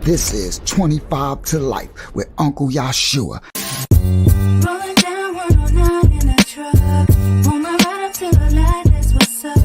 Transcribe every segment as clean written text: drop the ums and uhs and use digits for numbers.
This is 25 to Life with Uncle Yashua. Rolling down 109 in a truck. Pull my ride up to the light, that's what's up.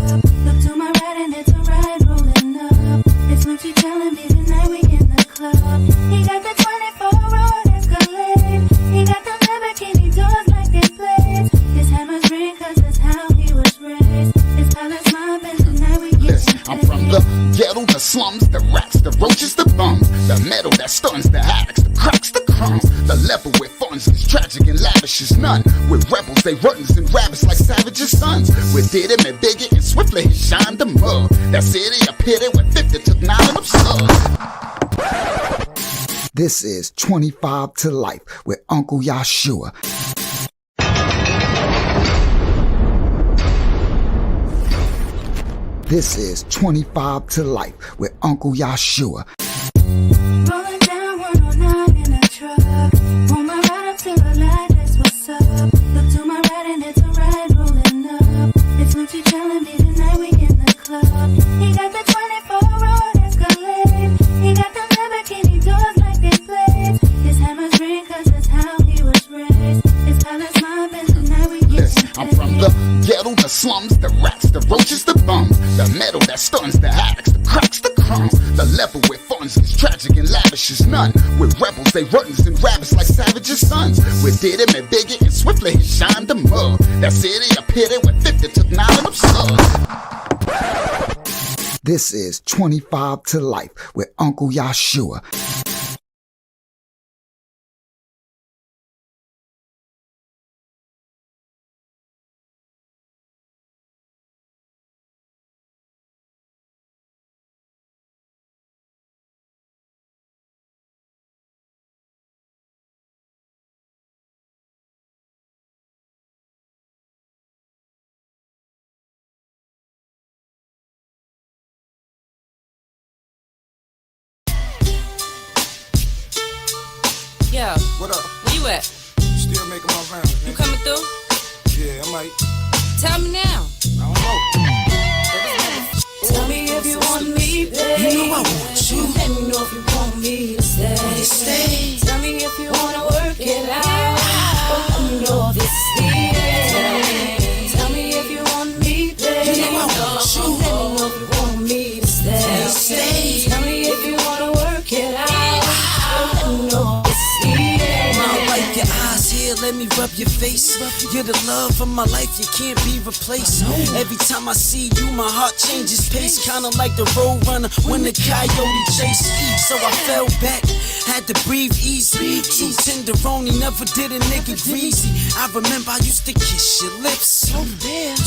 Look to my right and it's a ride rolling up. It's Lucci telling me tonight we in the club. He got the 24 road Escalade. He got the Lamborghini doors like they blades. His hammers ring cause that's how he was raised. His palace mob and tonight we get Listen, I'm from the ghetto, the slums, the rats, the roaches, the bums, the metal that stuns, the addicts, the cracks, the crumbs. The level where funds is tragic and lavish is none. With rebels, they runs and rabbits like savages' sons. With did him and bigger and swiftly he shined the mug. That city a pity with 50 took 9 of them slugs. This is 25 to Life with Uncle Yashua. This is 25 to Life with Uncle Yashua. rolling down 109 in a truck. Pull my ride up to the light, that's what's up. Look to my right and it's a ride rolling up. It's Lucci telling me tonight we in the club. He got the 24 road Escalade. He got the Lamborghini doors like they blades. His hammers ring cause that's how he was raised. His palace mob and tonight we get Listen, I'm from the ghetto, the slums, the rats, the roaches, the bums, the metal that stuns, the addicts, the cracks, the crumbs. The level where funds is tragic and lavish is none. With rebels, they runs and rabbits like savages' sons. With did him and bigger and swiftly he shined the mug. That city a pity with 50 took 9 of them slugs. This is 25 to Life with Uncle Yashua. Yo, What up? where you at? Still making my rounds, You man. coming through? Yeah, I might. Tell me now. I don't know. Tell me if you want me, babe. You know I want you. Let me know if you want me to stay. Tell me if you wanna work it out. Let me know this is the end. Tell me if you want me, babe. You know I want you. Let me know if you want me to stay. Tell me if you wanna work it out. Let me know this is the end. I like your eyes here, let me rub your face. You're the love of my life, you can't be replaced. Every time I see you, my heart changes pace. Kinda like the road runner when the coyote chase. So I fell back, had to breathe easy. Too tenderoni, never did a nigga greasy. I remember I used to kiss your lips.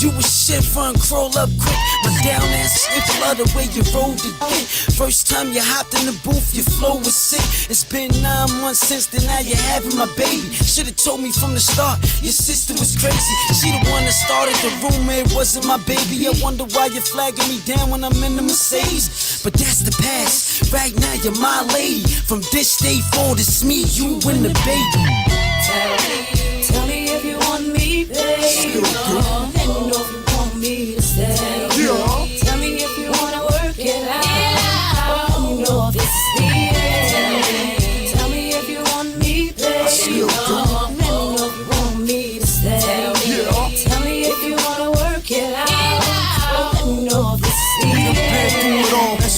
You was shiver and crawl up quick. My down ass if love the way you rolled the dick. First time you hopped in the booth, your flow was sick. It's been 9 months since then, now you're having my baby. Should've told me from the start, your sister was crazy. She the one that started the rumor, it wasn't my baby. I wonder why you're flagging me down when I'm in the Mercedes. But that's the past, right now you're my lady. From this day forward, it's me, you and the baby. Tell me if you want me, babe. Let me know if you want me to stay. Tell me if you wanna work it out. Let me know if this is the end. Tell me if you want me, babe. Let me know if you want me to stay. Tell me if you wanna work it out. Let me know if this is the end.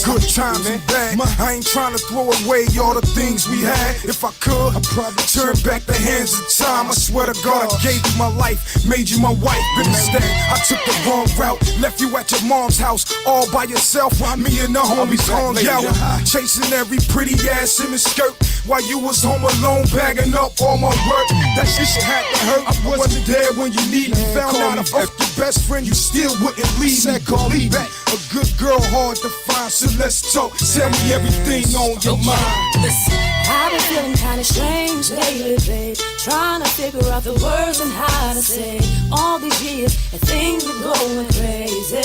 Good times and bad. I ain't trying to throw away all the things we had. If I could, I'd probably turn back the hands of time. I swear to God, I gave you my life, made you my wife. But instead, I took the wrong route, left you at your mom's house, all by yourself. While me and the homies hung out, chasing every pretty ass in the skirt. While you was home alone, bagging up all my work. That shit had to hurt. I wasn't there when you needed me. Found out I fucked your best friend, you still wouldn't leave me. Call me back. A good girl, hard to find, so let's talk. Tell me everything on your mind. Listen, I've been feeling kinda strange lately, babe. Trying to figure out the words and how to say all these years and things are going crazy,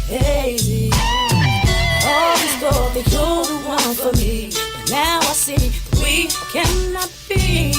crazy. I always thought that you're the one for me, but now I see that we cannot be.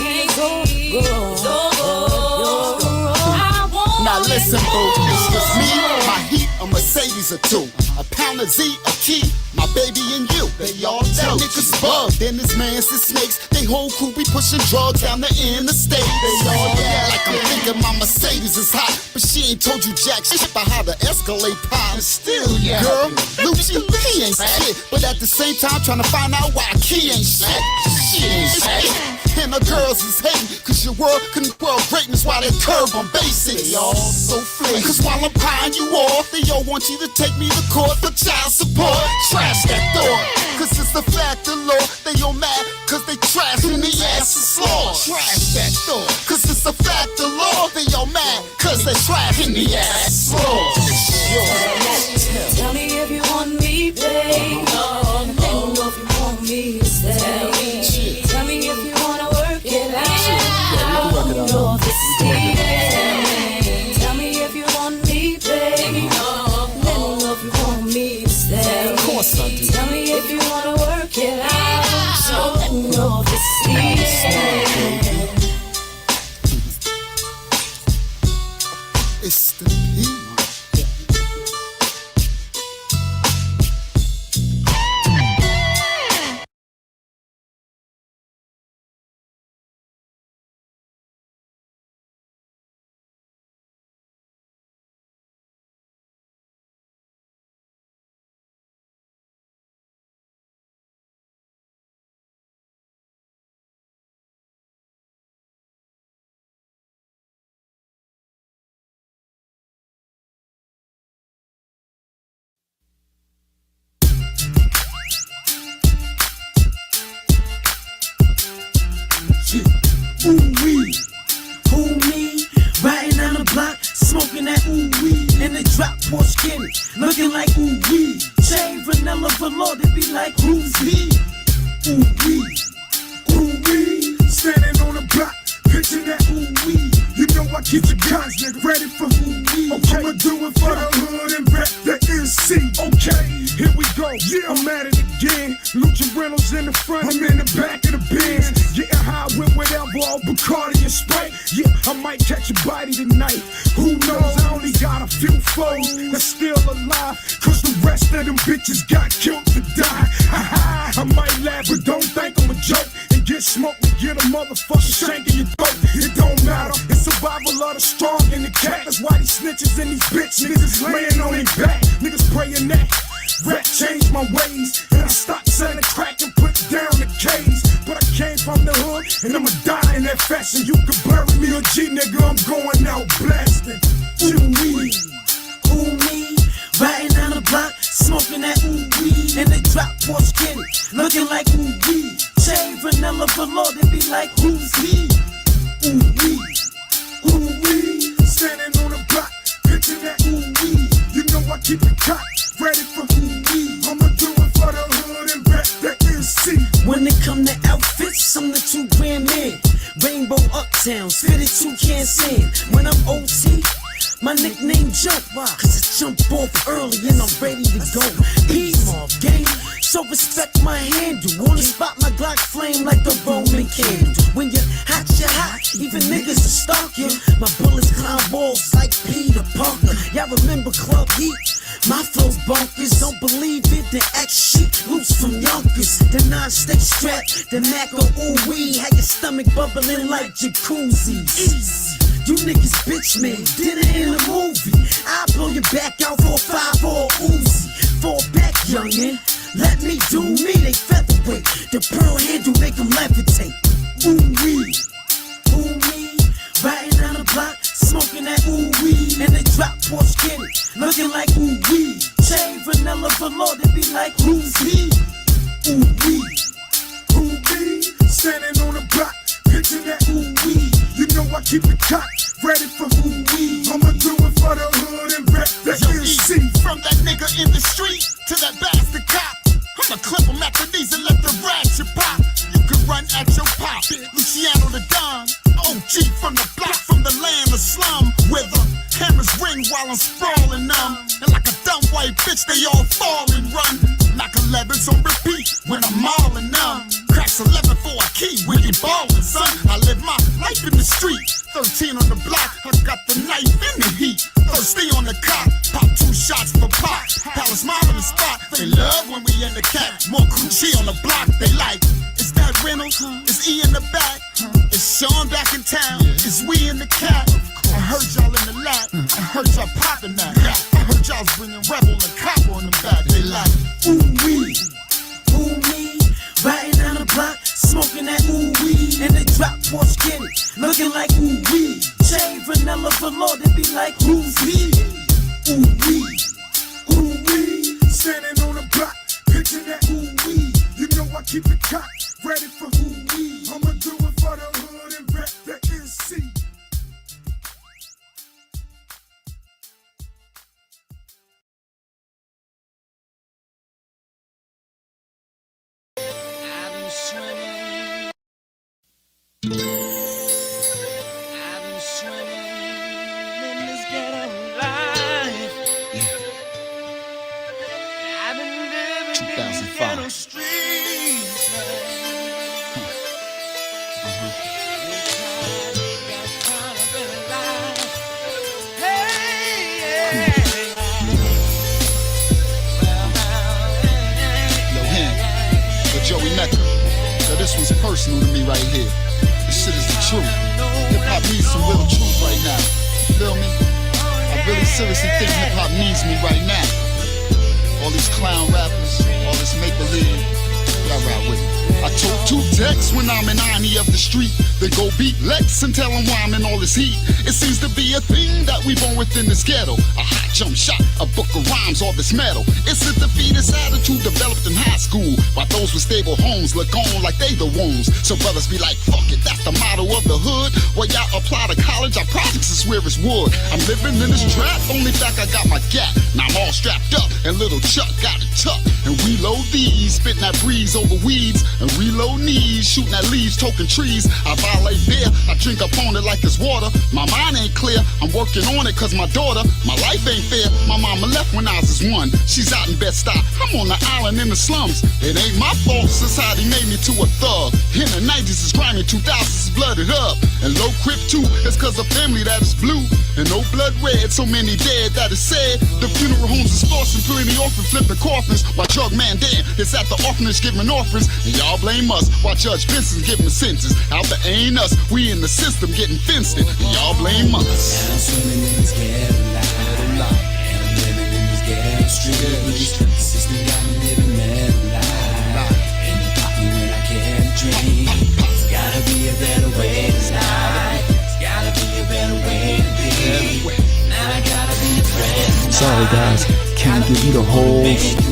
Now listen, boo, it's just me, my heat, a Mercedes. Mercedes or two, a pound of Z, a key, my baby and you. They all tell niggas bugged, and this man's the snakes. They whole crew be pushing drugs down the interstate. They all like I'm thinking my Mercedes is hot, but she ain't told you jack shit about how the Escalade pop. Still, girl, Lucci, he ain't shit, but at the same time trying to find out why Key ain't shit. She ain't shit. And the girls is hating, cause your world couldn't world greatness while they curb on basics. They all so flaky. Cause while I'm pieing you off, they all want you to take me to court for child support. Trash that thought, cause it's the fact of law. They all mad, cause they trash in the ass is slaw. Trash that thought, cause it's the fact of law. They all mad, cause they trash in the ass slaw. Tell me if you want me, babe. Let me know if you want me to stay. Tell me if you wanna work it out. Let me know if it's staying. Tell me if you want me, babe. Let me know if you want me to stay. Of course I do. Tell me if you wanna work it out. So let me know if it's staying. It's the P. Ooh-wee, who me? Riding down the block, smoking that ooh-wee. In the drop, poor skinny, looking like ooh-wee. Chain vanilla velour, they be like who's he? Ooh-wee, ooh-wee, standing on the block, picture that ooh-wee. You know I keep the guns, nigga, ready for ooh-wee. Okay. I'ma do it for the hood and rep the NC. Okay, here we go, yeah, I'm at it again. Lucha Reynolds in the front, I'm in the back of the Benz. Getting high with whatever, all Bacardi and Sprite. Yeah, I might catch a body tonight. Who knows, I only got a few foes that's still alive, cause the rest of them bitches got killed to die. I might laugh, but don't think I'm a joke. And get smoked and get a motherfucker shank in your throat. It don't matter, it's survival of the strong and the cat. That's why these snitches and these bitch niggas laying on their back. Niggas praying that rap changed my ways, and I stopped selling crack and put down the K's. But I came from the hood, and I'ma die in that fashion. You can bury me a G, nigga, I'm going out blasting. Ooh-wee, ooh me, riding down the block, smoking that ooh-wee. In the drop, poor skinny, looking like ooh-wee. Chain vanilla velour, they be like who's he? Ooh-wee, ooh-wee, standing on the block, picture that ooh-wee. You know I keep it cocked, ready for ooh-wee. I'ma do it for the hood and rap the NC. When it come to outfits, I'm the 2 grand man. Rainbow Uptown, fitted 2 can sand. When I'm OT, my nickname Jump, cause I jump off early and I'm ready to go. P-Mob game, so respect my handle. On the spot, my Glock flame like the Roman candle. When you're hot, even niggas will stalk you. My bullets climb walls like Peter Parker. Y'all remember Club Heat? My flow's bonkers, don't believe it, then act chic, loose from Yonkers. The non-stick strap, the Mac or ooh-wee. Had your stomach bubbling like jacuzzis. Easy. You niggas bitch made dinner in a movie. I'll blow your back out for a 5 or a Uzi. Fall back, youngin', let me do me. They featherweight, the pearl handle make them levitate. Ooh-wee, ooh-wee, riding down the block, smoking that ooh-wee. And they drop poor skinny, looking like ooh-wee. Chain vanilla velour, they be like who's he? Ooh-wee, ooh-wee, standing on the block, picture that ooh-wee. You know I keep it cocked, ready for ooh-wee. I'ma do it for the hood and rap the NC. From that nigga in the street to that bastard cop, I'ma clip him at the knees and let the ratchet pop. You can run at your pop, Luciano the Don, OG from the block, from the land of slum, where the hammers ring while I'm sprawling numb. And like a dumb white bitch, they all fall and run. Mac 11's on repeat when I'm mauling them. Cracks 11 for a key when you ballin', son. I live my life in the street. 13 on the block, I got the knife in the heat. Thirsty on the cop, pop 2 shots for pop. Palace Mile in the spot, they love when we in the cat. More coochie on the block, they like. Is that Reynolds? Is E in the back? Is Sean back in town? Is we in the cat? I heard y'all in the lab, I heard y'all poppin' that. I heard y'all's bringing Rebel and Copper in the back. They like, ooh wee, riding down the block, smoking that ooh wee, and they drop Porsche skinny, looking like ooh wee. Chain vanilla velour, they be like who's he? Ooh wee, standing on the block, pitching that ooh wee. You know I keep it cocked, ready for ooh wee. I'ma do it for the hood and rep the NC. I've been swimming in this ghetto life. I've been living in these ghetto streets. yo, him, yo, Joey Mecca. Yo, this was personal to me right here. This shit is the truth. Hip-hop needs some real truth right now. You feel me? I really seriously think hip-hop needs me right now. All these clown rappers, all this make-believe, y'all ride with me. I told 2 texts when I'm in irony of the street. Then go beat Lex and tell him why I'm in all this heat. It seems to be a thing that we born within this ghetto. A hot jump shot, a book of rhymes, all this metal. It's a defeatist attitude developed in high school. While those with stable homes look on like they the ones. So brothers be like, fuck it, that's the motto of the hood. Well, y'all apply to college, our projects is where it's wood. I'm living in this trap, only fact I got my gap. Now I'm all strapped up, and little Chuck got it tucked. And we load these, spitting that breeze over weeds. And reload knees, shooting at leaves, toking trees. I violate beer, I drink up on it like it's water. My mind ain't clear, I'm working on it cause my daughter. My life ain't fair, my mama left when I was 1. She's out in Bed-Stuy, I'm on the island in the slums. It ain't my fault, society made me to a thug. In the 90s is grimy, 2000s is blooded up. And low crip too, it's cause of family that is blue. And no blood red, so many dead that is sad. The funeral homes is forcing plenty orphan flipping coffins. While Drug Man Dan is at the orphanage giving orphans. And y'all blame us, while Judge Benson's giving a sentence. Out there ain't us, we in the system getting fenced in. And y'all blame us. I'm swimming in this ghetto life, and I'm living in this ghetto streets. The system got me living that life, and you pop me when I can't drink. It's gotta be a better way to die. It's gotta be a better way to be. Now I gotta be a friend. Sorry guys, can't give you the whole.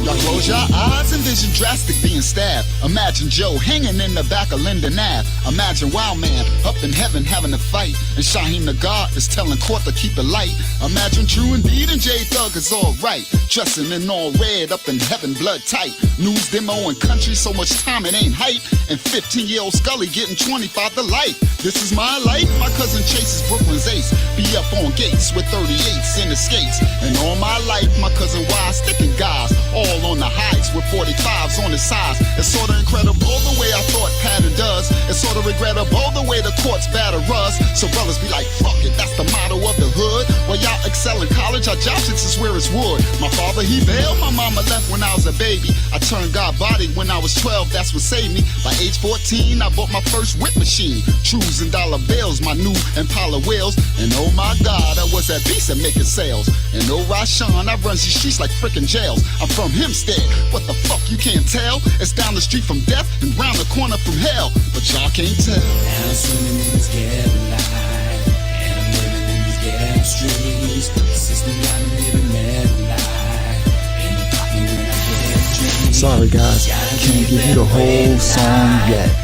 Y'all close your eyes, envision drastic being stabbed. Imagine Joe hanging in the back of Linden Ave. Imagine Wild Man up in heaven having a fight, and Shaheem the God is telling court to keep it light. Imagine True Indeed and J Thug is alright, dressing in all red up in heaven blood tight. News demo and country, so much time it ain't hype. And 15-year-old Scully getting 25 to life. This is my life, my cousin Chase is Brooklyn's ace. Be up on gates with 38s in the skates. And all my life, my cousin Wise sticking guys, all on the heights with 45s on the sides. It's sorta incredible the way I thought pattern does. It's sorta regrettable the way the courts batter us. So brothers be like, fuck it, that's the motto of the hood. While y'all excel in college, our job sits is where it's wood. My father, he bailed, my mama left when I was a baby. I turned God body when I was 12, that's what saved me. By age 14, I bought my first whip machine. Trues and dollar bills, my new Impala wheels. And oh my God, I was that beast at making sales. And oh Rashawn, I run these streets like frickin' jails. I'm from Hempstead, what the fuck you can't tell? It's down the street from death and round the corner from hell. But y'all can't tell. Now I'm swimming in this ghetto life, and I'm living in these ghetto streets. The system got me living that life, and you pop me when I get dreams. Sorry guys, can't give you the whole song yet.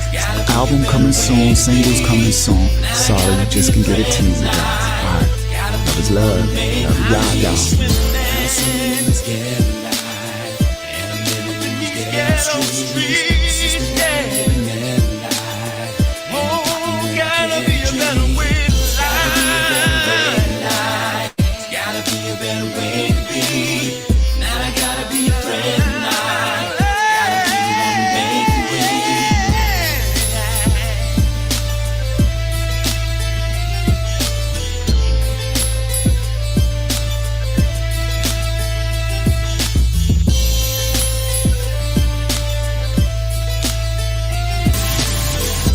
Album coming soon, singles coming soon. Sorry, you just can get a teaser guys. Alright, love is love. Love y'all. Gotta be a better way to be. Now I gotta be a friend tonight.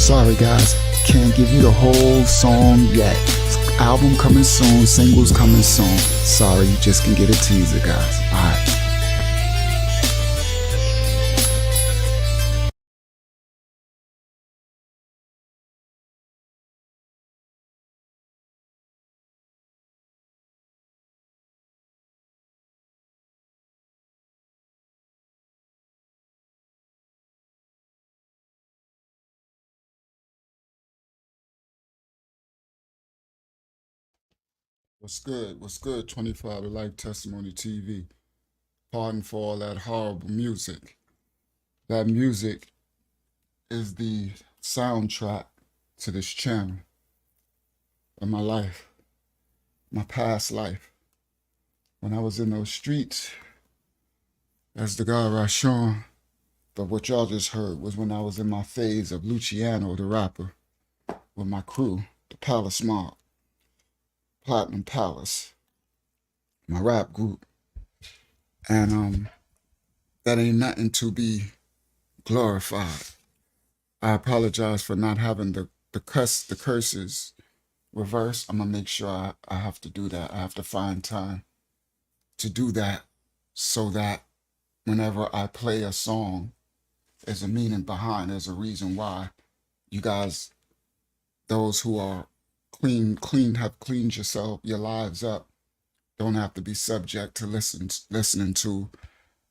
Sorry guys, can't give you the whole song yet. Album coming soon, singles coming soon. Sorry, you just can get a teaser, guys. Alright. What's good? What's good? 25 to Life Testimony TV. Pardon for all that horrible music. That music is the soundtrack to this channel of my life, my past life. When I was in those streets, as the guy Rashawn, but what y'all just heard was when I was in my phase of Luciano, the rapper, with my crew, the Palace Mob, Platinum Palace, my rap group. And that ain't nothing to be glorified. I apologize for not having the curses reversed. I'm gonna make sure I have to do that. I have to find time to do that so that whenever I play a song, there's a meaning behind, there's a reason why. You guys, those who are have cleaned your lives up, don't have to be subject to listening to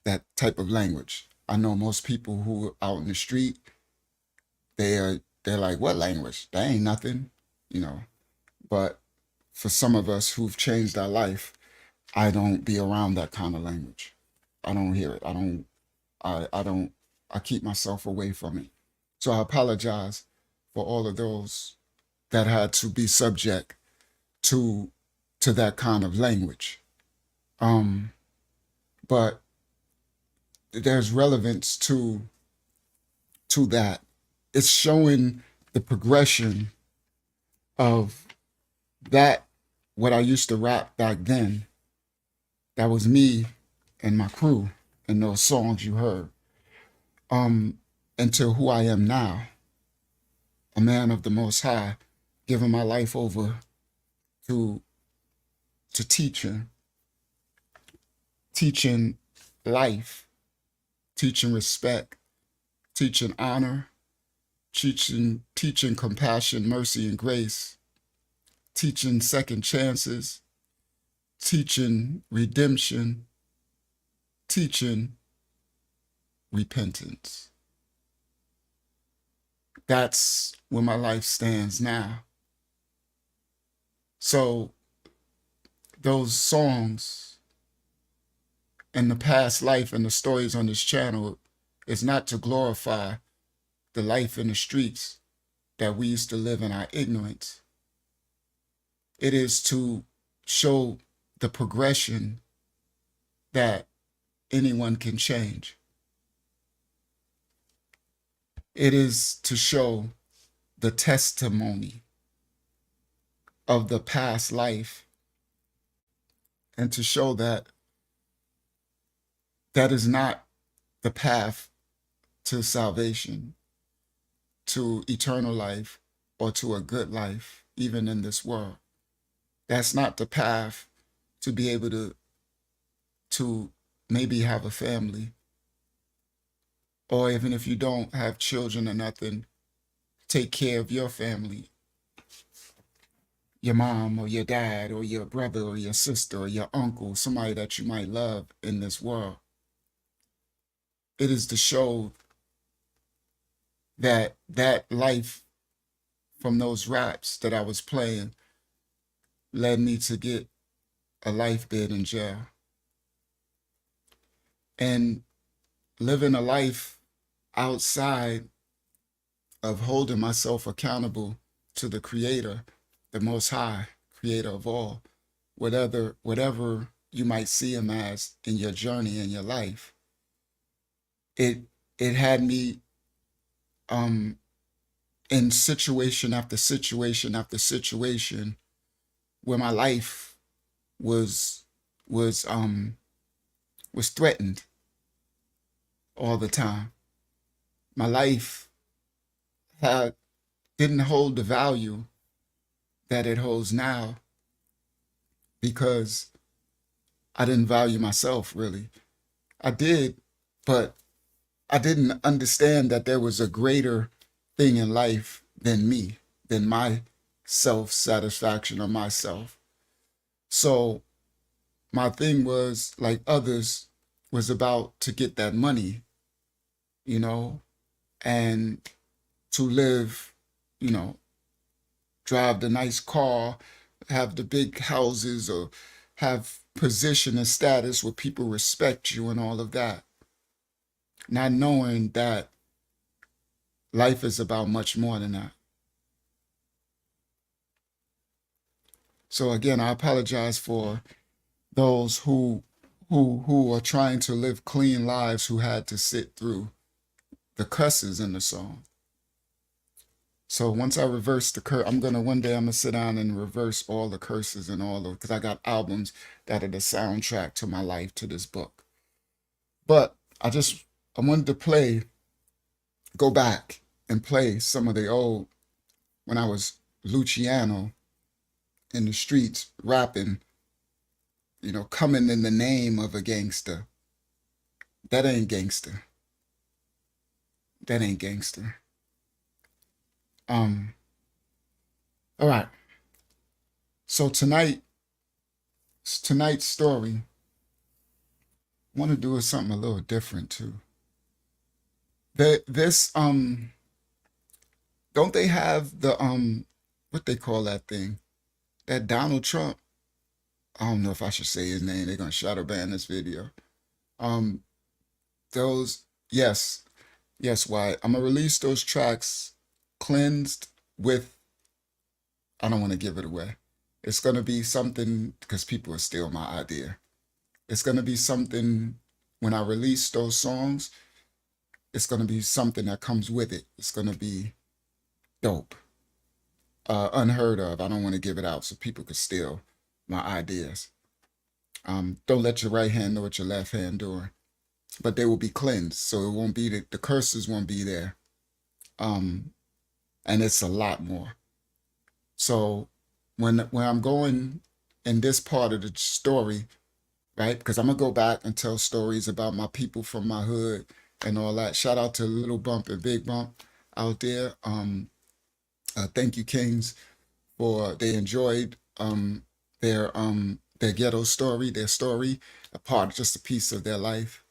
that type of language. I know most people who are out in the street, they're like, what language? That ain't nothing, you know. But for some of us who've changed our life, I don't be around that kind of language. I don't hear it. I keep myself away from it. So I apologize for all of those that had to be subject to that kind of language. But there's relevance to that. It's showing the progression of that, what I used to rap back then. That was me and my crew and those songs you heard. Into who I am now, a man of the Most High, giving my life over to teaching life, teaching respect, teaching honor, teaching compassion, mercy, and grace, teaching second chances, teaching redemption, teaching repentance. That's where my life stands now. So those songs and the past life and the stories on this channel is not to glorify the life in the streets that we used to live in our ignorance. It is to show the progression that anyone can change. It is to show the testimony of the past life and to show that that is not the path to salvation, to eternal life, or to a good life, even in this world. That's not the path to be able to maybe have a family, or even if you don't have children or nothing, take care of your family, your mom or your dad or your brother or your sister or your uncle, somebody that you might love in this world. It is to show that life from those raps that I was playing led me to get a life bid in jail. And living a life outside of holding myself accountable to the Creator, the Most High, Creator of all, whatever you might see Him as in your journey in your life, it had me in situation after situation after situation where my life was threatened all the time. My life had didn't hold the value that it holds now because I didn't value myself really. I did, but I didn't understand that there was a greater thing in life than me, than my self satisfaction or myself. So my thing was like others was about to get that money, you know, and to live, you know, drive the nice car, have the big houses, or have position and status where people respect you and all of that. Not knowing that life is about much more than that. So again, I apologize for those who are trying to live clean lives who had to sit through the cusses in the song. So once I reverse the curse, one day I'm gonna sit down and reverse all the curses and all of, because I got albums that are the soundtrack to my life, to this book. But I wanted to go back and play some of the old, when I was Luciano in the streets rapping, coming in the name of a gangster. That ain't gangster. That ain't gangster. Um, all right. So tonight's story, I want to do something a little different too. This don't they have the what they call that thing? That Donald Trump. I don't know if I should say his name. They're gonna shadow ban this video. Um, those yes, yes, why? I'm gonna release those tracks cleansed with, I don't want to give it away. It's gonna be something because people are stealing my idea. It's gonna be something when I release those songs, it's gonna be something that comes with it. It's gonna be dope. Unheard of. I don't want to give it out so people could steal my ideas. Don't let your right hand know what your left hand doing. But they will be cleansed, so it won't be the curses won't be there. Um, and it's a lot more. So when I'm going in this part of the story, right? Because I'm gonna go back and tell stories about my people from my hood and all that. Shout out to Little Bump and Big Bump out there. Thank you, Kings, for they enjoyed their ghetto story, their story, a part, just a piece of their life.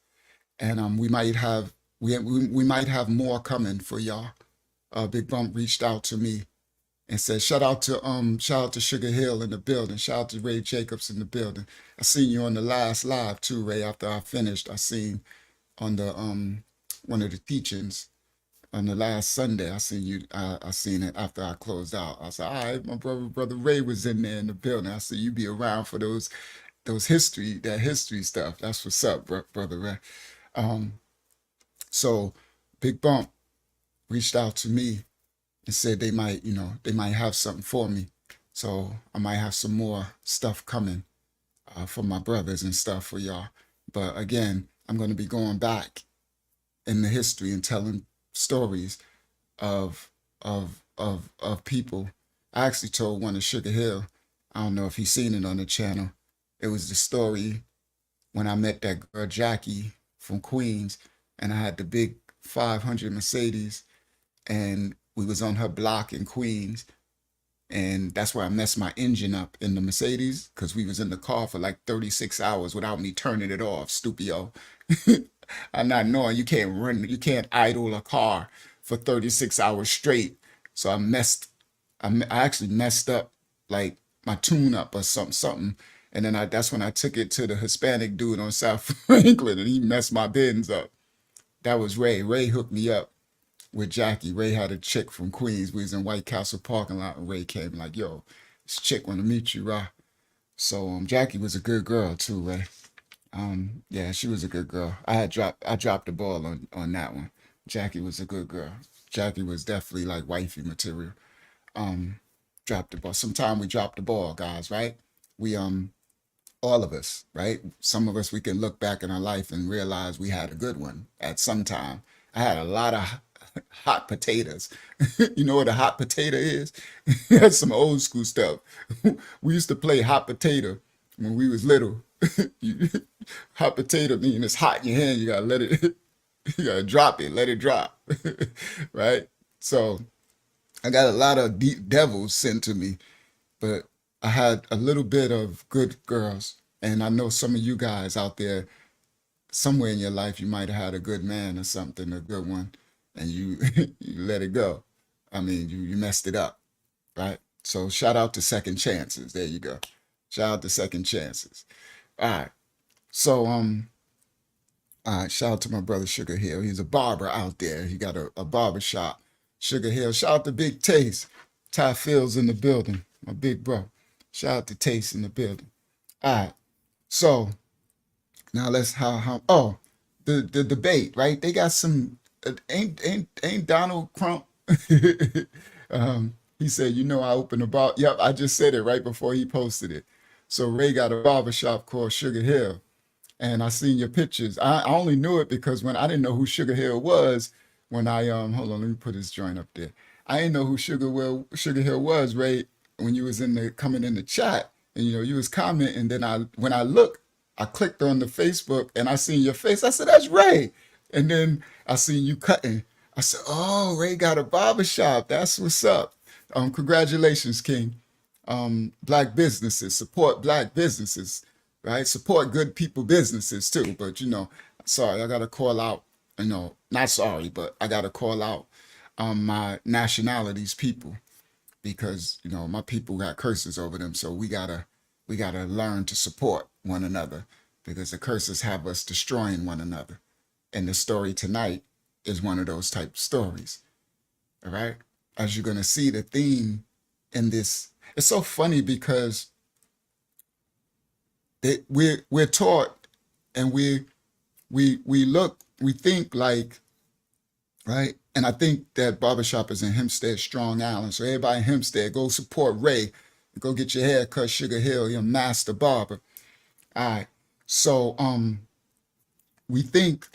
And we might have more coming for y'all. Big Bump reached out to me and said, shout out to Sugar Hill in the building. Shout out to Ray Jacobs in the building. I seen you on the last live too, Ray. After I finished, I seen on the one of the teachings on the last Sunday. I seen you. I seen it after I closed out. I said, all right, my brother Ray was in there in the building. I said, you be around for that history stuff. That's what's up, brother Ray. Um, so Big Bump reached out to me and said they might have something for me. So I might have some more stuff coming for my brothers and stuff for y'all. But again, I'm going to be going back in the history and telling stories of people. I actually told one of Sugar Hill. I don't know if he's seen it on the channel. It was the story when I met that girl Jackie from Queens, and I had the big 500 Mercedes, and we was on her block in Queens, and that's where I messed my engine up in the Mercedes because we was in the car for like 36 hours without me turning it off, stupio. I'm not knowing you can't idle a car for 36 hours straight. So I actually messed up like my tune up or something. And then that's when I took it to the Hispanic dude on South Franklin, and he messed my bins up. That was Ray. Ray hooked me up with Jackie. Ray had a chick from Queens. We was in White Castle parking lot, and Ray came like, yo, this chick want to meet you, right? So Jackie was a good girl too, Ray. Yeah, she was a good girl. I dropped the ball on that one. Jackie was a good girl. Jackie was definitely like wifey material. Dropped the ball. Sometime we dropped the ball, guys, right? We all of us, right? Some of us, we can look back in our life and realize we had a good one at some time. I had a lot of hot potatoes. You know what a hot potato is? That's some old school stuff. We used to play hot potato when we was little. Hot potato mean it's hot in your hand. You gotta let it. You gotta drop it. Let it drop. Right. So I got a lot of deep devils sent to me, but I had a little bit of good girls. And I know some of you guys out there, somewhere in your life, you might have had a good man or something, a good one, and you you let it go. I mean, you messed it up, right? So shout out to second chances. There you go. Shout out to second chances. All right. So all right, shout out to my brother Sugar Hill. He's a barber out there. He got a barber shop. Sugar Hill. Shout out to Big Taste. Ty Fields in the building. My big bro. Shout out to Taste in the building. All right. So now let's oh, the debate, right? They got some ain't Donald Trump. He said, you know, I opened a bar. Yep, I just said it right before he posted it. So Ray got a barber shop called Sugar Hill. And I seen your pictures. I only knew it because when I didn't know who Sugar Hill was, when I hold on, let me put his joint up there. I didn't know who Sugar Hill was, Ray, when you was in the coming in the chat, and you know you was commenting. Then when I looked, I clicked on the Facebook and I seen your face. I said, that's Ray. And then I seen you cutting. I said, oh, Ray got a barber shop. That's what's up. Congratulations, King. Black businesses, support black businesses, right? Support good people businesses too. But you know, sorry, I gotta call out, you know, not sorry, but I gotta call out my nationalities people, because you know my people got curses over them. So we gotta learn to support one another, because the curses have us destroying one another. And the story tonight is one of those type of stories. All right. As you're gonna see, the theme in this, it's so funny because we're taught, and we think like, right? And I think that barbershop is in Hempstead, Strong Island. So everybody in Hempstead, go support Ray. Go get your hair cut, Sugar Hill, your master barber. All right. So we think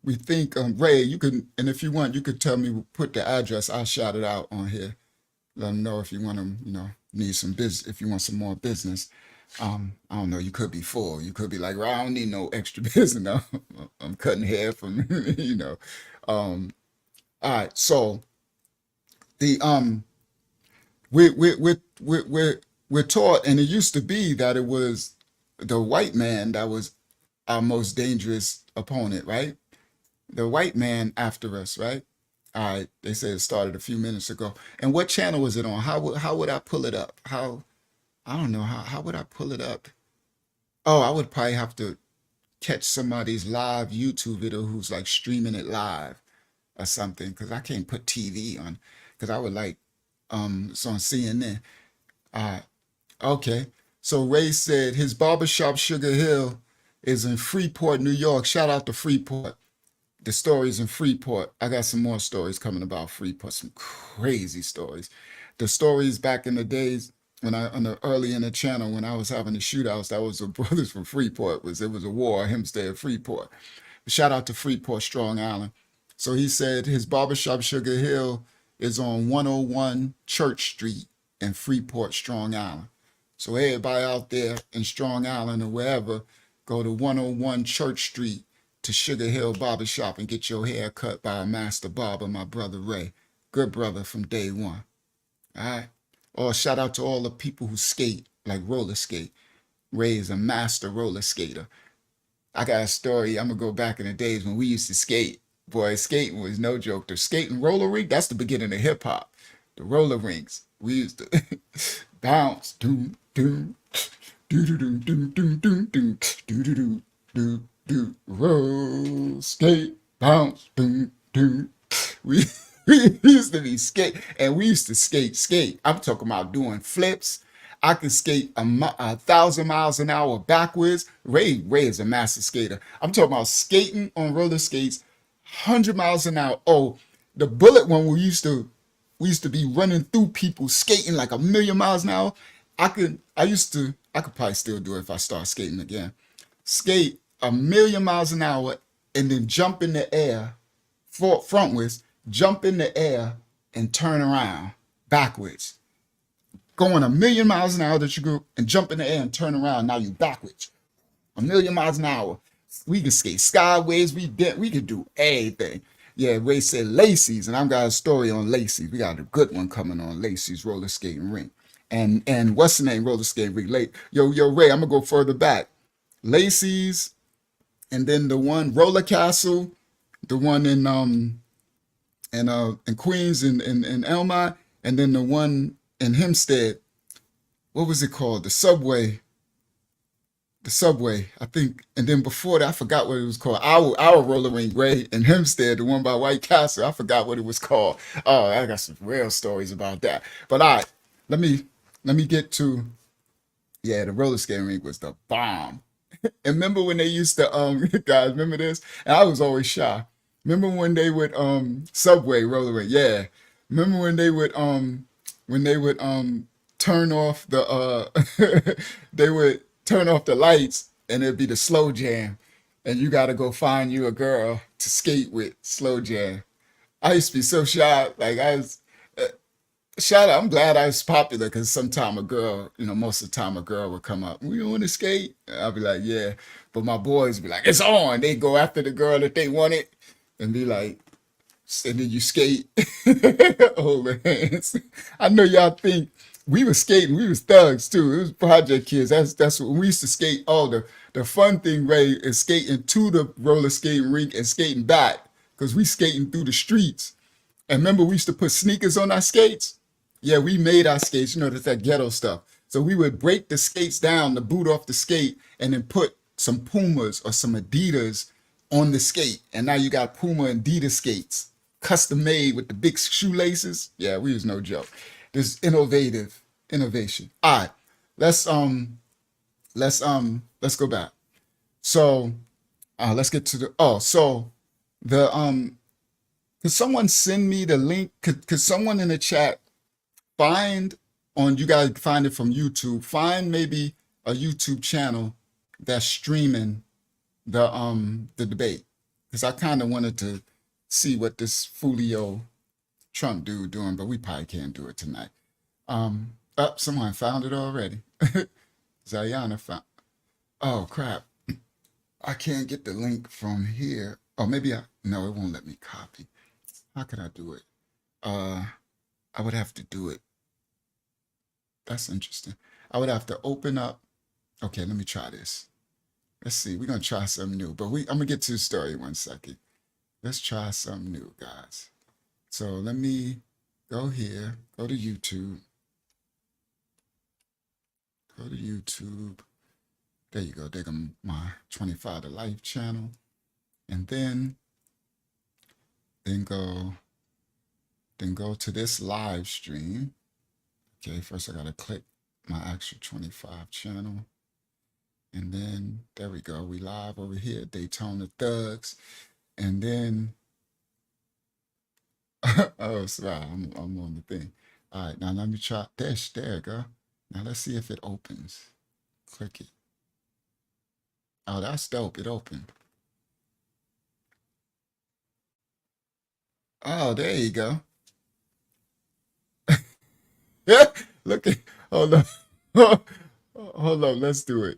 Ray, you can, and if you want, you could tell me, put the address. I'll shout it out on here. Let them know if you want them, you know, need some business, if you want some more business. I don't know, you could be full. You could be like, well, I don't need no extra business. No, I'm cutting hair from, you know. All right, so the we're taught, and it used to be that it was the white man that was our most dangerous opponent, right? The white man after us, right? All right, they said it started a few minutes ago. And what channel was it on? How would I pull it up? I don't know, how would I pull it up? Oh, I would probably have to catch somebody's live YouTube video who's like streaming it live or something, because I can't put TV on, because I would like it's on CNN. Okay. So Ray said his barbershop Sugar Hill is in Freeport, New York. Shout out to Freeport. The stories in Freeport. I got some more stories coming about Freeport, some crazy stories. The stories back in the days when early in the channel, when I was having the shootouts, that was the brothers from Freeport. It was a war, Hempstead, Freeport. Shout out to Freeport, Strong Island. So he said his barbershop Sugar Hill is on 101 Church Street in Freeport, Strong Island. So everybody out there in Strong Island or wherever, go to 101 Church Street to Sugar Hill Barbershop and get your hair cut by a master barber, my brother Ray. Good brother from day one. All right? Or shout out to all the people who skate, like roller skate. Ray is a master roller skater. I got a story. I'm going to go back in the days when we used to skate. Boy, skating was no joke. The skating roller rink, that's the beginning of hip hop. The roller rinks. We used to bounce, doom, doom, doo doo doo doo doo doo doo doo doo doo doo, roll, skate, bounce, doom, doom. We used to be skate, and we used to skate. I'm talking about doing flips. I could skate 1,000 miles an hour backwards. Ray is a master skater. I'm talking about skating on roller skates, 100 miles an hour. Oh, the bullet one, we used to be running through people skating like 1,000,000 miles an hour. I could probably still do it if I start skating again. Skate 1,000,000 miles an hour and then jump in the air frontwards, jump in the air, and turn around backwards. Going a million miles an hour that you go and jump in the air and turn around. Now you backwards. A million miles an hour. We can skate skyways. We could do everything. Yeah, Ray said Lacey's, and I've got a story on Lacey's. We got a good one coming on Lacey's roller skating rink. And what's the name? Roller skating rink. Yo, Ray, I'm gonna go further back. Lacey's, and then the one Roller Castle, the one in Queens in Elmont, and then the one in Hempstead. What was it called? The subway, I think. And then before that, I forgot what it was called. Our roller rink, Ray, in Hempstead, the one by White Castle. I forgot what it was called. Oh, I got some real stories about that. But all right, let me get to, yeah, the roller skating rink was the bomb. And remember when they used to guys, remember this? And I was always shy. Remember when they would subway roller rink? Yeah. Remember when they would turn off the they would turn off the lights and it'd be the slow jam. And you gotta go find you a girl to skate with slow jam. I used to be so shy. Like I was shout out, I'm glad I was popular because sometime a girl, most of the time a girl would come up, we want to skate? I'll be like, yeah. But my boys be like, it's on. They go after the girl that they wanted and be like, and then you skate, hold the hands. I know y'all think we was skating, we was thugs too. It was project kids. That's what we used to skate. Oh, the fun thing, Ray, is skating to the roller skating rink and skating back because we skating through the streets. And remember, we used to put sneakers on our skates. Yeah, we made our skates, that's that ghetto stuff. So we would break the skates down, the boot off the skate, and then put some Pumas or some Adidas on the skate. And now you got Puma and Adidas skates, custom made with the big shoelaces. Yeah, we was no joke. This innovation. All right, let's go back. So let's get to could someone send me the link? Could someone in the chat you guys find it from YouTube, find maybe a YouTube channel that's streaming the debate, because I kind of wanted to see what this Fulio Trump dude doing, but we probably can't do it tonight. Someone found it already. Zayana found. Oh crap! I can't get the link from here. Oh, maybe no, it won't let me copy. How can I do it? I would have to do it. That's interesting. I would have to open up. Okay, let me try this. Let's see. We're going to try something new. But I'm going to get to the story in 1 second. Let's try something new, guys. So let me go here. Go to YouTube. Go to YouTube. There you go. There go my 25 to Life channel. And then go to this live stream. Okay, first I gotta click my actual 25 channel. And then there we go. We live over here, Daytona Thugs. And then oh, sorry, I'm on the thing. All right, now let me try this. There you go. Now let's see if it opens. Click it. Oh, that's dope. It opened. Oh, there you go. Yeah, look at, hold on. Hold on, let's do it.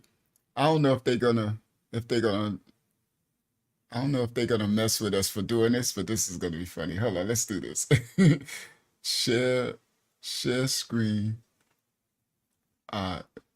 I don't know if they're gonna I don't know if they're gonna mess with us for doing this, but this is gonna be funny. Hold on, let's do this. share screen.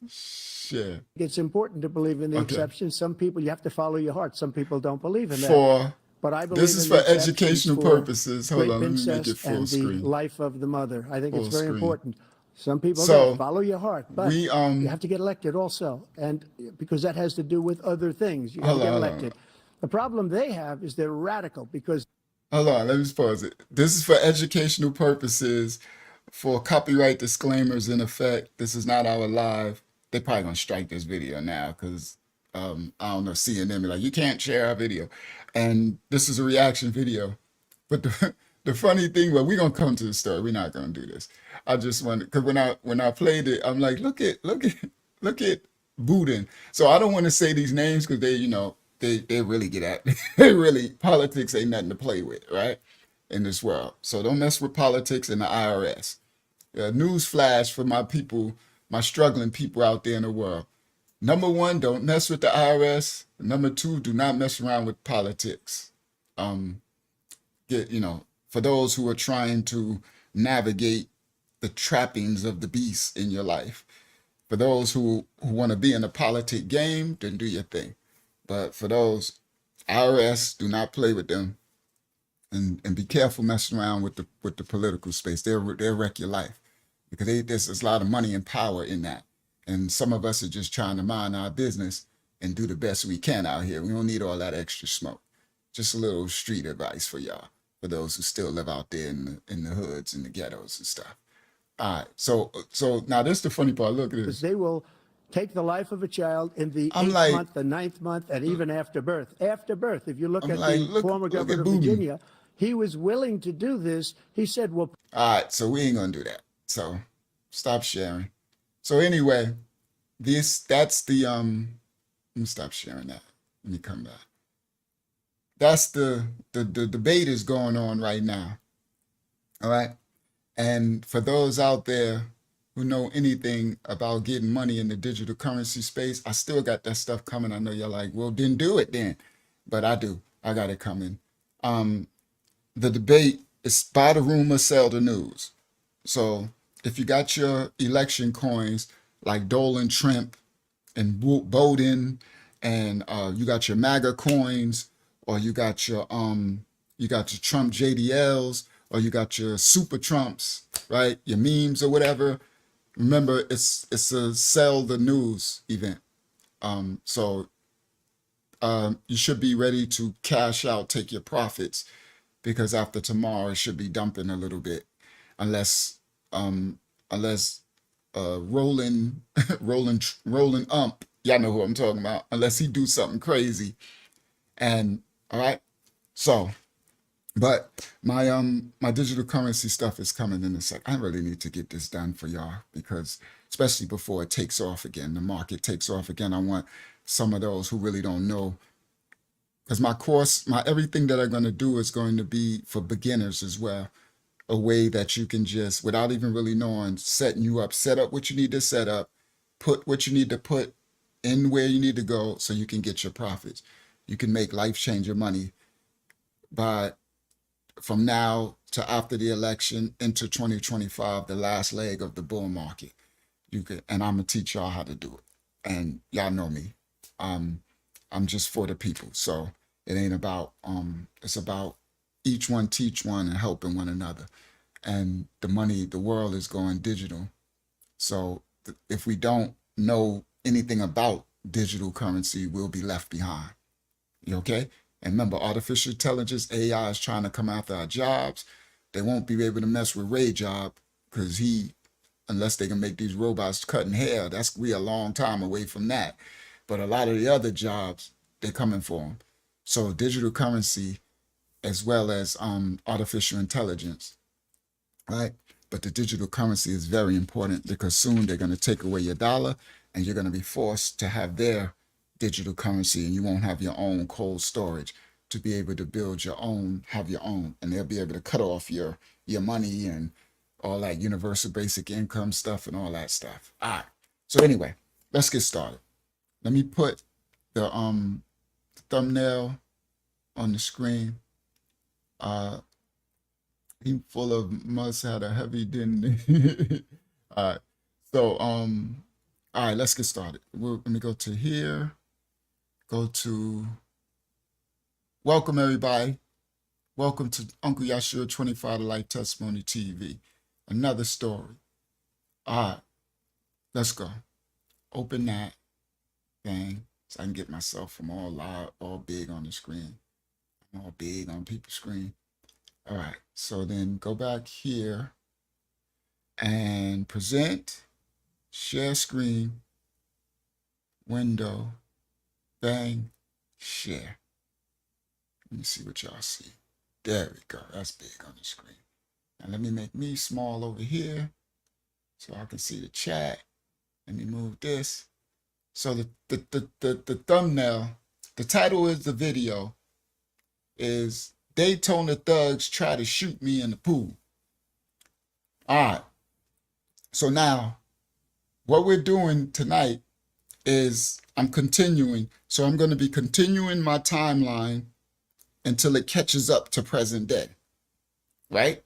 Share. It's important to believe in the Okay. exception. Some people, you have to follow your heart. Some people don't believe in that. For But I believe this is in for the exceptions educational for purposes. Hold rape, on, let me make it incest, full and screen. the life of the mother. I think Full it's very screen. important. Some people So, don't follow your heart, but we you have to get elected also, and because that has to do with other things. You have hold to on, get hold on. elected. The problem they have is they're radical because Hold on, let me just pause it. This is for educational purposes, for copyright disclaimers in effect. This is not our live. They probably gonna strike this video now because I don't know, CNN be like, you can't share our video. And this is a reaction video. But the funny thing, well, we're gonna come to the story. We're not gonna do this. I just wanted, because when I played it, I'm like, look at Budin. So I don't want to say these names because they they really get at they really politics ain't nothing to play with, right? In this world. So don't mess with politics and the IRS. News flash for my people, my struggling people out there in the world. Number one, don't mess with the IRS. Number two, do not mess around with politics. Um, for those who are trying to navigate the trappings of the beast in your life. For those who want to be in the politic game, then do your thing. But for those, IRS, do not play with them, and be careful messing around with the political space. They'll wreck your life because there's a lot of money and power in that. And some of us are just trying to mind our business and do the best we can out here. We don't need all that extra smoke. Just a little street advice for y'all, for those who still live out there in the hoods and the ghettos and stuff. All right, so now this is the funny part. Look at Because this. they will take the life of a child in the I'm 8th like- month, the 9th month, and even after birth. After birth, if you look I'm at like, the look former at governor of Booty. Virginia, he was willing to do this. He said, well, All right, so we ain't gonna do that. So stop sharing. So anyway, that's the let me stop sharing that. Let me come back. That's the debate is going on right now. All right. And for those out there who know anything about getting money in the digital currency space, I still got that stuff coming. I know you're like, well, then do it then. But I do. I got it coming. The debate is buy the rumor, sell the news. So if you got your election coins like Dolan Trump and Bowden, and you got your MAGA coins, or you got your Trump JDLs, or you got your Super Trumps, right? Your memes or whatever. Remember, it's a sell the news event. So you should be ready to cash out, take your profits, because after tomorrow it should be dumping a little bit, unless Roland Roland y'all know who I'm talking about, unless he do something crazy. And all right, so but my digital currency stuff is coming in a sec. I really need to get this done for y'all, because especially before it takes off again, the market takes off again. I want some of those who really don't know, because my course, my everything that I'm going to do is going to be for beginners as well. A way that you can just, without even really knowing, setting you up, set up what you need to set up, put what you need to put in where you need to go so you can get your profits. You can make life changer money by from now to after the election into 2025, the last leg of the bull market. You could, and I'm gonna teach y'all how to do it. And y'all know me. I'm just for the people. So it ain't about it's about each one teach one and helping one another. And the world is going digital. So if we don't know anything about digital currency, we'll be left behind. You okay? And remember, artificial intelligence, AI is trying to come after our jobs. They won't be able to mess with Ray's job, because unless they can make these robots cutting hair, we a long time away from that. But a lot of the other jobs, they're coming for them. So digital currency, as well as artificial intelligence, right? But the digital currency is very important, because soon they're going to take away your dollar and you're going to be forced to have their digital currency, and you won't have your own cold storage to be able to build your own, have your own, and they'll be able to cut off your money and all that universal basic income stuff and all that stuff. All right. So anyway, let's get started. Let me put the thumbnail on the screen. He full of must had a heavy didn't. All right. So all right, let's get started. Let me go to here. Go to welcome everybody. Welcome to Uncle Yashua 25 to Life Testimony TV. Another story. All right, let's go. Open that thing so I can get myself from all loud, all big on the screen. I'm all big on people's screen. All right, so then go back here and present, share screen, window, bang, share. Let me see what y'all see. There we go. That's big on the screen. Now let me make me small over here so I can see the chat. Let me move this. So the thumbnail The title is the video is Daytona Thugs Try to Shoot Me in the Pool. All right. So now what we're doing tonight is I'm continuing. So I'm going to be continuing my timeline until it catches up to present day, right?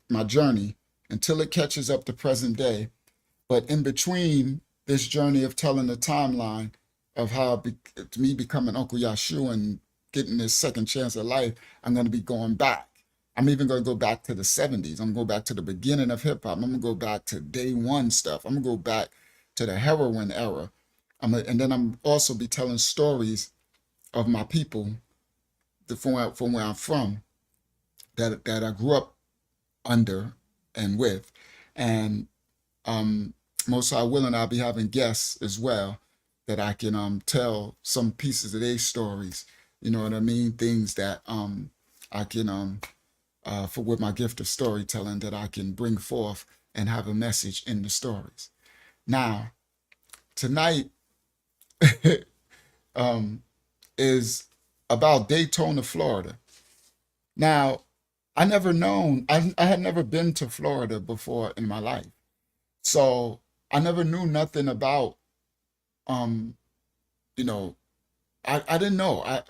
My journey until it catches up to present day. But in between this journey of telling the timeline of how me becoming Uncle Yashu and getting this second chance at life, I'm going to be going back. I'm even going to go back to the 70s. I'm going to go back to the beginning of hip hop. I'm going to go back to day one stuff. I'm going to go back to the heroin era. And then I'm also be telling stories of my people from where I'm from that I grew up under and with. And most high willing, I'll be having guests as well that I can tell some pieces of their stories. You know what I mean? Things that I can for with my gift of storytelling that I can bring forth and have a message in the stories. Now, tonight is about Daytona, Florida. Now, I had never been to Florida before in my life. So I never knew nothing about, you know, I didn't know.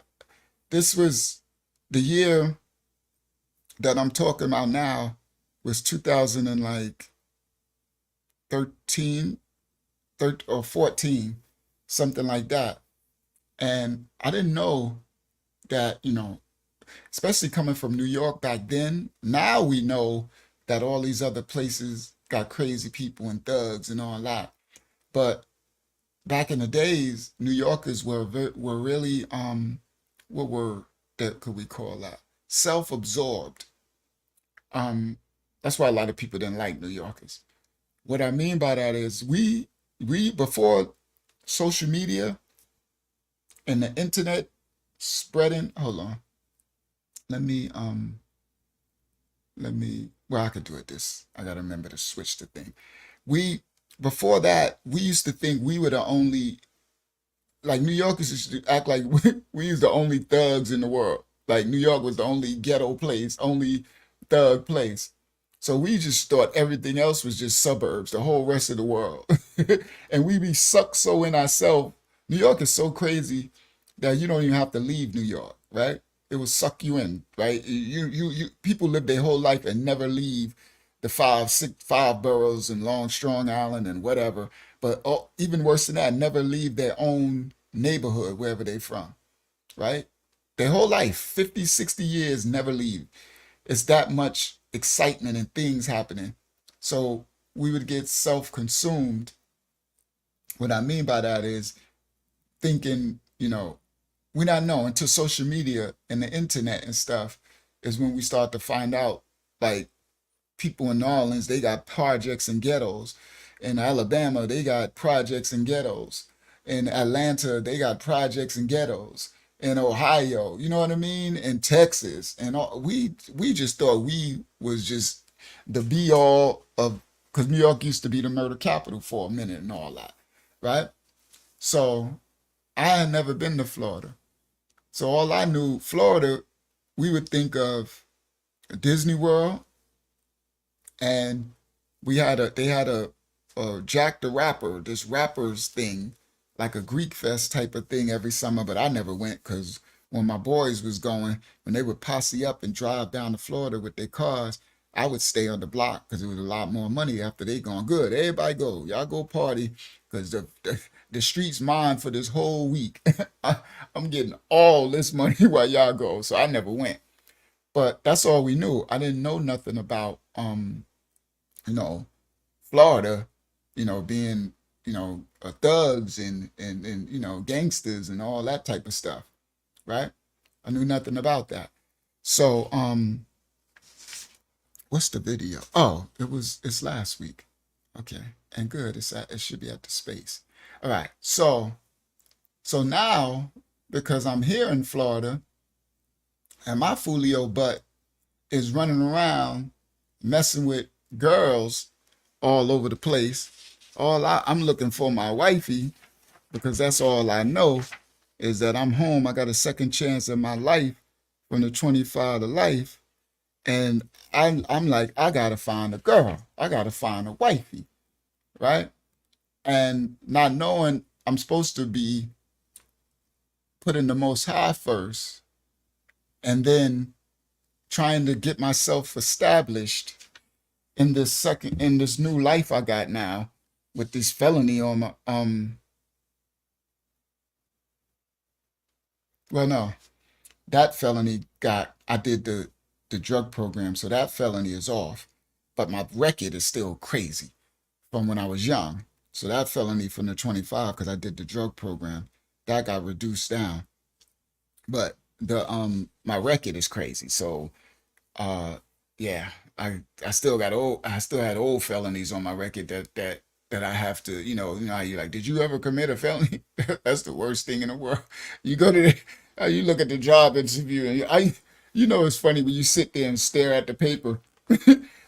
This was the year that I'm talking about now was 2013, or 14, something like that. And I didn't know that, especially coming from New York back then. Now we know that all these other places got crazy people and thugs and all that. But back in the days, New Yorkers were really what word that could we call that? Self-absorbed. That's why a lot of people didn't like New Yorkers. What I mean by that is we before social media and the internet spreading, hold on. Let me well, I could do it this. I gotta remember to switch the thing. Before that, we used to think we were the only, like New Yorkers used to act like we was the only thugs in the world. Like New York was the only ghetto place, only thug place. So we just thought everything else was just suburbs, the whole rest of the world. And we be sucked so in ourselves. New York is so crazy that you don't even have to leave New York, right? It will suck you in, right? You people live their whole life and never leave the five boroughs and Long Strong Island and whatever. But even worse than that, never leave their own neighborhood, wherever they're from, right? Their whole life, 50, 60 years, never leave. It's that much excitement and things happening. So we would get self-consumed. What I mean by that is thinking, we not know until social media and the internet and stuff is when we start to find out, like, people in New Orleans, they got projects and ghettos. In Alabama, they got projects and ghettos. In Atlanta, they got projects and ghettos. In Ohio, you know what I mean? In Texas. And we just thought we was just the be all of, because New York used to be the murder capital for a minute and all that, right? So I had never been to Florida. So all I knew, Florida, we would think of Disney World, and they had a Jack the Rapper, this rappers thing, like a Greek fest type of thing every summer, but I never went because when my boys was going, when they would posse up and drive down to Florida with their cars, I would stay on the block because it was a lot more money after they gone. Good, everybody go. Y'all go party because the street's mine for this whole week. I'm getting all this money while y'all go. So I never went. But that's all we knew. I didn't know nothing about, Florida, being, thugs and gangsters and all that type of stuff, right? I knew nothing about that. So, what's the video? Oh, it's last week. Okay, and good. It should be at the space. All right. So now, because I'm here in Florida, and my Fulio butt is running around messing with girls all over the place. I'm looking for my wifey because that's all I know. is that I'm home. I got a second chance in my life from the 25 to life. And I'm like, I gotta find a girl. I gotta find a wifey, right? And not knowing I'm supposed to be putting the most high first and then trying to get myself established in this new life I got now with this felony on my well no, that felony got I did the drug program, so that felony is off. But my record is still crazy from when I was young. So that felony from the 25, because I did the drug program, that got reduced down. But the my record is crazy. So yeah, I still got old I still had old felonies on my record that I have to, you know how you like, did you ever commit a felony? That's the worst thing in the world. You go to you look at the job interview and it's funny when you sit there and stare at the paper.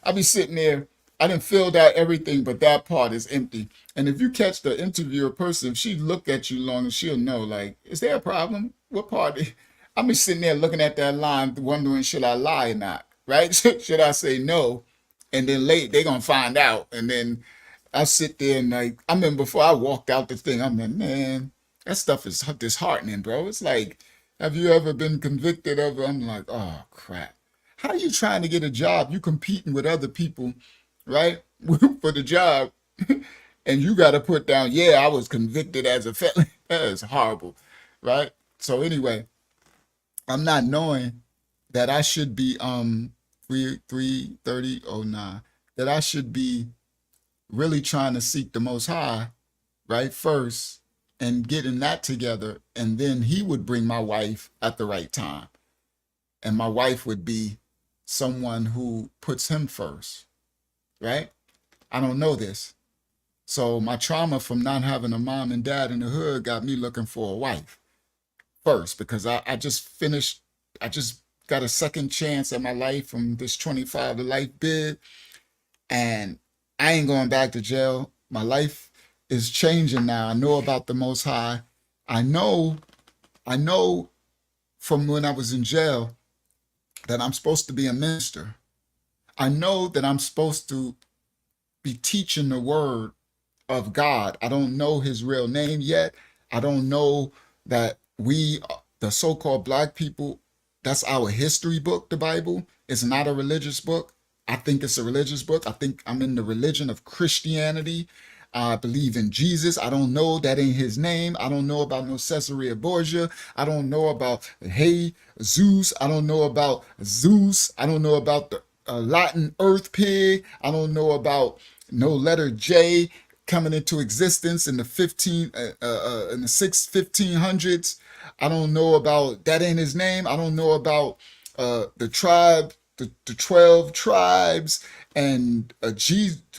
I be sitting there, I done filled out everything, but that part is empty. And if you catch the interviewer person, if she look at you long, she'll know, like, is there a problem? What part? I be sitting there looking at that line, wondering, should I lie or not? Right? Should I say no? And then late, they gonna find out. And then I sit there and like, I remember before I walked out the thing, I'm like, man, that stuff is disheartening, bro. It's like, have you ever been convicted of it? I'm like, oh crap. How you trying to get a job? You competing with other people, right? For the job. And you got to put down, yeah, I was convicted as a felon. That is horrible, right? So anyway, I'm not knowing that I should be 33009, that I should be really trying to seek the most high, right? First and getting that together, and then he would bring my wife at the right time. And my wife would be someone who puts him first, right? I don't know this. So my trauma from not having a mom and dad in the hood got me looking for a wife first, because I just finished, I just got a second chance at my life from this 25 to life bid, and I ain't going back to jail. My life is changing now. I know about the Most High. I know, I know from when I was in jail that I'm supposed to be a minister. I know that I'm supposed to be teaching the word of God. I don't know his real name yet. I don't know that we, the so-called black people, that's our history book, the Bible. It's not a religious book. I think it's a religious book. I think I'm in the religion of Christianity. I believe in Jesus. I don't know, that ain't his name. I don't know about no Caesarea Borgia. I don't know about Hey Zeus. I don't know about Zeus. I don't know about the Latin earth pig. I don't know about no letter J coming into existence in the 1500s. I don't know about, that ain't his name. I don't know about the tribe, the 12 tribes, and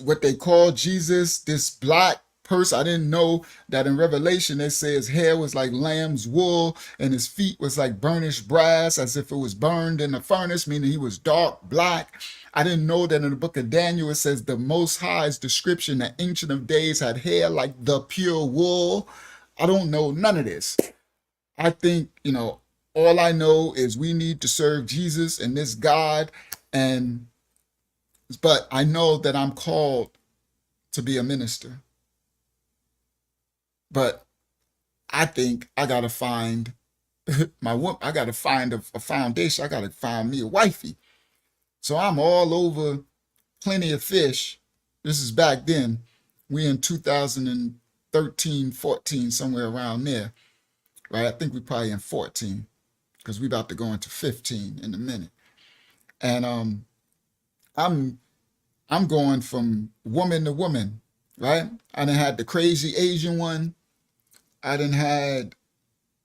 what they call Jesus, this black person. I didn't know that in Revelation they say his hair was like lamb's wool and his feet was like burnished brass, as if it was burned in a furnace, meaning he was dark black. I didn't know that in the book of Daniel it says the Most High's description, the Ancient of Days had hair like the pure wool. I don't know none of this. I think, all I know is we need to serve Jesus and this God, but I know that I'm called to be a minister. But I think I gotta find I gotta find a foundation. I gotta find me a wifey. So I'm all over Plenty of Fish. This is back then. We in 2013, 14, somewhere around there, right? I think we probably in 14, because we about to go into 15 in a minute. And I'm I'm going from woman to woman, right? I done had the crazy Asian one. I done had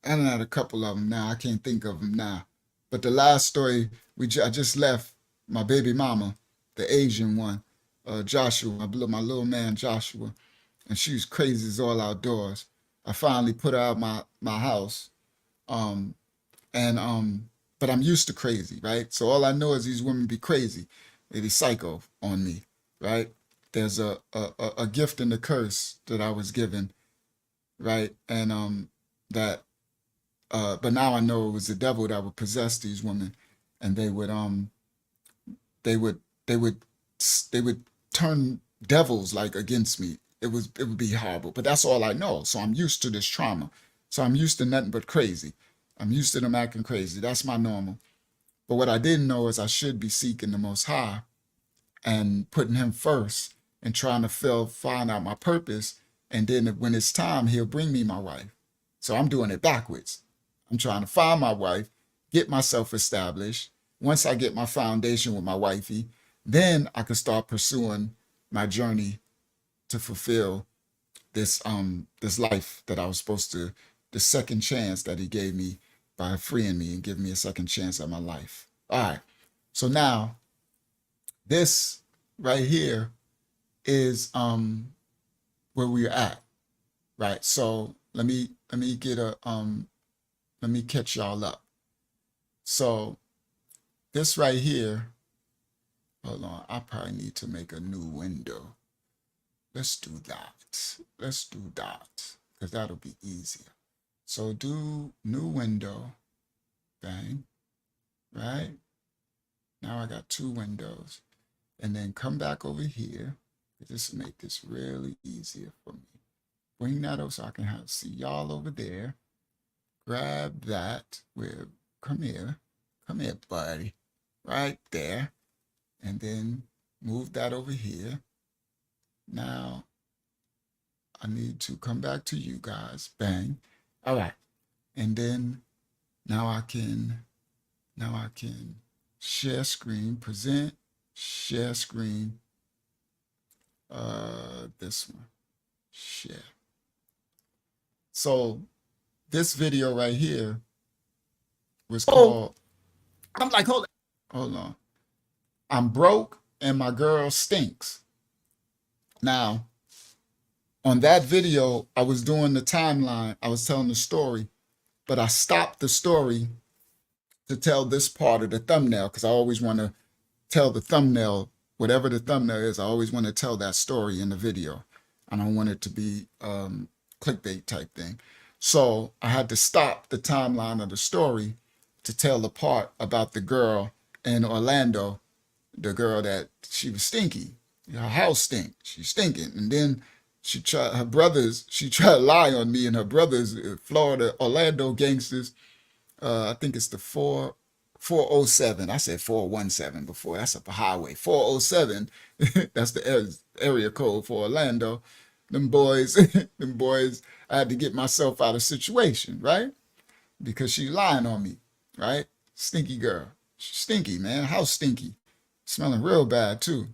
a couple of them now. I can't think of them now. But the last story, I just left my baby mama, the Asian one, Joshua, my little man Joshua, and she was crazy as all outdoors. I finally put her out my house, um, but I'm used to crazy, right? So all I know is these women be crazy. They be psycho on me, right? There's a gift and a curse that I was given, right? And that but now I know it was the devil that would possess these women, and they would they would they would turn devils like against me. It would be horrible. But that's all I know. So I'm used to this trauma. So I'm used to nothing but crazy. I'm used to them acting crazy. That's my normal. But what I didn't know is I should be seeking the Most High and putting Him first and trying to find out my purpose. And then when it's time, He'll bring me my wife. So I'm doing it backwards. I'm trying to find my wife, get myself established. Once I get my foundation with my wifey, then I can start pursuing my journey to fulfill this life that I was supposed to, the second chance that He gave me by freeing me and giving me a second chance at my life. All right. So now this right here is where we're at. Right. So let me get a let me catch y'all up. So this right here, hold on, I probably need to make a new window. Let's do that. Let's do that, because that'll be easier. So do new window, bang, right? Now I got two windows. And then come back over here. Just make this really easier for me. Bring that over so I can see y'all over there. Grab that. Come here, buddy. Right there. And then move that over here. Now I need to come back to you guys. Bang. All right. And then now I can share screen, present, share screen. This one, share. So this video right here was called, I'm like, hold on. I'm broke and my girl stinks. Now, on that video, I was doing the timeline. I was telling the story, but I stopped the story to tell this part of the thumbnail because I always want to tell the thumbnail, whatever the thumbnail is, I always want to tell that story in the video. I don't want it to be clickbait type thing. So I had to stop the timeline of the story to tell the part about the girl in Orlando, the girl that she was stinky. Her house stink. She's stinking. And then she tried to lie on me and her brothers, Florida, Orlando gangsters. I think it's the 407. I said 417 before. That's up a highway. 407. That's the area code for Orlando. Them boys, I had to get myself out of situation, right? Because she lying on me, right? Stinky girl. She's stinky, man. House stinky. Smelling real bad too,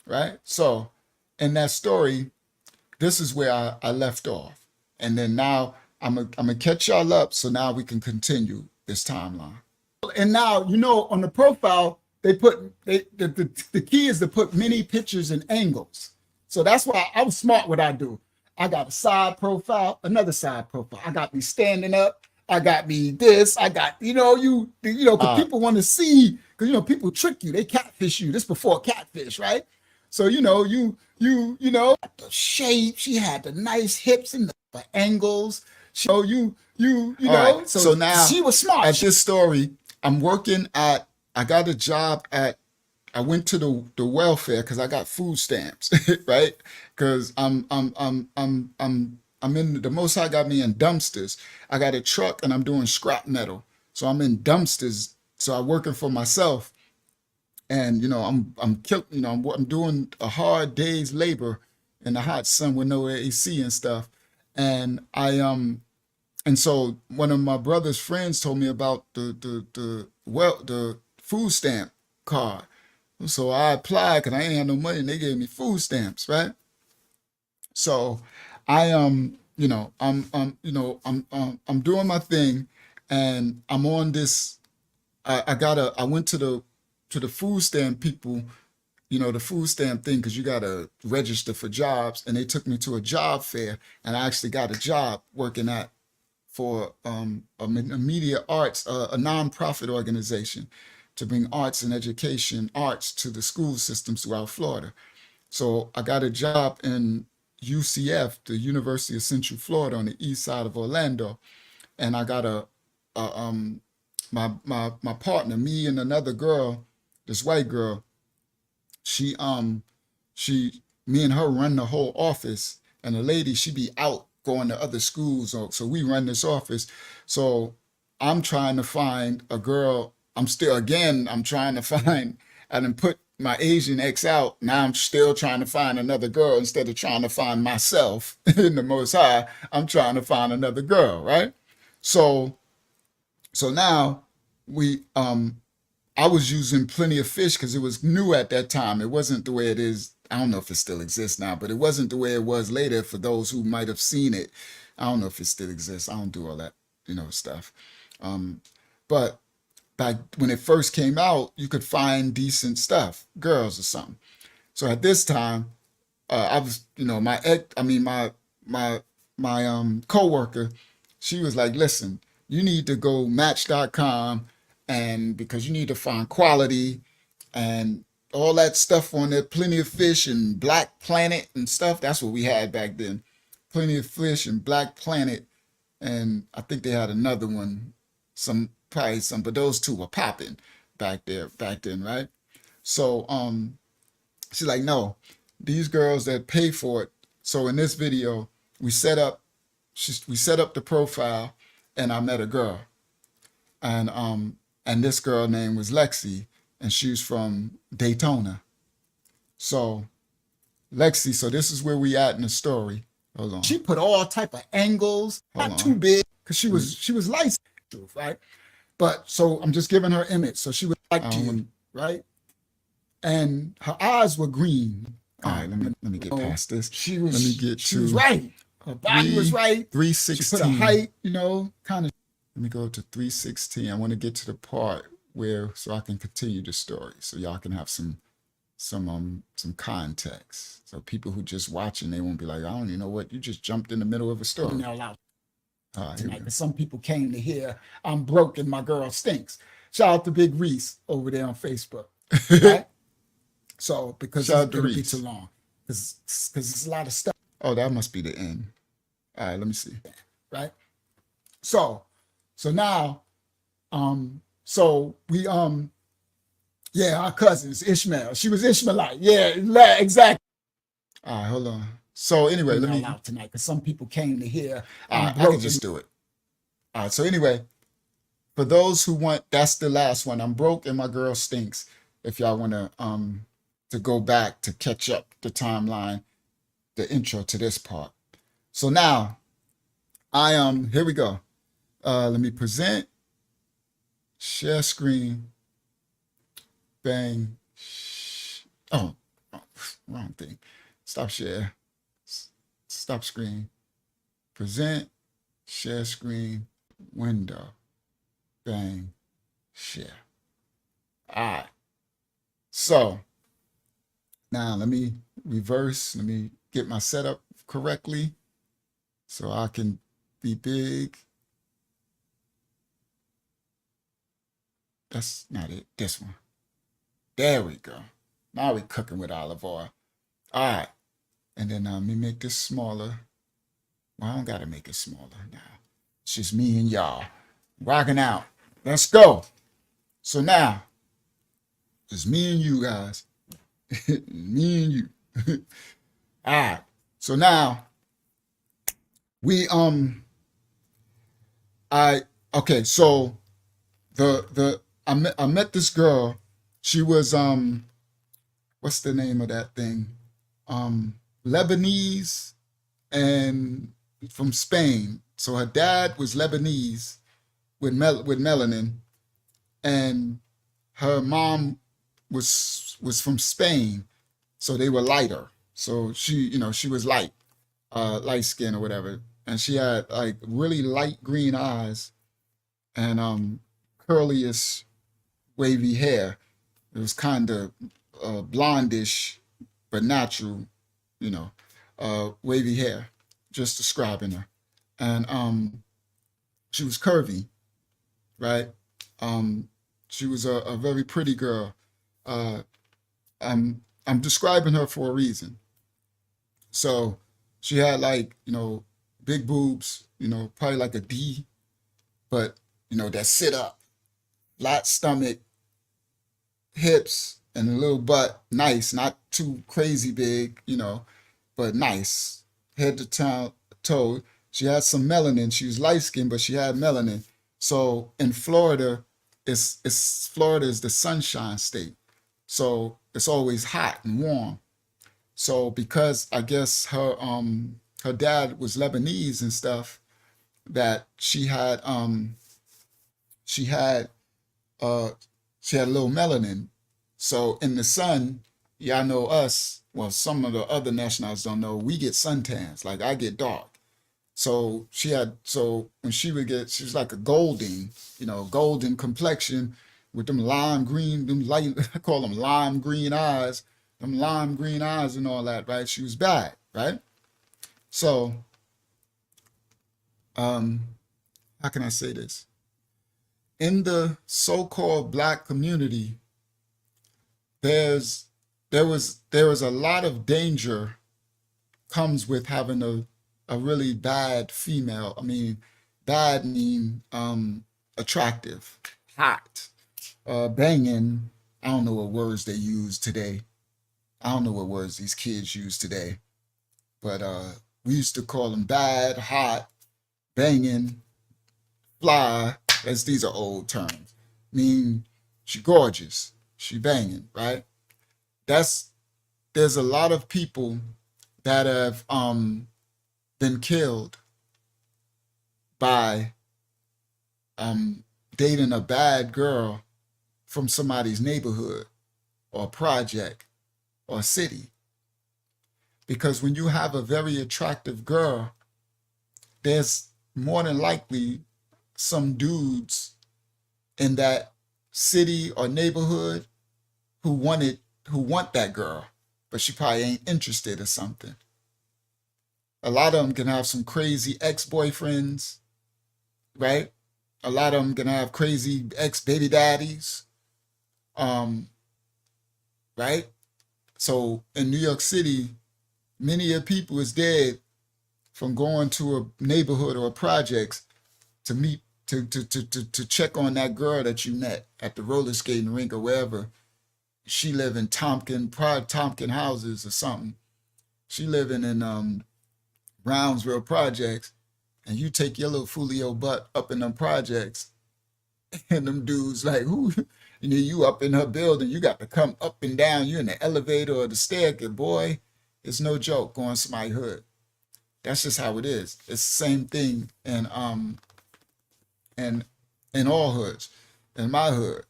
right? So in that story, this is where I left off. And then now I'm gonna catch y'all up so now we can continue this timeline. And now, on the profile, they put, the key is to put many pictures and angles. So that's why I was smart what I do. I got a side profile, another side profile. I got me standing up. I got me this. I got, because people want to see, because, people trick you. They catfish you. This before catfish, right? So, the shape, she had the nice hips and the angles. So right. So now she was smart. At this story, I got a job I went to the welfare because I got food stamps, right? Because I'm in the Most High got me in dumpsters. I got a truck and I'm doing scrap metal, so I'm in dumpsters. So I'm working for myself, and I'm doing a hard day's labor in the hot sun with no AC and stuff, and and so one of my brother's friends told me about the food stamp card. So I applied because I ain't had no money and they gave me food stamps, right? So I'm doing my thing and I'm on this, I went to the food stamp people, the food stamp thing, because you gotta register for jobs, and they took me to a job fair and I actually got a job working for a media arts, a nonprofit organization to bring arts and education, arts to the school systems throughout Florida. So I got a job in UCF, the University of Central Florida on the east side of Orlando. And I got my partner, me and another girl, this white girl, she me and her run the whole office, and the lady, she be out going to other schools, so we run this office. So I'm trying to find a girl. I'm trying to find. I done put my Asian ex out. Now I'm still trying to find another girl instead of trying to find myself in the Most High. I'm trying to find another girl, right? So now we I was using Plenty of Fish because it was new at that time. It wasn't the way it is. I don't know if it still exists now, but it wasn't the way it was later for those who might have seen it. I don't know if it still exists. I don't do all that, stuff. But back when it first came out, you could find decent stuff, girls or something. So at this time, I was, my ex, I mean, my coworker, she was like, listen, you need to go match.com, and because you need to find quality and all that stuff on there, Plenty of Fish and Black Planet and stuff. That's what we had back then. Plenty of Fish and Black Planet. And I think they had another one, probably some, but those two were popping back then, right? So she's like, no, these girls that pay for it. So in this video, we set up the profile, and I met a girl, and this girl name was Lexi, and she was from Daytona. So Lexi, so this is where we at in the story. Hold on. She put all type of angles, not too big, because she was light, right? But so I'm just giving her image. So she was like to you, right? And her eyes were green. All right, let me get past this. She was right. Her body was right. 316. She put a height, kind of. Let me go to 316. I want to get to the part so I can continue the story, so y'all can have some context. So people who just watching, they won't be like, I don't even know what, you just jumped in the middle of a story. Tonight, because some people came to hear I'm broke and my girl stinks. Shout out to Big Reese over there on Facebook. Right? So because it's going to be too long, because it's a lot of stuff. Oh, that must be the end. All right, let me see. Right. So now, so we our cousins Ishmael. She was Ishmaelite. Yeah, exactly. All right, hold on. So anyway, let me out tonight because some people came to hear. I can just do it. All right. So anyway, for those who want, that's the last one. I'm broke and my girl stinks. If y'all want to go back to catch up the timeline, the intro to this part. So now, here we go. Let me present, share screen, bang. Oh, wrong thing. Stop share. Stop screen. Present, share screen, window, bang, share. All right. So now let me reverse. Let me get my setup correctly so I can be big. That's not it. This one. There we go. Now we're cooking with olive oil. All right. And then let me make this smaller. Well, I don't got to make it smaller now. It's just me and y'all rocking out. Let's go. So now, it's me and you guys. Me and you. All right. So now, we, so I met this girl. She was, what's the name of that thing? Lebanese and from Spain. So her dad was Lebanese with melanin, and her mom was from Spain, so they were lighter. So she was light skin or whatever, and she had like really light green eyes and curliest wavy hair. It was kind of blondish but natural, wavy hair, just describing her. And she was curvy, right? She was a very pretty girl. I'm describing her for a reason. So she had big boobs, probably like a D, but that sit up, flat stomach, hips, and a little butt, nice, not too crazy big, but nice, head to toe. She had some melanin. She was light skinned, but she had melanin. So in Florida, Florida is the sunshine state. So it's always hot and warm. So because I guess her dad was Lebanese and stuff, that she had uh she had a little melanin. So in the sun, y'all know us, well, some of the other nationals don't know, we get suntans. Like I get dark. So when she was like a golden complexion with them lime green, them light, I call them lime green eyes, and all that, right? She was bad, right? So, how can I say this? In the so-called black community, there was a lot of danger comes with having a really bad female. I mean, bad mean attractive, hot, banging. I don't know what words they use today. I don't know what words these kids use today, but we used to call them bad, hot, banging, fly. As these are old terms. Mean she gorgeous, she banging, right? There's a lot of people that have been killed by dating a bad girl from somebody's neighborhood or project or city. Because when you have a very attractive girl, there's more than likely some dudes in that city or neighborhood who want that girl, but she probably ain't interested or something. A lot of them can have some crazy ex-boyfriends, right? A lot of them can have crazy ex-baby daddies, right? So in New York City, many of people is dead from going to a neighborhood or a projects to meet to check on that girl that you met at the roller skating rink or wherever. She live in Tompkin houses or something. She living in Brownsville projects, and you take your little folio butt up in them projects, and them dudes like, who, you up in her building, you got to come up and down, you in the elevator or the staircase, boy, it's no joke going to somebody's hood. That's just how it is. It's the same thing in all hoods. In my hood,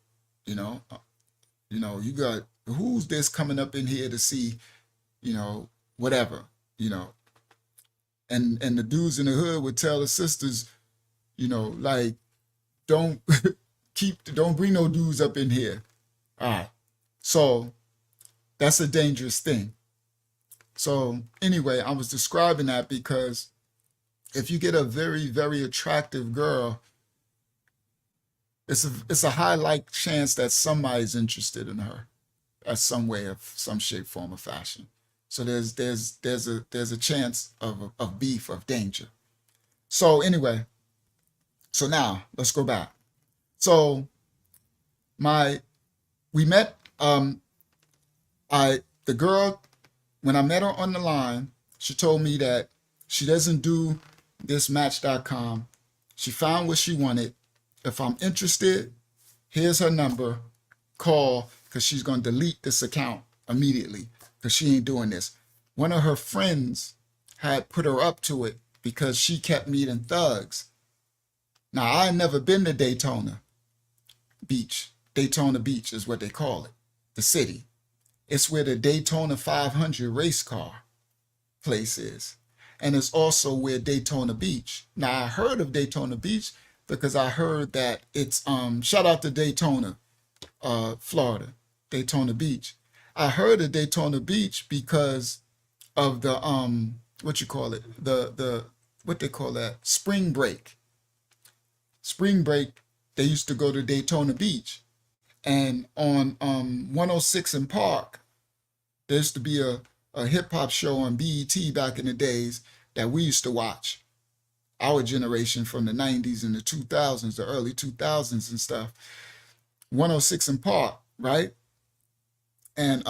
you got, who's this coming up in here to see, whatever, and the dudes in the hood would tell the sisters, like, don't don't bring no dudes up in here. All right. So that's a dangerous thing. So anyway, I was describing that because if you get a very, very attractive girl, it's a high like chance that somebody's interested in her at some way of some shape, form, or fashion. So there's a chance of beef, of danger. So anyway, so now let's go back. So we met the girl, when I met her on the line, she told me that she doesn't do this Match.com. She found what she wanted. If I'm interested, here's her number. Call, because she's going to delete this account immediately because she ain't doing this. One of her friends had put her up to it because she kept meeting thugs. Now, I had never been to Daytona Beach. Daytona Beach is what they call it, the city. It's where the Daytona 500 race car place is. And it's also where Daytona Beach. Now, I heard of Daytona Beach because I heard that it's, shout out to Daytona, Florida, Daytona Beach. I heard of Daytona Beach because of the, what they call that, spring break. Spring break, they used to go to Daytona Beach. And on 106 in Park, there used to be a hip hop show on BET back in the days that we used to watch. our generation from the 90s and the 2000s, the early 2000s and stuff. 106 in Park, right? And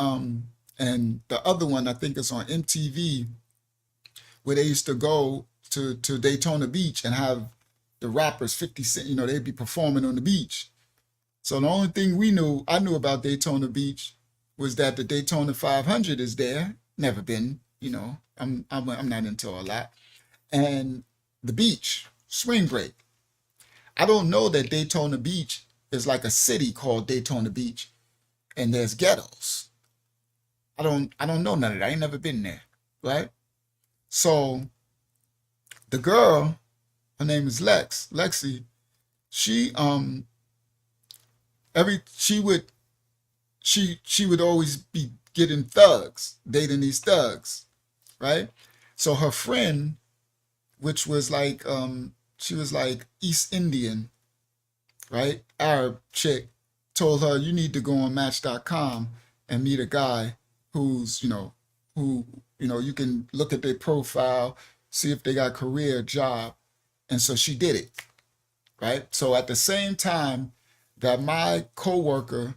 the other one I think is on MTV, where they used to go to Daytona Beach and have the rappers 50 Cent, they'd be performing on the beach. So the only thing I knew about Daytona Beach was that the Daytona 500 is there. Never been, I'm not into all that. And the beach, swing break. I don't know that Daytona Beach is like a city called Daytona Beach, and there's ghettos. I don't know none of that. I ain't never been there, right? So the girl, her name is Lexi. She she would always be getting thugs, dating these thugs, right? So her friend, which was like she was like East Indian, right? Arab chick, told her, you need to go on Match.com and meet a guy who's, you can look at their profile, see if they got career, job. And so she did it, right? So at the same time that my coworker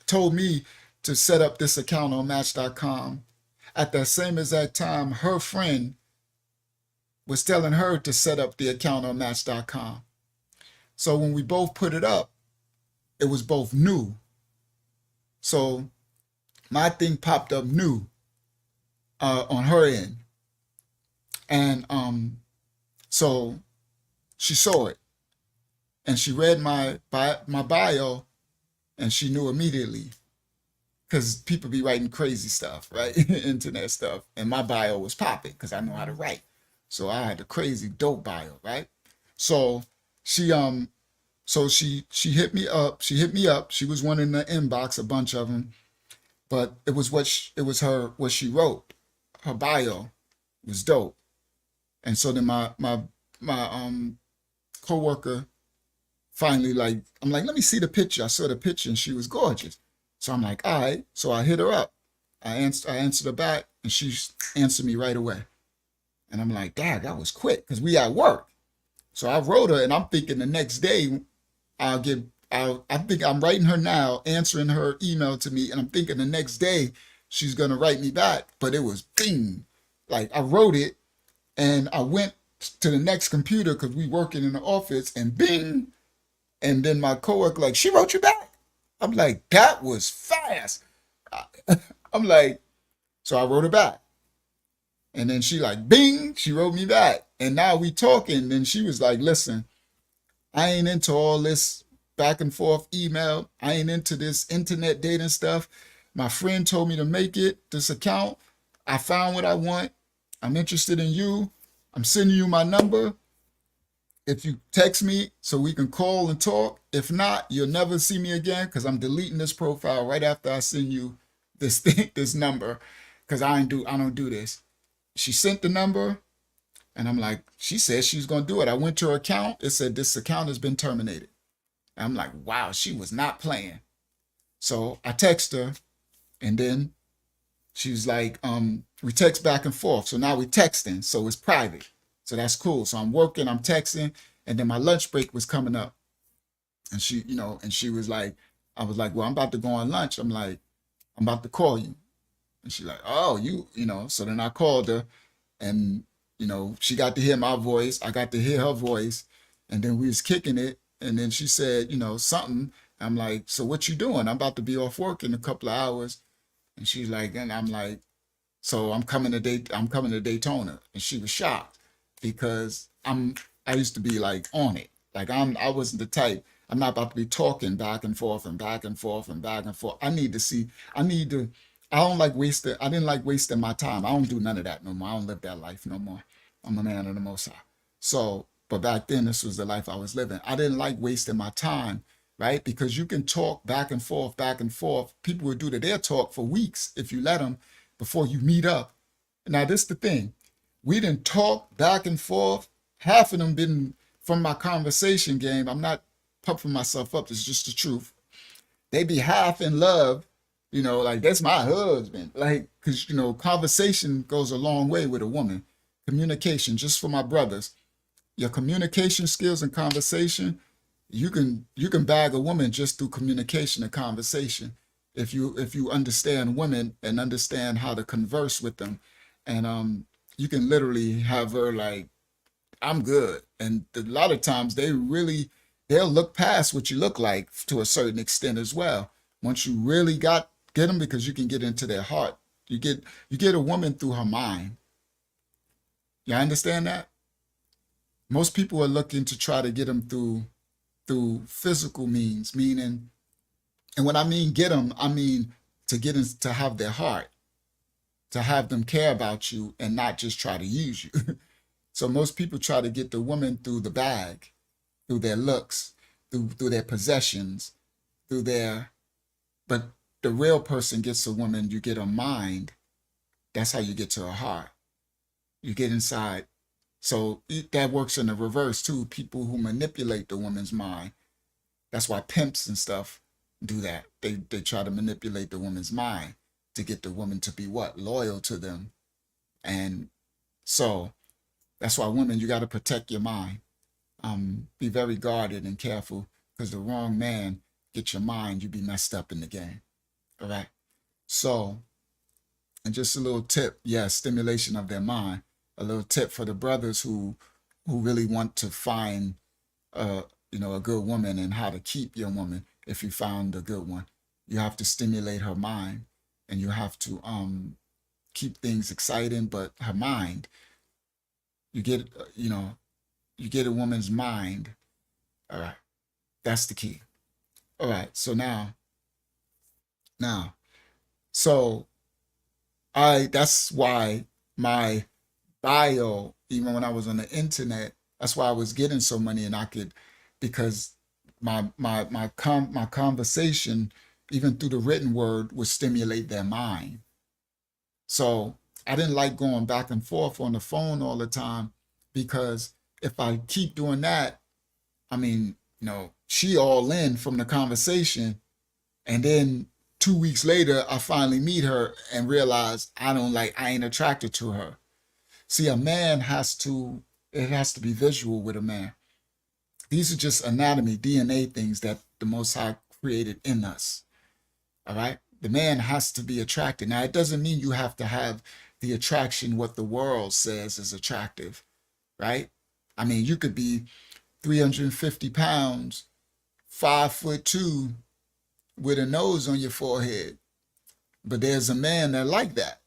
told me to set up this account on Match.com, at that same exact time, her friend was telling her to set up the account on Match.com. So when we both put it up, it was both new. So my thing popped up new on her end. And so she saw it. And she read my bio, and she knew immediately. Because people be writing crazy stuff, right? Internet stuff. And my bio was popping because I know how to write. So I had a crazy dope bio, right? So she hit me up. She was one in the inbox, a bunch of them. But it was what she wrote. Her bio was dope. And so then my coworker finally, I'm like, let me see the picture. I saw the picture and she was gorgeous. So I'm like, all right. So I hit her up. I answered her back, and she answered me right away. And I'm like, dad, that was quick, because we at work. So I wrote her, and I'm thinking the next day I think I'm writing her now, answering her email to me, and I'm thinking the next day she's gonna write me back. But it was bing. Like, I wrote it, and I went to the next computer because we working in the office, and bing. And then my coworker like, she wrote you back. I'm like, that was fast. I'm like, so I wrote her back. And then she like, bing, she wrote me back. And now we talking. And she was like, listen, I ain't into all this back and forth email. I ain't into this internet dating stuff. My friend told me to make it, this account. I found what I want. I'm interested in you. I'm sending you my number. If you text me so we can call and talk. If not, you'll never see me again, because I'm deleting this profile right after I send you this thing, this number, because I don't do this. She sent the number, and I'm like, she said she's gonna do it. I went to her account. It said this account has been terminated. And I'm like, wow, she was not playing. So I text her, and then she's like, we text back and forth. So now we're texting, so it's private. So that's cool. So I'm working, I'm texting, and then my lunch break was coming up. And she, and she was like, I was like, well, I'm about to go on lunch. I'm like, I'm about to call you. And she's like, oh, so then I called her, and, she got to hear my voice. I got to hear her voice, and then we was kicking it. And then she said, something. I'm like, so what you doing? I'm about to be off work in a couple of hours. And she's like, and I'm like, so I'm coming to Daytona. And she was shocked, because I used to be like on it. Like I wasn't the type. I'm not about to be talking back and forth and back and forth and back and forth. I didn't like wasting my time. I don't do none of that no more. I don't live that life no more. I'm a man of the Most High. So, but back then, this was the life I was living. I didn't like wasting my time, right? Because you can talk back and forth, back and forth. People would do their talk for weeks if you let them before you meet up. Now, this is the thing. We didn't talk back and forth. Half of them been from my conversation game. I'm not pumping myself up. It's just the truth. They be half in love You know, like that's my husband. Like, because you know, conversation goes a long way with a woman. Communication, just for my brothers, your communication skills and conversation, you can bag a woman just through communication and conversation. If you understand women and understand how to converse with them, and you can literally have her like, I'm good. And a lot of times they'll look past what you look like to a certain extent as well. Once you really get them, because you can get into their heart. You get a woman through her mind. You understand that? Most people are looking to try to get them through physical means, meaning, and when I mean get them, I mean to get in, to have their heart, to have them care about you and not just try to use you. So most people try to get the woman through the bag, through their looks, through their possessions, through their, but the real person gets a woman, you get her mind. That's how you get to her heart. You get inside. So that works in the reverse too. People who manipulate the woman's mind. That's why pimps and stuff do that. They try to manipulate the woman's mind to get the woman to be what? Loyal to them. And so that's why women, you got to protect your mind. Be very guarded and careful, because the wrong man get your mind, you be messed up in the game. All right. So, and just a little tip, stimulation of their mind. A little tip for the brothers who really want to find a good woman, and how to keep your woman. If you found a good one, you have to stimulate her mind, and you have to keep things exciting, but her mind, you get you get a woman's mind. All right. That's the key. All right. So now, so that's why my bio, even when I was on the internet, that's why I was getting so money, and I could, because my conversation, even through the written word, would stimulate their mind. So I didn't like going back and forth on the phone all the time, because if I keep doing that, I mean, she all in from the conversation, and then 2 weeks later, I finally meet her and realize I ain't attracted to her. See, a man it has to be visual with a man. These are just anatomy, DNA things that the Most High created in us. All right? The man has to be attracted. Now, it doesn't mean you have to have the attraction what the world says is attractive, right? I mean, you could be 350 pounds, 5'2", with a nose on your forehead. But there's a man that like that.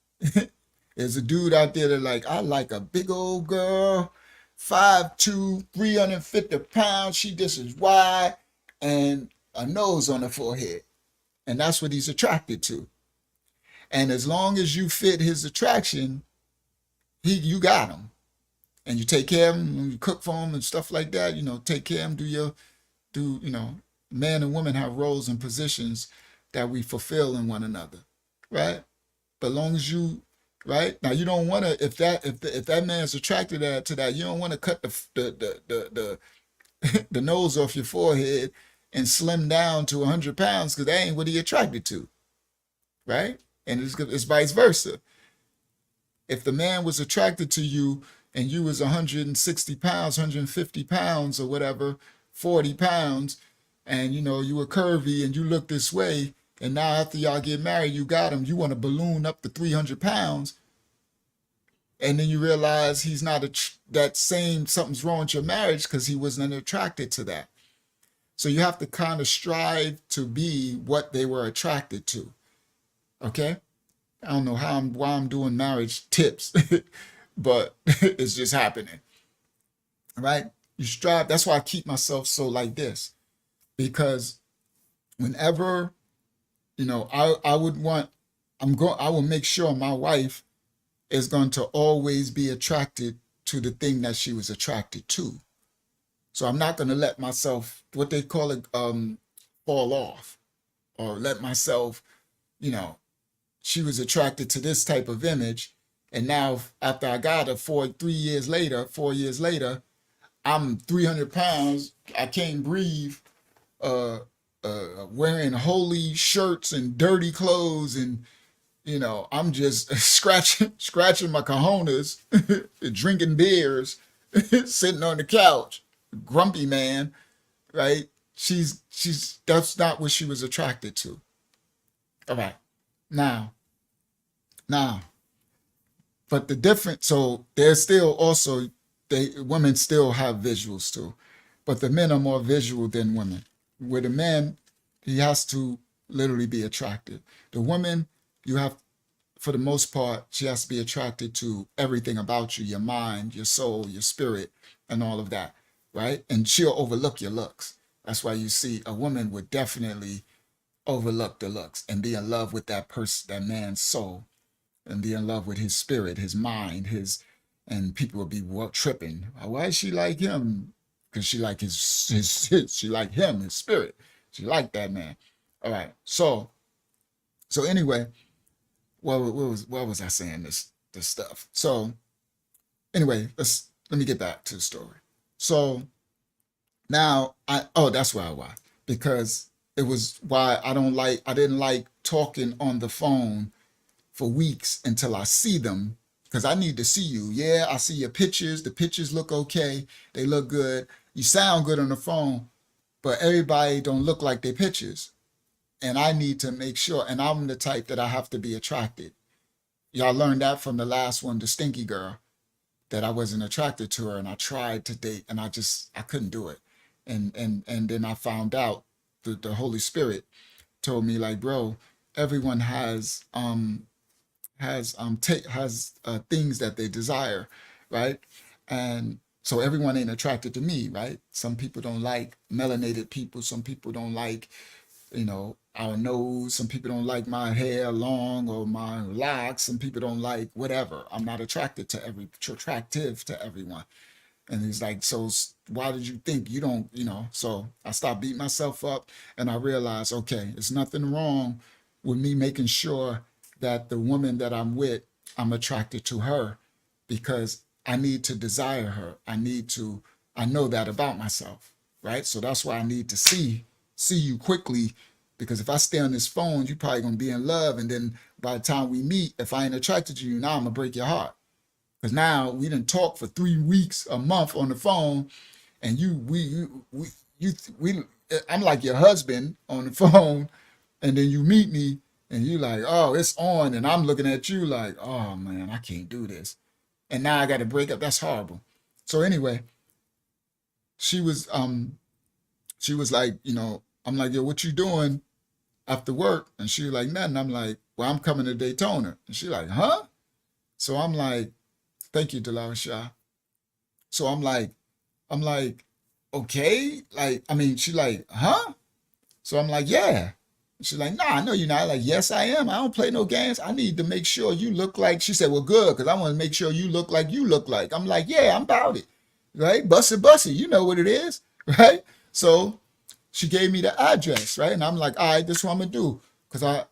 There's a dude out there that like, I like a big old girl, 5'2", 350 pounds. She just is wide, and a nose on her forehead. And that's what he's attracted to. And as long as you fit his attraction, you got him. And you take care of him, you cook for him and stuff like that, take care of him, man and woman have roles and positions that we fulfill in one another, right? But long as you, right? Now you don't want to, if that man's attracted to that, you don't want to cut the the nose off your forehead and slim down to 100 pounds, because that ain't what he attracted to, right? And it's vice versa. If the man was attracted to you and you was 160 pounds, 150 pounds or whatever, 40 pounds, and you were curvy and you look this way, and now after y'all get married, you got him, you want to balloon up to 300 pounds, and then you realize he's not something's wrong with your marriage because he wasn't attracted to that. So you have to kind of strive to be what they were attracted to. Okay? I don't know why I'm doing marriage tips, but it's just happening. All right? You strive. That's why I keep myself so like this, because whenever, I will make sure my wife is going to always be attracted to the thing that she was attracted to. So I'm not going to let myself, what they call it, fall off, or let myself, she was attracted to this type of image. And now after I got her 4 years later, I'm 300 pounds. I can't breathe. wearing holy shirts and dirty clothes, and I'm just scratching my cojones, drinking beers, sitting on the couch, grumpy man, right? She's that's not what she was attracted to. All right, now, now, but the difference. So there's still also women still have visuals too, but the men are more visual than women. With a man, he has to literally be attractive. The woman, you have, for the most part, she has to be attracted to everything about you, your mind, your soul, your spirit, and all of that, right? And she'll overlook your looks. That's why you see a woman would definitely overlook the looks and be in love with that person, that man's soul, and be in love with his spirit, his mind, and people will be tripping. Why is she like him? Because she like she like him, his spirit. She like that man. All right. So anyway, what was I saying this stuff? So anyway, let me get back to the story. So now that's why I was, because it was why I didn't like talking on the phone for weeks until I see them, because I need to see you. Yeah, I see your pictures. The pictures look okay. They look good. You sound good on the phone, but everybody don't look like their pictures. And I need to make sure, and I'm the type that I have to be attracted. Y'all learned that from the last one, the stinky girl, that I wasn't attracted to her, and I tried to date, and I couldn't do it. And then I found out the Holy Spirit told me, like, bro, everyone has things that they desire, right? And so everyone ain't attracted to me, right? Some people don't like melanated people. Some people don't like, our nose. Some people don't like my hair long or my locks. Some people don't like whatever. I'm not attracted to attractive to everyone. And he's like, so why did you think you don't, So I stopped beating myself up, and I realized, okay, there's nothing wrong with me making sure that the woman that I'm with, I'm attracted to her, because I need to desire her. I know that about myself, right? So that's why I need to see you quickly, because if I stay on this phone, you're probably going to be in love. And then by the time we meet, if I ain't attracted to you, now I'm going to break your heart. Because now we didn't talk for 3 weeks, a month on the phone, and I'm like your husband on the phone, and then you meet me, and you like, oh, it's on, and I'm looking at you like, oh man, I can't do this, and now I got to break up. That's horrible. So anyway, she was like, I'm like, yo, what you doing after work? And she was like, nothing. I'm like, well, I'm coming to Daytona. And she like, huh? So I'm like, thank you, Delaware Shah. So I'm like, okay. Like, I mean, she like, huh? So I'm like, yeah. She's like, nah, I know you're not. Like, yes, I am. I don't play no games. I need to make sure you look like, she said, well, good, because I want to make sure you look like you look like. I'm like, yeah, I'm about it. Right? Bussy, you know what it is. Right? So she gave me the address, right? And I'm like, all right, this is what I'm going to do. Because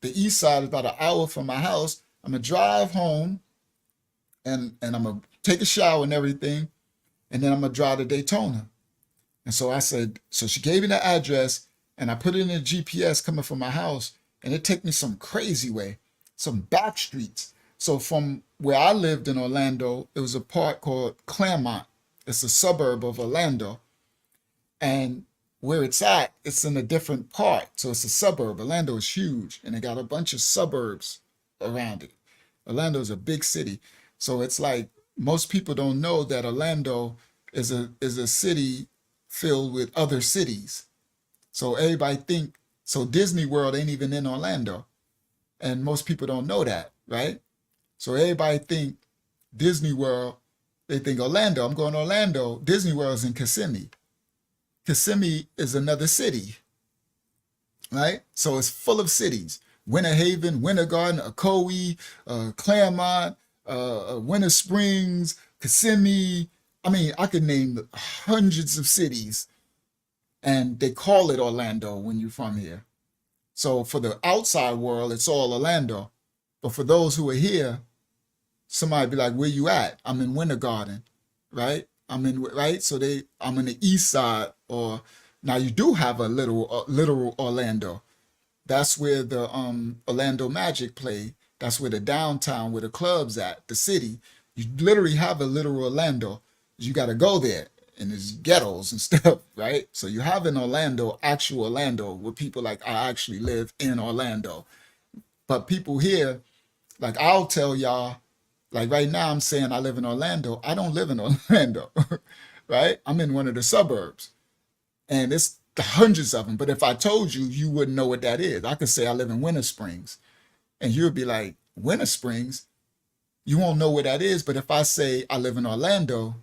the east side is about an hour from my house. I'm going to drive home, and I'm going to take a shower and everything, and then I'm going to drive to Daytona. And so I said, so she gave me the address, and I put it in the GPS coming from my house, and it took me some crazy way, some back streets. So from where I lived in Orlando, it was a part called Claremont. It's a suburb of Orlando. And where it's at, it's in a different part. So it's a suburb. Orlando is huge, and it got a bunch of suburbs around it. Orlando is a big city. So it's like, most people don't know that Orlando is a city filled with other cities. So everybody so Disney World ain't even in Orlando. And most people don't know that, right? So everybody think Disney World, they think Orlando. I'm going to Orlando. Disney World is in Kissimmee. Kissimmee is another city, right? So it's full of cities. Winter Haven, Winter Garden, Ocoee, Claremont, Winter Springs, Kissimmee. I mean, I could name hundreds of cities, and they call it Orlando when you're from here. So for the outside world, it's all Orlando. But for those who are here, somebody be like, where you at? I'm in Winter Garden, right? Right? So I'm in the east side, or Now you do have a literal Orlando. That's where the Orlando Magic play. That's where the downtown, where the clubs at, the city. You literally have a literal Orlando. You got to go there, and there's ghettos and stuff, right? So you have an Orlando, actual Orlando, where people like I actually live in Orlando. But people here, like I'll tell y'all, like right now I'm saying I live in Orlando. I don't live in Orlando, right? I'm in one of the suburbs, and it's hundreds of them. But if I told you, you wouldn't know what that is. I could say I live in Winter Springs, and you'd be like, Winter Springs? You won't know where that is. But if I say I live in Orlando,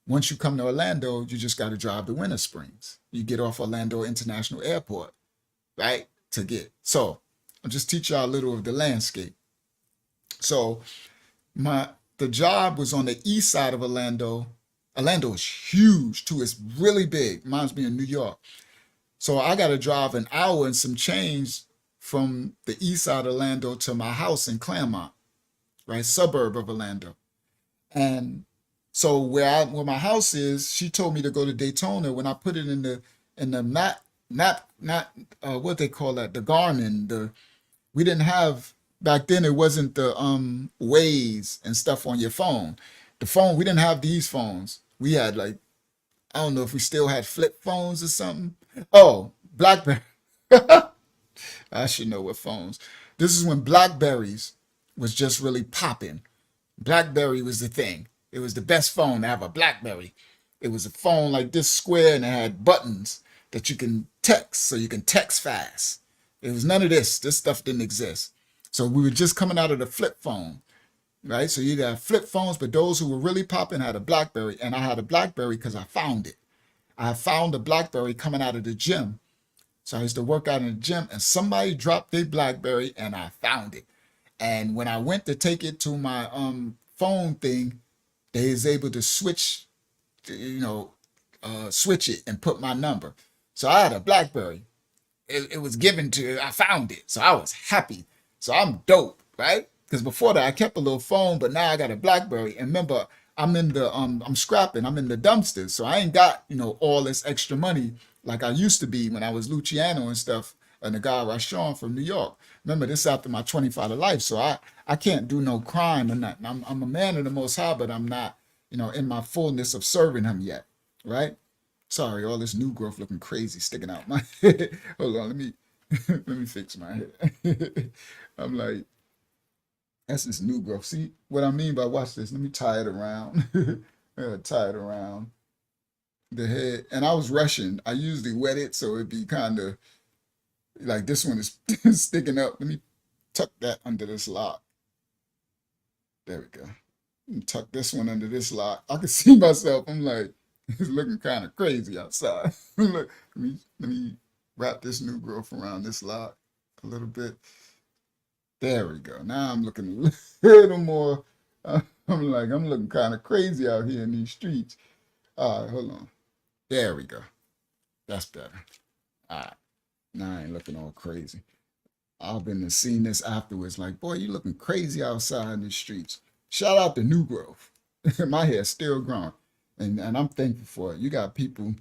once you come to Orlando, you just got to drive to Winter Springs. You get off Orlando International Airport, right? To get. So I'll just teach y'all a little of the landscape. So the job was on the east side of Orlando. Orlando is huge too. It's really big. Reminds me of New York. So I got to drive an hour and some change from the east side of Orlando to my house in Claremont, right? Suburb of Orlando. And so where my house is, she told me to go to Daytona. When I put it in the what they call that, the Garmin. We didn't have back then. It wasn't the Waze and stuff on your phone. The phone, we didn't have these phones. We had like, I don't know if we still had flip phones or something. Oh, BlackBerry. I should know what phones. This is when Blackberries was just really popping. BlackBerry was the thing. It was the best phone to have a BlackBerry. It was a phone like this square, and it had buttons that you can text, so you can text fast. It was none of this. This stuff didn't exist. So we were just coming out of the flip phone, right? So you got flip phones, but those who were really popping had a BlackBerry, and I had a BlackBerry because I found it. I found a BlackBerry coming out of the gym. So I used to work out in the gym, and somebody dropped their BlackBerry, and I found it. And when I went to take it to my phone thing, they was able to switch it and put my number. So I had a BlackBerry. It was given to, I found it. So I was happy. So I'm dope, right? Because before that I kept a little phone, but now I got a BlackBerry. And remember, I'm scrapping, I'm in the dumpsters. So I ain't got, all this extra money like I used to be when I was Luciano and stuff, and the guy Rashawn from New York. Remember, this after my 25 of life. So I can't do no crime or nothing. I'm a man of the Most High, but I'm not, in my fullness of serving him yet, right? Sorry, all this new growth looking crazy sticking out my head. Hold on, let me fix my head. I'm like, that's this new growth. See what I mean by, watch this. Let me tie it around. Tie it around the head. And I was rushing. I usually wet it so it'd be kind of like this one is sticking up. Let me tuck that under this lock. There we go. Tuck this one under this lock. I can see myself. I'm like, it's looking kind of crazy outside. Look, let me wrap this new growth around this lock a little bit. There we go. Now I'm looking a little more. I'm looking kind of crazy out here in these streets. All right, hold on. There we go. That's better. All right. Now I ain't looking all crazy. I've been seeing this afterwards. Like, boy, you looking crazy outside in the streets. Shout out to new growth. My hair's still growing. And I'm thankful for it. You got people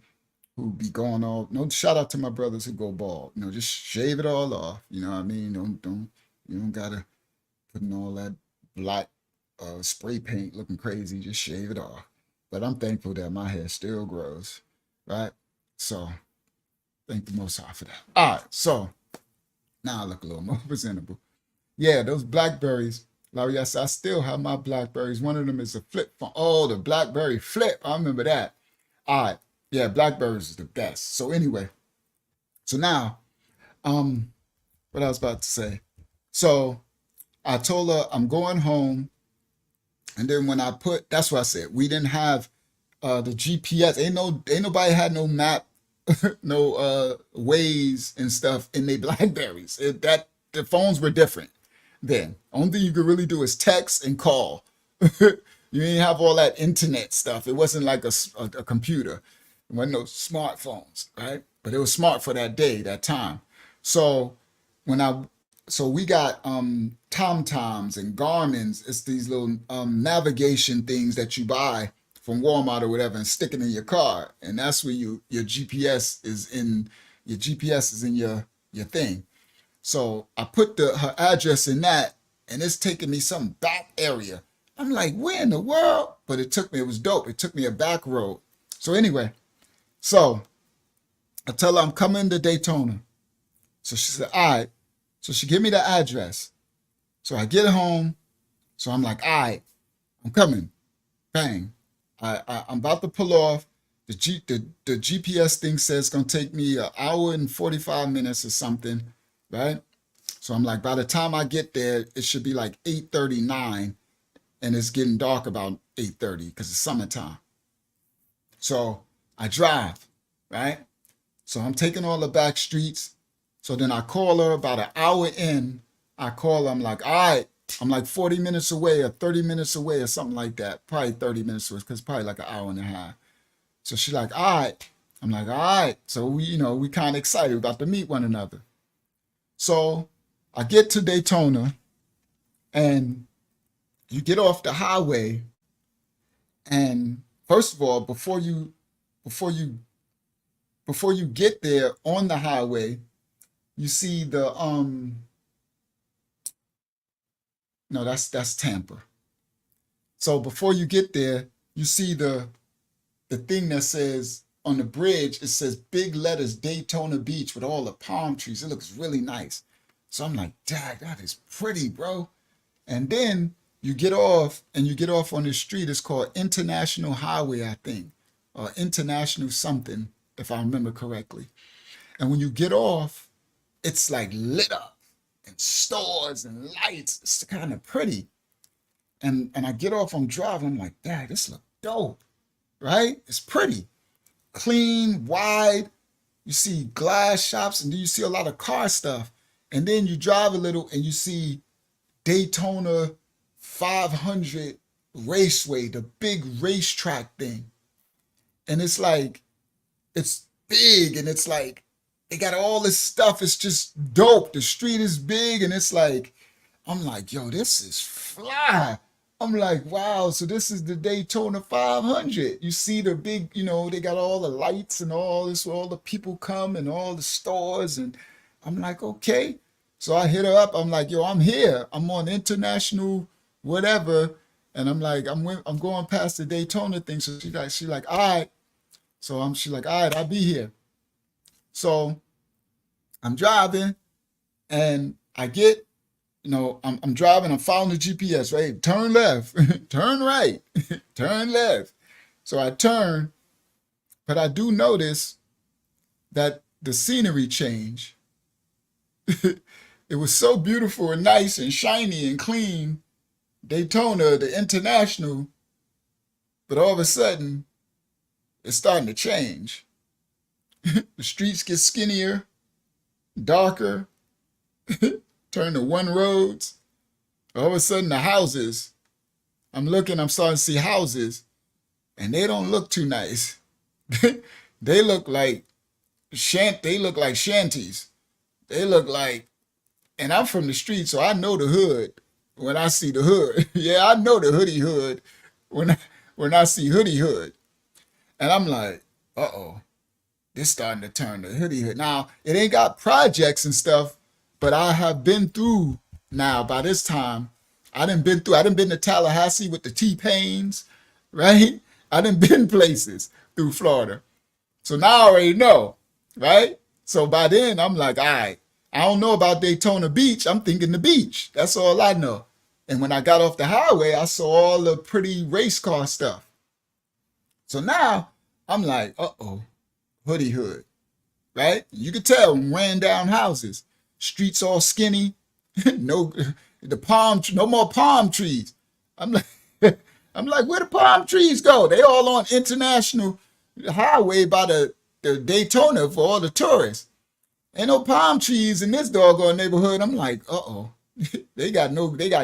who be going all, no, shout out to my brothers who go bald. Just shave it all off. You know what I mean? You don't gotta put in all that black spray paint looking crazy. Just shave it off. But I'm thankful that my hair still grows, right? So thank the Most High for that. All right, so now I look a little more presentable. Yeah, those Blackberries. Larry, I still have my Blackberries. One of them is a flip phone. Oh, the Blackberry flip. I remember that. All right. Yeah, Blackberries is the best. So anyway, so now, what I was about to say. So I told her I'm going home. And then when that's what I said. We didn't have the GPS. Ain't nobody had no map, no Waze and stuff in their Blackberries. The phones were different. Then only thing you could really do is text and call. You didn't have all that internet stuff. It wasn't like a computer. There wasn't no smartphones, right? But it was smart for that day, that time. So we got TomToms and Garmin's. It's these little navigation things that you buy from Walmart or whatever and stick it in your car. And that's where your GPS is in your thing. So I put her address in that, and it's taking me some back area. I'm like, where in the world? But it was dope. It took me a back road. So anyway, so I tell her I'm coming to Daytona. So she said, all right. So she gave me the address. So I get home. So I'm like, all right, I'm coming. Bang. I'm about to pull off. The GPS thing says it's going to take me an hour and 45 minutes or something, right? So I'm like, by the time I get there, it should be like 8:39, and it's getting dark about 8:30 because it's summertime. So I drive, right? So I'm taking all the back streets. So then I call her about an hour in. I call her, I'm like, all right, I'm like 40 minutes away or 30 minutes away or something like that. Probably 30 minutes away because it's probably like an hour and a half. So she's like, all right. I'm like, all right. So we kind of excited about to meet one another. So I get to Daytona, and you get off the highway, and first of all, before you get there on the highway, you see the no, that's Tampa. So before you get there, you see the thing that says on the bridge, it says big letters Daytona Beach with all the palm trees. It looks really nice. So I'm like, dang, that is pretty, bro. And then you get off on the street. It's called International Highway, I think, or International something, if I remember correctly. And when you get off, it's like lit up and stores and lights. It's kind of pretty. And I get off, I'm driving. I'm like, dang, this look dope, right? It's pretty, clean, wide. You see glass shops, and then you see a lot of car stuff. And then you drive a little and you see Daytona 500 Raceway, the big racetrack thing. And it's like, it's big, and it's like, they got all this stuff. It's just dope. The street is big, and it's like, I'm like, yo, this is fly. I'm like, wow, so this is the Daytona 500. You see the big, they got all the lights and all this, where all the people come and all the stores. And I'm like, okay. So I hit her up. I'm like, yo, I'm here. I'm on international whatever. And I'm like, I'm going past the Daytona thing. So she's like, all right. So she's like, all right, I'll be here. So I'm driving, and I get, I'm driving, I'm following the GPS, right? Turn left, turn right, turn left. So I turn, but I do notice that the scenery changed. It was so beautiful and nice and shiny and clean, Daytona, the International, but all of a sudden, it's starting to change. The streets get skinnier, darker, turn to one roads. All of a sudden, the houses, I'm starting to see houses, and they don't look too nice. They look like shanties. They look like, and I'm from the street, so I know the hood when I see the hood. Yeah, I know the hoodie hood when I see hoodie hood. And I'm like, uh-oh, this starting to turn to hoodie hood. Now, it ain't got projects and stuff, but I have been through now by this time. I done been to Tallahassee with the T-Pains, right? I done been places through Florida. So now I already know, right? So by then, I'm like, all right, I don't know about Daytona Beach. I'm thinking the beach. That's all I know. And when I got off the highway, I saw all the pretty race car stuff. So now I'm like, uh-oh, hoodie hood, right? You could tell, ran down houses, streets all skinny, no more palm trees. I'm like, where the palm trees go? They all on International Highway by the Daytona for all the tourists. Ain't no palm trees in this doggone neighborhood. I'm like, uh-oh, they got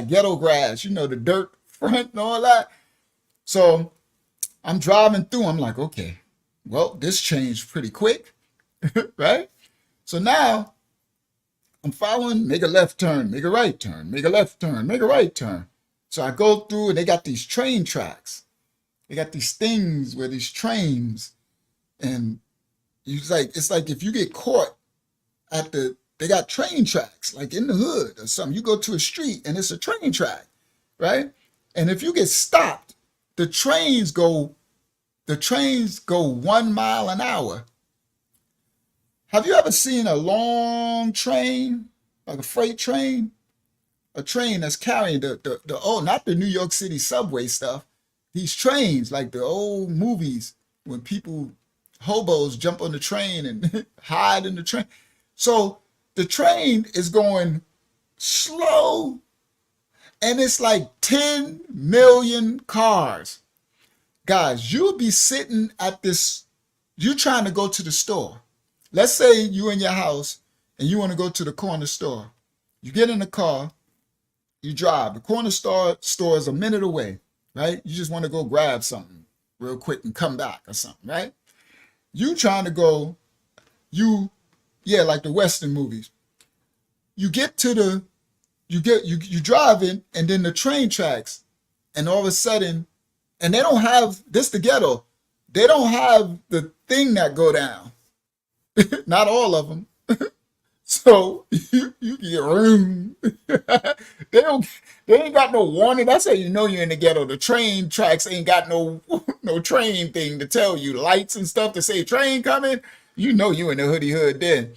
ghetto grass, the dirt front and all that. So I'm driving through. I'm like, okay, well, this changed pretty quick, right? So now I'm following, make a left turn, make a right turn, make a left turn, make a right turn. So I go through, and they got these train tracks. They got these things where these trains, and it's like if you get caught they got train tracks, like in the hood or something. You go to a street and it's a train track, right? And if you get stopped, the trains go 1 mile an hour. Have you ever seen a long train, like a freight train? A train that's carrying not the New York City subway stuff. These trains, like the old movies when hobos jump on the train and hide in the train. So the train is going slow, and it's like 10 million cars. Guys, you'll be sitting at this, you're trying to go to the store. Let's say you in your house and you want to go to the corner store. You get in the car, you drive. The corner store is a minute away, right? You just want to go grab something real quick and come back or something, right? You trying to go, like the Western movies. You get to you driving, and then the train tracks, and all of a sudden, and they don't have this, the ghetto. They don't have the thing that go down. Not all of them. So you get room. They ain't got no warning. That's how you know you're in the ghetto. The train tracks ain't got no train thing to tell you, lights and stuff to say train coming. You know you in the hoodie hood then.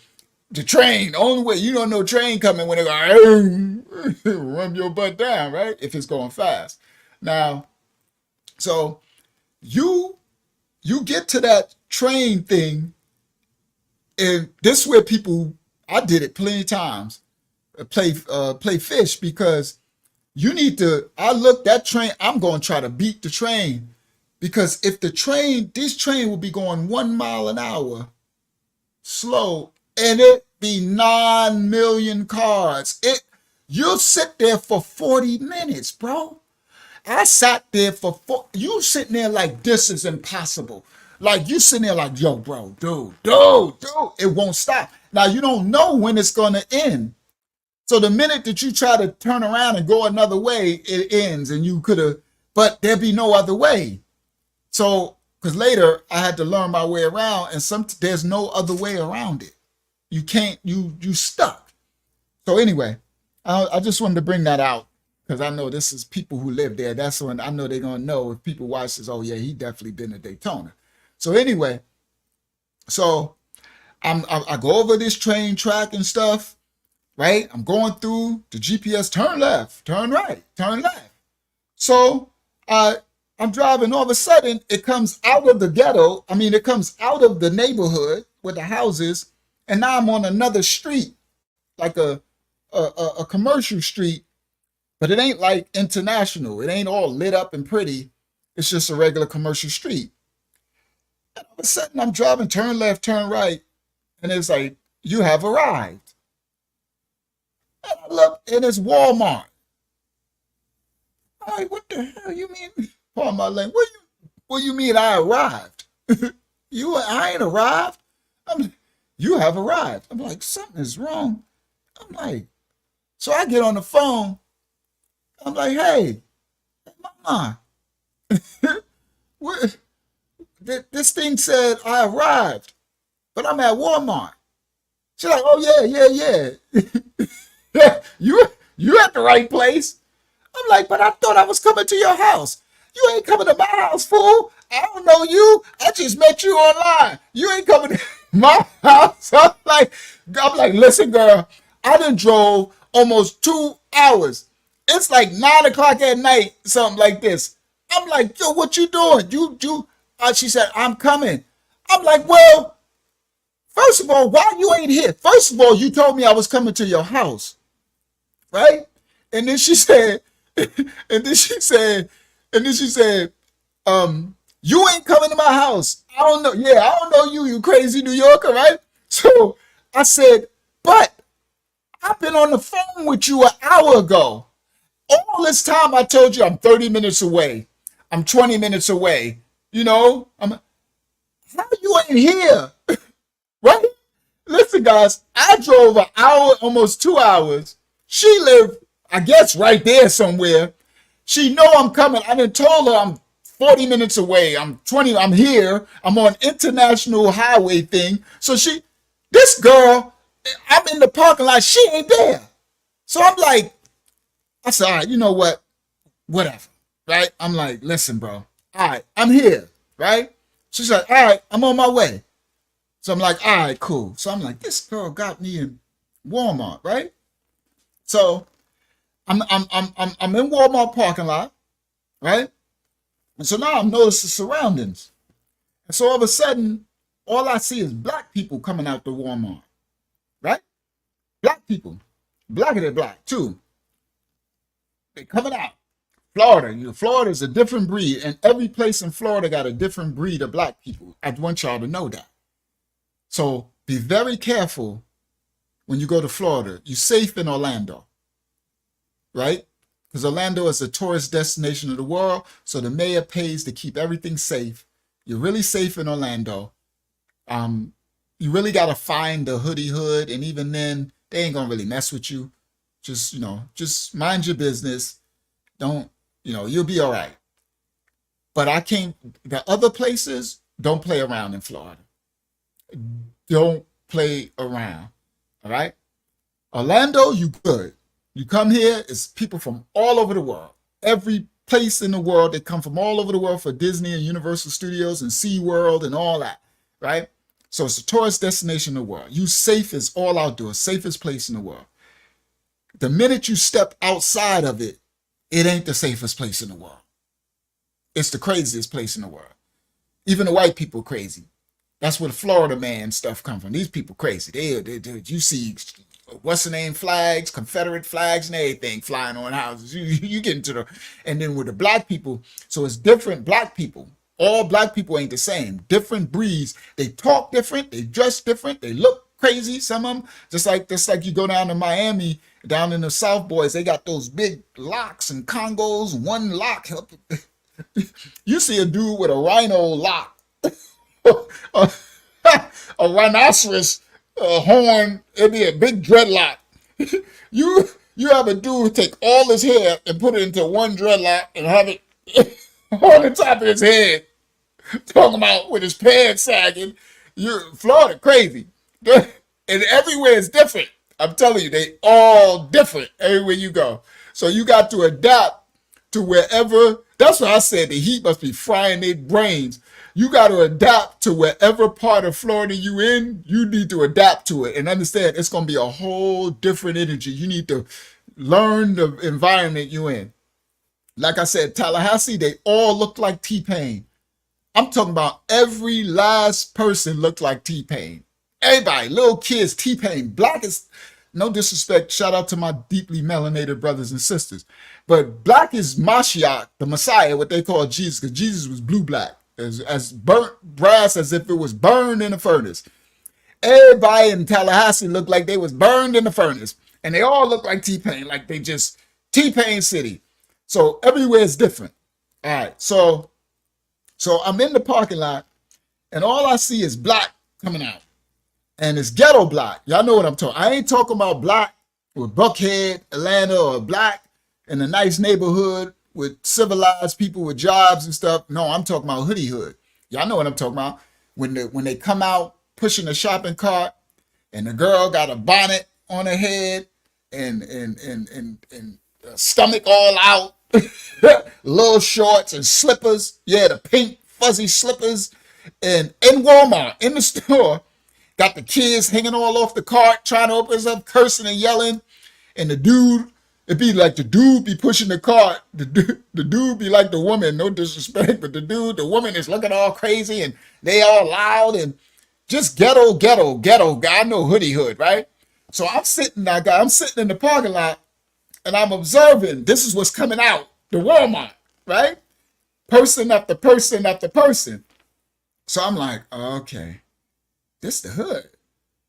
The train, only way you don't know train coming when it go run your butt down, right? If it's going fast. Now, so you get to that train thing, and this is where I did it plenty of times, play fish, because you need to, that train, I'm going to try to beat the train, because if this train will be going 1 mile an hour slow, and it be 9 million cars, you'll sit there for 40 minutes, bro. I sat there you sitting there like this is impossible. Like you sitting there like, yo, bro, dude, it won't stop. Now you don't know when it's gonna end. So the minute that you try to turn around and go another way, it ends, and you could have, but there'd be no other way. So, because later I had to learn my way around, and there's no other way around it. You can't, you stuck. So anyway, I just wanted to bring that out, because I know this is people who live there. That's when I know they're going to know if people watch this, oh yeah, he definitely been to Daytona. So anyway, so I go over this train track and stuff, right? I'm going through the GPS, turn left, turn right, turn left. So I'm driving, all of a sudden it comes out of the ghetto. I mean, it comes out of the neighborhood with the houses, and now I'm on another street, like a commercial street, but it ain't like international. It ain't all lit up and pretty. It's just a regular commercial street. And all of a sudden I'm driving, turn left, turn right, and it's like, you have arrived. And I look, and it's Walmart. I'm like, what the hell you mean? Pardon my language. What you mean I arrived? I ain't arrived. You have arrived. I'm like, something is wrong. I'm like, so I get on the phone. I'm like, hey, mama, this thing said I arrived, but I'm at Walmart. She's like, oh yeah. You at the right place. I'm like, but I thought I was coming to your house. You ain't coming to my house, fool. I don't know you. I just met you online. You ain't coming to my house. I'm like, listen, girl, I done drove almost 2 hours. It's like 9 o'clock at night, something like this. I'm like, yo, what you doing? She said, I'm coming. I'm like, well, first of all, why you ain't here? First of all, you told me I was coming to your house, right? And then she said, you ain't coming to my house. I don't know. Yeah, I don't know you crazy New Yorker, right? So I said, but I've been on the phone with you an hour ago. All this time I told you I'm 30 minutes away. I'm 20 minutes away. You know, how you ain't here? Right? Listen, guys, I drove an hour, almost 2 hours. She lived, I guess, right there somewhere. She know I'm coming. I done told her I'm 40 minutes away. I'm here. I'm on international highway thing. So this girl, I'm in the parking lot. She ain't there. So I'm like, I said, all right, you know what? Whatever. Right? I'm like, listen, bro. All right, I'm here. Right? She's like, all right, I'm on my way. So I'm like, all right, cool. So I'm like, this girl got me in Walmart, right? So I'm in Walmart parking lot, right? And so now I'm noticing surroundings. And so all of a sudden, all I see is black people coming out the Walmart, right? Black people. Blacker than black, too. They coming out. Florida. Florida's a different breed, and every place in Florida got a different breed of black people. I want y'all to know that. So be very careful when you go to Florida. You're safe in Orlando, right? Because Orlando is a tourist destination of the world, so the mayor pays to keep everything safe. You're really safe in Orlando. You really got to find the hoodie hood, and even then, they ain't going to really mess with you. Just mind your business. Don't, you'll be all right. But the other places, don't play around in Florida. Don't play around, all right? Orlando, you good. You come here, it's people from all over the world. Every place in the world, they come from all over the world for Disney and Universal Studios and SeaWorld and all that, right? So it's a tourist destination in the world. You safe is all outdoors, safest place in the world. The minute you step outside of it, it ain't the safest place in the world. It's the craziest place in the world. Even the white people crazy. That's where the Florida man stuff come from. These people crazy. You see, what's the name flags, Confederate flags and everything flying on houses. You get into and then with the black people, so it's different black people. All black people ain't the same. Different breeds. They talk different. They dress different. They look crazy. Some of them, just like you go down to Miami, down in the South Boys, they got those big locks and Congos. One lock. You see a dude with a rhino lock. a rhinoceros horn, it'd be a big dreadlock. you have a dude take all his hair and put it into one dreadlock and have it on the top of his head, talking about with his pants sagging. Florida crazy. And everywhere is different. I'm telling you, they all different everywhere you go. So you got to adapt to wherever. That's what I said. The heat must be frying their brains. You got to adapt to wherever part of Florida you in. You need to adapt to it and understand it's going to be a whole different energy. You need to learn the environment you in. Like I said, Tallahassee, they all look like T-Pain. I'm talking about every last person looked like T-Pain. Everybody, little kids, T-Pain, black is, no disrespect, shout out to my deeply melanated brothers and sisters. But black is Mashiach, the Messiah, what they call Jesus, because Jesus was blue-black. As burnt brass as if it was burned in a furnace. Everybody in Tallahassee looked like they was burned in the furnace. And they all look like T-Pain, like they just T-Pain City. So everywhere is different. All right, so I'm in the parking lot, and all I see is black coming out. And it's ghetto black. Y'all know what I'm talking. I ain't talking about black with Buckhead, Atlanta, or black in a nice neighborhood with civilized people with jobs and stuff. No, I'm talking about hoodie hood. Y'all know what I'm talking about. When they come out pushing a shopping cart and the girl got a bonnet on her head and stomach all out, little shorts and slippers. Yeah, the pink fuzzy slippers. And in Walmart, in the store, got the kids hanging all off the cart, trying to open us up, cursing and yelling. And the dude, it'd be like the dude be pushing the cart. The dude be like the woman, no disrespect, but the woman is looking all crazy and they all loud and just ghetto guy. I know hoodie hood, right? So I'm sitting in the parking lot and I'm observing this is what's coming out, the Walmart, right? Person after person after person. So I'm like, okay, this the hood.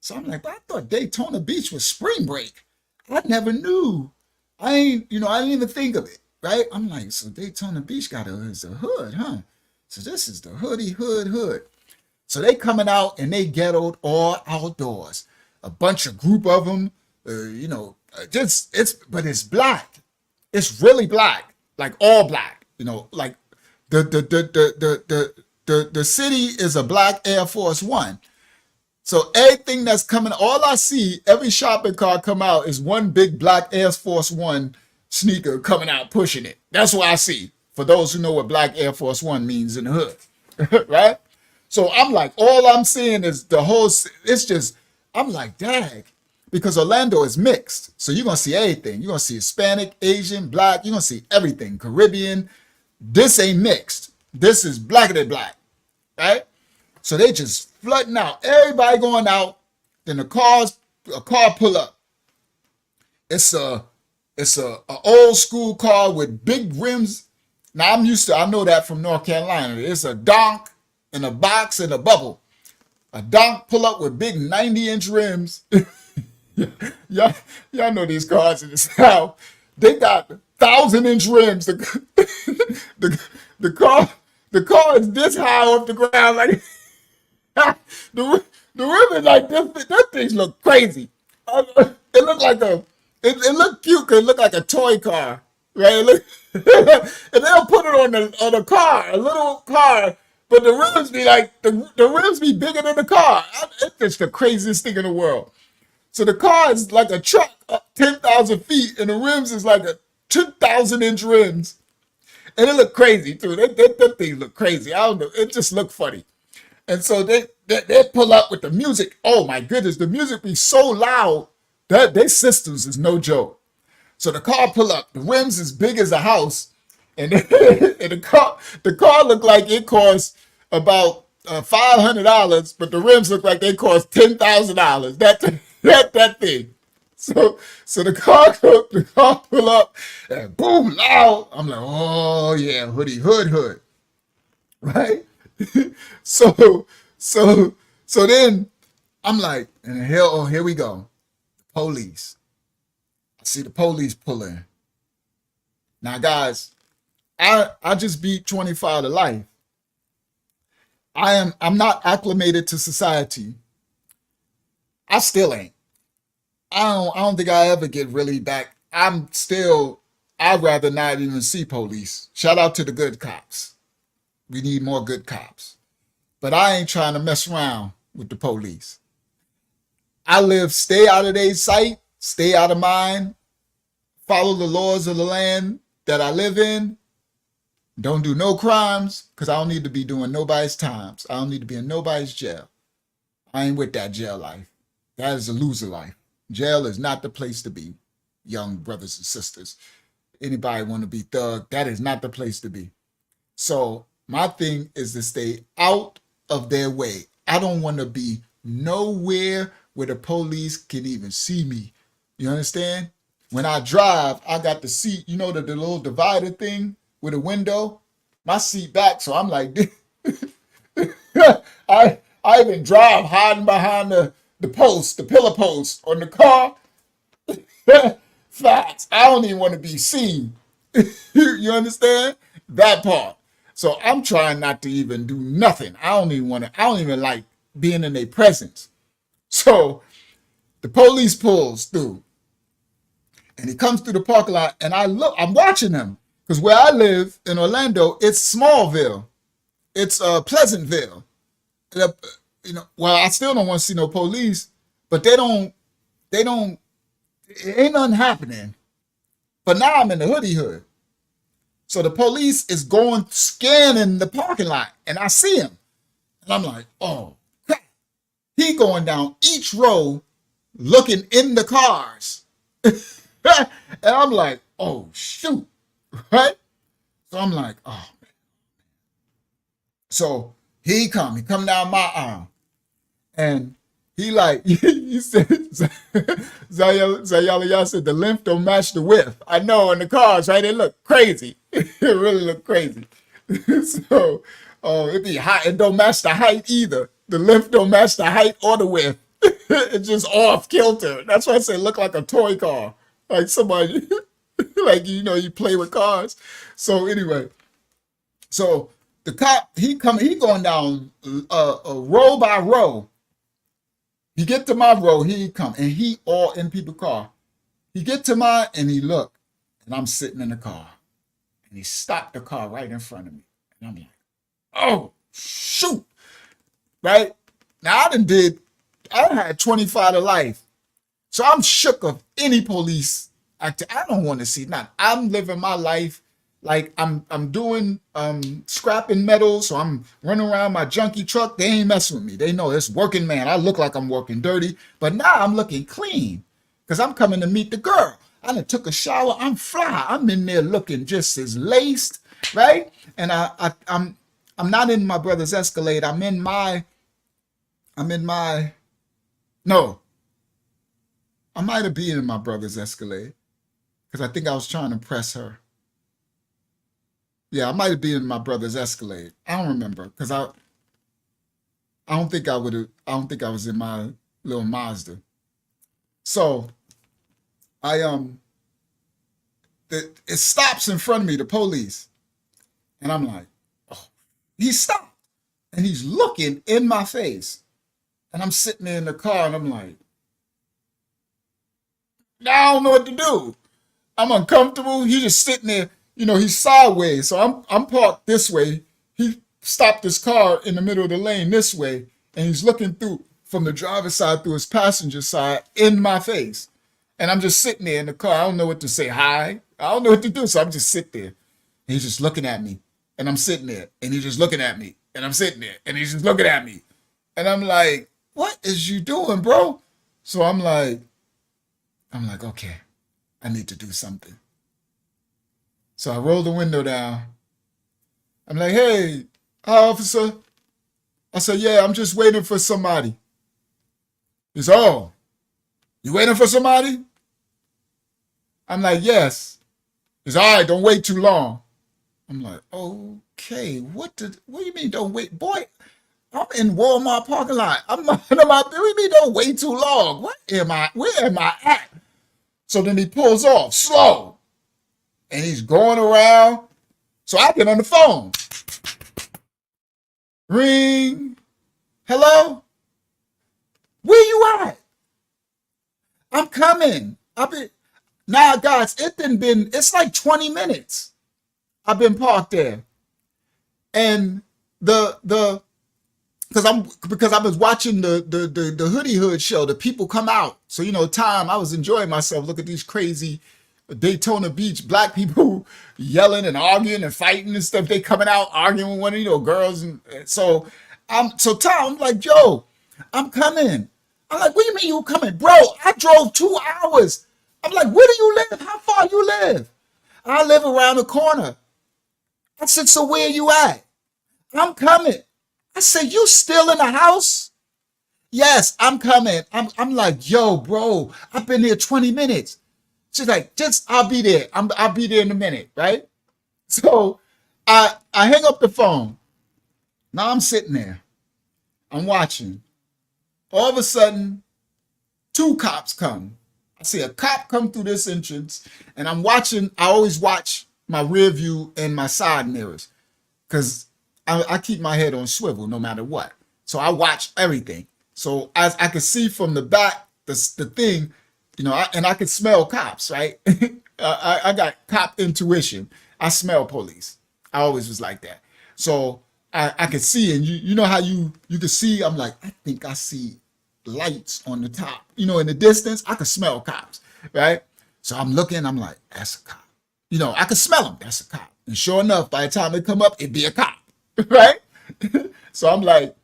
So I'm like, but I thought Daytona Beach was spring break. I never knew. I didn't even think of it, right? I'm like, so Daytona Beach is a hood, huh? So this is the hood. So they coming out and they ghettoed all outdoors. A bunch of group of them, but it's black. It's really black, like all black, like The city is a black Air Force One. So everything that's coming, all I see, every shopping cart come out is one big black Air Force One sneaker coming out pushing it. That's what I see. For those who know what black Air Force One means in the hood, right? So I'm like, all I'm seeing is the whole. It's just, I'm like, dang, because Orlando is mixed. So you're gonna see everything. You're gonna see Hispanic, Asian, black. You're gonna see everything. Caribbean. This ain't mixed. This is blacker than black, right? So they just flooding out. Everybody going out. Then a car pull up. It's a old school car with big rims. Now I know that from North Carolina. It's a donk and a box and a bubble. A donk pull up with big 90-inch rims. y'all know these cars in the South. They got 1,000-inch rims. The car is this high off the ground, like the rim is like this. That things look crazy. It looked like it looked cute because it looked like a toy car, right? And they'll put it on the car, a little car, but the rims be like the rims be bigger than the car. It's just the craziest thing in the world. So the car is like a truck up 10,000 feet, and the rims is like a 2,000-inch rims, and it looked crazy too. That thing looked crazy. I don't know. It just looked funny. And so they pull up with the music. Oh my goodness, the music be so loud that their systems is no joke. So the car pull up, the rims as big as a house, and, and the car looked like it cost about $500, but the rims look like they cost $10,000. That thing. So the car pull up and boom, loud. I'm like, oh yeah, hood, right? So then I'm like, and here we go. Police. I see the police pull in. Now, guys, I just beat 25 to life. I'm not acclimated to society. I still ain't. I don't think I ever get really back. I'd rather not even see police. Shout out to the good cops. We need more good cops. But I ain't trying to mess around with the police. Stay out of their sight, stay out of mine, follow the laws of the land that I live in. Don't do no crimes, because I don't need to be doing nobody's times. I don't need to be in nobody's jail. I ain't with that jail life. That is a loser life. Jail is not the place to be, young brothers and sisters. Anybody want to be thug, that is not the place to be. So my thing is to stay out of their way. I don't want to be nowhere where the police can even see me. You understand? When I drive, I got the seat, the little divider thing with a window. My seat back, so I'm like, I even drive hiding behind the post, the pillar post on the car. Facts. I don't even want to be seen. You understand? That part. So I'm trying not to even do nothing. I don't even like being in their presence. So the police pulls through. And he comes through the parking lot, and I'm watching him. Because where I live in Orlando, it's Smallville. It's Pleasantville. I still don't want to see no police, but it ain't nothing happening. But now I'm in the hood. So the police is scanning the parking lot, and I see him. And I'm like, oh, crap. He going down each row looking in the cars. And I'm like, oh, shoot. Right? So I'm like, oh, man. So he come down my arm. And he said, Zayala said, the length don't match the width. I know in the cars, right? It look crazy. It really look crazy. So, it be high. It don't match the height either. The length don't match the height or the width. It's just off kilter. That's why I say it look like a toy car. Like somebody, you play with cars. So anyway, so the cop, he going down row by row. He get to my row, he come, and he all in people's car. He get to mine, and he look, and I'm sitting in the car. And he stopped the car right in front of me. And I'm like, oh, shoot. Right? Now, I had 25 to life. So I'm shook of any police actor. I don't want to see nothing. I'm living my life like I'm doing scrapping metal. So I'm running around my junkie truck. They ain't messing with me. They know it's working man. I look like I'm working dirty, but now I'm looking clean because I'm coming to meet the girl. I done took a shower. I'm fly. I'm in there looking just as laced, right? And I'm not in my brother's Escalade. I'm in my no. I might have been in my brother's Escalade because I think I was trying to impress her. Yeah, I might have been in my brother's Escalade. I don't remember because I don't think I would have. I don't think I was in my little Mazda. So it stops in front of me, the police, and I'm like, oh, he stopped and he's looking in my face, and I'm sitting there in the car and I'm like, now I don't know what to do. I'm uncomfortable. He's just sitting there, he's sideways. So I'm parked this way. He stopped his car in the middle of the lane this way, and he's looking through from the driver's side through his passenger side in my face. And I'm just sitting there in the car. I don't know what to say. Hi. I don't know what to do. So I'm just sitting there. And he's just looking at me. And I'm sitting there. And he's just looking at me. And I'm sitting there. And he's just looking at me. And I'm like, what is you doing, bro? So I'm like, okay, I need to do something. So I roll the window down. I'm like, hey, officer. I said, yeah, I'm just waiting for somebody. He said, oh, you waiting for somebody? I'm like, yes. He said, all right, don't wait too long. I'm like, okay, what do you mean don't wait? Boy, I'm in Walmart parking lot. I'm what do you mean don't wait too long? Where am I at? So then he pulls off slow and he's going around. So I get on the phone. Ring. Hello? Where you at? I'm coming. Now guys, it's like 20 minutes. I've been parked there. And because I was watching the Hoodie Hood show, the people come out. So, I was enjoying myself. Look at these crazy Daytona Beach black people yelling and arguing and fighting and stuff. They coming out arguing with one of girls. And so I'm like, yo, I'm coming. I'm like, what do you mean you coming? Bro, I drove 2 hours. I'm like, where do you live? How far you live? I live around the corner. I said, so where you at? I'm coming. I said, you still in the house? Yes, I'm coming. I'm like, yo, bro, I've been here 20 minutes. She's like, I'll be there. I'll be there in a minute, right? So I hang up the phone. Now I'm sitting there. I'm watching. All of a sudden, 2 cops come. I see a cop come through this entrance, and I'm watching. I always watch my rear view and my side mirrors because I keep my head on swivel no matter what. So I watch everything. So as I could see from the back, the thing, and I could smell cops, right? I got cop intuition. I smell police. I always was like that. So I could see, and you know how you could see, I'm like, I think I see lights on the top. In the distance, I could smell cops, right? So I'm looking, I'm like, that's a cop. I could smell them, that's a cop. And sure enough, by the time they come up, it'd be a cop. Right? So I'm like,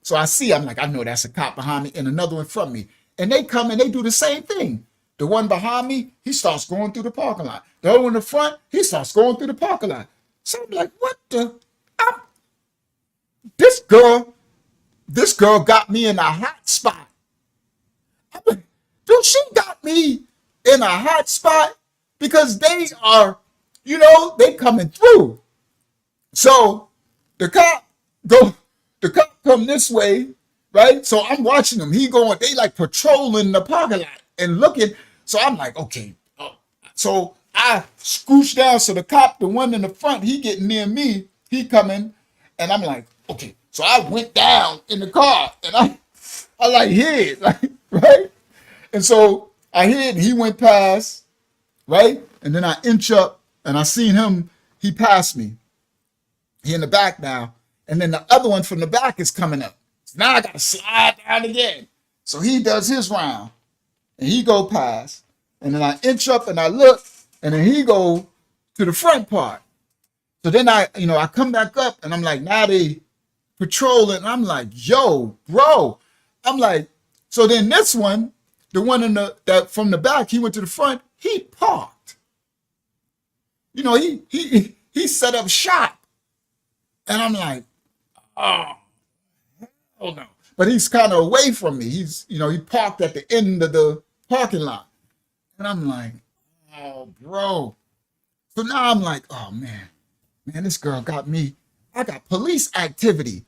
I'm like, I know that's a cop behind me and another one from me. And they come and they do the same thing. The one behind me, he starts going through the parking lot. The other one in the front, he starts going through the parking lot. So I'm like, what the? This girl got me in a hot spot. I'm like, dude, she got me in a hot spot because they are, they coming through. So the cop come this way, right? So I'm watching him. They like patrolling the parking lot and looking. So I'm like, okay. So I scooch down. So the one in the front, he getting near me. He coming. And I'm like, okay. So I went down in the car and I like hid, right? And so I hid and he went past, right? And then I inch up and I seen him. He passed me. He in the back now. And then the other one from the back is coming up. So now I got to slide down again. So he does his round. And he go past. And then I inch up and I look. And then he go to the front part. So then I come back up and I'm like, now they patrolling. And I'm like, yo, bro. I'm like, so then this one, the one that from the back, he went to the front, he parked. You know, he set up shop. And I'm like, oh no. But he's kind of away from me. He parked at the end of the parking lot. And I'm like, oh, bro. So now I'm like, oh, man, this girl got me. I got police activity.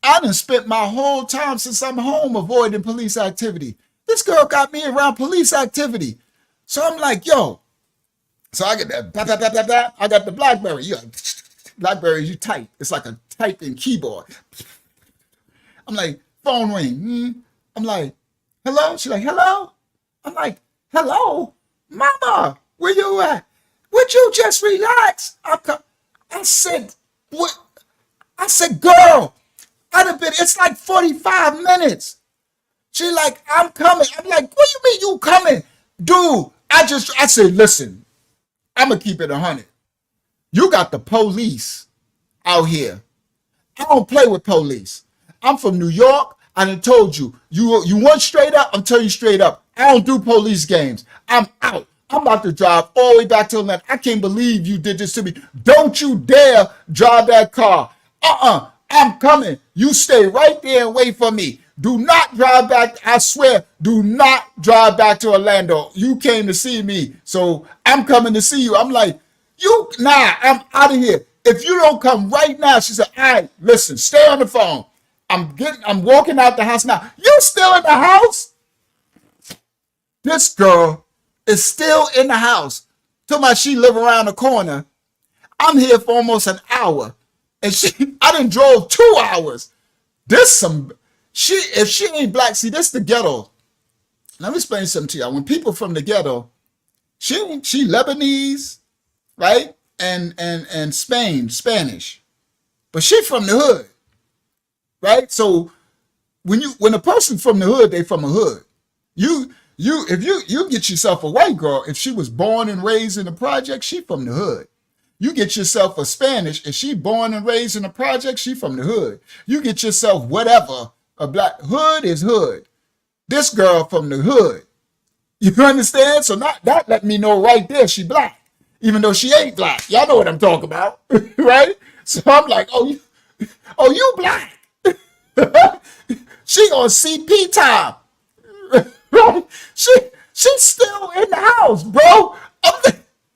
I done spent my whole time since I'm home avoiding police activity. This girl got me around police activity. So I'm like, yo. So I get that, blah, blah, blah, blah, blah. I got the BlackBerry. BlackBerry, you type. It's like a typing keyboard. I'm like, phone ring. I'm like, hello? She's like, hello? I'm like, hello? Mama, where you at? Would you just relax? I said, what? I said, girl, it's like 45 minutes. She like, I'm coming. I'm like, what do you mean you coming? Dude, I said, listen, I'm going to keep it 100. You got the police out here. I don't play with police. I'm from New York. I done told you. You want straight up? I'm telling you straight up. I don't do police games. I'm out. I'm about to drive all the way back to Atlanta. I can't believe you did this to me. Don't you dare drive that car. I'm coming. You stay right there and wait for me. Do not drive back. I swear, do not drive back to Orlando. You came to see me, so I'm coming to see you. I'm like, I'm out of here. If you don't come right now, she said, all right, listen, stay on the phone. I'm walking out the house now. You still in the house? This girl is still in the house. Talking about she live around the corner. I'm here for almost an hour. And I done drove 2 hours. If she ain't black, see, this the ghetto. Let me explain something to y'all. When people from the ghetto, she Lebanese, right? And Spanish. But she from the hood, right? So when a person from the hood, they from a hood. If you get yourself a white girl, if she was born and raised in the project, she from the hood. You get yourself a Spanish, if she born and raised in the project, she from the hood. You get yourself whatever, a black hood is hood. This girl from the hood. You understand? So that let me know right there she black, even though she ain't black. Y'all know what I'm talking about, right? So I'm like, oh, you black. She on CP time. Right? She's still in the house, bro.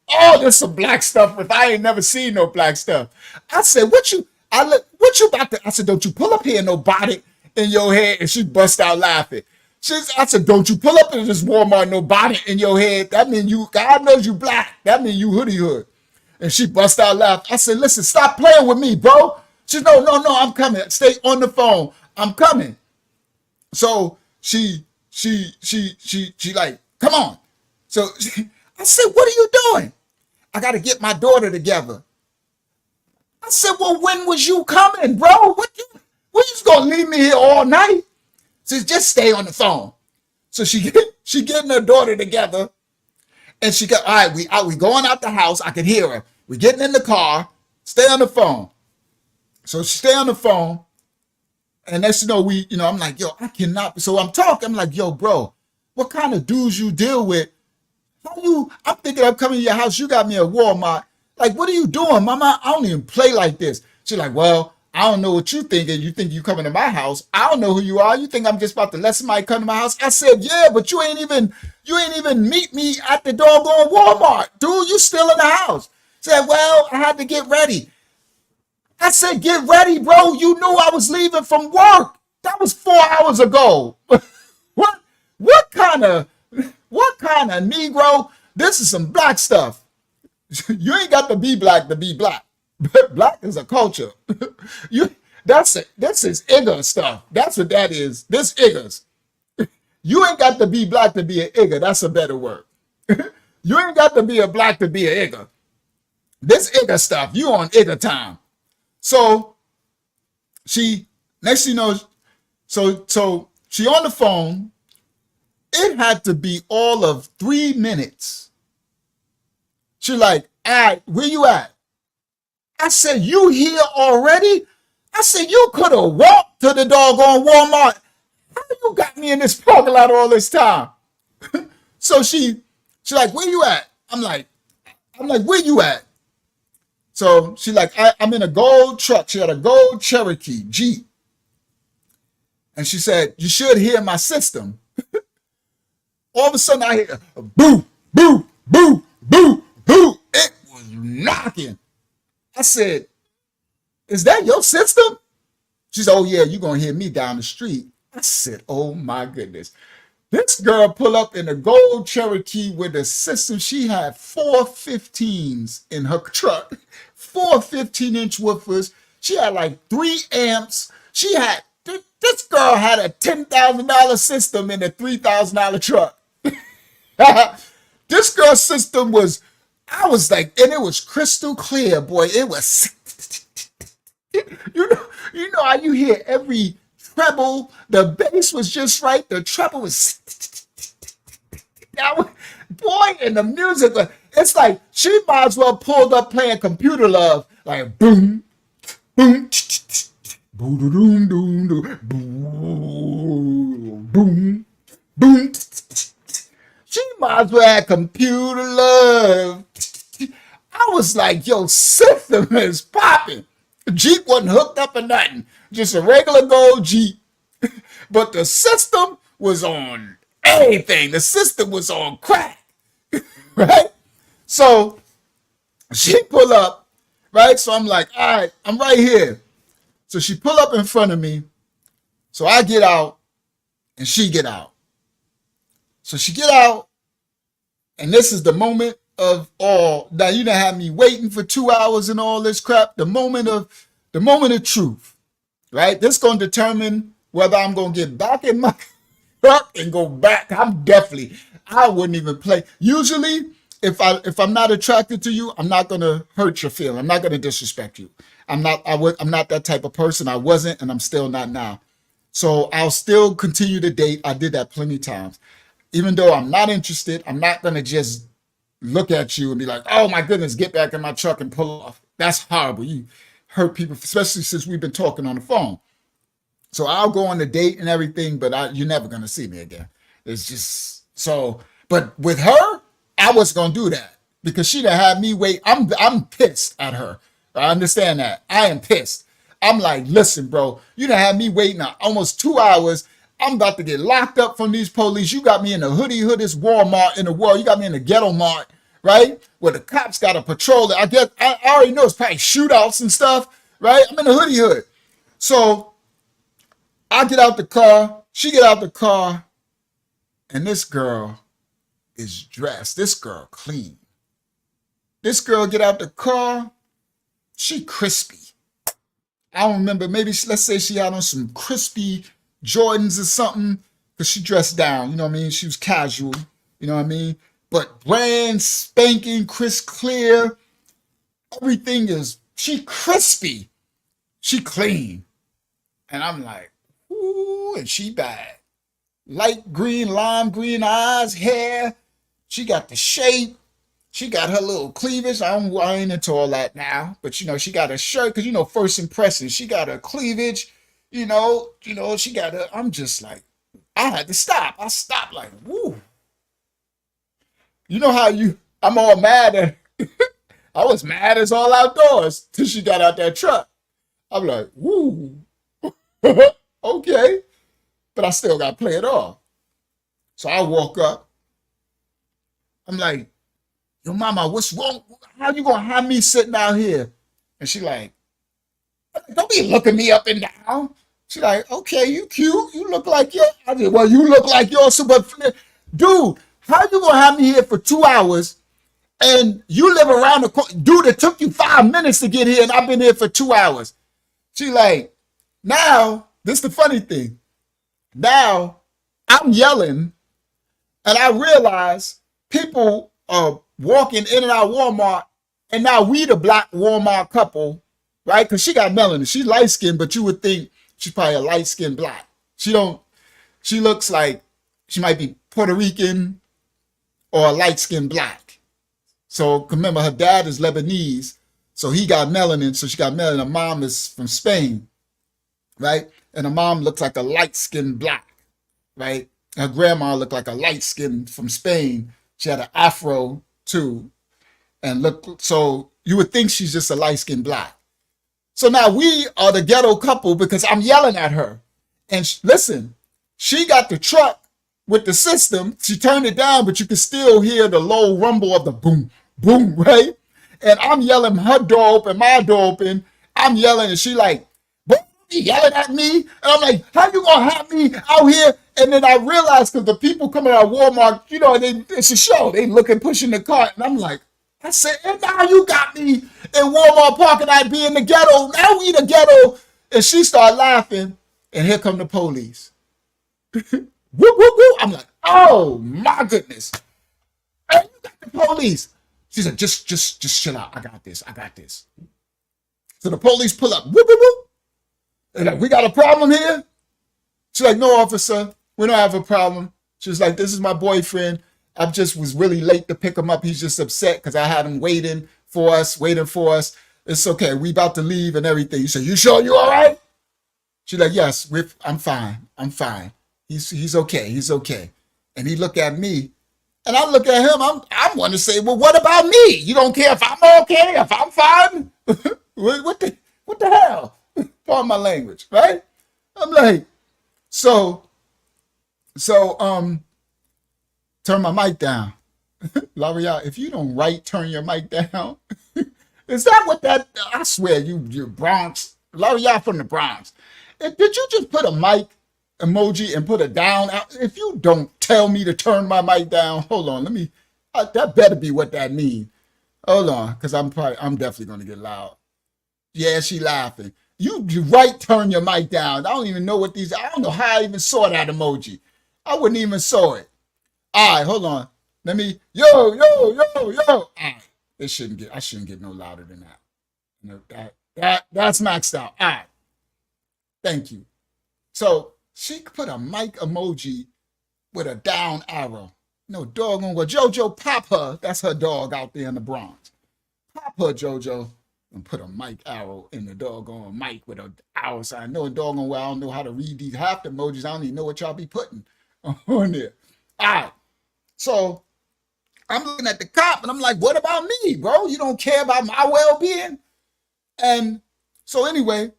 Oh, there's some black stuff. If I ain't never seen no black stuff. I said, what you about to? I said, don't you pull up here no bonnet in your head. And she bust out laughing. I said, don't you pull up in this Walmart no bonnet in your head. That mean God knows you black. That mean you hoodie hood. And she bust out laughing. I said, listen, stop playing with me, bro. She said, no, I'm coming. Stay on the phone. I'm coming. So she like, come on. So I said, what are you doing? I got to get my daughter together. I said, well, when was you coming, bro? What you just going to leave me here all night? She said, just stay on the phone. So she getting her daughter together. And she got, all right, we going out the house. I can hear her. We getting in the car. Stay on the phone. So she stay on the phone. And next you know, I'm like, yo, I cannot. So I'm talking. I'm like, yo, bro, what kind of dudes you deal with? I'm thinking of coming to your house. You got me at Walmart. Like, what are you doing, mama? I don't even play like this. She's like, well, I don't know what you thinking. You think you coming to my house. I don't know who you are. You think I'm just about to let somebody come to my house? I said, yeah, but you ain't even meet me at the doggone Walmart. Dude, you still in the house. Said, well, I had to get ready. I said, get ready, bro. You knew I was leaving from work. That was 4 hours ago. What kind of Negro? This is some black stuff. You ain't got to be black to be black. Black is a culture. That's his igger stuff. That's what that is. This iggers. You ain't got to be black to be an igger. That's a better word. You ain't got to be a black to be an igger. This igger stuff, you on igger time. So next thing you know, so she on the phone. It had to be all of 3 minutes. She like, all right, where you at? I said, you here already? I said, you could have walked to the doggone Walmart. How you got me in this parking lot all this time? So she like, where you at? I'm like, where you at? So she like, I'm in a gold truck. She had a gold Cherokee Jeep. And she said, you should hear my system. All of a sudden I hear boo, boo, boo, boo, boo. It was knocking. I said, is that your system? She said, oh yeah, you're going to hear me down the street. I said, oh my goodness. This girl pull up in a gold Cherokee with a system. She had 4 15s in her truck, 4 15-inch woofers. She had like 3 amps. This girl had a $10,000 system in a $3,000 truck. This girl's system was, I was like, and it was crystal clear, boy. It was, you know how you hear every treble, the bass was just right, the treble was, boy, and the music, it's like she might as well pulled up playing Computer Love, like boom, boom, boom, boom, boom, boom, boom. She might as well have Computer Love. I was like, yo, system is popping. The Jeep wasn't hooked up or nothing. Just a regular gold Jeep. But the system was on everything. The system was on crack. Right? So she pull up, right? So I'm like, all right, I'm right here. So she pull up in front of me. So I get out and she get out. So she get out, and this is the moment of all. Now you done had me waiting for 2 hours and all this crap. The moment of truth, right? This gonna determine whether I'm gonna get back in my truck and go back. I wouldn't even play. Usually, if I'm not attracted to you, I'm not gonna hurt your feeling. I'm not gonna disrespect you. I'm not that type of person. I wasn't, and I'm still not now. So I'll still continue to date. I did that plenty of times. Even though I'm not interested, I'm not going to just look at you and be like, oh my goodness, get back in my truck and pull off. That's horrible. You hurt people, especially since we've been talking on the phone. So I'll go on the date and everything, but you're never going to see me again. It's just so, but with her, I wasn't going to do that because she done had me wait. I'm pissed at her. I understand that. I am pissed. I'm like, listen, bro, you done had me waiting almost 2 hours. I'm about to get locked up from these police. You got me in the hoodiest Walmart in the world. You got me in the ghetto mart, right? Where the cops got to patrol it. I already know it's probably shootouts and stuff, right? I'm in the hood. So I get out the car. She get out the car. And this girl is dressed. This girl clean. This girl get out the car. She crispy. I don't remember. Maybe let's say she had on some crispy Jordans or something, because she dressed down, you know what I mean? She was casual, you know what I mean? But brand spanking, crisp clear, everything is, she crispy, she clean. And I'm like, ooh, and she bad. Light green, lime green eyes, hair, she got the shape, she got her little cleavage. I ain't into all that now, but you know, she got a shirt, because you know, first impressions, she got her cleavage. You know, she got her. I'm just like, I had to stop. I stopped like, woo. You know how I'm all mad at I was mad as all outdoors till she got out that truck. I'm like, woo. Okay. But I still got to play it off. So I walk up. I'm like, yo, mama, what's wrong? How you going to have me sitting out here? And she like, don't be looking me up and down. She's like, okay, you cute. You look like your. I said, well, you look like your super. Dude, how you gonna have me here for 2 hours and you live around the corner? Dude, it took you 5 minutes to get here and I've been here for 2 hours. She like, now, this is the funny thing. Now, I'm yelling and I realize people are walking in and out of Walmart, and now we the black Walmart couple, right? Because she got melanin. She's light skinned, but you would think she's probably a light skinned black. She looks like she might be Puerto Rican or a light skinned black. So remember, her dad is Lebanese, so he got melanin. So she got melanin. Her mom is from Spain, right? And her mom looks like a light skinned black, right? Her grandma looked like a light skin from Spain. She had an afro too. And look, so you would think she's just a light skinned black. So now we are the ghetto couple because I'm yelling at her. And listen, she got the truck with the system. She turned it down, but you can still hear the low rumble of the boom, boom, right? And I'm yelling, her door open, my door open. I'm yelling, and she like, you yelling at me? And I'm like, how you gonna have me out here? And then I realized because the people coming out of Walmart, you know, it's a show. They looking, pushing the cart. And I'm like, I said, and now you got me in Walmart parking lot be in the ghetto. Now we the ghetto. And she started laughing. And here come the police. Whoop, whoop, whoop. I'm like, oh my goodness. Hey, you got the police. She said, just chill out. I got this. So the police pull up. Whoop, whoop, whoop. And like, we got a problem here? She's like, no, officer, we don't have a problem. She was like, this is my boyfriend. I just was really late to pick him up. He's just upset because I had him waiting for us. It's okay. We about to leave and everything. You say, you sure you all right? She's like, yes, I'm fine. He's okay. And he looked at me and I look at him. I want to say, well, what about me? You don't care if I'm okay, if I'm fine? What the hell? Pardon my language, right? I'm like, so, turn my mic down. L'Oreal, if you don't turn your mic down. Is that what that, I swear, you're Bronx. L'Oreal from the Bronx. Did you just put a mic emoji and put a down out? If you don't tell me to turn my mic down, hold on, that better be what that means. Hold on, because I'm definitely going to get loud. Yeah, she laughing. You turn your mic down. I don't even know I don't know how I even saw that emoji. I wouldn't even saw it. All right, hold on. Let me, yo. All right. I shouldn't get no louder than that. You know, that's maxed out. All right. Thank you. So she put a mic emoji with a down arrow. No doggone well. JoJo, pop her. That's her dog out there in the Bronx. Pop her, JoJo. And put a mic arrow in the doggone mic with an arrow sign. No doggone well, I don't know how to read these half the emojis. I don't even know what y'all be putting on there. All right. So I'm looking at the cop and I'm like, what about me, bro? You don't care about my well-being? And so anyway,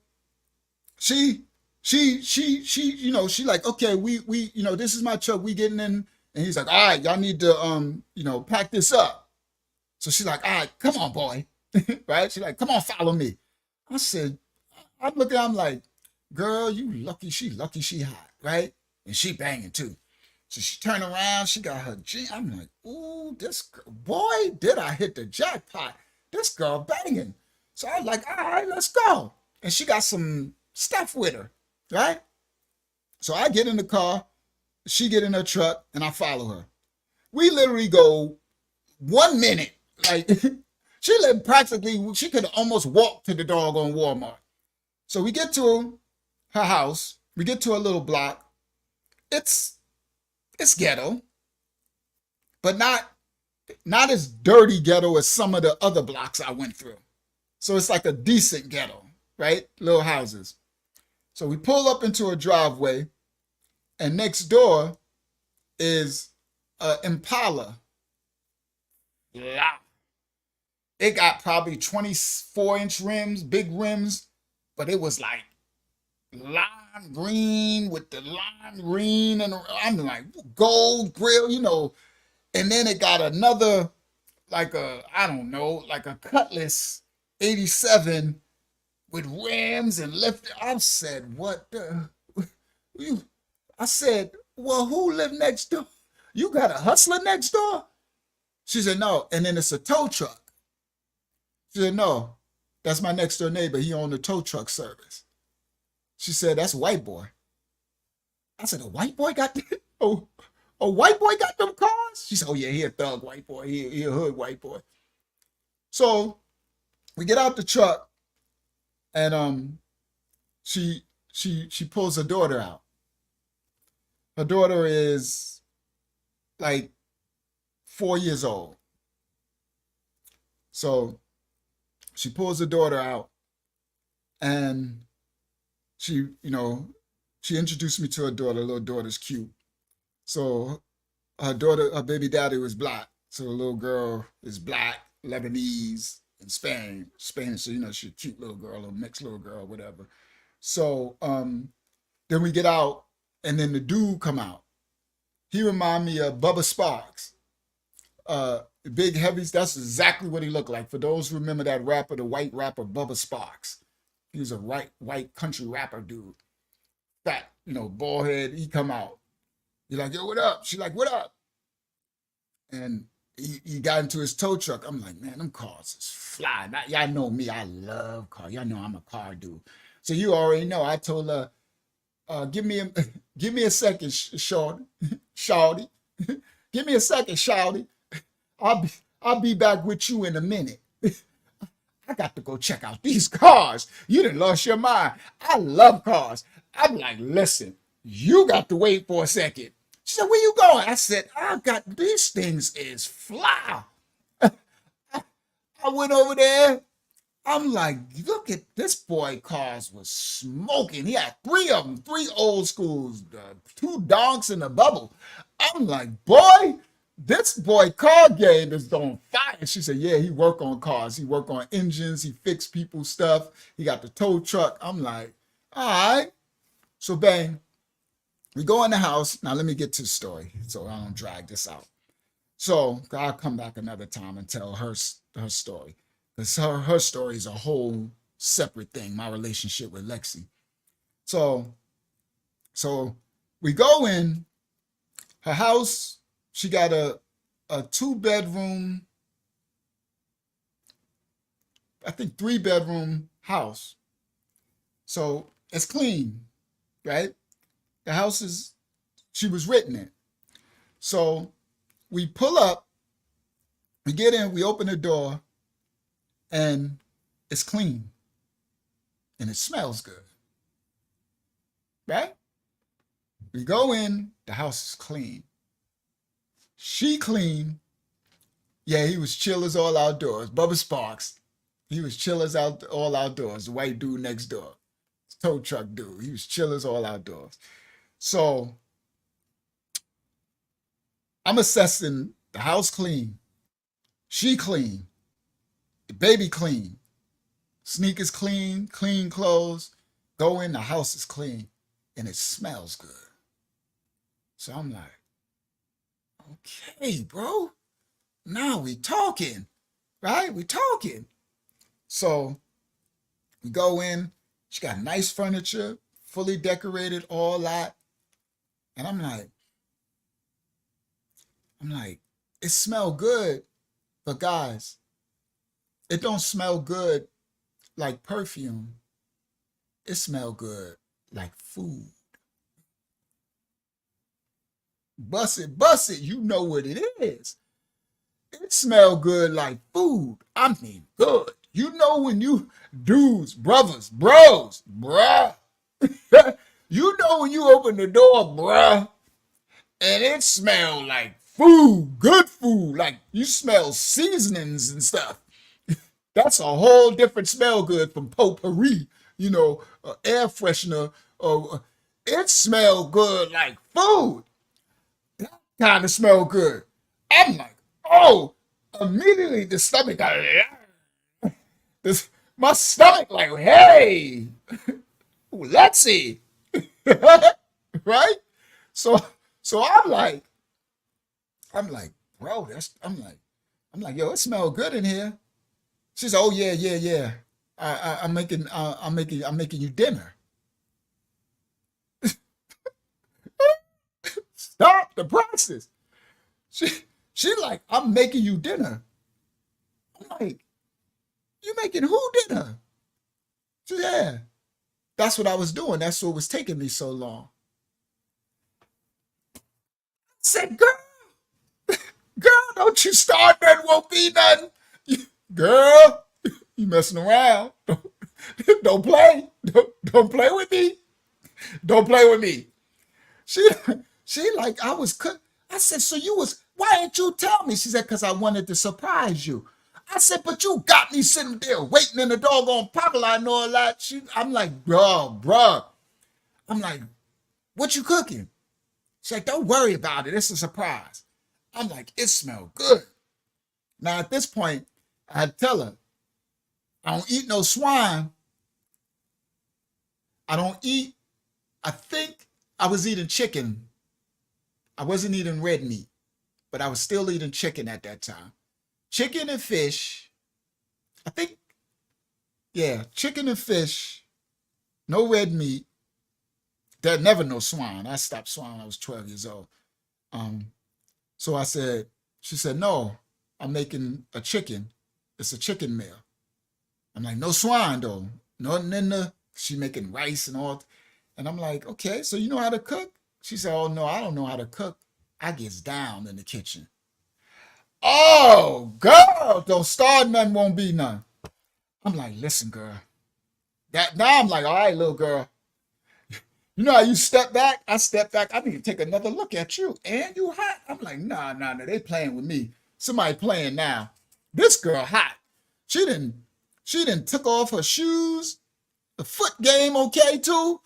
she, you know, she like, okay, we, you know, this is my truck. We getting in. And he's like, all right, y'all need to, you know, pack this up. So she's like, all right, come on, boy. Right? She's like, come on, follow me. I said, I look at her, I'm like, girl, you lucky she hot, right? And she banging too. So she turned around, she got her jean. I'm like, ooh, this girl, boy, did I hit the jackpot. This girl banging. So I was like, all right, let's go. And she got some stuff with her, right? So I get in the car, she get in her truck, and I follow her. We literally go 1 minute, like, she could almost walk to the doggone Walmart. So we get to her house. We get to a little block. It's ghetto, but not as dirty ghetto as some of the other blocks I went through. So it's like a decent ghetto, right? Little houses. So we pull up into a driveway, and next door is an Impala. Yeah. It got probably 24-inch rims, big rims, but it was like lime green with the lime green, and I'm like gold grill, you know. And then it got another, like a Cutlass 87 with rims and lift. I said, what the? I said, well, who lived next door? You got a hustler next door? She said, no. And then it's a tow truck. She said, no, that's my next door neighbor. He owned a tow truck service. She said, that's a white boy. I said, a white boy got that? Oh, a white boy got them cars? She said, oh yeah, he a thug white boy. He a hood white boy. So we get out the truck And she pulls her daughter out. Her daughter is like 4 years old. So she pulls her daughter out, and she, she introduced me to her daughter. Her little daughter's cute. So her baby daddy was black. So the little girl is black, Lebanese, and Spanish. So, she's a cute little girl, a mixed little girl, whatever. So then we get out, and then the dude come out. He remind me of Bubba Sparks. Big heavies, that's exactly what he looked like. For those who remember that rapper, the white rapper, Bubba Sparks. He was a white country rapper dude. Fat, bald head, he come out. He's like, yo, what up? She like, what up? And he got into his tow truck. I'm like, man, them cars is fly. Y'all know me, I love cars. Y'all know I'm a car dude. So you already know, I told her, give me a second, shorty. Give me a second, shorty. I'll be back with you in a minute. I got to go check out these cars. You done lost your mind. I love cars. I'm like, listen, you got to wait for a second. She said, where you going? I said, I got these things is fly. I went over there. I'm like, look at this boy cars was smoking. He had 3 of them, 3 old schools, 2 donks and a bubble. I'm like, boy, this boy car game is on fire. She said, yeah, he work on cars. He work on engines. He fix people's stuff. He got the tow truck. I'm like, all right. So bang, we go in the house. Now let me get to the story so I don't drag this out. So I'll come back another time and tell her story. Because her story is a whole separate thing, my relationship with Lexi. So we go in her house. She got a 2-bedroom, I think 3-bedroom house. So it's clean, right? The house she was written in. So we pull up, we get in, we open the door, and it's clean. And it smells good. Right? We go in, the house is clean. She clean. Yeah, he was chill as all outdoors. Bubba Sparks. He was chill as all outdoors. The white dude next door. Tow truck dude. He was chill as all outdoors. So I'm assessing the house clean. She clean. The baby clean. Sneakers clean, clean clothes. Go in, the house is clean. And it smells good. So I'm like, okay, bro. Now we talking, right? We talking. So we go in. She got nice furniture, fully decorated, all that. And I'm like, it smell good, but guys, it don't smell good like perfume. It smell good like food. Bust it, you know what it is. It smell good like food. I mean good. You know when you dudes, brothers, bros, bruh. You know when you open the door, bruh, and it smell like food, good food, like you smell seasonings and stuff. That's a whole different smell good from potpourri, air freshener. It smell good like food. That kind of smell good. I'm like, oh, immediately the stomach got my stomach like, hey, let's see. Right? So I'm like, bro, I'm like, yo, it smells good in here. She said, oh yeah. I'm making you dinner. Stop the process. She like, I'm making you dinner. I'm like, you making who dinner? She said, yeah. That's what I was doing. That's what was taking me so long. I said, girl, don't you start nothing, won't be nothing. Girl, you messing around. Don't play. Don't play with me. Don't play with me. She she like I was cook. I said, so you was why didn't you tell me? She said, because I wanted to surprise you. I said, but you got me sitting there waiting in the doggone parking lot and all that. I'm like, bro. I'm like, what you cooking? She's like, don't worry about it. It's a surprise. I'm like, it smells good. Now at this point, I tell her, I don't eat no swine. I don't eat. I think I was eating chicken. I wasn't eating red meat, but I was still eating chicken at that time. Chicken and fish. I think, yeah, chicken and fish. No red meat. There never no swine. I stopped swine when I was 12 years old. So I said, she said, no, I'm making a chicken. It's a chicken meal. I'm like, no swine though. Nothing in the, she making rice and all. And I'm like, okay, so you know how to cook? She said, oh no, I don't know how to cook. I gets down in the kitchen. Oh, girl, don't start nothing, won't be none. I'm like, listen, girl. Now I'm like, all right, little girl. You know how you step back? I step back. I need to take another look at you. And you hot? I'm like, nah. They playing with me. Somebody playing now. This girl hot. She didn't took off her shoes. The foot game okay too,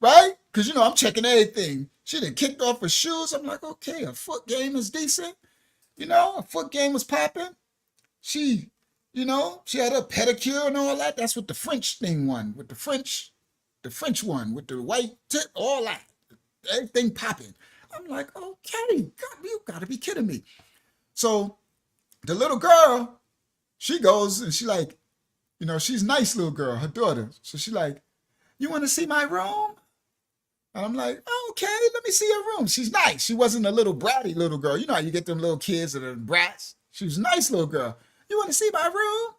right? Because you know I'm checking everything. She done kicked off her shoes. I'm like, okay, her foot game is decent. You know, her foot game was popping. She, you know, she had a pedicure and all that. That's what the French thing won. With the French one with the white tip, all that. Everything popping. I'm like, okay, God, you gotta be kidding me. So the little girl, she goes and she like, you know, she's a nice little girl, her daughter. So she like, you want to see my room? And I'm like, oh, okay, let me see your room. She's nice. She wasn't a little bratty little girl. You know how you get them little kids that are brats. She was a nice little girl. You want to see my room?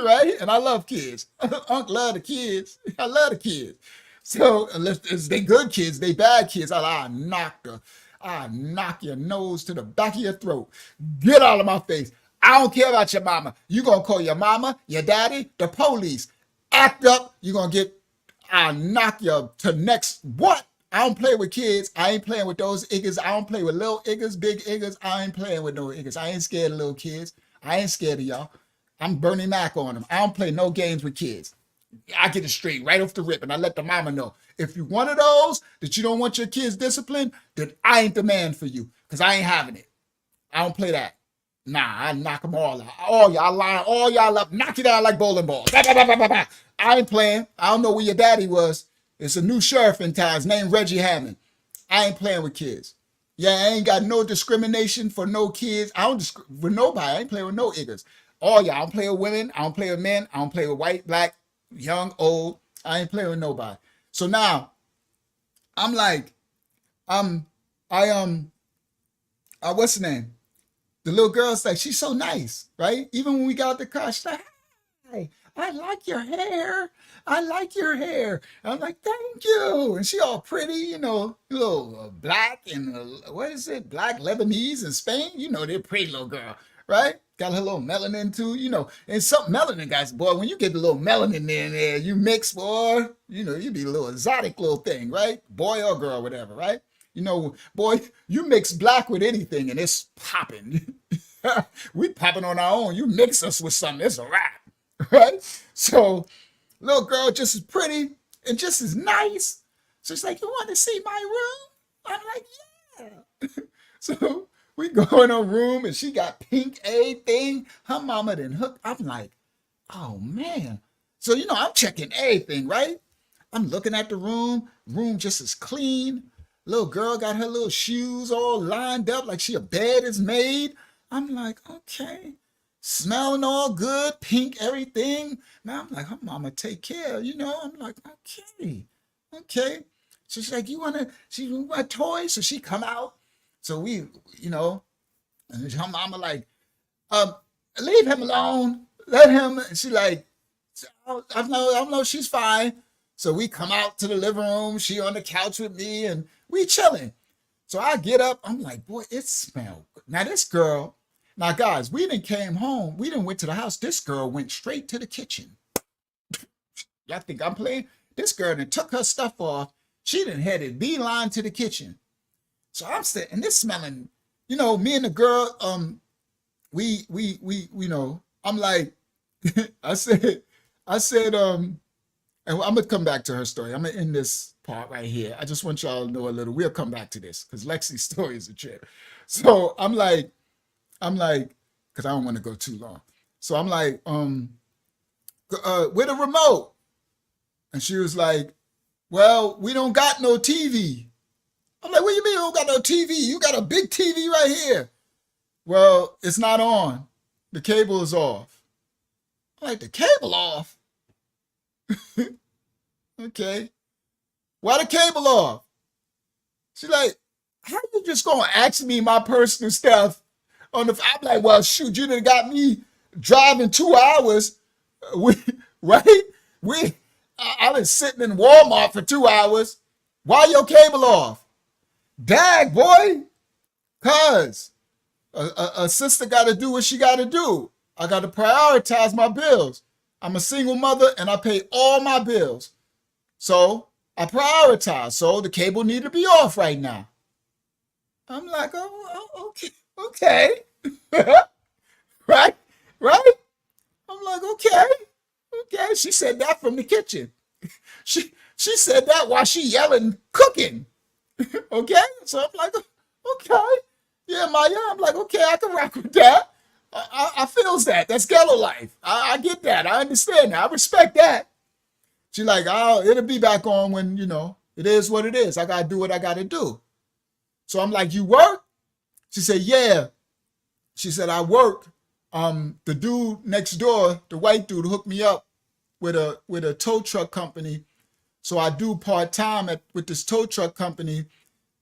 Right? And I love kids. Unc love the kids. I love the kids. So unless they good kids, they bad kids, I'll knock your nose to the back of your throat. Get out of my face. I don't care about your mama. You gonna call your mama, your daddy, the police. Act up, you're gonna get, I'll knock you to next what? I don't play with kids. I ain't playing with those iggers. I don't play with little iggers, big iggers. I ain't playing with no iggers. I ain't scared of little kids. I ain't scared of y'all. I'm Bernie Mac on them. I don't play no games with kids. I get it straight right off the rip and I let the mama know. If you one of those that you don't want your kids disciplined, then I ain't the man for you because I ain't having it. I don't play that. Nah, I knock them all out. All y'all line, all y'all up, knock you down like bowling balls. Bah, bah, bah, bah, bah, bah. I ain't playing. I don't know where your daddy was. It's a new sheriff in town. His name Reggie Hammond. I ain't playing with kids. Yeah, I ain't got no discrimination for no kids. I don't with nobody. I ain't playing with no iggers. All y'all, I don't play with women. I don't play with men. I don't play with white, black, young, old. I ain't playing with nobody. So now, I'm like, what's the name? The little girl's like, she's so nice, right? Even when we got out the car, she's like, hi, I like your hair. I like your hair. I'm like, thank you. And she all pretty, you know, little black and what is it? Black Lebanese in Spain. You know, they're pretty little girl, right? Got her little melanin too, you know. And some melanin guys, boy, when you get the little melanin in there, you mix, boy, you know, you be a little exotic little thing, right? Boy or girl, whatever, right? You know, boy, you mix black with anything and it's popping. We popping on our own. You mix us with something, it's a wrap, right? So, little girl just as pretty and just as nice. So she's like, you want to see my room? I'm like, yeah. So we go in her room and she got pink everything. Her mama done hooked. I'm like, oh man. So, you know, I'm checking everything, right? I'm looking at the room just as clean. Little girl got her little shoes all lined up like she a bed is made. I'm like, okay. Smelling all good, pink, everything. Now I'm like, her mama take care, you know. I'm like, okay. So she's like, you want toys? So she come out. So we, you know, and her mama like, leave him alone. Let him. And she like, I know she's fine. So we come out to the living room. She on the couch with me and we chilling. So I get up. I'm like, boy, it smelled good. Now this girl, now guys, we didn't came home. We didn't went to the house. This girl went straight to the kitchen. Y'all think I'm playing? This girl done took her stuff off. She done headed beeline to the kitchen. So I'm sitting, and this smelling, me and the girl, I'm like, I said, and I'm gonna come back to her story. I'm gonna end this part right here. I just want y'all to know a little. We'll come back to this because Lexi's story is a trip. So I'm like, because I don't want to go too long. So I'm like, with a remote. And she was like, well, we don't got no TV. I'm like, what do you mean you don't got no TV? You got a big TV right here. Well, it's not on. The cable is off. I'm like, the cable off? Okay. Why the cable off? She's like, how you just gonna ask me my personal stuff on the? I'm like, well, shoot, you done got me driving 2 hours. Right? I was sitting in Walmart for 2 hours. Why your cable off? Dag, boy. Cause a sister got to do what she got to do. I got to prioritize my bills. I'm a single mother and I pay all my bills. So I prioritize. So the cable need to be off right now. I'm like, oh okay. Right? I'm like, okay. She said that from the kitchen. She said that while she yelling, cooking. Okay? So I'm like, okay. Yeah, Maya, I'm like, okay, I can rock with that. I feels that. That's ghetto life. I get that. I understand that. I respect that. She like, it'll be back on when, it is what it is. I got to do what I got to do. So I'm like, you work? She said, yeah. She said, I work. The dude next door, the white dude, hooked me up with a tow truck company. So I do part-time with this tow truck company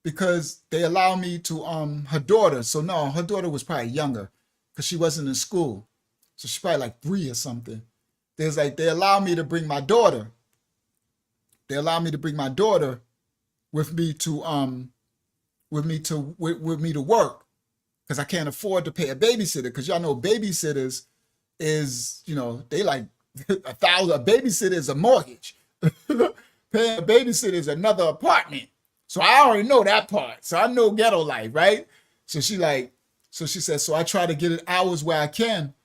because they allow me to, her daughter. So no, her daughter was probably younger because she wasn't in school. So she's probably like 3 or something. They allow me to bring my daughter. They allow me to bring my daughter with me to work because I can't afford to pay a babysitter because y'all know babysitters is, they like $1,000. A babysitter is a mortgage. Paying a babysitter is another apartment. So I already know that part. So I know ghetto life, right? So she said, so I try to get it hours where I can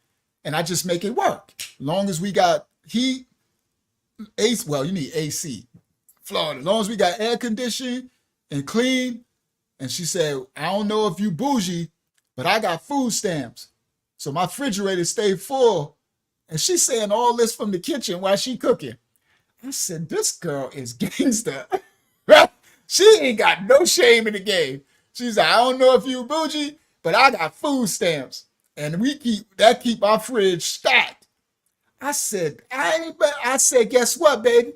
and I just make it work. Long as we got heat, AC, well, you need AC, Florida. As long as we got air conditioning and clean. And she said, I don't know if you bougie, but I got food stamps. So my refrigerator stayed full. And she's saying all this from the kitchen while she cooking. I said, this girl is gangster. Right? She ain't got no shame in the game. She's like, I don't know if you bougie, but I got food stamps. And keep our fridge stacked. I said, guess what, baby?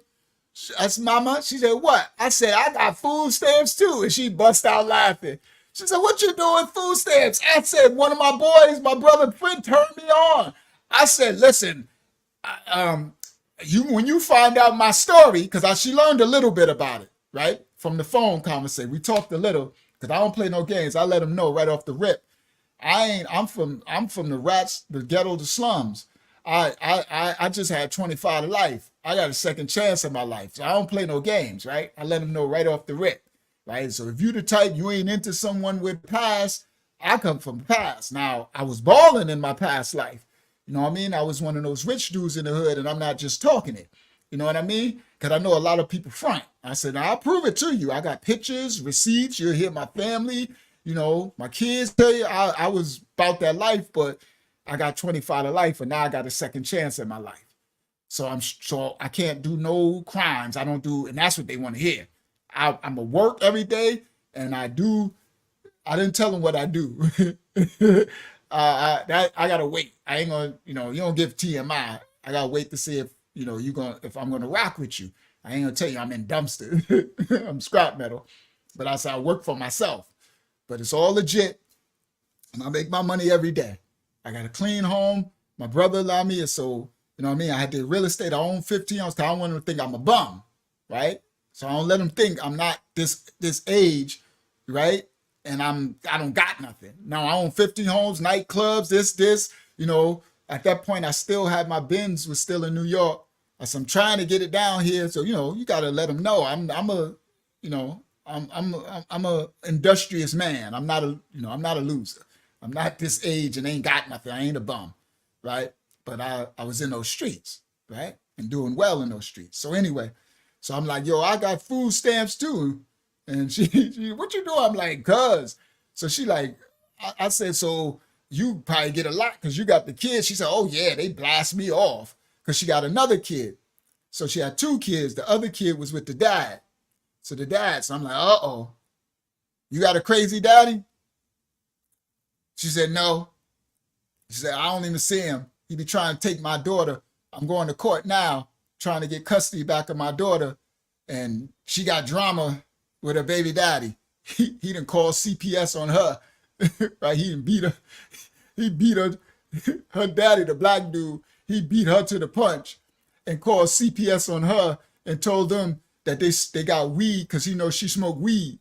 That's mama. She said, what? I said, I got food stamps too. And she bust out laughing. She said, what you doing food stamps? I said, one of my boys, my brother friend, turned me on. I said, listen, when you find out my story, because she learned a little bit about it, right? From the phone conversation. We talked a little, because I don't play no games. I let them know right off the rip. I'm from the rats, the ghetto, the slums. I just had 25 to life. I got a second chance in my life. So I don't play no games, right? I let them know right off the rip, right? So if you the type, you ain't into someone with past, I come from past. Now, I was balling in my past life. You know what I mean? I was one of those rich dudes in the hood and I'm not just talking it. You know what I mean? Because I know a lot of people front. I said, now I'll prove it to you. I got pictures, receipts. You'll hear my family, my kids tell you I was about that life, but I got 25 to life and now I got a second chance in my life. So I can't do no crimes. I don't do, and that's what they want to hear. I'm a work every day and I didn't tell them what I do. I gotta wait. I ain't gonna, you don't give TMI. I gotta wait to see if I'm gonna rock with you. I ain't gonna tell you I'm in dumpster. I'm scrap metal. But I said I work for myself. But it's all legit. And I make my money every day. I got a clean home. My brother allowed me, so you know what I mean? I had the real estate. I own 15 hours because I don't want them to think I'm a bum, right? So I don't let them think I'm not this age, right? And I don't got nothing. Now I own 50 homes, nightclubs, this. At that point, I still had my Benz was still in New York. I said, I'm trying to get it down here. So, you got to let them know I'm a industrious man. I'm not a loser. I'm not this age and ain't got nothing. I ain't a bum, right? But I was in those streets, right? And doing well in those streets. So anyway, so I'm like, yo, I got food stamps too. And she what you doing? I'm like, cuz. So she like, I said, so you probably get a lot because you got the kids. She said, oh yeah, they blast me off because she got another kid. So she had 2 kids. The other kid was with the dad. So I'm like, uh-oh, you got a crazy daddy? She said, no. She said, I don't even see him. He be trying to take my daughter. I'm going to court now, trying to get custody back of my daughter. And she got drama with her baby daddy. He done called CPS on her, right? He beat her. He beat her daddy, the black dude. He beat her to the punch and called CPS on her and told them that they got weed because he knows she smoked weed.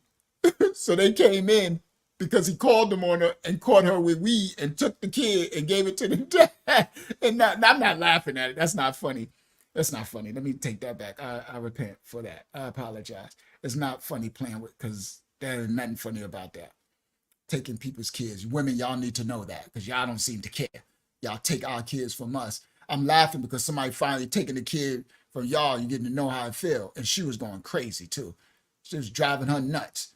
So they came in because he called them on her and caught her with weed and took the kid and gave it to the dad. And I'm not laughing at it. That's not funny. That's not funny. Let me take that back. I repent for that. I apologize. It's not funny playing with, because there is nothing funny about that. Taking people's kids. Women, y'all need to know that because y'all don't seem to care. Y'all take our kids from us. I'm laughing because somebody finally taking the kid from y'all. You getting to know how I feel. And she was going crazy too. She was driving her nuts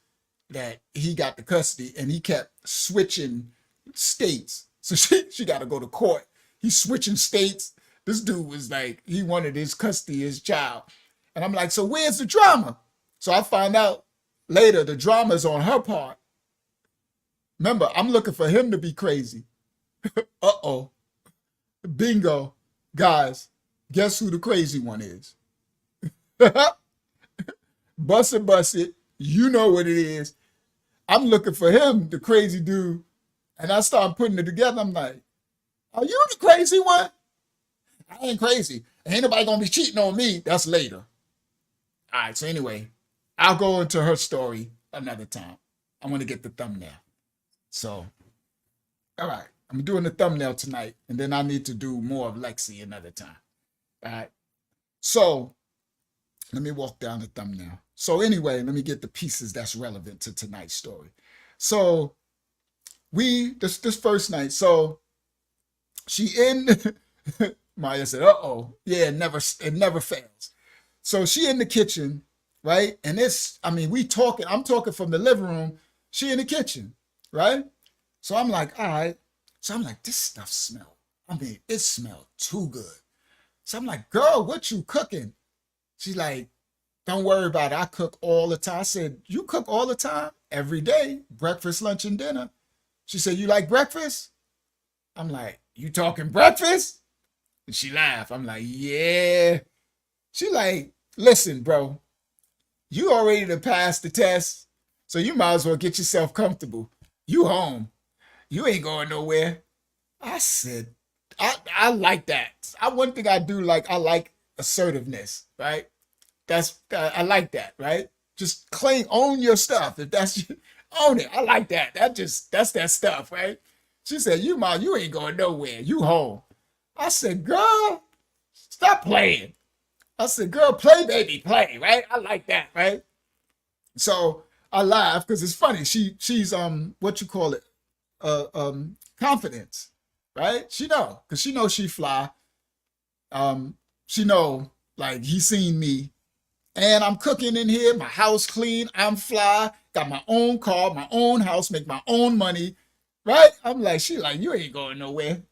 that he got the custody and he kept switching states. So she got to go to court. He's switching states. This dude was like, he wanted his custody, his child. And I'm like, so where's the drama? So I find out later the drama is on her part. Remember, I'm looking for him to be crazy. Uh-oh. Bingo. Guys, guess who the crazy one is? Bust it. You know what it is. I'm looking for him, the crazy dude. And I start putting it together. I'm like, are you the crazy one? I ain't crazy. Ain't nobody gonna be cheating on me. That's later. All right, so anyway, I'll go into her story another time. I want to get the thumbnail. So, all right, I'm doing the thumbnail tonight, and then I need to do more of Lexi another time. All right. So, let me walk down the thumbnail. So anyway, let me get the pieces that's relevant to tonight's story. So this first night, so she in, Maya said, uh-oh, yeah, it never fails. So she in the kitchen, right? And I'm talking from the living room. She in the kitchen, right? So I'm like, all right. So I'm like, this stuff it smelled too good. So I'm like, girl, what you cooking? She's like, don't worry about it. I cook all the time. I said, you cook all the time? Every day, breakfast, lunch, and dinner. She said, you like breakfast? I'm like, you talking breakfast? And she laughed. I'm like, yeah. She like, listen, bro, you already done passed the test, so you might as well get yourself comfortable. You home. You ain't going nowhere. I said, I like that. One thing I do like, I like assertiveness, right? I like that, right? Just own your stuff. If that's own it. I like that. That's that stuff, right? She said, you ain't going nowhere. You home. I said, girl, stop playing. I said, girl, play, baby, play, right? I like that, right? So I laugh because it's funny. She's what you call it? Confidence, right? She know, because she knows she fly. She know, like, he seen me. And I'm cooking in here, my house clean, I'm fly, got my own car, my own house, make my own money, right? I'm like, she like, you ain't going nowhere.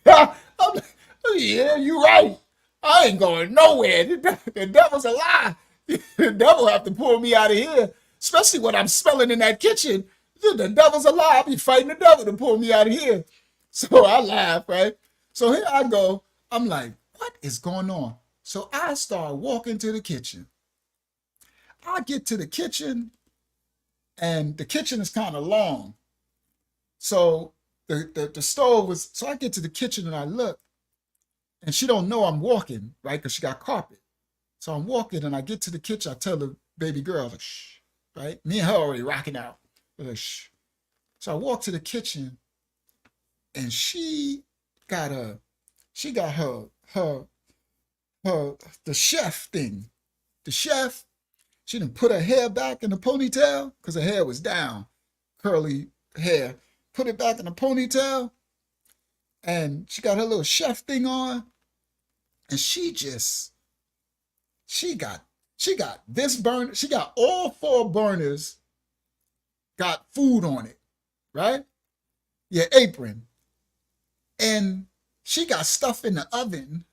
I'm like, oh, yeah, you right. I ain't going nowhere. The devil's a lie. The devil have to pull me out of here, especially what I'm smelling in that kitchen. The devil's a lie. I'll be fighting the devil to pull me out of here. So I laugh, right? So here I go. I'm like, what is going on? So I start walking to the kitchen. I get to the kitchen, and the kitchen is kind of long. So the stove was, so I get to the kitchen and I look, and she don't know I'm walking, right? Because she got carpet. So I'm walking and I get to the kitchen. I tell the baby girl, like, shh, right? Me and her already rocking out. Like, shh. So I walk to the kitchen, and she got her her the chef thing. The chef, she done put her hair back in the ponytail because her hair was down, curly hair. Put it back in the ponytail, and she got her little chef thing on, and she got this burner. She got all 4 burners, got food on it, right? Your apron, and she got stuff in the oven.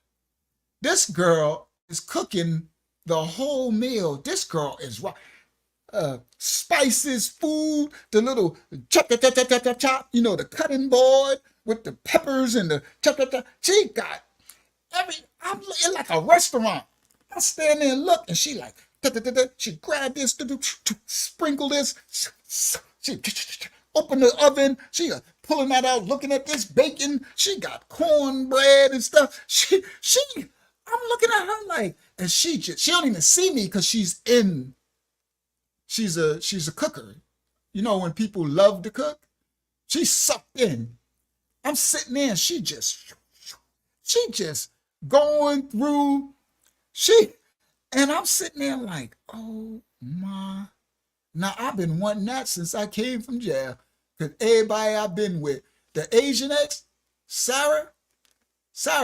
This girl is cooking the whole meal. This girl is spices, food, the little chop, chop, chop, chop, chop, chop, you know, the cutting board with the peppers and the chop, chop, chop. She got I'm in like a restaurant. I stand there and look, and she like, she grabbed this, sprinkle this, she open the oven, she pulling that out, looking at this bacon. She got cornbread and stuff. I'm looking at her like, and she don't even see me because she's a cooker. You know, when people love to cook, she's sucked in. I'm sitting there and she just going through, and I'm sitting there like, oh my. Now I've been wanting that since I came from jail. Because everybody I've been with, the Asian ex, Sarah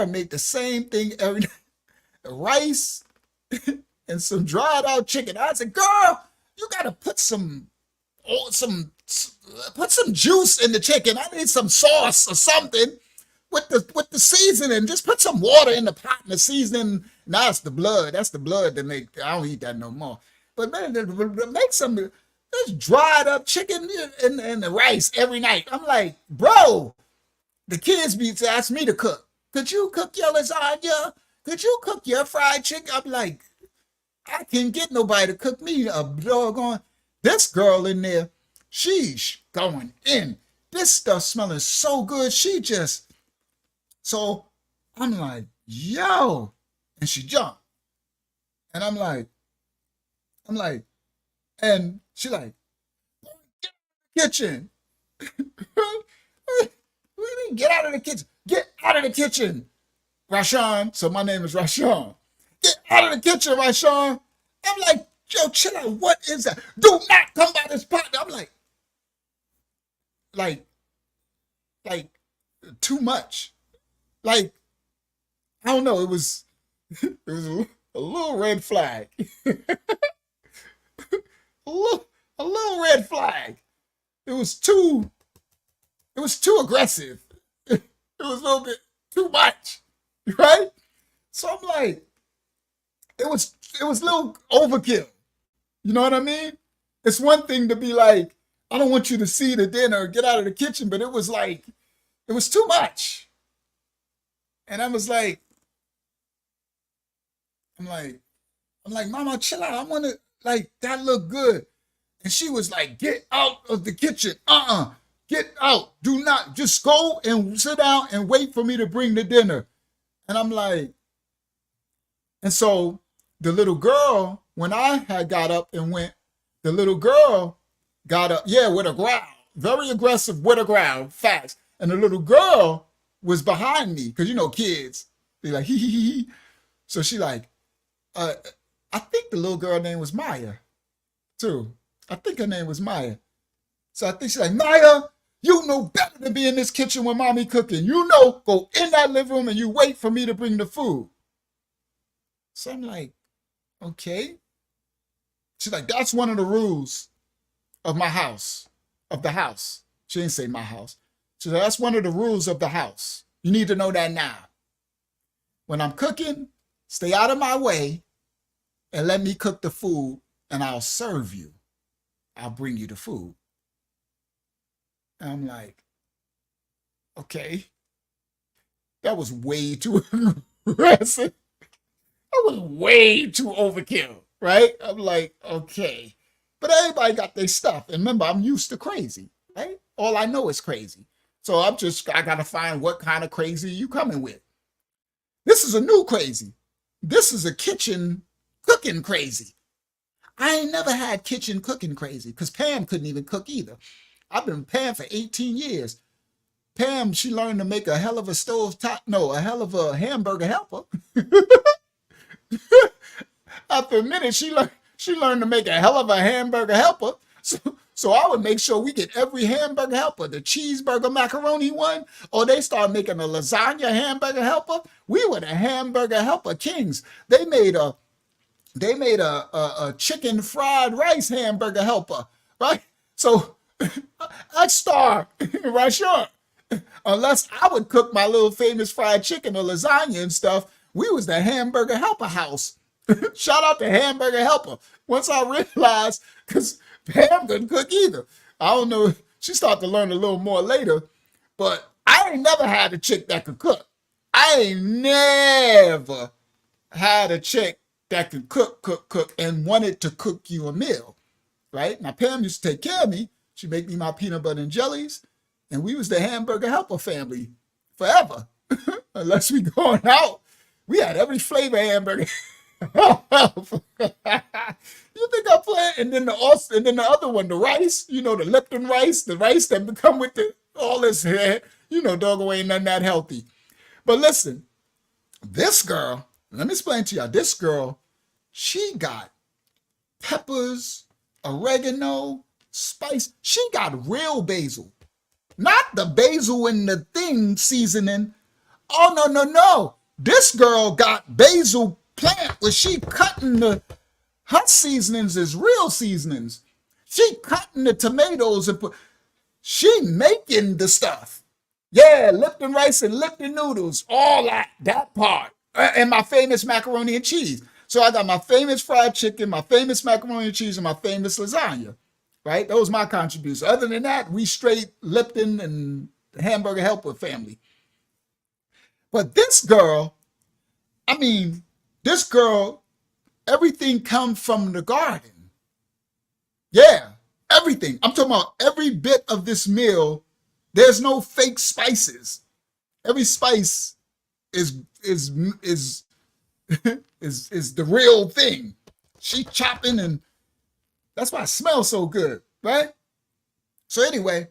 made the same thing every day. Rice and some dried out chicken. I said, girl, you gotta put some juice in the chicken. I need some sauce or something with the seasoning. Just put some water in the pot and the seasoning. Now it's the blood. That's the blood that make. I don't eat that no more. But man, make some this dried up chicken and the rice every night. I'm like, bro, the kids be ask me to cook. Could you cook your lasagna? Could you cook your fried chicken? I'm like, I can't get nobody to cook me a doggone. This girl in there, she's going in. This stuff smelling so good. So I'm like, yo. And she jumped. And I'm like, and she like, get out of the kitchen. We didn't get out of the kitchen. Get out of the kitchen, Rashawn. So my name is Rashawn. Get out of the kitchen, Rashawn. I'm like, yo, chill out. What is that? Do not come by this pot. I'm like too much. Like, I don't know. It was a little red flag. a little red flag. It was too aggressive. It was a little bit too much, right? So I'm like, it was a little overkill. You know what I mean? It's one thing to be like, I don't want you to see the dinner, get out of the kitchen, but it was too much. And I was like, I'm like, Mama, chill out. I want to, like, that look good. And she was like, get out of the kitchen. Get out. Do not. Just go and sit down and wait for me to bring the dinner. And I'm like, and so the little girl, when I had got up and went, the little girl got up, with a growl, very aggressive with a growl, fast. And the little girl was behind me, because you know kids, they like, hee hee hee. So she like, I think the little girl name was Maya, too. I think her name was Maya. So I think she's like, Maya, you know better than be in this kitchen when mommy cooking. You know, go in that living room and you wait for me to bring the food. So I'm like, okay. She's like, that's one of the rules of my house, of the house. She didn't say my house. She said, that's one of the rules of the house. You need to know that now. When I'm cooking, stay out of my way and let me cook the food and I'll serve you. I'll bring you the food. And I'm like, okay. That was way too aggressive. That was way too overkill, right? I'm like, okay. But everybody got their stuff. And remember, I'm used to crazy, right? All I know is crazy. So I got to find what kind of crazy you coming with. This is a new crazy. This is a kitchen cooking crazy. I ain't never had kitchen cooking crazy because Pam couldn't even cook either. I've been Pam for 18 years. Pam, she learned to make a hell of a a hell of a hamburger helper. After a minute, she learned to make a hell of a hamburger helper. So I would make sure we get every hamburger helper, the cheeseburger macaroni one, or they start making a lasagna hamburger helper. We were the hamburger helper kings. They made a chicken fried rice hamburger helper, right? So I star, right? Sure. Unless I would cook my little famous fried chicken or lasagna and stuff, we was the hamburger helper house. Shout out to hamburger helper. Once I realized, because Pam couldn't cook either. I don't know. She started to learn a little more later, but I ain't never had a chick that could cook. I ain't never had a chick that could cook, and wanted to cook you a meal, right? Now, Pam used to take care of me. She'd make me my peanut butter and jellies, and we was the hamburger helper family forever. Unless we going out, we had every flavor hamburger. You think I play? And then the other one, the rice, the Lipton rice, the rice that become with all this hair, doggo ain't nothing that healthy. But listen, this girl, let me explain to y'all, this girl, she got peppers, oregano, spice. She got real basil, not the basil in the thing seasoning. Oh, no, no, no. This girl got basil plant where she cutting her seasonings is real seasonings. She cutting the tomatoes and she making the stuff. Yeah, Lipton rice and Lipton noodles, all that part. And my famous macaroni and cheese. So I got my famous fried chicken, my famous macaroni and cheese, and my famous lasagna, right? Those are my contributions. Other than that, we straight Lipton and hamburger helper family. But this girl, everything comes from the garden. Yeah, everything. I'm talking about every bit of this meal. There's no fake spices. Every spice is the real thing. She chopping, and that's why it smells so good, right? So anyway,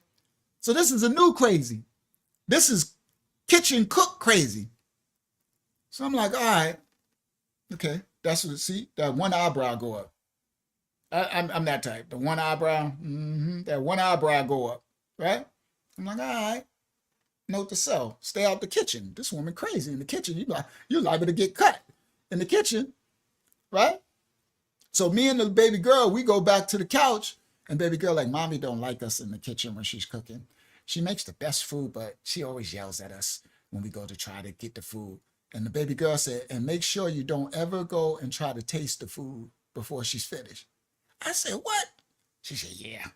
so this is a new crazy. This is kitchen cook crazy. So I'm like, all right, okay, that's what. See, that one eyebrow go up. I'm that type. The one eyebrow, that one eyebrow go up, right? I'm like, all right. Note to self, stay out the kitchen. This woman crazy in the kitchen. You're liable to get cut in the kitchen, right? So me and the baby girl, we go back to the couch, and baby girl like, mommy don't like us in the kitchen when she's cooking. She makes the best food, but she always yells at us when we go to try to get the food. And the baby girl said, and make sure you don't ever go and try to taste the food before she's finished. I said, what? She said, yeah.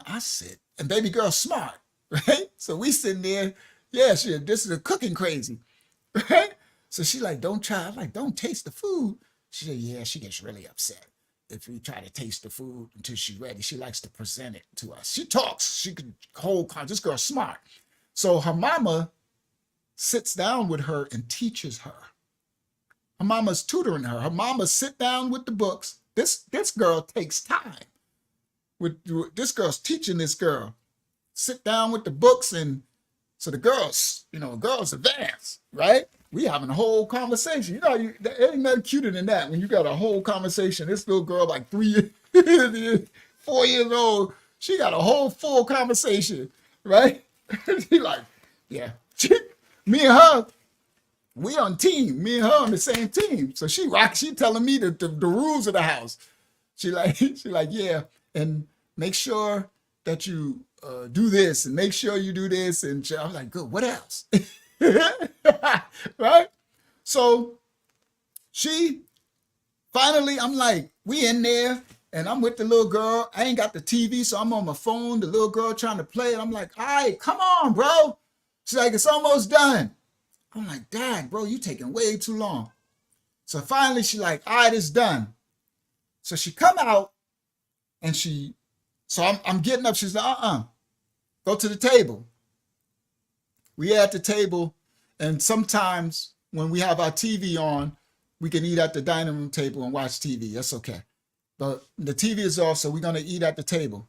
I said, and baby girl smart, right? So we sitting there, yeah, this is a cooking crazy, right? So she like, don't try. I'm like, don't taste the food. She said, yeah, she gets really upset if we try to taste the food until she's ready. She likes to present it to us. She talks. She can hold. This girl's smart. So her mama sits down with her and teaches her. Her mama's tutoring her. Her mama sit down with the books. This girl takes time. This girl's teaching this girl. Sit down with the books, and so the girls, girls advance, right? We having a whole conversation. There ain't nothing cuter than that when you got a whole conversation. This little girl, like 3 years, 4 years old, she got a whole full conversation, right? She like, yeah. Me and her, we on team. Me and her on the same team. So she telling me the rules of the house. She like, yeah, and make sure that you do this, and make sure you do this. And I was like, good, what else? Right? So she finally, I'm like, we in there, and I'm with the little girl. I ain't got the TV, so I'm on my phone. The little girl trying to play, and I'm like, all right, come on, bro. She's like, it's almost done. I'm like, dang, bro, you taking way too long. So finally, she like, all right, it's done. So she come out, and I'm getting up. She's like, go to the table. We at the table, and sometimes when we have our TV on, we can eat at the dining room table and watch TV. That's okay. But the TV is off, so we're going to eat at the table.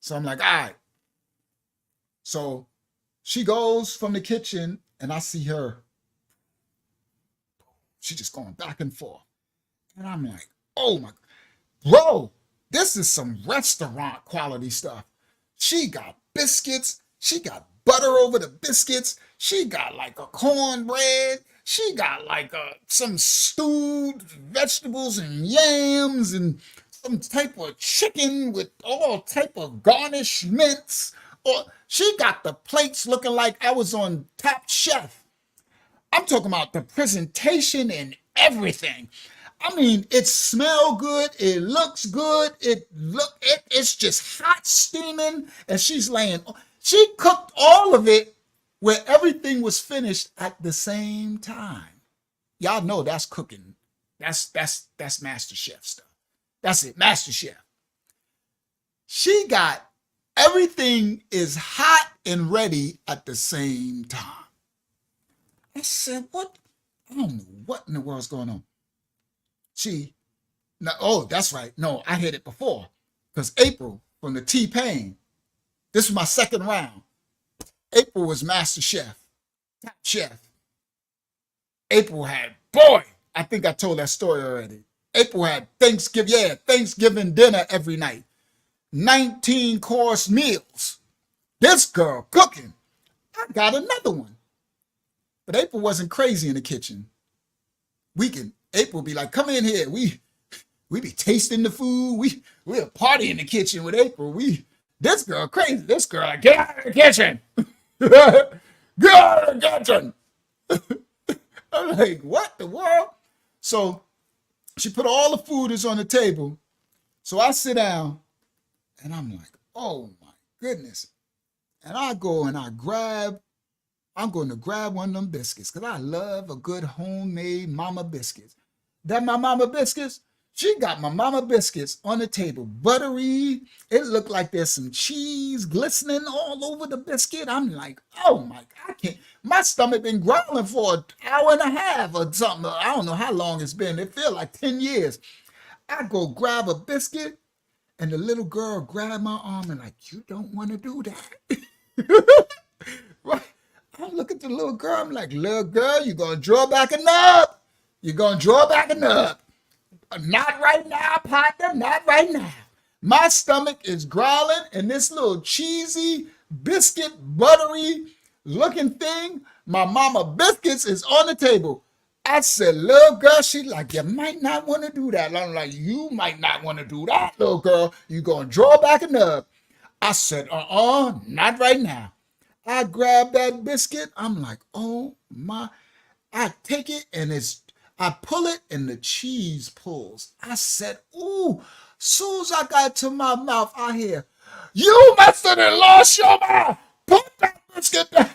So I'm like, all right. So she goes from the kitchen, and I see her. She just going back and forth. And I'm like, oh my, bro, this is some restaurant quality stuff. She got biscuits. She got butter over the biscuits. She got like a cornbread. She got like some stewed vegetables and yams and some type of chicken with all type of garnishments. Or she got the plates looking like I was on Top Chef. I'm talking about the presentation and everything. I mean, it smell good, it looks good, it's just hot steaming, and she cooked all of it where everything was finished at the same time. Y'all know that's cooking. That's Master Chef stuff. That's it, Master Chef. She got everything is hot and ready at the same time. I said, what? I don't know what in the world's going on. Oh, that's right. No, I hit it before. Because April from the T-Pain, this was my second round. April was Master Chef, Top Chef. April had, boy, I think I told that story already. April had Thanksgiving dinner every night. 19-course meals. This girl cooking. I got another one. But April wasn't crazy in the kitchen. April be like, come in here. We be tasting the food. We'll party in the kitchen with April. This girl crazy. This girl like, get out of the kitchen. Get out of the kitchen. I'm like, what the world? So she put all the food is on the table. So I sit down and I'm like, oh my goodness. And I go and I'm going to grab one of them biscuits because I love a good homemade mama biscuits. That my mama biscuits, she got my mama biscuits on the table, buttery. It looked like there's some cheese glistening all over the biscuit. I'm like, oh my God, I can't. My stomach been growling for an hour and a half or something. I don't know how long it's been. It feel like 10 years. I go grab a biscuit and the little girl grabbed my arm and like, you don't want to do that. Right? I look at the little girl. I'm like, little girl, you're going to draw back a nub. You're going to draw back a nub. Not right now, partner. Not right now. My stomach is growling, and this little cheesy, biscuit, buttery looking thing, my mama biscuits, is on the table. I said, little girl, she like, you might not want to do that. I'm like, you might not want to do that, little girl. You're going to draw back a nub. I said, not right now. I grab that biscuit. I'm like, oh my. I take it and I pull it and the cheese pulls. I said, ooh. Soon as I got to my mouth, I hear, you must have lost your mouth. Put that biscuit down.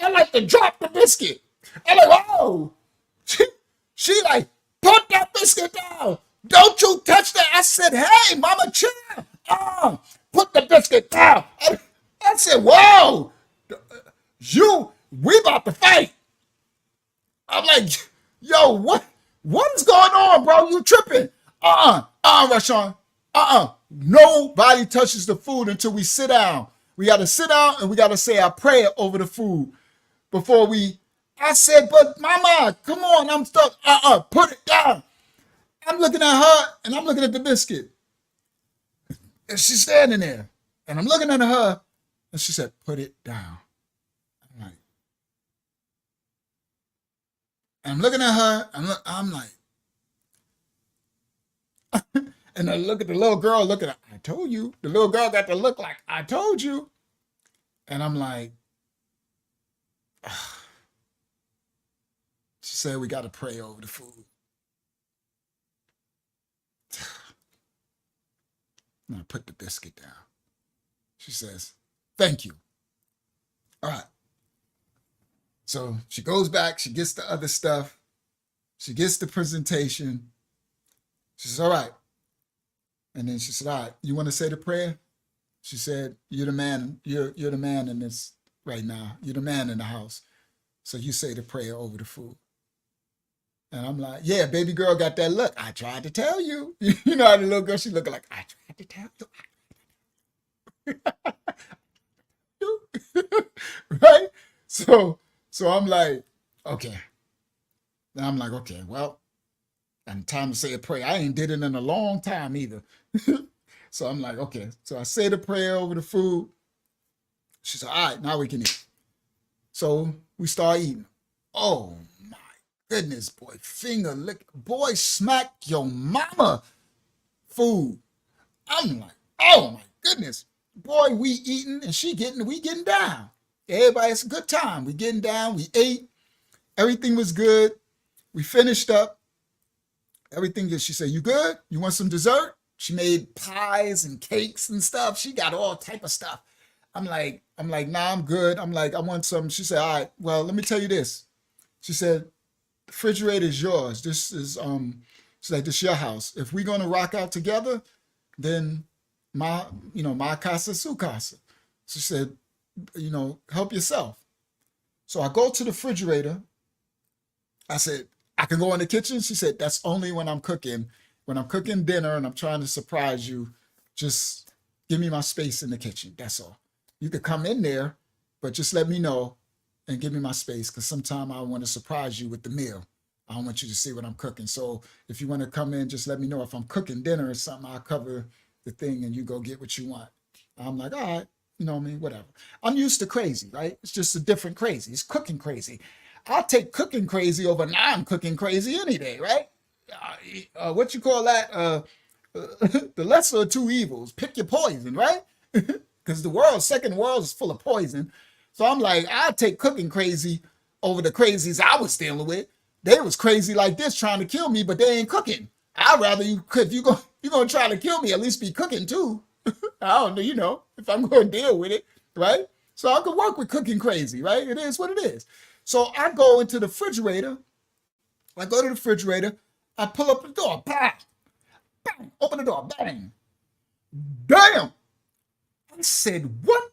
I like to drop the biscuit. I'm like, oh. She like, put that biscuit down. Don't you touch that. I said, hey, mama, chill. Put the biscuit down. I said, whoa, we about to fight. I'm like, yo, what is going on, bro? You tripping? Rashawn. Nobody touches the food until we sit down. We got to sit down and we got to say our prayer over the food before I said, but mama, come on, I'm stuck. Put it down. I'm looking at her and I'm looking at the biscuit. And she's standing there. And I'm looking at her. And she said, put it down. I'm like, and I'm looking at her. I'm like, and I look at the little girl, look at her. I told you. The little girl got the look like, I told you. And I'm like, she said, we got to pray over the food. And I put the biscuit down. She says, thank you. All right. So she goes back. She gets the other stuff. She gets the presentation. She says, all right. And then she said, all right, you want to say the prayer? She said, you're the man. You're the man in this right now. You're the man in the house. So you say the prayer over the food. And I'm like, yeah, baby girl got that look. I tried to tell you. You know how the little girl, she looking like, I tried to tell you. Right? So I'm like, okay. Then I'm like, okay, well, and time to say a prayer. I ain't did it in a long time either. So I'm like, okay. So I say the prayer over the food. She said, all right, now we can eat. So we start eating. Oh my goodness, boy. Finger lick. Boy, smack your mama food. I'm like, oh my goodness. Boy, we eating and we getting down. Everybody, it's a good time. We getting down. We ate. Everything was good. We finished up. Everything good. She said, you good? You want some dessert? She made pies and cakes and stuff. She got all type of stuff. I'm like, nah, I'm good. I'm like, I want some. She said, all right, well, let me tell you this. She said, the refrigerator is yours. This is she's like, this is your house. If we're gonna rock out together, then my casa, su casa. She said, help yourself. So I go to the refrigerator. I said, I can go in the kitchen. She said, that's only when I'm cooking. When I'm cooking dinner and I'm trying to surprise you, just give me my space in the kitchen. That's all. You could come in there, but just let me know and give me my space, because sometime I want to surprise you with the meal. I don't want you to see what I'm cooking. So if you want to come in, just let me know. If I'm cooking dinner or something, I'll cover the thing and you go get what you want. I'm like, all right, you know what I mean? Whatever. I'm used to crazy, right? It's just a different crazy. It's cooking crazy. I'll take cooking crazy over non-cooking crazy any day, right? What you call that? The lesser of two evils. Pick your poison, right? Because the second world is full of poison. So I'm like, I'll take cooking crazy over the crazies I was dealing with. They was crazy like this trying to kill me, but they ain't cooking. I'd rather if you're going to try to kill me, at least be cooking too. I don't know, if I'm going to deal with it, right? So I can work with cooking crazy, right? It is what it is. So I go into the refrigerator. I go to the refrigerator. I pull up the door. Bang! Bang! Open the door. Bang! Damn! I said, what?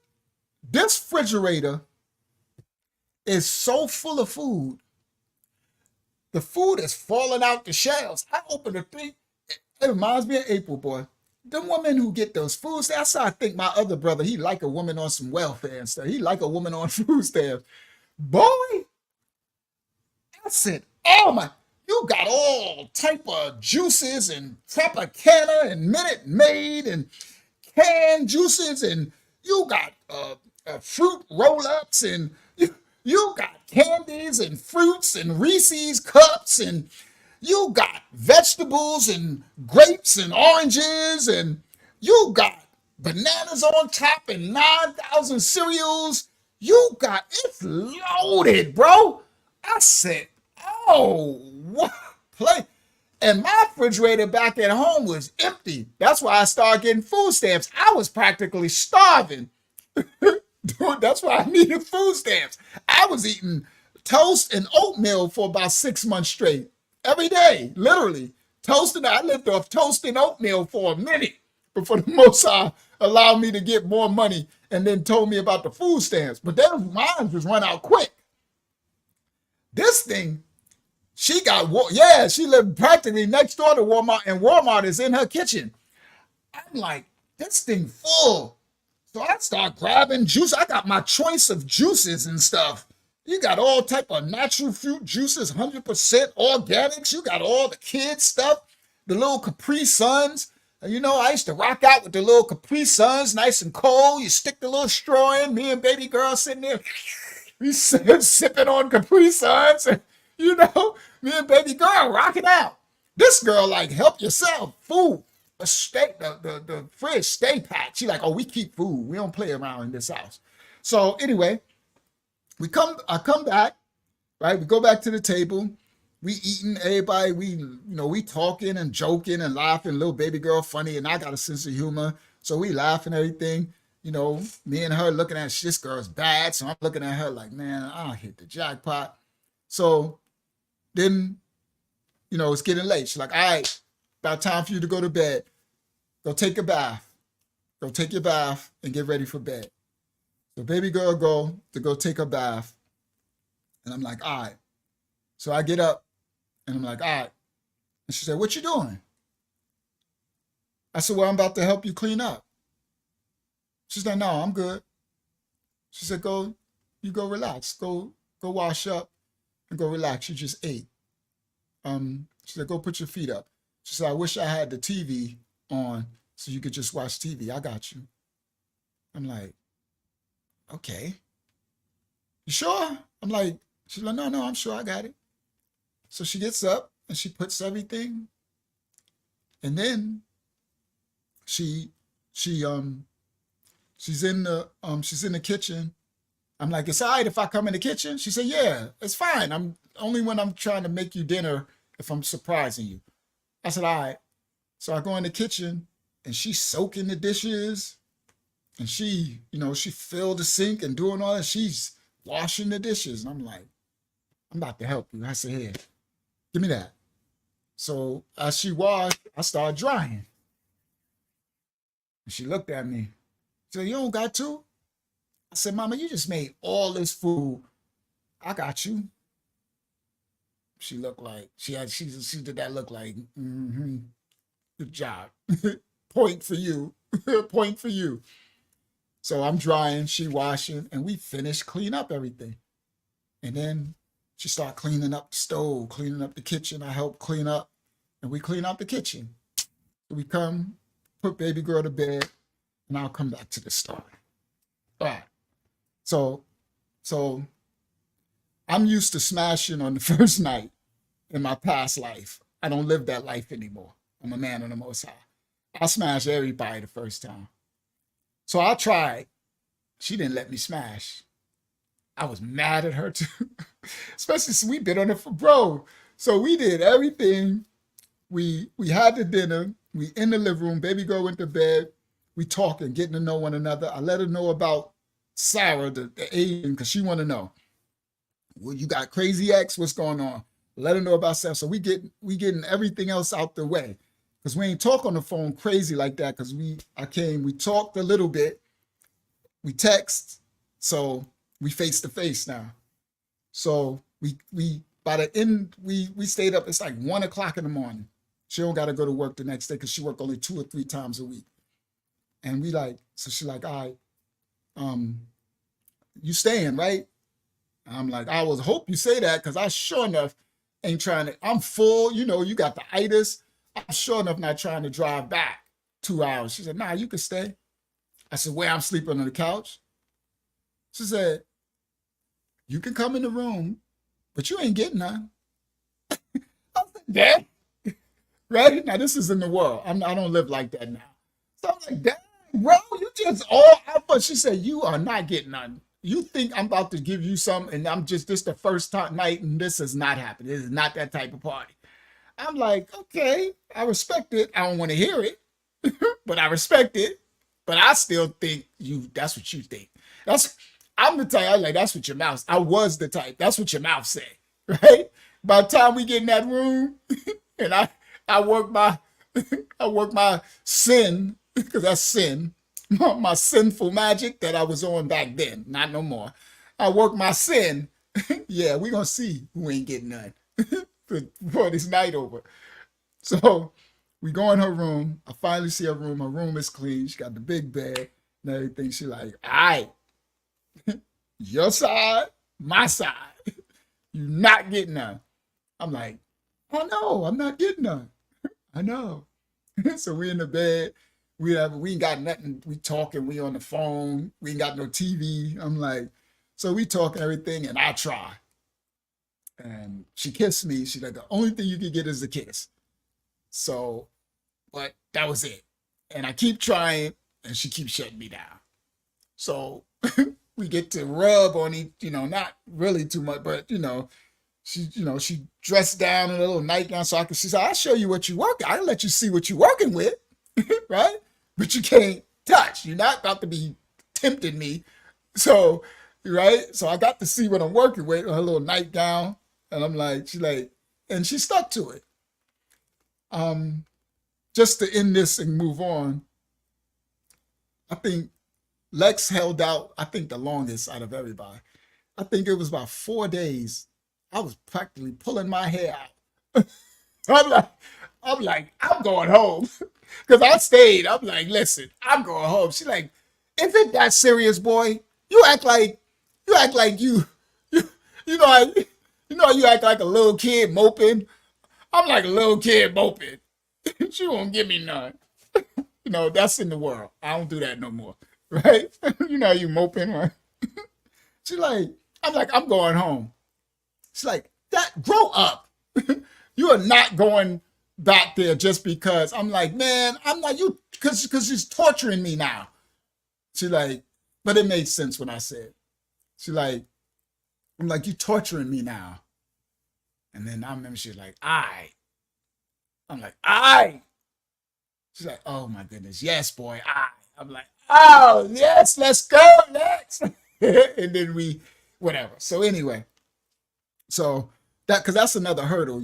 This refrigerator is so full of food. The food is falling out the shelves. I open the thing. It reminds me of April, boy. The women who get those foods, that's how I think my other brother, he like a woman on some welfare and stuff. He like a woman on food stamps. Boy, I said, oh my, you got all type of juices and Tropicana and Minute Maid and canned juices, and you got fruit roll-ups, and you got candies and fruits and Reese's cups, and you got vegetables and grapes and oranges, and you got bananas on top and 9,000 cereals. It's loaded, bro. I said, oh, what? Play. And my refrigerator back at home was empty. That's why I started getting food stamps. I was practically starving. Dude, that's why I needed food stamps. I was eating toast and oatmeal for about 6 months straight. Every day, literally. I lived off toast and oatmeal for a minute before the Mossad allowed me to get more money and then told me about the food stamps. But then mine was run out quick. This thing, she lived practically next door to Walmart, and Walmart is in her kitchen. I'm like, this thing full. So I start grabbing juice. I got my choice of juices and stuff. You got all type of natural fruit juices, 100% organics. You got all the kids stuff, the little Capri Suns. I used to rock out with the little Capri Suns, nice and cold. You stick the little straw in. Me and baby girl sitting there, we sipping on Capri Suns. And, me and baby girl rocking out. This girl like, help yourself, food. The fridge stay packed. She like, oh, we keep food. We don't play around in this house. So anyway, I come back, right? We go back to the table. We eating, everybody, we talking and joking and laughing. Little baby girl funny, and I got a sense of humor. So we laugh and everything. Me and her looking at this girl's bad. So I'm looking at her like, man, I hit the jackpot. So then, it's getting late. She's like, all right, about time for you to go to bed. Go take a bath. Go take your bath and get ready for bed. So baby girl go take a bath. And I'm like, all right. So I get up and I'm like, all right. And she said, what you doing? I said, well, I'm about to help you clean up. She's like, no, I'm good. She said, you go relax. Go wash up. and go relax. You just ate. She said, go put your feet up. She said, I wish I had the TV on so you could just watch TV. I got you. I'm like, okay. You sure? I'm like, she's like, no, I'm sure I got it. So she gets up and she puts everything, and then she she's in the kitchen. I'm like, it's all right if I come in the kitchen? She said, yeah, it's fine. I'm only when I'm trying to make you dinner if I'm surprising you. I said, all right. So I go in the kitchen and she's soaking the dishes, and she filled the sink and doing all that. She's washing the dishes. And I'm like, I'm about to help you. I said, here, give me that. So as she washed, I started drying. And she looked at me. She said, you don't got to? I said, Mama, you just made all this food. I got you. She looked like, she did that look like, good job. Point for you. Point for you. So I'm drying, she washing, and we finished cleaning up everything. And then she started cleaning up the stove, cleaning up the kitchen. I helped clean up, and we clean out the kitchen. So we come, put baby girl to bed, and I'll come back to the story. All right. So I'm used to smashing on the first night in my past life. I don't live that life anymore. I'm a man of the Most High. I smash everybody the first time. So I tried. She didn't let me smash. I was mad at her too. Especially since we been on it for bro. So we did everything. We had the dinner. We in the living room. Baby girl went to bed. We talking, getting to know one another. I let her know about Sarah, the Asian, because she want to know. Well, you got crazy ex, what's going on? Let her know about Sarah. So we getting everything else out the way. Because we ain't talk on the phone crazy like that, because we talked a little bit. We text. So we face to face now. So we by the end, we stayed up. It's like 1 o'clock in the morning. She don't got to go to work the next day because she work only 2 or 3 times a week. And so she like, all right, you staying, right? I'm like, I was hope you say that because I sure enough ain't trying to, I'm full, you got the itis. I'm sure enough not trying to drive back 2 hours. She said, nah, you can stay. I said, where I'm sleeping on the couch? She said, you can come in the room, but you ain't getting none. I was like, Dad, right? Now this is in the world. I don't live like that now. So I'm like, Dad, bro, you just all alpha. She said, you are not getting none. You think I'm about to give you some, and this the first night, and this is not happening. This is not that type of party. I'm like, okay, I respect it. I don't want to hear it, but I respect it. But I still think that's what you think. I'm the type, I like, that's what your mouth, I was the type, that's what your mouth said, right? By the time we get in that room, and I work my sin, because that's sin, my sinful magic that I was on back then, not no more. I work my sin. Yeah, we gonna see who ain't getting none before this night over. So we go in her room. I finally see her room. Her room is clean. She got the big bed and everything. She like, all right, your side, my side. You not getting none. I'm like, oh no, I'm not getting none. I know. So we in the bed. We ain't got nothing. We talking. We on the phone. We ain't got no TV. I'm like, so we talk everything, and I try. And she kissed me. She's like, the only thing you can get is a kiss. So, but that was it. And I keep trying, and she keeps shutting me down. So we get to rub on each, not really too much, but she dressed down in a little nightgown so she said, I'll show you what you work. I'll let you see what you're working with, right? But you can't touch. You're not about to be tempting me. So, right? So I got to see what I'm working with, her little nightgown. And I'm like, and she stuck to it. Just to end this and move on, I think Lex held out, the longest out of everybody. I think it was about 4 days. I was practically pulling my hair out. I'm like, I'm going home. Because I stayed. I'm like, listen, I'm going home. She's like, is it that serious, boy? You act like you You know, you act like a little kid moping. I'm like a little kid moping. She won't give me none. You know, that's in the world. I don't do that no more. Right? You know, you moping, right? She like, I'm like, I'm going home. She's like, that grow up. You are not going back there just because. I'm like, man, I'm like, you, because she's torturing me now. She like, but it made sense when I said. She like, I'm like, you torturing me now. And then I remember she's like, I'm like, She's like, oh my goodness, yes, boy, I'm like, oh, yes, let's go next. And then we, whatever. So anyway, so because that's another hurdle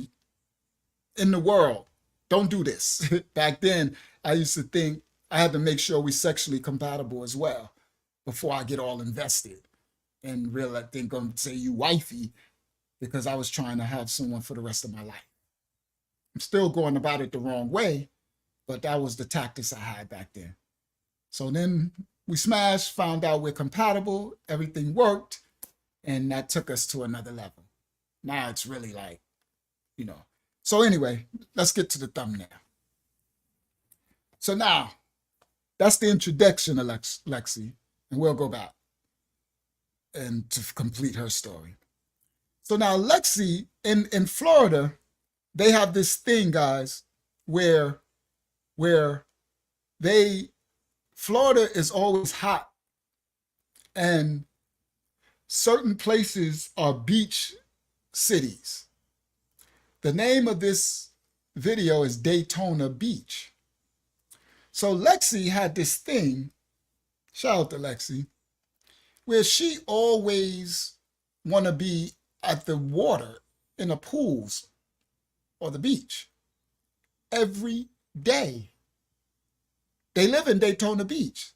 in the world. Don't do this. Back then, I used to think I had to make sure we sexually compatible as well before I get all invested and really think I'm say you wifey because I was trying to have someone for the rest of my life. I'm still going about it the wrong way, but that was the tactics I had back then. So then we smashed, found out we're compatible, everything worked, and that took us to another level. Now it's really like, you know. So anyway, let's get to the thumbnail. So now, that's the introduction of Lexi, and we'll go back and to complete her story. So now Lexi, in Florida, they have this thing, guys, where Florida is always hot, and certain places are beach cities. The name of this video is Daytona Beach. So Lexi had this thing, shout out to Lexi, where she always want to be at the water in the pools or the beach every day. They live in Daytona Beach.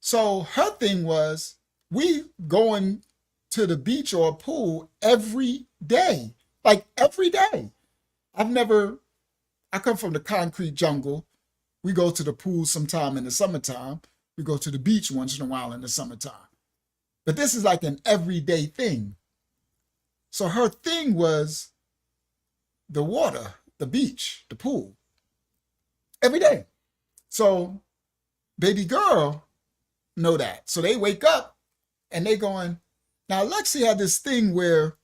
So her thing was, we going to the beach or a pool every day, like every day. I come from the concrete jungle. We go to the pool sometime in the summertime. We go to the beach once in a while in the summertime. But this is like an everyday thing. So her thing was the water, the beach, the pool, every day. So baby girl know that. So they wake up and they going, now Lexi had this thing where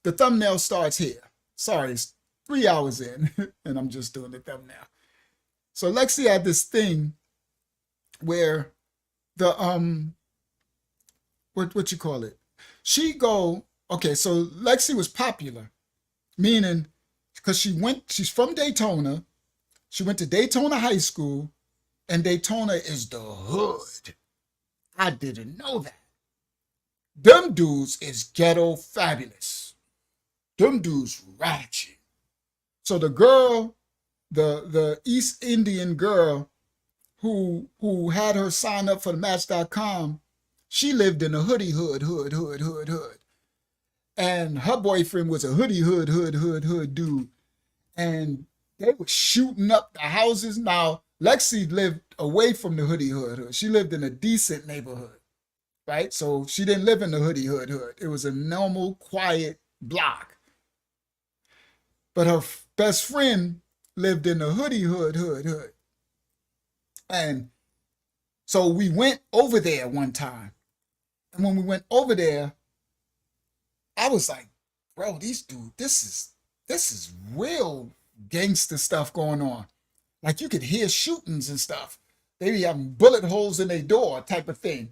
the thumbnail starts here. Sorry, it's 3 hours in and I'm just doing the thumbnail. So Lexi had this thing where the, what you call it? Okay, so Lexi was popular, meaning because she's from Daytona. She went to Daytona High School, and Daytona is the hood. I didn't know that. Them dudes is ghetto fabulous. Them dudes ratchet. So the girl, the East Indian girl who had her sign up for the Match.com, she lived in a hoodie hood. And her boyfriend was a hoodie hood dude. And they were shooting up the houses. Now, Lexi lived away from the hoodie hood. She lived in a decent neighborhood, right? So she didn't live in the hoodie hood. It was a normal, quiet block. But her best friend lived in the hoodie hood. And so we went over there one time. And when we went over there, I was like, bro, these dudes, this is real gangster stuff going on. Like you could hear shootings and stuff. They be having bullet holes in their door type of thing.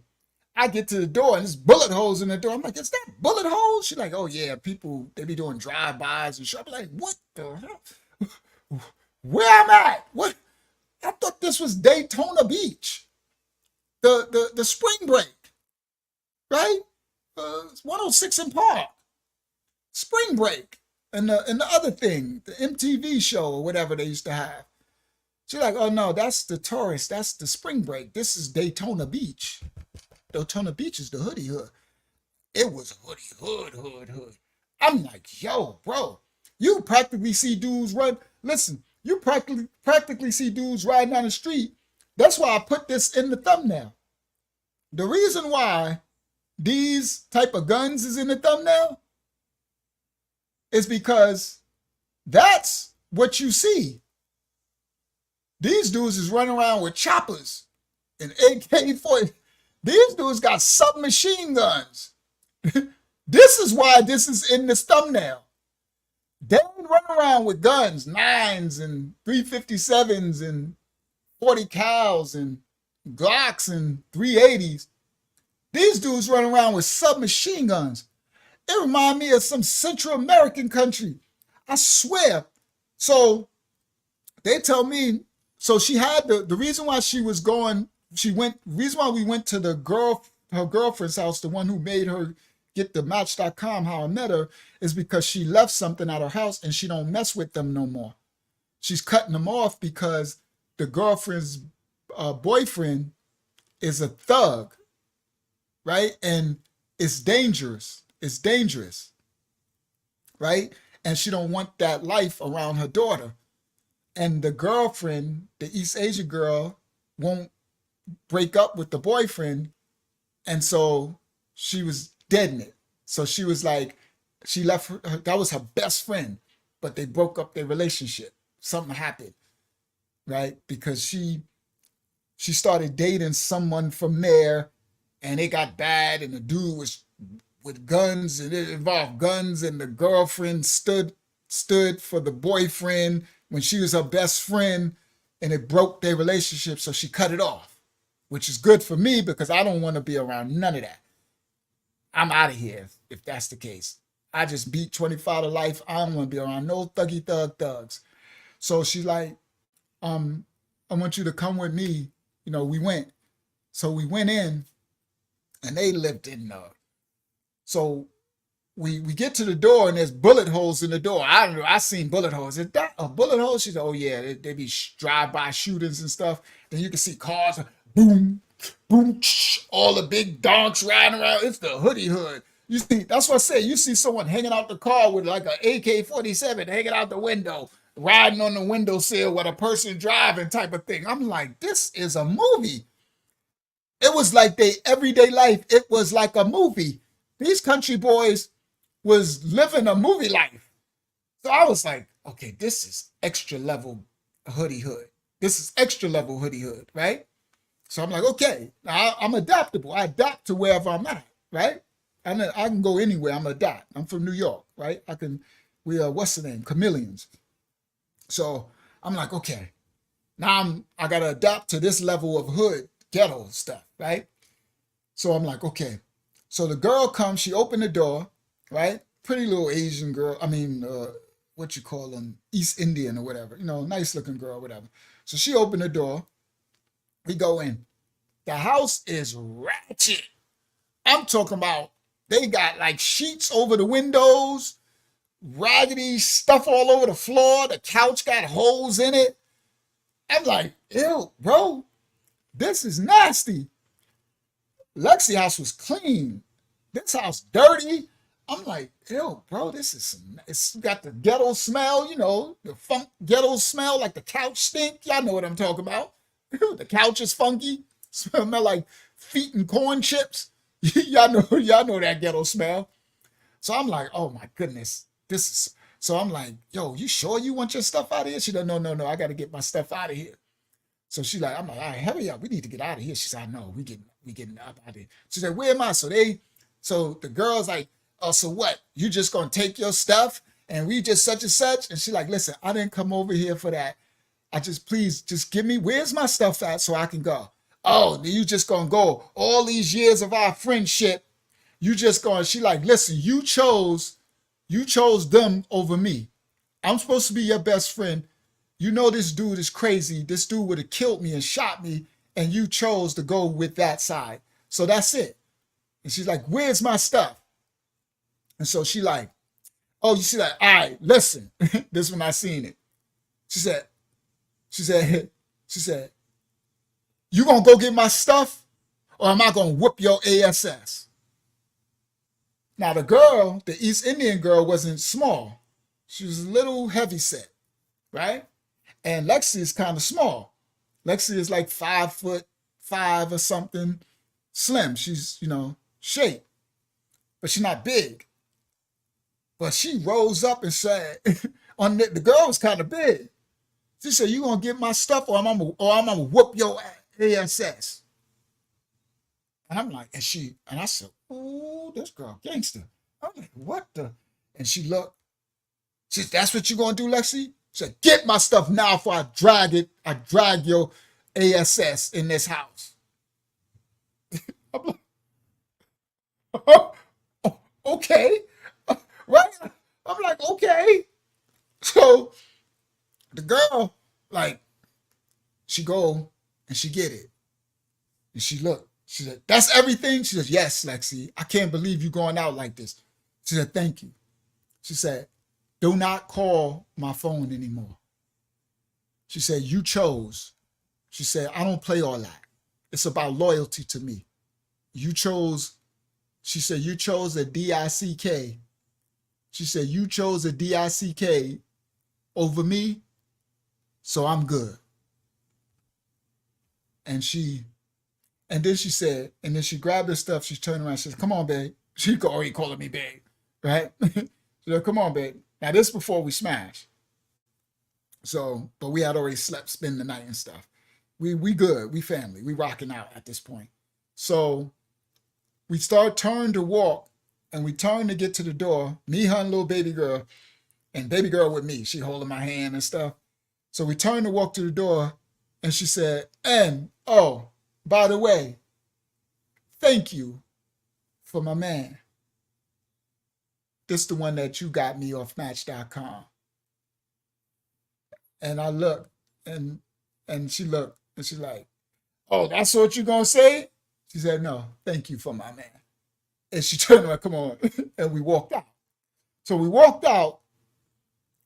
I get to the door and there's bullet holes in the door. I'm like, is that bullet holes? She's like, oh yeah, people, they be doing drive-bys and shit. I'm like, what the hell? Where am I? What? I thought this was Daytona Beach. The spring break, right? 106 in Park. Spring break. And the other thing, the MTV show or whatever they used to have. She's like, oh no, that's the tourist. That's the spring break. This is Daytona Beach. Daytona Beach is the hoodie hood. It was hoodie hood. I'm like, yo, bro, you practically see dudes run. Listen, you practically see dudes riding down the street. That's why I put this in the thumbnail. The reason why these type of guns is in the thumbnail, is because that's what you see. These dudes is running around with choppers and AK-40. These dudes got submachine guns. This is why this is in this thumbnail. They ain't running around with guns, 9s and 357s and 40 cals and Glocks and 380s. These dudes run around with submachine guns. It reminds me of some Central American country. I swear. So they tell me, so she had the reason why she was going, reason why we went to her girlfriend's house, the one who made her get the Match.com, how I met her, is because she left something at her house and she don't mess with them no more. She's cutting them off because the girlfriend's boyfriend is a thug, right? And it's dangerous. It's dangerous, right? And she don't want that life around her daughter. And the girlfriend, the East Asian girl, won't break up with the boyfriend. And so she was dead in it. So she was like, she left her, that was her best friend, but they broke up their relationship. Something happened, right? Because she started dating someone from there and it got bad and the dude was with guns and it involved guns and the girlfriend stood for the boyfriend when she was her best friend and it broke their relationship. So she cut it off, which is good for me because I don't want to be around none of that. I'm out of here if that's the case. I just beat 25 to life. I don't want to be around no thuggy thugs. So she's like, I want you to come with me. You know, we went. So we went in and they lived in so we get to the door and there's bullet holes in the door. I don't know. I seen bullet holes. Is that a bullet hole? She said, oh yeah, they be drive-by shootings and stuff. Then you can see cars, boom, boom, all the big donks riding around. It's the hoodie hood. You see, that's what I say. You see someone hanging out the car with like an AK-47 hanging out the window, riding on the windowsill with a person driving type of thing. I'm like, this is a movie. It was like their everyday life. It was like a movie. These country boys was living a movie life. So I was like, okay, this is extra level hoodie hood. This is extra level hoodie hood, right? So I'm like, okay, now I'm adaptable. I adapt to wherever I'm at, right? I can go anywhere. I'm adapt. I'm from New York, right? We are, what's the name? Chameleons. So I'm like, okay, now I got to adapt to this level of hood ghetto stuff, right? So I'm like, okay. So the girl comes, she opened the door, right? Pretty little Asian girl. I mean, what you call them? East Indian or whatever. You know, nice looking girl, whatever. So she opened the door. We go in. The house is ratchet. I'm talking about they got like sheets over the windows, raggedy stuff all over the floor. The couch got holes in it. I'm like, ew, bro, this is nasty. Lexi house was clean. This house dirty. I'm like, ew, bro, it's got the ghetto smell, you know, the funk ghetto smell, like the couch stink. Y'all know what I'm talking about. The couch is funky. Smell like feet and corn chips. y'all know that ghetto smell. So I'm like, oh my goodness. So I'm like, yo, you sure you want your stuff out of here? She said, no, I got to get my stuff out of here. So she's like, I'm like, all right, hurry up. We need to get out of here. She said, no, we getting up out of here. She said, where am I? So the girl's like, oh, so what? You just going to take your stuff and we just such and such? And she's like, listen, I didn't come over here for that. Please give me, where's my stuff at so I can go? Oh, you just going to go all these years of our friendship. You just going, she like, listen, you chose them over me. I'm supposed to be your best friend. You know this dude is crazy. This dude would have killed me and shot me, and you chose to go with that side. So that's it. And she's like, where's my stuff? And so she like, oh, you see that? All right, listen. This when I seen it. She said, you gonna go get my stuff, or am I gonna whoop your ass? Now the girl, the East Indian girl, wasn't small. She was a little heavy set, right? And Lexi is kind of small. Lexi is like 5'5" or something, slim. She's, shape, but she's not big. But she rose up and said, the girl was kind of big. She said, "You gonna get my stuff, or I'm gonna whoop your ass." And I'm like, and I said, "Ooh, this girl gangster." I'm like, "What the?" And she looked. She said, "That's what you gonna do, Lexi?" She said, "Get my stuff now before I drag it. I drag your ass in this house." I'm like, "Oh, okay, right?" I'm like, "Okay." So the girl, like, she go and she get it. And she looked. She said, "That's everything?" She said, "Yes, Lexi. I can't believe you going out like this." She said, "Thank you." She said, "Do not call my phone anymore." She said, "You chose." She said, "I don't play all that. It's about loyalty to me. You chose," she said, "you chose a DICK." She said, "You chose a DICK over me, so I'm good." And then she said, and then she grabbed her stuff. She turned around. She said, "Come on, babe." She already calling me babe, right? She said, "Come on, babe." Now this before we smashed. So, but we had already slept, spend the night and stuff. We good. We family. We rocking out at this point. So we turned to walk, and we turned to get to the door. Me, her, and little baby girl, and baby girl with me. She holding my hand and stuff. So we turned to walk to the door, and she said, "And oh, by the way, thank you for my man. This the one that you got me off Match.com." And I looked, and she looked, and she's like, "Oh, that's what you gonna say?" She said, "No, thank you for my man." And she turned around, "Come on," and we walked out. So we walked out,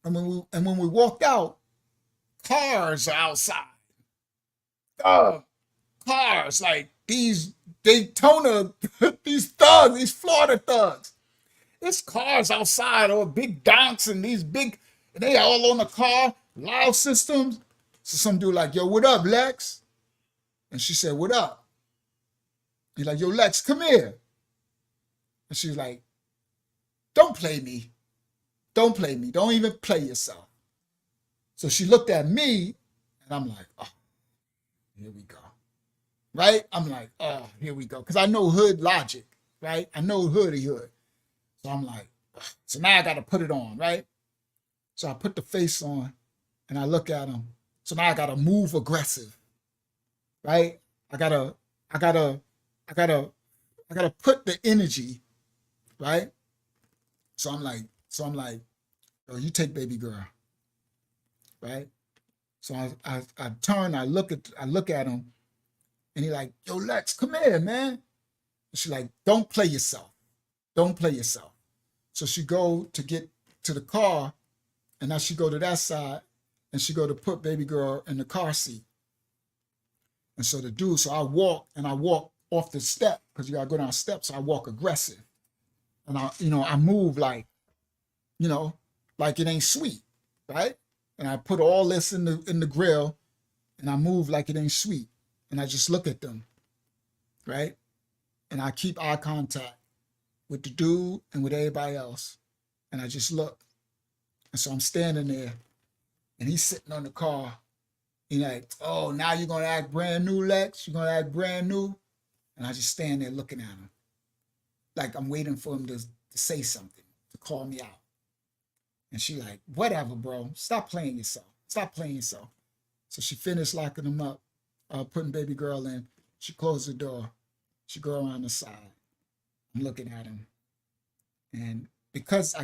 and when we walked out, cars are outside. Uh, Cars like these Daytona, these thugs, these Florida thugs. It's cars outside or big donks and and they all on the car, loud systems. So some dude like, "Yo, what up, Lex?" And she said, "What up?" He's like, "Yo, Lex, come here." And she's like, "Don't play me. Don't play me. Don't even play yourself." So she looked at me, and I'm like, "Oh, here we go." Right? I'm like, "Oh, here we go." Because I know hood logic, right? I know hood. So I'm like, ugh. So now I got to put it on, right? So I put the face on, and I look at him. So now I got to move aggressive, right? I gotta, I gotta, I gotta, I gotta put the energy, right? So I'm like, "Oh, you take baby girl," right? So I turn, I look at him, and he like, "Yo, Lex, come here, man." And she like, "Don't play yourself. Don't play yourself." So she go to get to the car, and now she go to that side, and she go to put baby girl in the car seat. And so so I walk off the step because you gotta go down steps. So I walk aggressive, and I move you know, like it ain't sweet, right? And I put all this in the grill, and I move like it ain't sweet, and I just look at them, right? And I keep eye contact with the dude and with everybody else, and I just look. And so I'm standing there, and he's sitting on the car. He's like, "Oh, now you're gonna act brand new, Lex? You're gonna act brand new?" And I just stand there looking at him, like I'm waiting for him to say something, to call me out. And she like, "Whatever, bro. Stop playing yourself. Stop playing yourself." So she finished locking him up, putting baby girl in. She closed the door. She go around the side. I'm looking at him. And because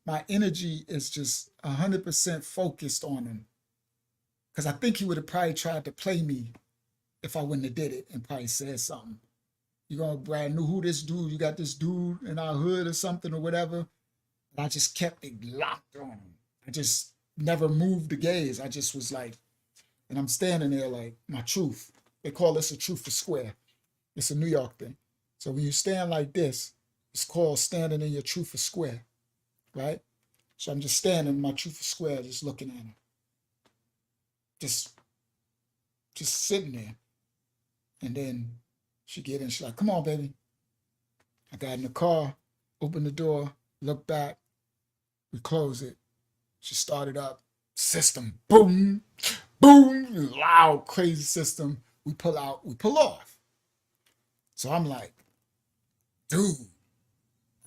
my energy is just 100% focused on him. Because I think he would have probably tried to play me if I wouldn't have did it and probably said something. "You gonna brand new who this dude? You got this dude in our hood or something or whatever." But I just kept it locked on him. I just never moved the gaze. I just was like, and I'm standing there like my truth. They call this a truth for square. It's a New York thing. So when you stand like this, it's called standing in your truth for square, right? So I'm just standing in my truth for square, just looking at him, just sitting there. And then she get in, she's like, "Come on, baby." I got in the car, opened the door, Look back, we close it. She started up, system, boom, boom, loud, crazy system. We pull out, we pull off. So I'm like, dude,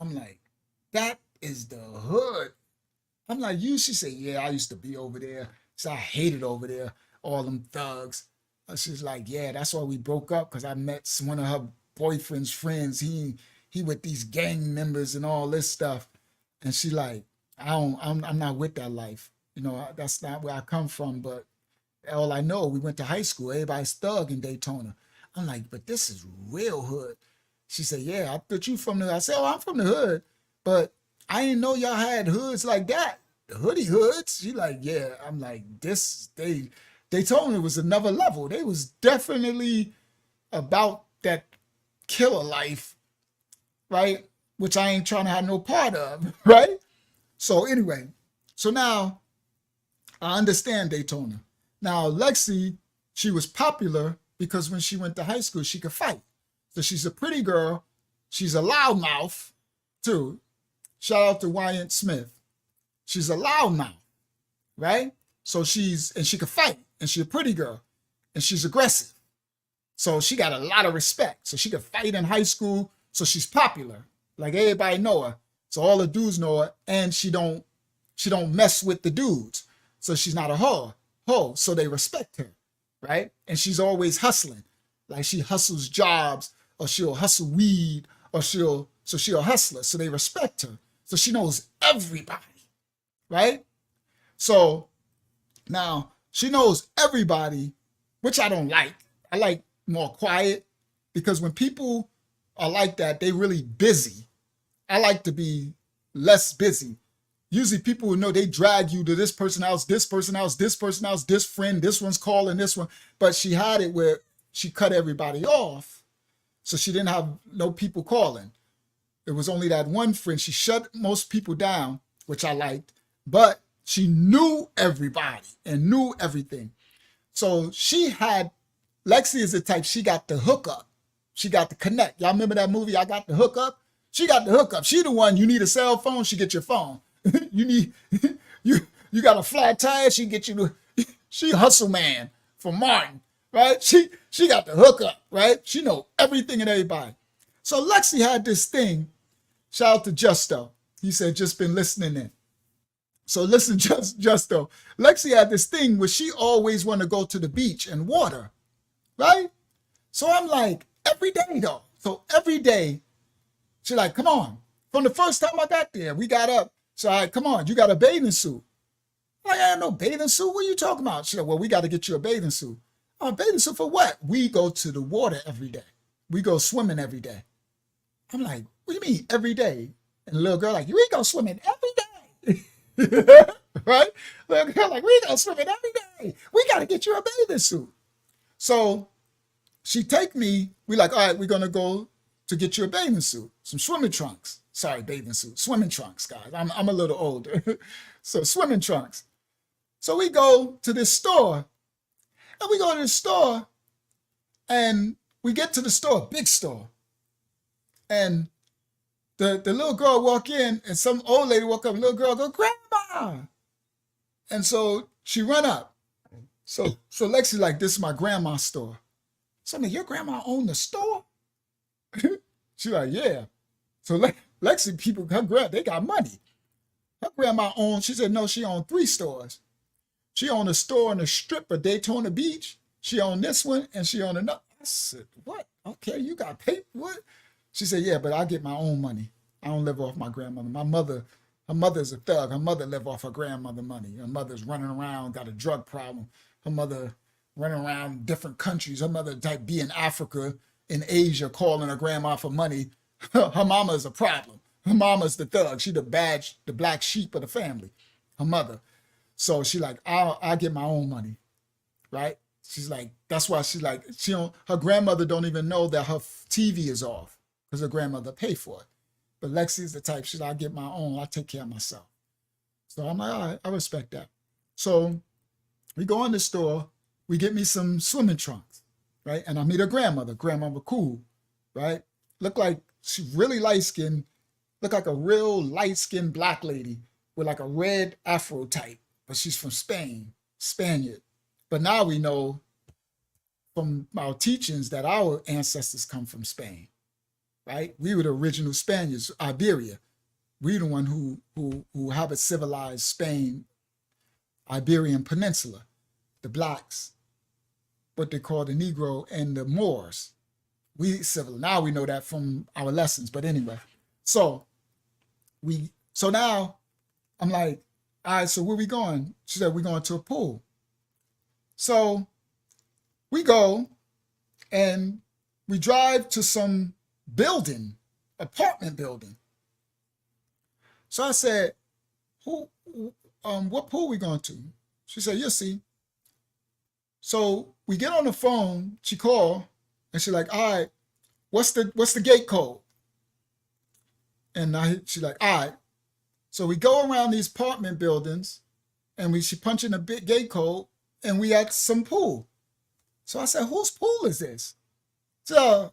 I'm like, that is the hood. I'm like, you? She said, yeah, I used to be over there. She said, I hated over there, all them thugs. She's like, yeah, that's why we broke up, because I met one of her boyfriend's friends. He with these gang members and all this stuff. And she like, I'm not with that life. You know, that's not where I come from. But all I know, we went to high school. Everybody's thug in Daytona. I'm like, but this is real hood. She said, yeah, I thought you from the hood. I said, oh, I'm from the hood. But I didn't know y'all had hoods like that. The hoodie hoods. She like, yeah. I'm like, Daytona was another level. They was definitely about that killer life, right? Which I ain't trying to have no part of, right? So anyway, so now I understand Daytona. Now Lexi, she was popular because when she went to high school, she could fight. So she's a pretty girl. She's a loudmouth too. Shout out to Wyatt Smith. She's a loudmouth, right? So she could fight, and she's a pretty girl, and she's aggressive. So she got a lot of respect. So she could fight in high school. So she's popular. Like everybody know her. So all the dudes know her, and she don't mess with the dudes. So she's not a hoe. So they respect her, right? And she's always hustling. Like she hustles jobs, or she'll hustle weed, or she'll a hustler. So they respect her. So she knows everybody, right? So now she knows everybody, which I don't like. I like more quiet, because when people are like that, they really busy. I like to be less busy. Usually people who know, they drag you to this person house, this person house, this person house, this friend, this one's calling this one. But she had it where she cut everybody off. So she didn't have no people calling. It was only that one friend. She shut most people down, which I liked, but she knew everybody and knew everything. So Lexi is the type, she got the hookup. She got the connect. Y'all remember that movie, I Got the Hookup? She got the hookup. She the one, you need a cell phone, she get your phone. you got a flat tire, she get you she hustle man for Martin, right? She got the hookup, right? She know everything and everybody. So Lexi had this thing, shout out to Justo. He said, just been listening in. So listen, Justo. Lexi had this thing where she always want to go to the beach and water, right? So I'm like, every day though. So every day, she's like, come on. From the first time I got there, we got up. So I, come on, you got a bathing suit. I have no bathing suit. What are you talking about? She's like, well, we got to get you a bathing suit. Oh, a bathing suit for what? We go to the water every day. We go swimming every day. I'm like, what do you mean every day? And the little girl like, we go swimming every day. Right? Little girl like, we go swimming every day. We got to get you a bathing suit. So she take me, we like, all right, we're going to go to get you a bathing suit, some swimming trunks. Sorry, bathing suit, swimming trunks, guys. I'm a little older. So swimming trunks. So we go to this store, and we get to the store, big store. And the little girl walk in, and some old lady walk up, little girl go, grandma. And so she run up. So Lexi like, this is my grandma's store. So I'm like, your grandma owned the store? She like, yeah. So Lexi people, they got money. Her grandma owned, she said, no, she owned 3 stores. She owned a store on the strip of Daytona Beach. She owned this one, and she owned another. I said, what? Okay, you got paid, what? She said, yeah, but I get my own money. I don't live off my grandmother. Her mother's a thug. Her mother live off her grandmother money. Her mother's running around, got a drug problem. Her mother running around different countries. Her mother type be in Africa, in Asia, calling her grandma for money. Her mama is a problem. Her mama's the thug. She the black sheep of the family. Her mother. So she like, I get my own money, right? She's like, that's why she's like, her grandmother don't even know that her TV is off because her grandmother pay for it. But Lexi's the type, she's like, I get my own, I take care of myself. So I'm like, all right, I respect that. So we go in the store, we get me some swimming trunks, right? And I meet her grandmother cool, right? Look like she really light skinned, looked like a real light-skinned black lady with like a red afro type, but she's from Spain, Spaniard. But now we know from our teachings that our ancestors come from Spain, right? We were the original Spaniards, Iberia. We the one who have civilized Spain, Iberian Peninsula, the blacks, what they call the Negro, and the Moors. We civil. Now we know that from our lessons. But anyway, so now I'm like, all right, so where we going? She said, we're going to a pool. So we go and we drive to some building, apartment building. So I said, what pool we going to? She said, you'll see. So we get on the phone, she called, and she's like, all right, what's the gate code? And she's like, all right. So we go around these apartment buildings and she punch in a big gate code and we at some pool. So I said, whose pool is this? So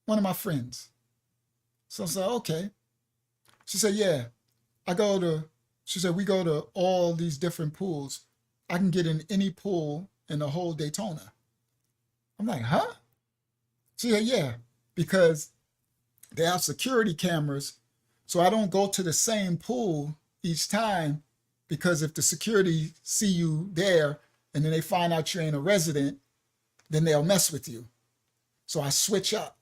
one of my friends. So I said, okay. She said, yeah, she said, we go to all these different pools. I can get in any pool in the whole Daytona. I'm like, huh? She said, yeah, because they have security cameras. So I don't go to the same pool each time, because if the security see you there and then they find out you ain't a resident, then they'll mess with you. So I switch up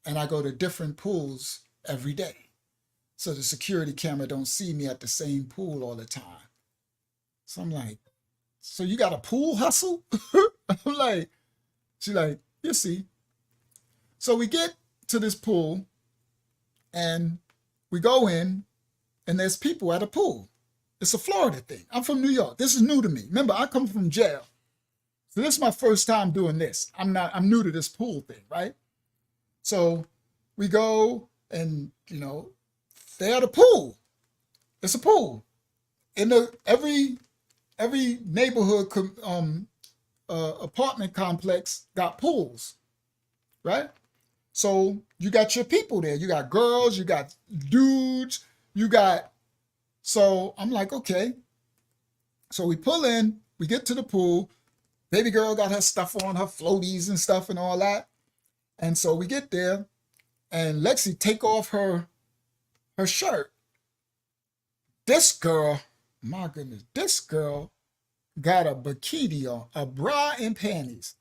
and I go to different pools every day. So the security camera don't see me at the same pool all the time. So I'm like, so you got a pool hustle? I'm like, she's like, you see. So we get to this pool and we go in and there's people at a pool. It's a Florida thing. I'm from New York. This is new to me. Remember, I come from jail. So this is my first time doing this. I'm new to this pool thing, right? So we go and, they're at a pool. It's a pool. In every neighborhood apartment complex got pools, right? So you got your people there. You got girls, you got dudes, so I'm like, okay. So we pull in, we get to the pool. Baby girl got her stuff on, her floaties and stuff and all that. And so we get there and Lexi take off her shirt. This girl, my goodness, this girl got a bikini on, a bra and panties.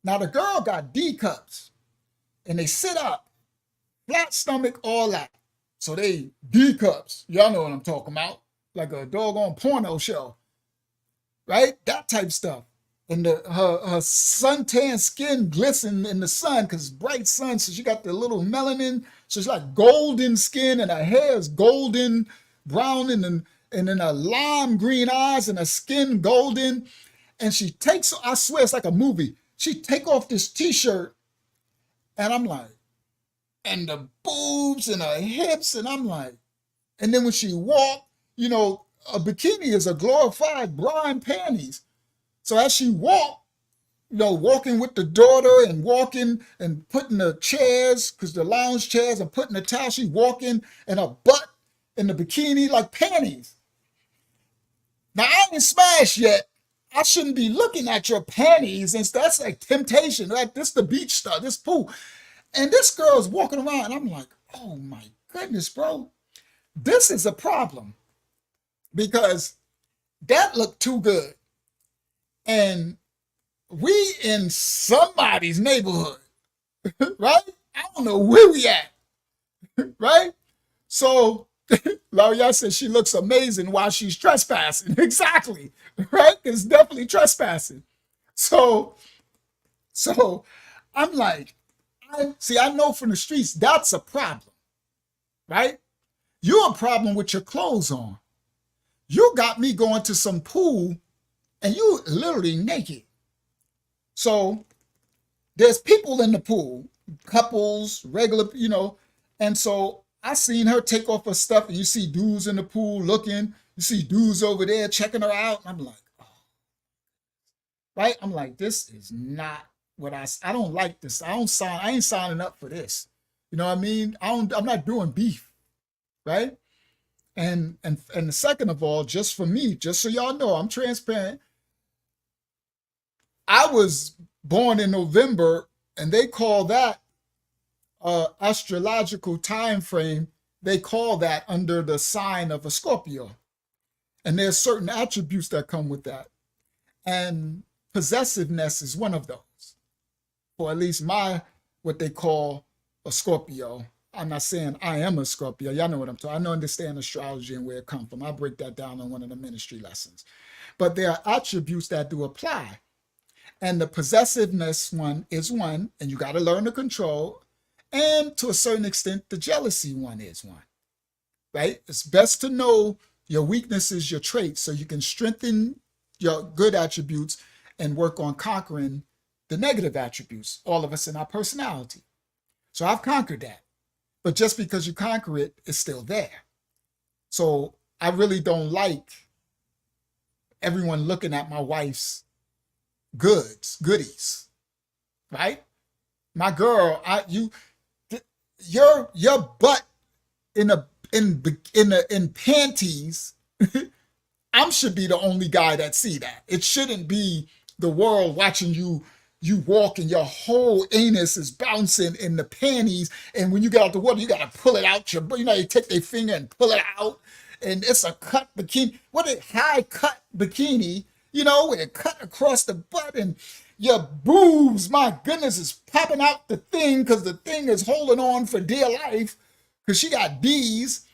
Now the girl got D cups and they sit up, flat stomach, all that. So they D cups. Y'all know what I'm talking about. Like a doggone porno show, right? That type stuff. And her suntan skin glisten in the sun because it's bright sun. So she got the little melanin. So she's like golden skin and her hair is golden brown and then her lime green eyes and her skin golden. And she takes, I swear it's like a movie. She take off this t-shirt and I'm like, and the boobs and her hips. And I'm like, and then when she walk, a bikini is a glorified bra and panties. So as she walked, walking with the daughter and walking and putting the chairs, because the lounge chairs, and putting the towel, she walking and her butt in the bikini like panties. Now I ain't smashed yet. I shouldn't be looking at your panties, and that's like temptation. Like this the beach stuff, this pool. And this girl's walking around and I'm like, oh my goodness, bro. This is a problem because that looked too good. And we in somebody's neighborhood, right? I don't know where we at, right? So Laria said she looks amazing while she's trespassing. Exactly, right? It's definitely trespassing. So I'm like, I know from the streets, that's a problem, right? You're a problem with your clothes on. You got me going to some pool and you literally naked. So there's people in the pool, couples, regular, and so I seen her take off her stuff and you see dudes in the pool looking, you see dudes over there checking her out. And I'm like, oh, right? I'm like, this is not what I don't like this. I ain't signing up for this. You know what I mean? I'm not doing beef. right? And the second of all, just for me, just so y'all know, I'm transparent. I was born in November, and they call that astrological time frame. They call that under the sign of a Scorpio, and there's certain attributes that come with that, and possessiveness is one of those. For at least my what they call a Scorpio. I'm not saying I am a Scorpio. Y'all know what I'm talking. I understand astrology and where it comes from. I break that down in one of the ministry lessons. But there are attributes that do apply. And the possessiveness one is one, and you got to learn to control. And to a certain extent, the jealousy one is one, right? It's best to know your weaknesses, your traits, so you can strengthen your good attributes and work on conquering the negative attributes, all of us in our personality. So I've conquered that. But just because you conquer it, it's still there. So I really don't like everyone looking at my wife's goodies, right? My girl, your butt in panties. I should be the only guy that see that. It shouldn't be the world watching you walk and your whole anus is bouncing in the panties. And when you get out the water, you got to pull it out. You take their finger and pull it out. And it's a cut bikini. What a high cut bikini, with it cut across the butt and your boobs, my goodness, is popping out the thing because the thing is holding on for dear life because she got D's.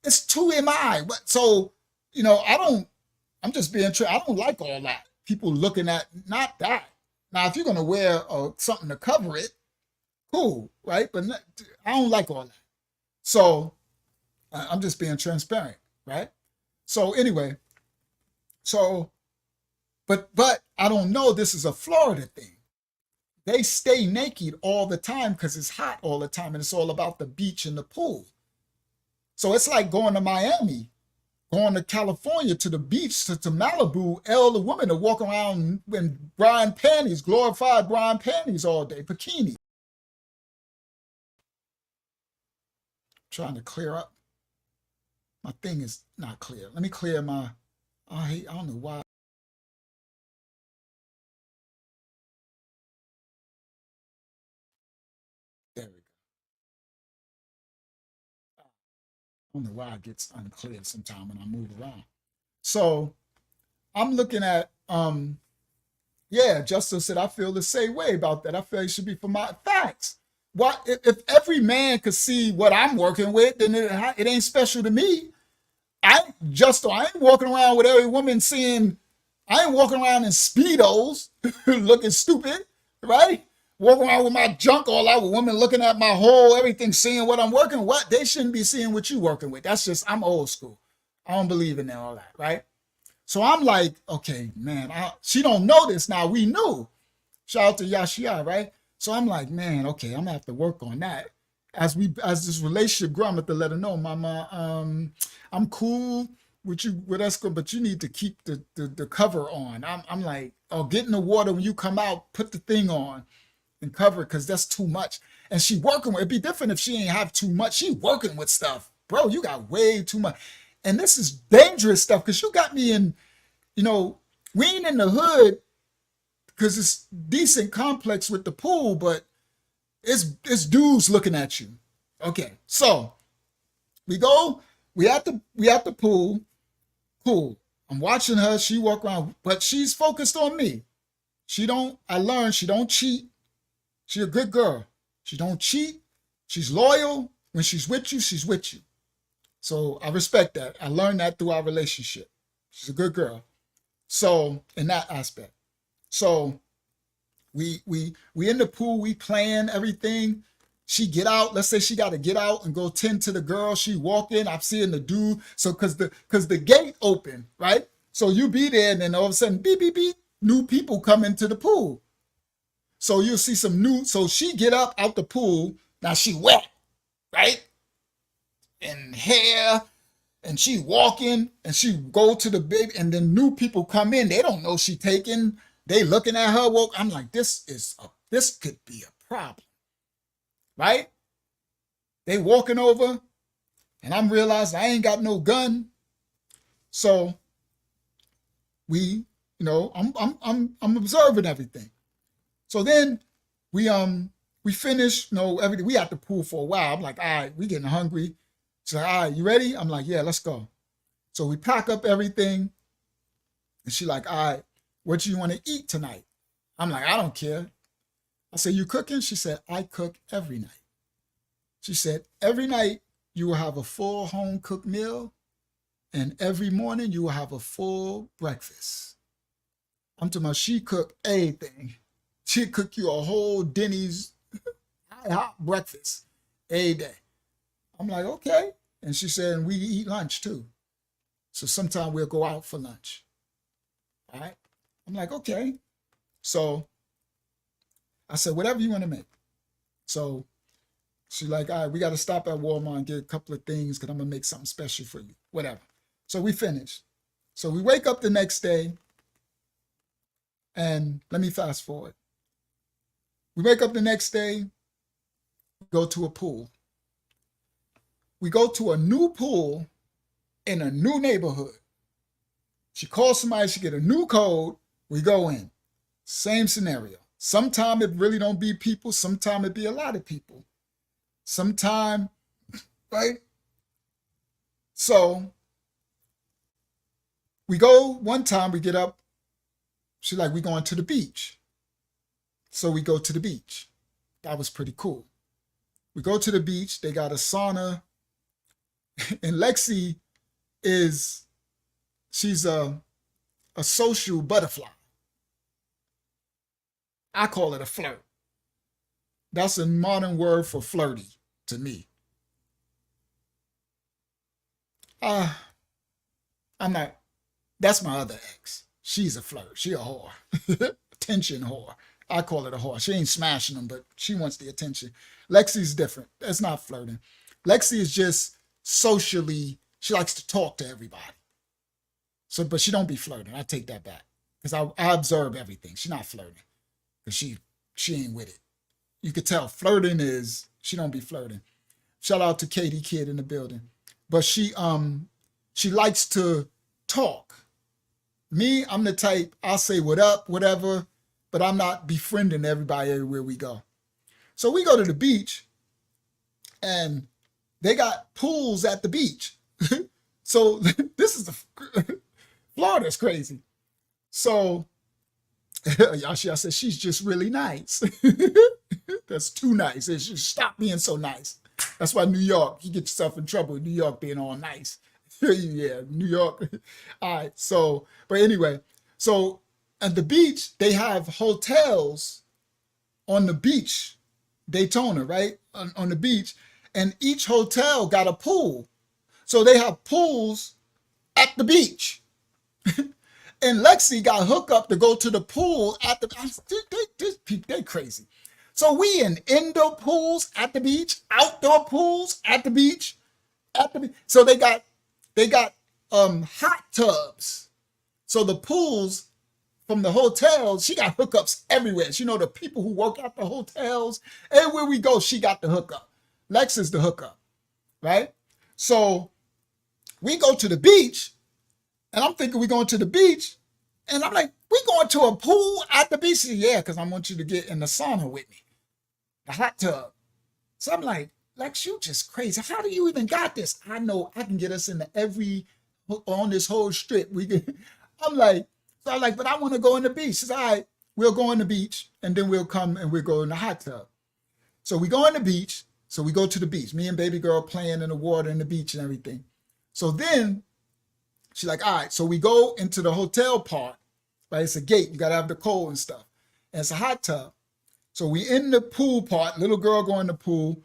It's 2 mi. So, I'm just being true. I don't like all that. People looking at, not that. Now, if you're going to wear something to cover it, cool, right? But I don't like all that. So I'm just being transparent, right? So anyway, but I don't know, this is a Florida thing. They stay naked all the time because it's hot all the time and it's all about the beach and the pool. So it's like going to Miami, going to California, to the beach, to Malibu. The women are walking around in bra panties, glorified bra panties all day, bikini. Trying to clear up. My thing is not clear. Let me clear my, I don't know why. There we go. I don't know why it gets unclear sometimes when I move around. So I'm looking at, Justice said, I feel the same way about that. I feel it should be for my facts. What if every man could see what I'm working with, then it ain't special to me. I ain't walking around with every woman seeing, I ain't walking around in Speedos looking stupid, right? Walking around with my junk all out with women looking at my whole everything, seeing what I'm working with. They shouldn't be seeing what you working with. That's just, I'm old school. I don't believe in all that, right? So I'm like, okay, man, she don't know this now. We knew. Shout out to Yashia, right? So I'm like, man, okay, I'm gonna have to work on that. As this relationship grow, I'm gonna have to let her know, Mama, I'm cool with you, with us, but you need to keep the cover on. I'm like, oh, get in the water when you come out, put the thing on and cover it, because that's too much. And she working with, it'd be different if she ain't have too much. She working with stuff. Bro, you got way too much. And this is dangerous stuff, because you got me in, we ain't in the hood because it's decent complex with the pool, but it's dudes looking at you. Okay, so we at the pool. Cool. I'm watching her. She walk around, but she's focused on me. I learned she don't cheat. She a good girl. She don't cheat. She's loyal. When she's with you, she's with you. So I respect that. I learned that through our relationship. She's a good girl. So in that aspect. So we in the pool, we playing everything. She get out. Let's say she got to get out and go tend to the girl. She walk in. I'm seeing the dude. So cause the gate open, right? So you be there, and then all of a sudden, beep beep beep, new people come into the pool. So you'll see some new. So she get up out the pool. Now she wet, right? And hair. And she walking, and she go to the baby, and then new people come in. They don't know she taking. They looking at her walk. I'm like, this could be a problem, right? They walking over. And I'm realizing I ain't got no gun. So we, I'm observing everything. So then we finished, everything. We at the pool for a while. I'm like, all right, we getting hungry. She's like, all right, you ready? I'm like, yeah, let's go. So we pack up everything. And she like, all right, what do you want to eat tonight? I'm like, I don't care. I said, you cooking? She said, I cook every night. She said, every night you will have a full home cooked meal, and every morning you will have a full breakfast. I'm talking about she cooked everything. She'd cook you a whole Denny's hot breakfast every day. I'm like, okay. And she said, and we eat lunch too. So sometime we'll go out for lunch. All right. I'm like, okay. So I said, whatever you want to make. So she's like, all right, we got to stop at Walmart and get a couple of things because I'm going to make something special for you. Whatever. So we finished. So we wake up the next day, and let me fast forward. We wake up the next day, go to a pool. We go to a new pool in a new neighborhood. She calls somebody, she get a new code, we go in. Same scenario. Sometime it really don't be people, sometime it be a lot of people. Sometime, right? So we go one time, we get up, she's like, we going to the beach. So we go to the beach. That was pretty cool. We go to the beach, they got a sauna, and Lexi she's a social butterfly. I call it a flirt. That's a modern word for flirty to me. I'm not, that's my other ex. She's a flirt. She a whore. Attention whore. I call it a whore. She ain't smashing them, but she wants the attention. Lexi's different. That's not flirting. Lexi is just socially, she likes to talk to everybody. So, but she don't be flirting. I take that back. Because I observe everything. She's not flirting. Because she ain't with it. You could tell flirting is, she don't be flirting. Shout out to Katie Kidd in the building. But she likes to talk. Me, I'm the type, I'll say what up, whatever, but I'm not befriending everybody everywhere we go. So we go to the beach, and they got pools at the beach. So this is Florida's crazy. So I said, she's just really nice. That's too nice. It should stop being so nice. That's why New York, you get yourself in trouble in New York being all nice. Yeah, New York. All right. So, but anyway, so at the beach, they have hotels on the beach, Daytona, right? On the beach. And each hotel got a pool. So they have pools at the beach. And Lexi got hooked up to go to the pool at the, they crazy. So we in indoor pools at the beach, outdoor pools at the beach, So they got hot tubs. So the pools from the hotels, she got hookups everywhere. You know, the people who work at the hotels, everywhere we go, she got the hookup. Lex is the hookup, right? So we go to the beach, and I'm thinking we're going to the beach, and I'm like, we going to a pool at the beach? She said, yeah, because I want you to get in the sauna with me, the hot tub. So I'm like, Lex, you just crazy. How do you even got this? I know I can get us into on this whole strip. I'm like, but I want to go in the beach. She says, all right, we'll go on the beach, and then we'll come and we'll go in the hot tub. So we go on the beach. So we go to the beach. Me and baby girl playing in the water and the beach and everything. So then she's like, all right, so we go into the hotel part, right? It's a gate. You got to have the code and stuff. And it's a hot tub. So we in the pool part, little girl go in the pool.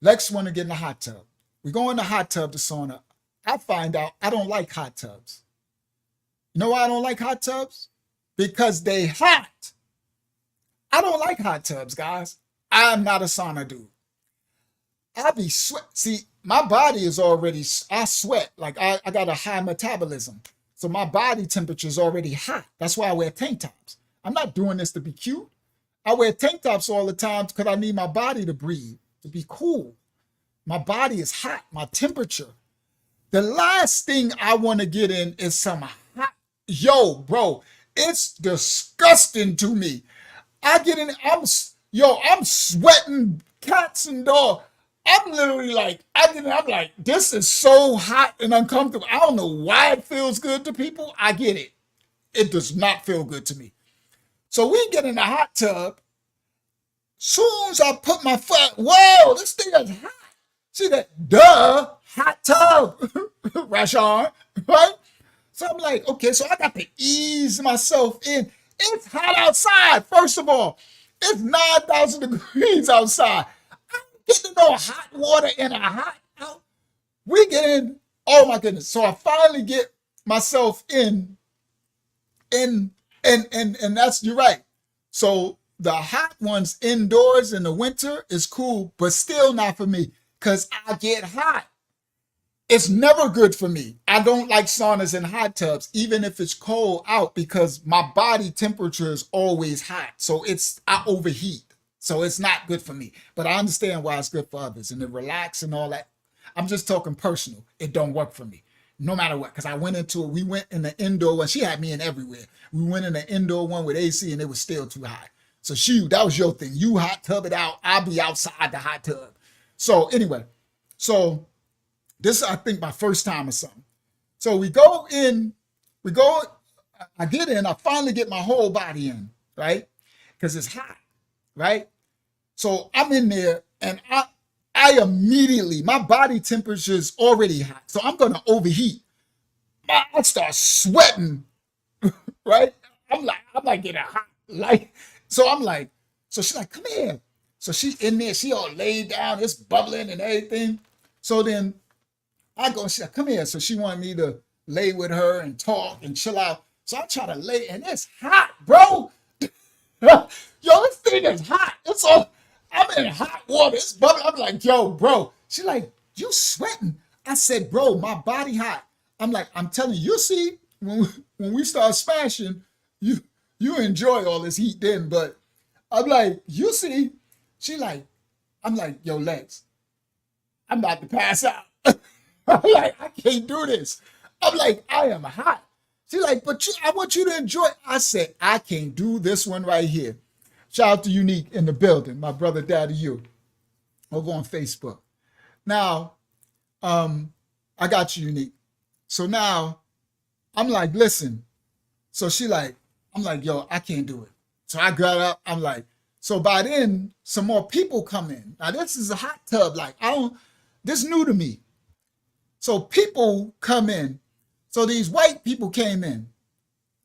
Lex want to get in the hot tub. We go in the hot tub, the sauna. I find out I don't like hot tubs. You know why I don't like hot tubs? Because they hot. I don't like hot tubs, guys. I'm not a sauna dude. I be sweat. See, my body is already, I sweat. Like I got a high metabolism. So my body temperature is already hot. That's why I wear tank tops. I'm not doing this to be cute. I wear tank tops all the time because I need my body to breathe, to be cool. My body is hot, my temperature. The last thing I want to get in is some hot, yo, bro, it's disgusting to me. I get in, I'm sweating cats and dogs. I'm literally like, I get in, I'm like, this is so hot and uncomfortable. I don't know why it feels good to people. I get it. It does not feel good to me. So we get in the hot tub. Soon as I put my foot, whoa, this thing is hot. See that? Duh, hot tub, Rashard, right? So I'm like, okay, so I got to ease myself in. It's hot outside, first of all. It's 9,000 degrees outside. I'm getting no hot water in a hot out. We get in, oh my goodness. So I finally get myself in, and that's, you're right. So the hot ones indoors in the winter is cool, but still not for me because I get hot. It's never good for me. I don't like saunas and hot tubs, even if it's cold out, because my body temperature is always hot. So I overheat. So it's not good for me. But I understand why it's good for others and to relax and all that. I'm just talking personal. It don't work for me, no matter what. Because I went into it. We went in the indoor one. She had me in everywhere. We went in the indoor one with AC and it was still too hot. So that was your thing. You hot tub it out. I'll be outside the hot tub. So anyway, this is, I think, my first time or something. So we go in, I get in, I finally get my whole body in, right? Because it's hot, right? So I'm in there and I immediately, my body temperature is already hot. So I'm going to overheat. I start sweating, right? I'm like getting hot. So she's like, come here. So she in there, she all laid down, it's bubbling and everything. So then I go, she's like, come here. So she wanted me to lay with her and talk and chill out. So I try to lay, and it's hot, bro. Yo, this thing is hot. I'm in hot water. It's bubbling. I'm like, yo, bro. She's like, you sweating? I said, bro, my body hot. I'm like, I'm telling you, see, when we start smashing, you enjoy all this heat then. But I'm like, you see, I'm like, yo, Lex, I'm about to pass out. I'm like, I can't do this. I'm like, I am hot. She's like, but I want you to enjoy it. I said, I can't do this one right here. Shout out to Unique in the building, my brother, Daddy, you, over on Facebook. Now, I got you, Unique. So now, I'm like, listen. So I'm like, yo, I can't do it. So I got up. I'm like, so by then, some more people come in. Now, this is a hot tub. Like, this is new to me. So people come in. So these white people came in,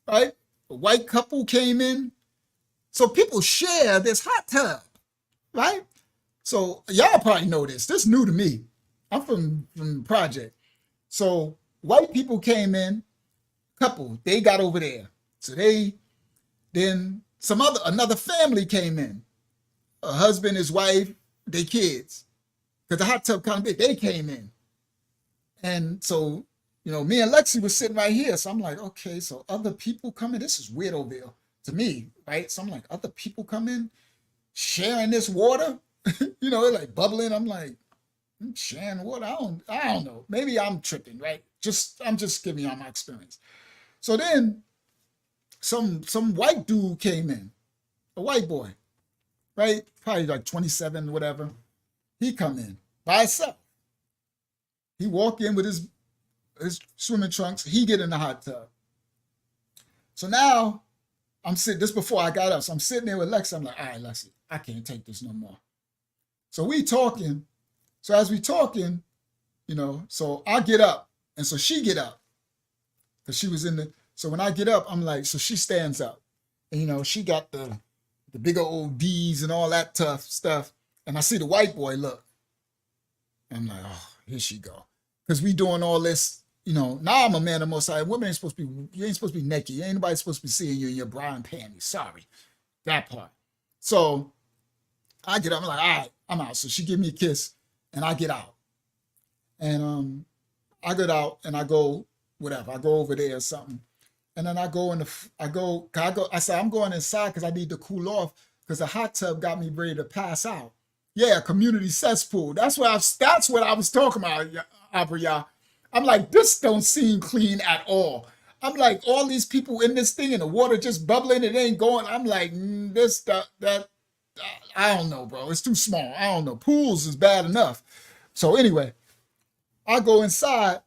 right? A white couple came in. So people share this hot tub, right? So y'all probably know this. This is new to me. I'm from the project. So white people came in, couple, they got over there. So then another family came in. A husband, his wife, their kids. Because the hot tub kind of big, they came in. And so, me and Lexi was sitting right here. So I'm like, okay, so other people come in. This is weirdo to me, right? So I'm like, other people come in, sharing this water, it's like bubbling. I'm like, sharing water. I don't know. Maybe I'm tripping, right? I'm just giving y'all my experience. So then some white dude came in, a white boy, right? Probably like 27, whatever. He come in by himself. He walk in with his swimming trunks. He get in the hot tub. So now I'm sitting, this before I got up. So I'm sitting there with Lexi. I'm like, all right, Lexi, I can't take this no more. So we talking. So as we talking, so I get up. And so she get up. Because she was so when I get up, I'm like, so she stands up. And she got the bigger old D's and all that tough stuff. And I see the white boy look. I'm like, oh, here she go. Because we doing all this, now I'm a man of Most High. Women you ain't supposed to be naked. Ain't nobody supposed to be seeing you in your bra and panties. Sorry. That part. So I get up, I'm like, all right, I'm out. So she give me a kiss and I get out. And I get out and I go, whatever, I go over there or something. And then I said, I'm going inside because I need to cool off because the hot tub got me ready to pass out. Yeah, community cesspool. That's what I was talking about, Opera, y'all. I'm like, this don't seem clean at all. I'm like, all these people in this thing and the water just bubbling, it ain't going. I'm like, this, that, I don't know, bro. It's too small. I don't know. Pools is bad enough. So anyway, I go inside.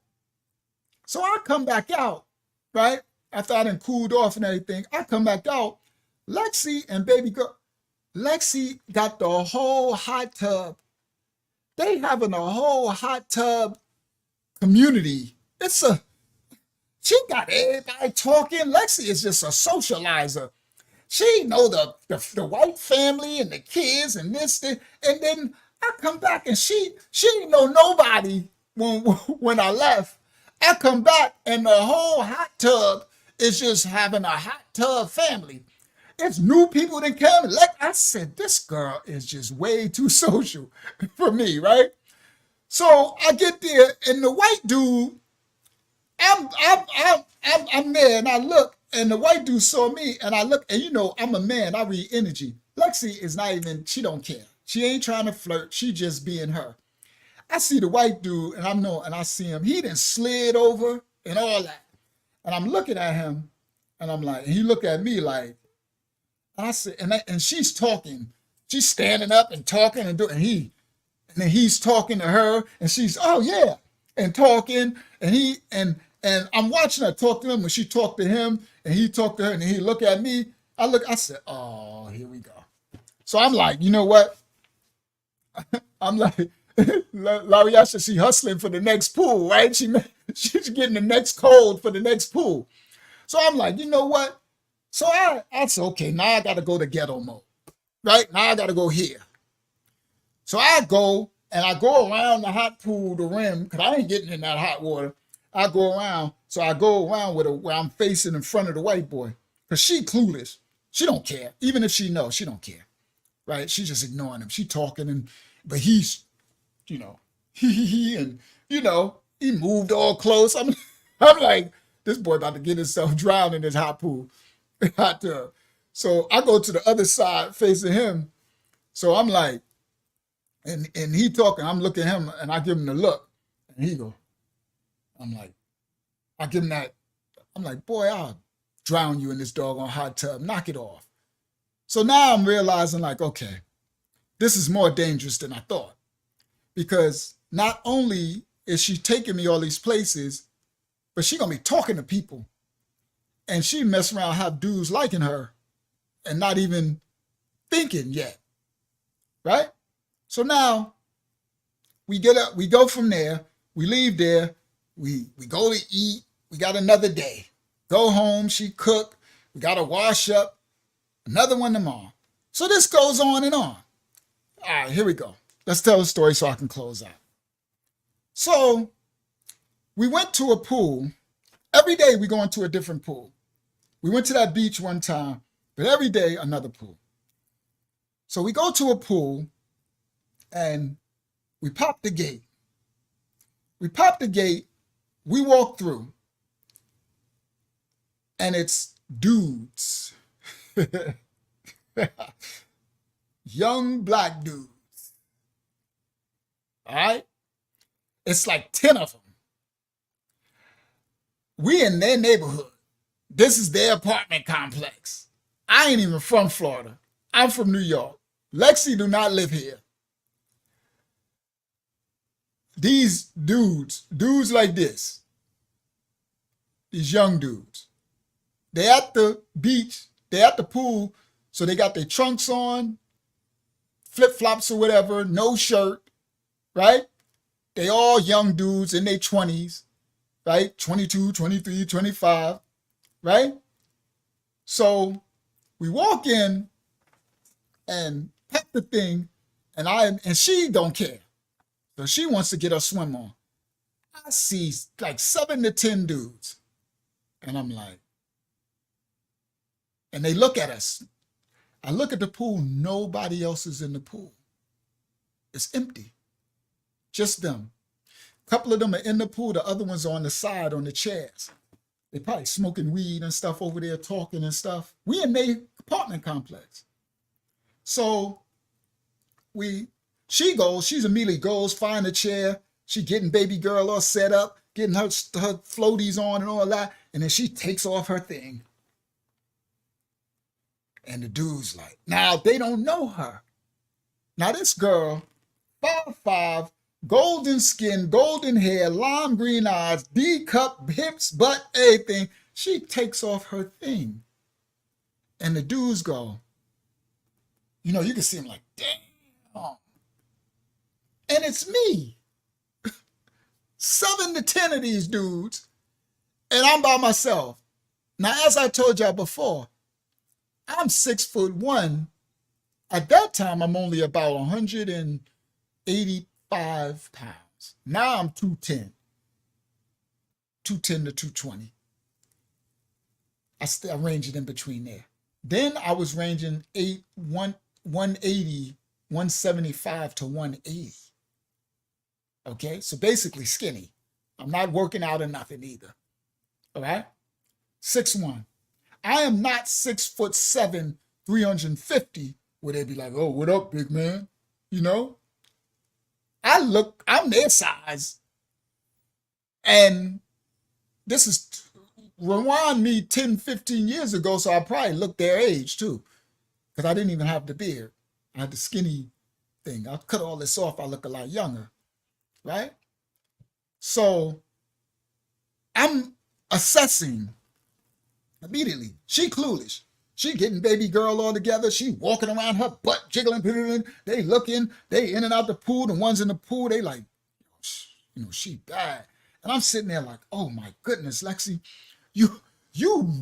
So I come back out, right? After I done cooled off and everything, I come back out. Lexi and baby girl, Lexi got the whole hot tub. They having a whole hot tub community. She got everybody talking. Lexi is just a socializer. She know the white family and the kids and this, and then I come back and she didn't know nobody when I left. I come back and the whole hot tub is just having a hot tub family. It's new people that come. Like I said, this girl is just way too social for me, right? So I get there and the white dude, I'm there and I look and the white dude saw me and I look and you know I'm a man. I read energy. Lexi is not even. She don't care. She ain't trying to flirt. She just being her. I see the white dude and I see him. He done slid over and all that. And I'm looking at him and I'm like, and he look at me like, and I said, and she's talking. She's standing up and talking and then he's talking to her and she's, oh yeah, and talking and I'm watching her talk to him when she talked to him and he talked to her and he looked at me. I said, oh, here we go. So I'm like, you know what? I'm like, Lariasha, she hustling for the next pool, right? She's getting the next code for the next pool. So I'm like, you know what? So I said, okay, now I got to go to ghetto mode, right? Now I got to go here. So I go and I go around the hot pool, the rim, because I ain't getting in that hot water. I go around. So I go around where I'm facing in front of the white boy because she clueless. She don't care. Even if she knows, she don't care, right? She's just ignoring him. She talking, but he's, you know, and, you know, he moved all close. I'm like, this boy about to get himself drowned in this hot pool, hot tub. So I go to the other side facing him. So I'm like, and he talking, I'm looking at him and I give him the look and he go, I give him that, I'm like, boy, I'll drown you in this doggone hot tub, knock it off. So now I'm realizing like, okay, this is more dangerous than I thought. Because not only is she taking me all these places, but she gonna be talking to people. And she mess around, have dudes liking her and not even thinking yet, right? So now we get up, we go from there, we leave there, we go to eat, we got another day. Go home, she cook, we gotta wash up, another one tomorrow. So this goes on and on. All right, here we go. Let's tell the story so I can close out. So we went to a pool. Every day we go into a different pool. We went to that beach one time, but every day another pool. So we go to a pool and we pop the gate. We pop the gate, we walk through, and it's dudes. Young black dudes. All right? It's like 10 of them. We in their neighborhood. This is their apartment complex. I ain't even from Florida. I'm from New York. Lexi do not live here. These dudes like this, these young dudes, they at the beach, they at the pool, so they got their trunks on, flip-flops or whatever, no shirt, right? They all young dudes in their 20s, right? 22, 23, 25, right? So we walk in and pet the thing, and she don't care. So she wants to get her swim on. I see like 7 to 10 dudes. And I'm like, and they look at us. I look at the pool, nobody else is in the pool. It's empty. Just them. A couple of them are in the pool, the other ones are on the side on the chairs. They probably smoking weed and stuff over there, talking and stuff. We in their apartment complex. So She's immediately goes, find a chair. She getting baby girl all set up, getting her floaties on and all that. And then she takes off her thing. And the dude's like, now they don't know her. Now this girl, 5'5", golden skin, golden hair, lime green eyes, D-cup, hips, butt, everything. She takes off her thing. And the dudes go, you know, you can see him like, damn. And it's me. 7 to 10 of these dudes. And I'm by myself. Now, as I told y'all before, I'm 6'1". At that time, I'm only about 185 pounds. Now I'm 210. 210 to 220. I range it in between there. Then I was ranging 180, 175 to 180. Okay, so basically skinny. I'm not working out or nothing either. All right, 6'1". I am not 6'7", 350, where they'd be like, oh, what up, big man? You know? I'm their size. And this is, rewind me 10, 15 years ago, so I probably looked their age too. Because I didn't even have the beard. I had the skinny thing. I cut all this off, I look a lot younger. Right? So I'm assessing immediately. She clueless. She getting baby girl all together. She walking around, her butt jiggling. They looking. They in and out the pool. The ones in the pool, they like, you know, she bad. And I'm sitting there like, oh my goodness, Lexi, you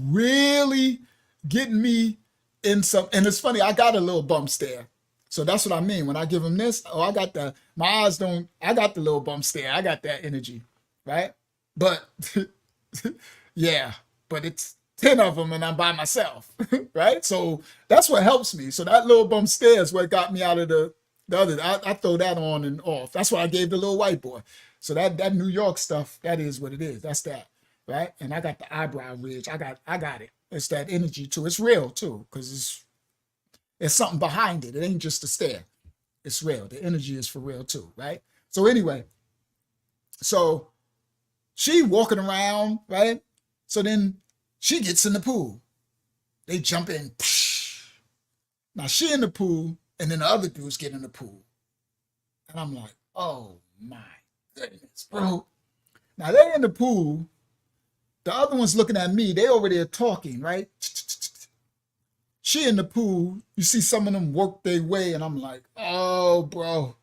really getting me in some. And it's funny, I got a little bump stare. So that's what I mean. When I give them this, oh, I got the little bump stare. I got that energy, right? But yeah, but it's 10 of them and I'm by myself, right? So that's what helps me. So that little bump stare is what got me out of the other. I throw that on and off. That's why I gave the little white boy. So that New York stuff, that is what it is. That's that, right? And I got the eyebrow ridge. I got it. It's that energy too. It's real too, because it's something behind it. It ain't just a stare. It's real. The energy is for real too, right? So anyway, so she walking around, right? So then she gets in the pool. They jump in. Now she in the pool, and then the other dudes get in the pool. And I'm like, oh my goodness, bro. Now they're in the pool. The other one's looking at me. They over there talking, right? She in the pool, you see some of them work their way, and I'm like, oh, bro.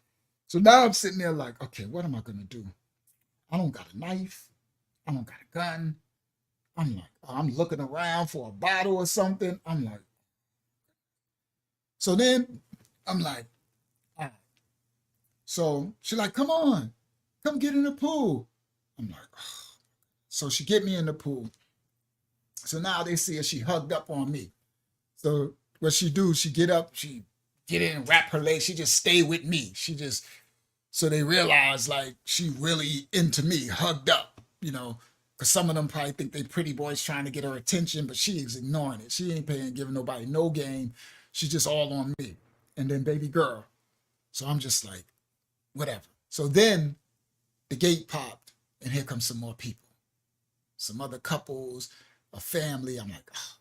So now I'm sitting there like, okay, what am I going to do? I don't got a knife. I don't got a gun. I'm like, I'm looking around for a bottle or something. I'm like, so then I'm like, all right. So she's like, come on, come get in the pool. I'm like, oh. So she get me in the pool. So now they see her, she hugged up on me. So what she do, she get up, she get in, wrap her legs, she just stay with me. So they realize like she really into me, hugged up, you know, because some of them probably think they pretty boys trying to get her attention, but she is ignoring it. She ain't giving nobody no game. She's just all on me. And then baby girl. So I'm just like, whatever. So then the gate popped and here comes some more people. Some other couples, a family. I'm like, oh.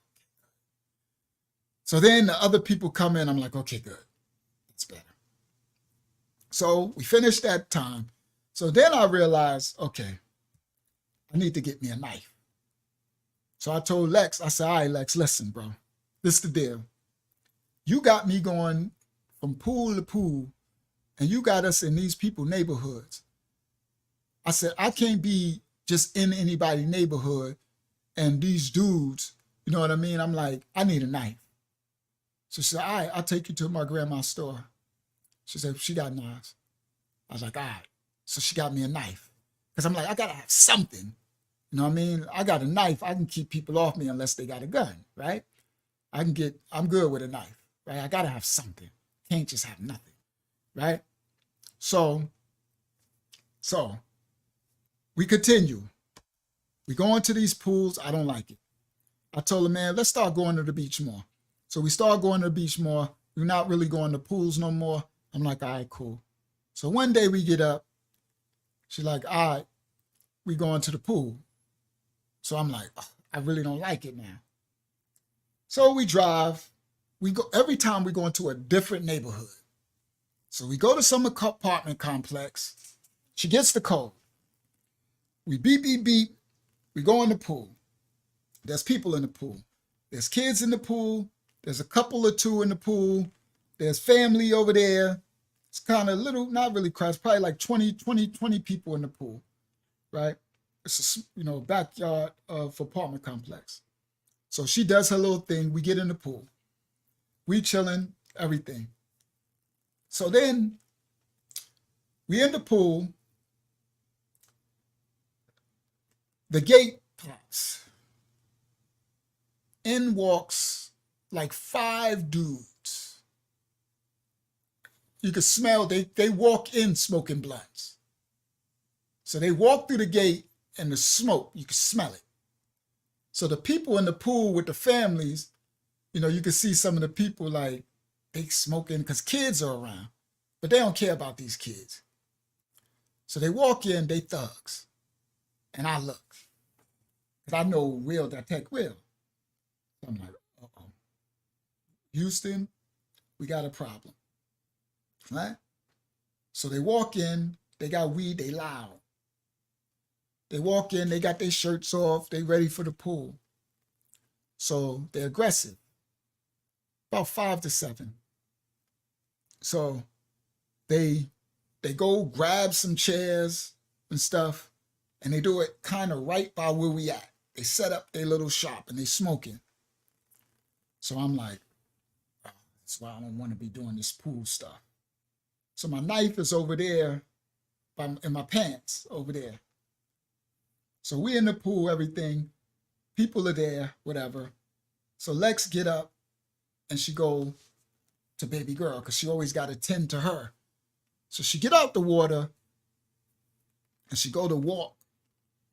So then the other people come in. I'm like, okay, good. That's better. So we finished that time. So then I realized, okay, I need to get me a knife. So I told Lex, I said, all right, Lex, listen, bro. This is the deal. You got me going from pool to pool, and you got us in these people's neighborhoods. I said, I can't be just in anybody's neighborhood and these dudes, you know what I mean? I'm like, I need a knife. So she said, all right, I'll take you to my grandma's store. She said, she got knives. I was like, all right. So she got me a knife. Because I'm like, I got to have something. You know what I mean? I got a knife. I can keep people off me unless they got a gun, right? I'm good with a knife, right? I got to have something. Can't just have nothing, right? So we continue. We go into these pools. I don't like it. I told her, man, let's start going to the beach more. So we start going to the beach more. We're not really going to pools no more. I'm like, all right, cool. So one day we get up, she's like, all right, we going to the pool. So I'm like, oh, I really don't like it now. So we drive. We go every time we go into a different neighborhood. So we go to some apartment complex. She gets the code. We beep, beep, beep. We go in the pool. There's people in the pool. There's kids in the pool. There's a couple or two in the pool. There's family over there. It's kind of little, not really crowded, probably like 20 people in the pool, right? It's a backyard of apartment complex. So she does her little thing. We get in the pool. We chilling, everything. So then we in the pool. The gate pops. In walks like 5 dudes. You could smell, they walk in smoking blunts. So they walk through the gate and the smoke, you could smell it. So the people in the pool with the families, you can see some of the people like they smoking because kids are around, but they don't care about these kids. So they walk in, they thugs. And I look, because I know real that take real. So I'm like, uh-oh. Houston, we got a problem, right? So they walk in, they got weed, they loud. They walk in, they got their shirts off, they ready for the pool. So they're aggressive, about 5 to 7. So they go grab some chairs and stuff, and they do it kind of right by where we at. They set up their little shop and they smoking. So I'm like, oh, that's why I don't want to be doing this pool stuff. So my knife is over there in my pants over there. So we in the pool, everything. People are there, whatever. So Lex get up and she go to baby girl because she always got to tend to her. So she get out the water and she go to walk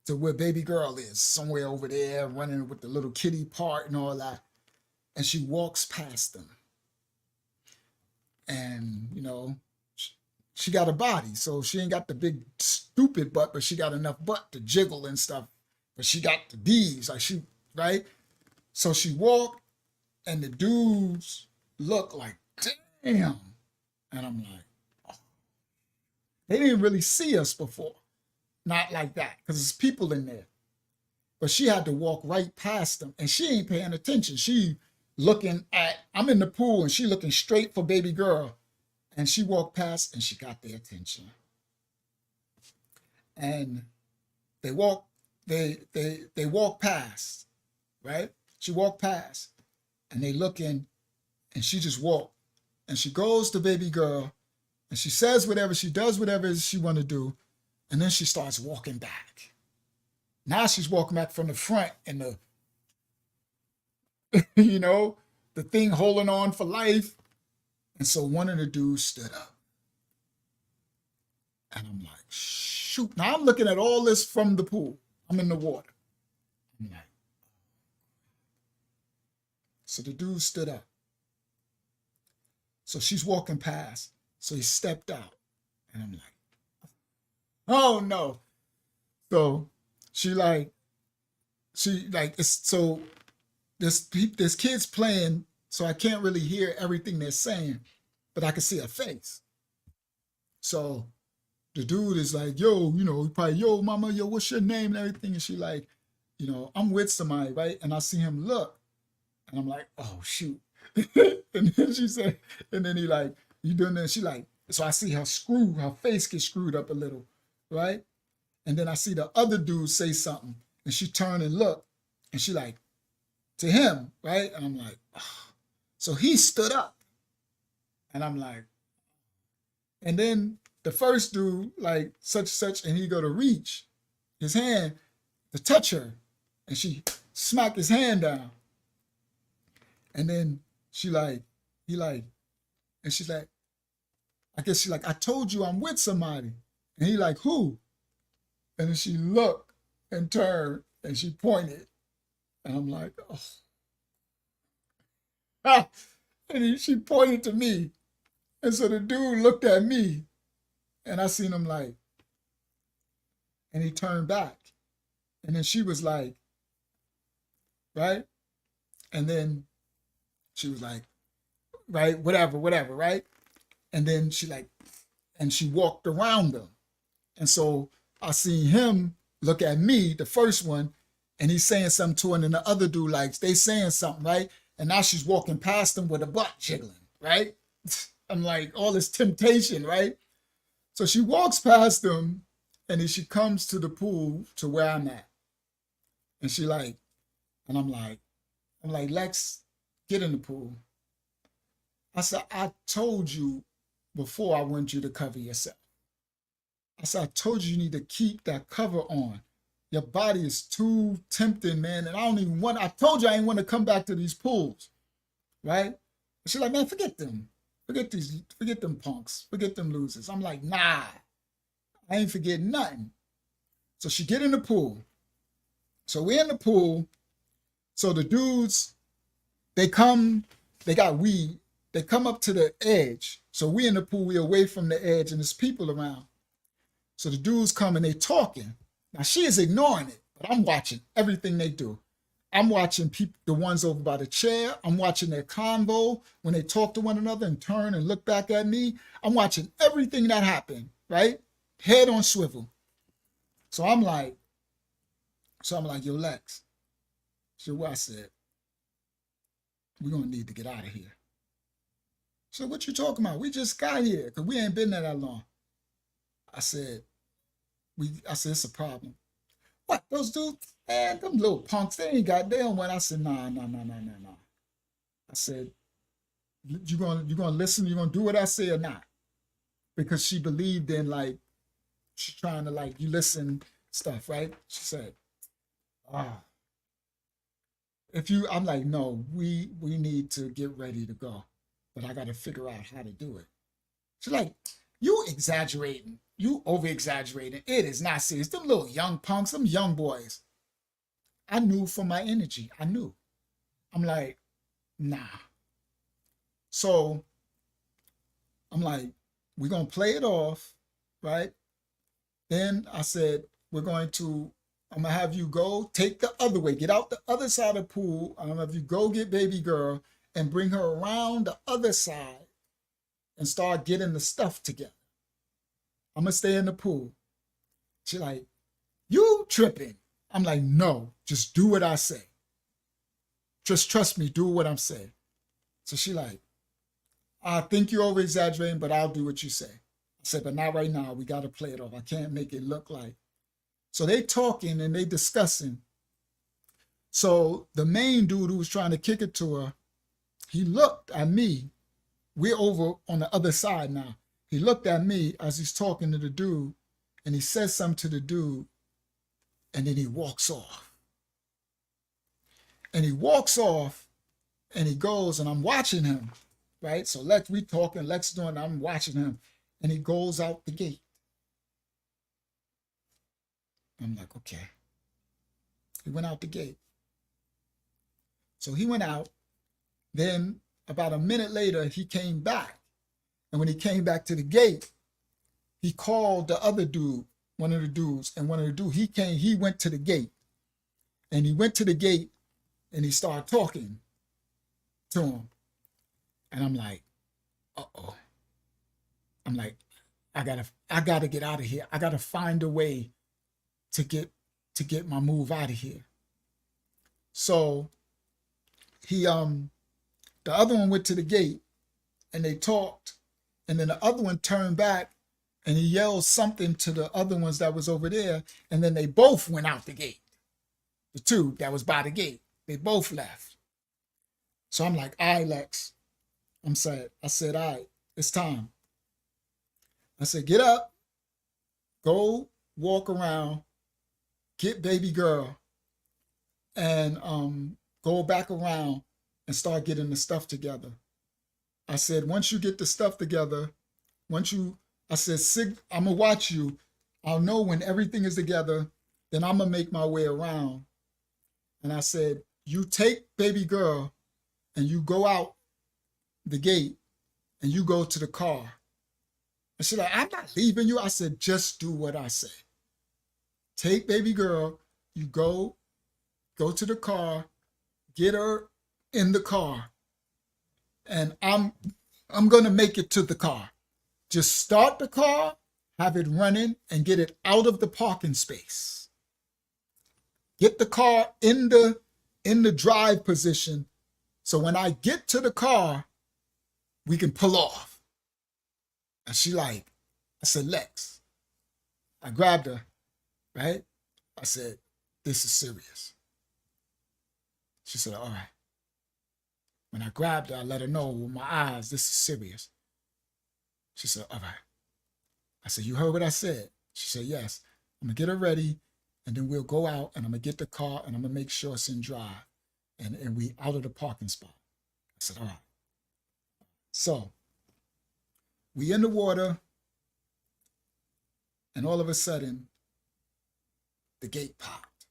to where baby girl is, somewhere over there, running with the little kitty part and all that. And she walks past them. And, she got a body, so she ain't got the big stupid butt, but she got enough butt to jiggle and stuff. But she got the D's, right? So she walked, and the dudes look like, damn. And I'm like, oh. They didn't really see us before. Not like that, because there's people in there. But she had to walk right past them, and she ain't paying attention. She I'm in the pool, and she looking straight for baby girl. And she walked past and she got their attention. And they walk past, right? She walked past and they looking and she just walked. And she goes to baby girl and she says whatever, she does whatever she want to do. And then she starts walking back. Now she's walking back from the front and the thing holding on for life. And so one of the dudes stood up. And I'm like, shoot. Now I'm looking at all this from the pool. I'm in the water. I'm like, so the dude stood up. So she's walking past. So he stepped out. And I'm like, oh no. So there's kids playing, so I can't really hear everything they're saying, but I can see her face. So the dude is like, yo, probably, yo, mama, yo, what's your name and everything? And she like, I'm with somebody, right? And I see him look, and I'm like, oh, shoot. And then she said, and then he like, you doing that? She like, so I see her face get screwed up a little, right? And then I see the other dude say something, and she turned and looked, and she like, to him, right? And I'm like, oh. So he stood up, and I'm like, and then the first dude, like such, and he go to reach his hand to touch her, and she smacked his hand down. And then she's like, I guess she like, I told you I'm with somebody. And he like, who? And then she looked and turned and she pointed. And I'm like, oh. And she pointed to me. And so the dude looked at me And I seen him like, and he turned back. And then she was like, right? And then she was like, right, whatever, right? And then she like, and she walked around them. And so I seen him look at me, the first one, and he's saying something to her, and then the other dude, like, they saying something, right? And now she's walking past him with her butt jiggling, right? I'm like, all this temptation, right? So she walks past him, and then she comes to the pool to where I'm at. And she like, and I'm like, Lex, get in the pool. I said, I told you before I want you to cover yourself. I said, I told you you need to keep that cover on. Your body is too tempting, man. And I told you I ain't want to come back to these pools, right? She's like, man, forget them. Forget them punks. Forget them losers. I'm like, nah, I ain't forgetting nothing. So she get in the pool. So we're in the pool. So the dudes, they got weed. They come up to the edge. So we in the pool, we away from the edge and there's people around. So the dudes come and they talking. Now she is ignoring it, but I'm watching everything they do. I'm watching people, the ones over by the chair. I'm watching their convo when they talk to one another and turn and look back at me. I'm watching everything that happened, right? Head on swivel. So I'm like, yo, Lex. So what I said, we're going to need to get out of here. So what you talking about? We just got here because we ain't been there that long. I said, it's a problem. What, those dudes, man, them little punks, they ain't got damn one. I said, nah. I said, you gonna listen, you gonna do what I say or not? Because she believed in like, she's trying to like, you listen stuff, right? She said, I'm like, no, we need to get ready to go. But I got to figure out how to do it. She's like, you exaggerating. You over-exaggerating. It is not serious. Them little young punks, them young boys. I knew from my energy. I knew. I'm like, nah. So I'm like, we're going to play it off, right? Then I said, I'm going to have you go take the other way. Get out the other side of the pool. I'm going to have you go get baby girl and bring her around the other side and start getting the stuff together. I'm going to stay in the pool. She's like, you tripping. I'm like, no, just do what I say. Just trust me, do what I'm saying. So she like, I think you're over exaggerating, but I'll do what you say. I said, but not right now. We got to play it off. I can't make it look like. So they talking and they discussing. So the main dude who was trying to kick it to her, he looked at me. We're over on the other side now. He looked at me as he's talking to the dude, and he says something to the dude, and then he walks off. And he walks off, and he goes, and I'm watching him, right? So we talking, Lex doing, I'm watching him, and he goes out the gate. I'm like, okay. He went out the gate. So he went out. Then about a minute later, he came back. And when he came back to the gate, he called the other dude, one of the dudes, and he went to the gate. And he went to the gate and he started talking to him. And I'm like, uh-oh. I'm like, I gotta get out of here. I gotta find a way to get my move out of here. So he the other one went to the gate and they talked, and then the other one turned back and he yelled something to the other ones that was over there, and then they both went out the gate. The two that was by the gate, they both left. So I'm like, all right, Lex. I said, all right, it's time. I said, get up, go walk around, get baby girl, and go back around and start getting the stuff together. I said, once you get the stuff together, I'm gonna watch you. I'll know when everything is together, then I'm gonna make my way around. And I said, you take baby girl and you go out the gate and you go to the car. And she's like, I'm not leaving you. I said, just do what I say. Take baby girl, you go to the car, get her in the car, and I'm gonna make it to the car. Just start the car, have it running, and get it out of the parking space. Get the car in the drive position, so when I get to the car, we can pull off. And she like, I said, Lex. I grabbed her, right? I said, this is serious. She said, all right. When I grabbed her, I let her know with my eyes, this is serious. She said, all right. I said, you heard what I said? She said, yes. I'm going to get her ready, and then we'll go out, and I'm going to get the car, and I'm going to make sure it's in drive, and we out of the parking spot. I said, all right. So we in the water, and all of a sudden, the gate popped.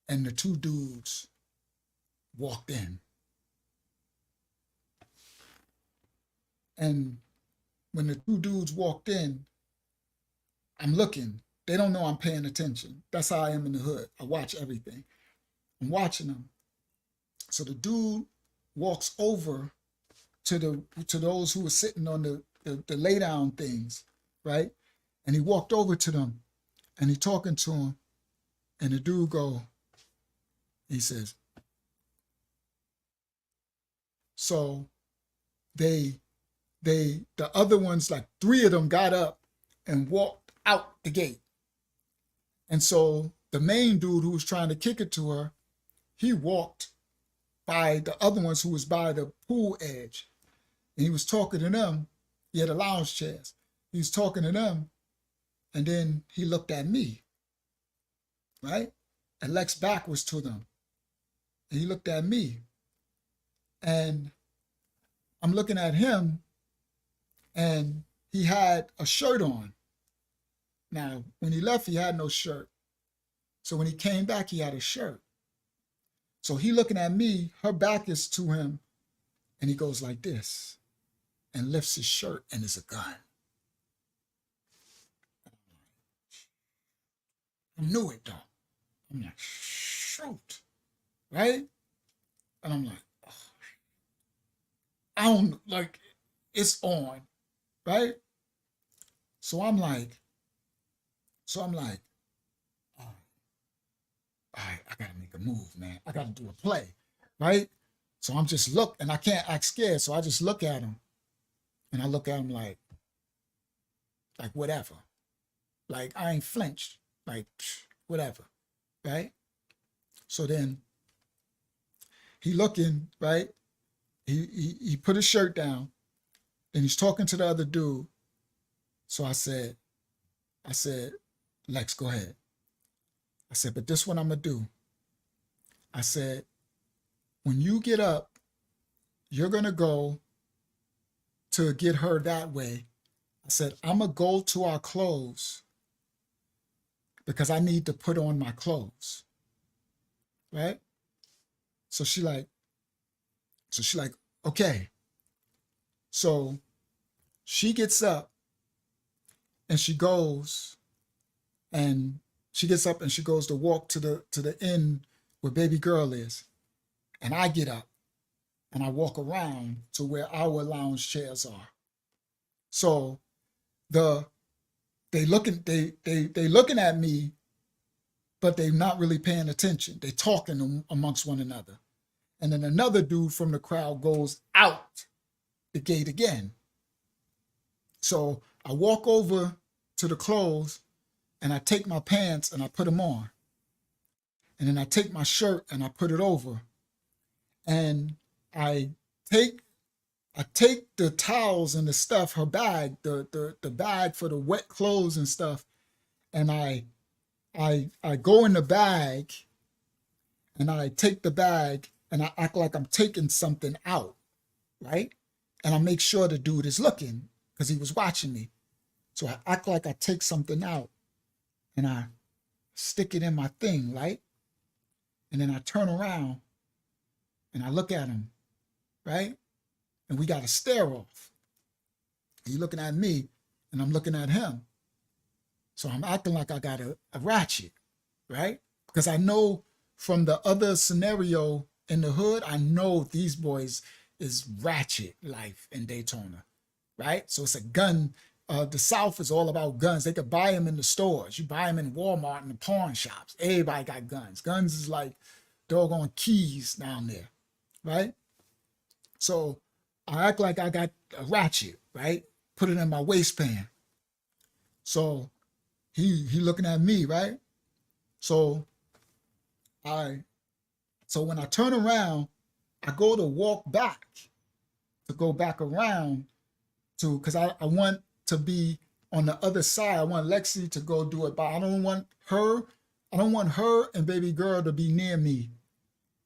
And the two dudes walked in. And when the two dudes walked in, I'm looking. They don't know I'm paying attention. That's how I am in the hood. I watch everything. I'm watching them. So the dude walks over to those who were sitting on the lay down things, right? And he walked over to them and he talking to them. And the dude he says, so the other ones, like 3 of them got up and walked out the gate. And so the main dude who was trying to kick it to her, he walked by the other ones who was by the pool edge. And he was talking to them. He had the lounge chairs. He was talking to them. And then he looked at me, right? And Lex back was to them. And he looked at me. And I'm looking at him, and he had a shirt on. Now, when he left, he had no shirt. So when he came back, he had a shirt. So he looking at me, her back is to him, and he goes like this and lifts his shirt, and it's a gun. I knew it, though. I'm like, shoot, right? And I'm like, oh. I don't, like, it's on, right? So I'm like, all right, I gotta make a move, man. I gotta do a play, right? So I'm just and I can't act scared, so I just look at him, and I look at him like whatever. Like, I ain't flinched, like, whatever, right? So then he looking, right? He put his shirt down, and he's talking to the other dude. So I said, Lex, go ahead. I said, but this what I'm gonna do. I said, when you get up, you're gonna go to get her that way. I said, I'm gonna go to our clothes because I need to put on my clothes, right? So she like, okay. So she gets up and she goes to walk to the end where baby girl is. And I get up and I walk around to where our lounge chairs are. So they looking at me, but they're not really paying attention. They talking amongst one another. And then another dude from the crowd goes out the gate again. So I walk over to the clothes and I take my pants and I put them on. And then I take my shirt and I put it over. And I take the towels and the stuff, her bag, the bag for the wet clothes and stuff, and I go in the bag and I take the bag and I act like I'm taking something out, right? And I make sure the dude is looking because he was watching me. So I act like I take something out and I stick it in my thing, right? And then I turn around and I look at him, right? And we got a stare off. He looking at me and I'm looking at him. So I'm acting like I got a ratchet, right? Because I know from the other scenario in the hood, I know these boys is ratchet life in Daytona, right? So it's a gun. The South is all about guns. They could buy them in the stores. You buy them in Walmart and the pawn shops. Everybody got guns. Guns is like doggone keys down there, right? So I act like I got a ratchet, right? Put it in my waistband. So he looking at me, right? So when I turn around, I go to walk back, to go back around to, because I want to be on the other side. I want Lexi to go do it, but I don't want her and baby girl to be near me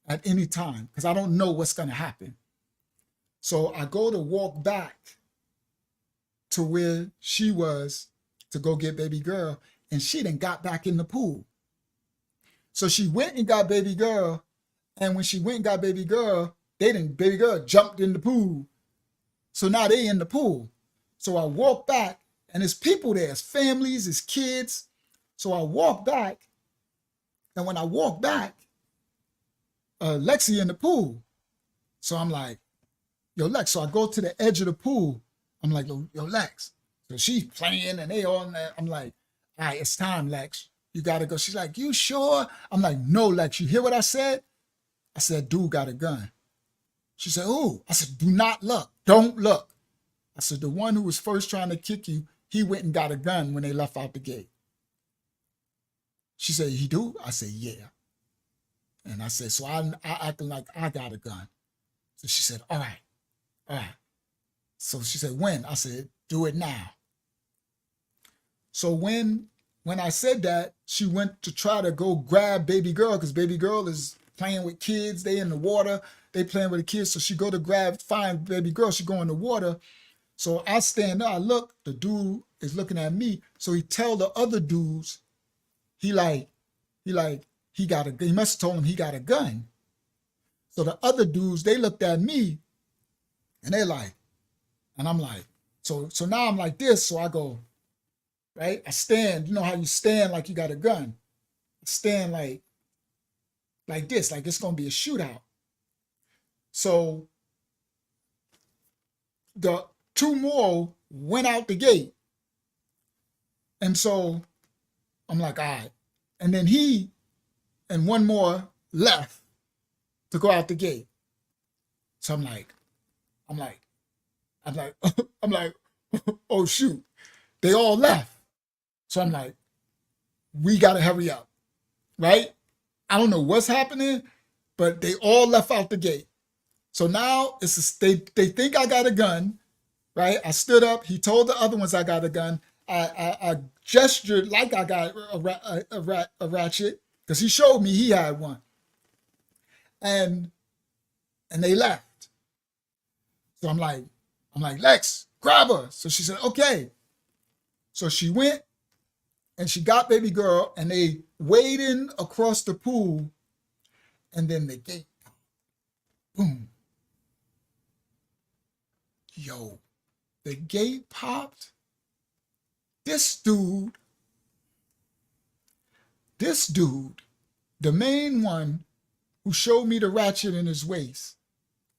at any time because I don't know what's going to happen. So I go to walk back to where she was to go get baby girl, and she done got back in the pool. So she went and got baby girl, and when she went and got baby girl, baby girl jumped in the pool. So now they in the pool. So I walk back, and there's people there, there's families, there's kids. So I walk back, and when I walk back, Lexi in the pool. So I'm like, yo, Lex. So I go to the edge of the pool. I'm like, yo, Lex. So she's playing, and they all in there. I'm like, all right, it's time, Lex. You got to go. She's like, you sure? I'm like, no, Lex. You hear what I said? I said, dude got a gun. She said, ooh. I said, do not look. Don't look. I said, the one who was first trying to kick you, he went and got a gun when they left out the gate. She said, he do? I said, yeah. And I said, so I acting like I got a gun. So she said, all right. So she said, when? I said, do it now. So when I said that, she went to try to go grab baby girl because baby girl is playing with kids. They in the water. They playing with the kids. So she go to find baby girl. She go in the water. So I stand there. I look. The dude is looking at me. So he tell the other dudes, he must have told him he got a gun. So the other dudes, they looked at me and they like, and I'm like, so now I'm like this. So I go, right? I stand, you know how you stand like you got a gun. I stand like this, like it's going to be a shootout. So the two more went out the gate. And so I'm like, all right. And then he and one more left to go out the gate. So I'm like, oh shoot, they all left. So I'm like, we gotta hurry up, right? I don't know what's happening, but they all left out the gate. So now they think I got a gun, right? I stood up. He told the other ones I got a gun. I gestured like I got a ratchet because he showed me he had one, and they left. So I'm like, Lex, grab her. So she said, okay. So she went and she got baby girl and they waded across the pool and then the gate, boom. Yo, the gate popped. This dude, the main one who showed me the ratchet in his waist,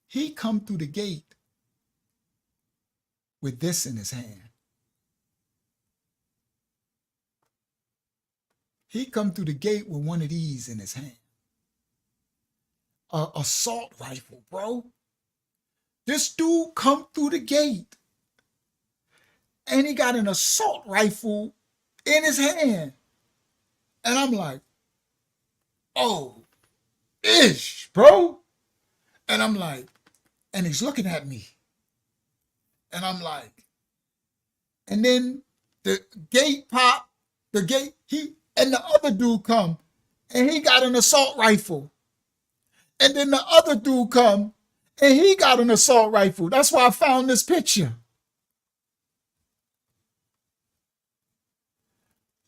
he come through the gate with this in his hand. He come through the gate with one of these in his hand. An assault rifle, bro. This dude come through the gate and he got an assault rifle in his hand. And I'm like, oh, ish, bro. And I'm like, and he's looking at me. And I'm like, and then the gate pop, and the other dude come, and he got an assault rifle. And then the other dude come, and he got an assault rifle. That's why I found this picture.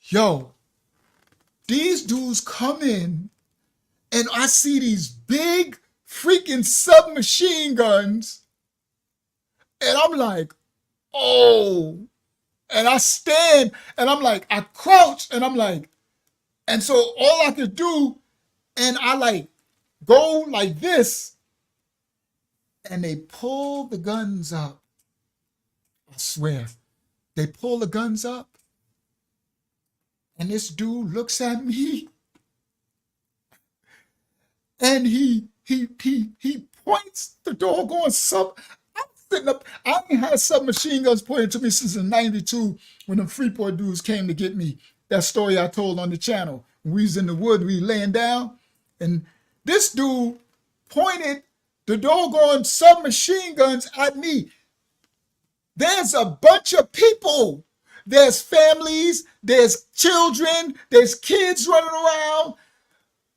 Yo, these dudes come in, and I see these big freaking submachine guns, and I'm like, oh, and I stand and I'm like, I crouch and I'm like, and so all I could do, and I like go like this, and they pull the guns up. I swear, they pull the guns up, and this dude looks at me, and he points the doggone sub. I'm sitting up. I ain't had submachine guns pointed to me since in '92 when the Freeport dudes came to get me. That story I told on the channel. We was in the wood, we laying down, and this dude pointed the doggone submachine guns at me. There's a bunch of people. There's families, there's children, there's kids running around.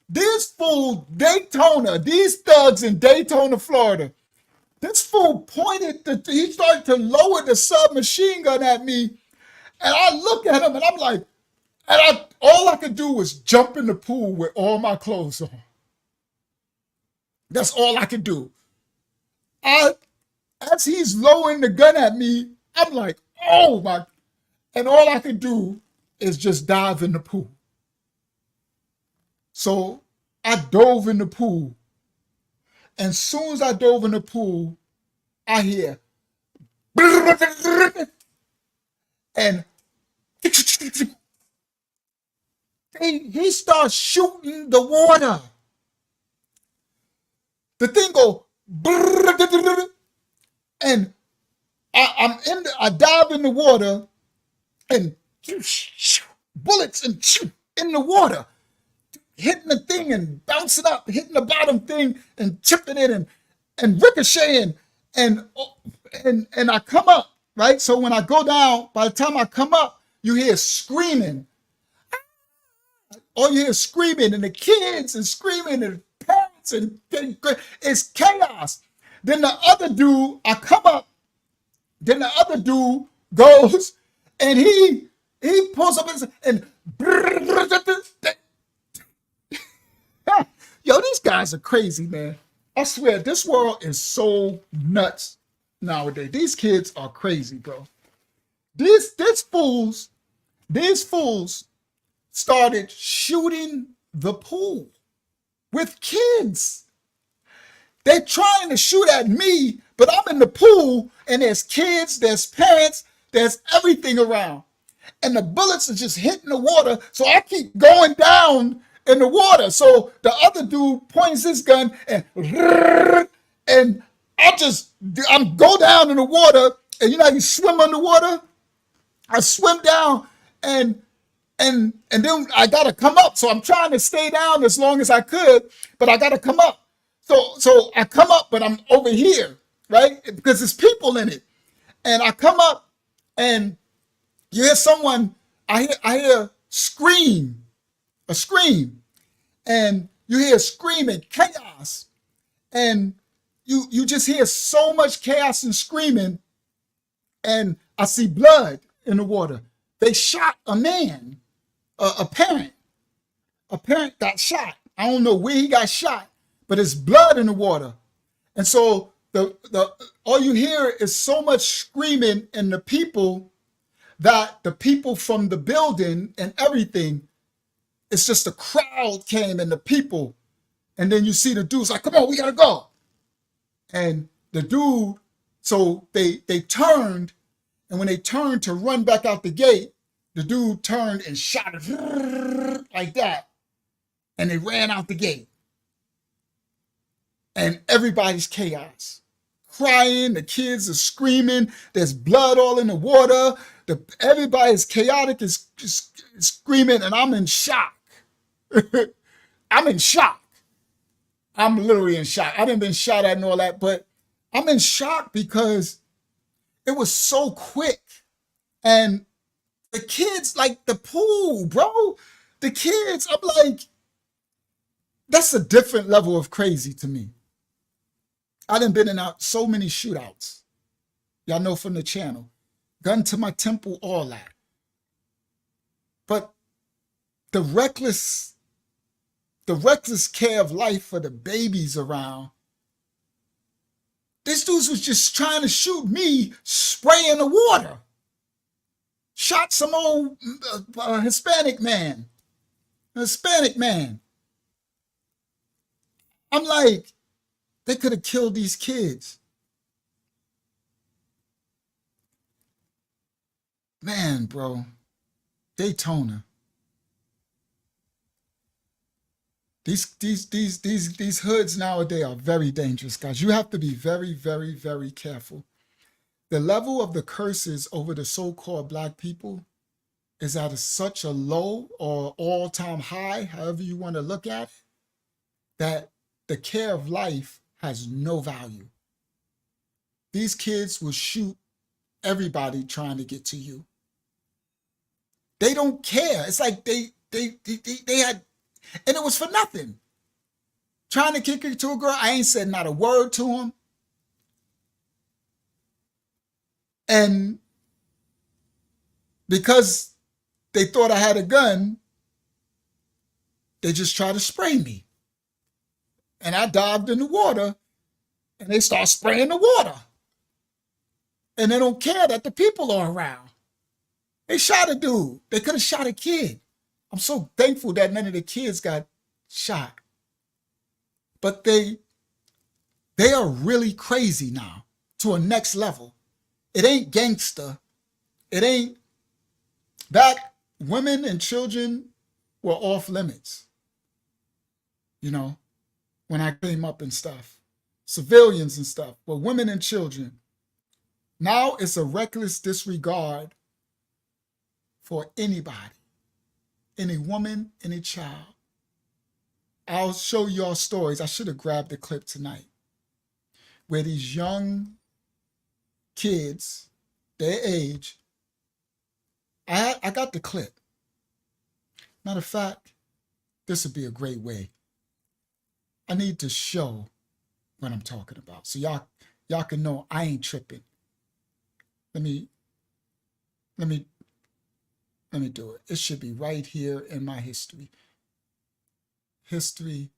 This fool, Daytona, these thugs in Daytona, Florida, this fool he started to lower the submachine gun at me. And I look at him and I'm like, all I could do was jump in the pool with all my clothes on. That's all I could do. As he's lowering the gun at me, I'm like, oh my. And all I could do is just dive in the pool. So I dove in the pool. And as soon as I dove in the pool, I hear, and he starts shooting the water. The thing go, and I dive in the water, and bullets and in the water, hitting the thing and bouncing up, hitting the bottom thing and chipping it and ricocheting, and I come up, right? So when I go down, by the time I come up, you hear screaming. All you hear is screaming, and the kids and screaming, and parents, and it's chaos. Then the other dude, I come up, then the other dude goes, and he pulls up and yo, these guys are crazy, man. I swear, this world is so nuts nowadays. These kids are crazy, bro. These fools started shooting the pool with kids. They're trying to shoot at me, but I'm in the pool and there's kids, there's parents, there's everything around. And the bullets are just hitting the water, so I keep going down in the water. So the other dude points his gun and I'm go down in the water, and you know how you swim underwater? I swim down and then I gotta come up. So I'm trying to stay down as long as I could, but I gotta come up. So I come up, but I'm over here, right? Because there's people in it. And I come up and you hear someone, I hear a scream, and you hear screaming, chaos. And you just hear so much chaos and screaming, and I see blood in the water. They shot a man, a parent. A parent got shot. I don't know where he got shot, but it's blood in the water. And so the all you hear is so much screaming, and the people from the building and everything, it's just a crowd came and the people, and then you see the dude's like, come on, we gotta go. And the dude, so they turned, and when they turned to run back out the gate, the dude turned and shot it like that, and they ran out the gate. And everybody's chaos. Crying, the kids are screaming, there's blood all in the water, everybody's chaotic, is screaming, and I'm in shock. I'm in shock. I'm literally in shock. I didn't been shot at and all that, but I'm in shock because it was so quick. And the kids, like the pool, bro, the kids, I'm like, that's a different level of crazy to me. I done been in out so many shootouts. Y'all know from the channel. Gun to my temple, all that. But the reckless care of life for the babies around, These dudes was just trying to shoot me, spraying the water. Shot some old Hispanic man. Hispanic man. I'm like, they could have killed these kids. Man, bro. Daytona. These hoods nowadays are very dangerous, guys. You have to be very, very, very careful. The level of the curses over the so-called black people is at such a low or all-time high, however you want to look at it, that the care of life has no value. These kids will shoot everybody trying to get to you. They don't care. It's like they had, and it was for nothing. Trying to kick it to a girl, I ain't said not a word to him. And because they thought I had a gun, they just tried to spray me. And I dived in the water, and they start spraying the water. And they don't care that the people are around. They shot a dude. They could have shot a kid. I'm so thankful that none of the kids got shot. But they are really crazy now to a next level. It ain't gangster. It ain't. Back, women and children were off limits. You know, when I came up and stuff. Civilians and stuff. But women and children. Now it's a reckless disregard for anybody. Any woman, any child. I'll show y'all stories. I should have grabbed the clip tonight. Where these young kids, their age, I got the clip. Matter of fact, this would be a great way. I need to show what I'm talking about. So y'all can know I ain't tripping. Let me do it. It should be right here in my history. History,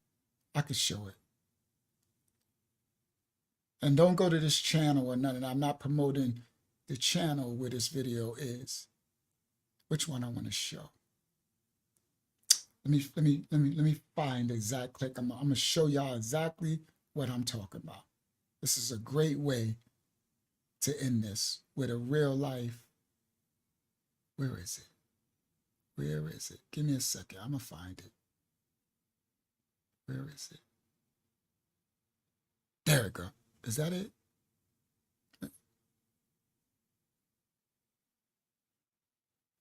I could show it. And don't go to this channel or nothing. I'm not promoting the channel where this video is. Which one I want to show? Let me find the exact clip. I'm gonna show y'all exactly what I'm talking about. This is a great way to end this with a real life. Where is it? Where is it? Give me a second. I'm gonna find it. Where is it? There we go. Is that it?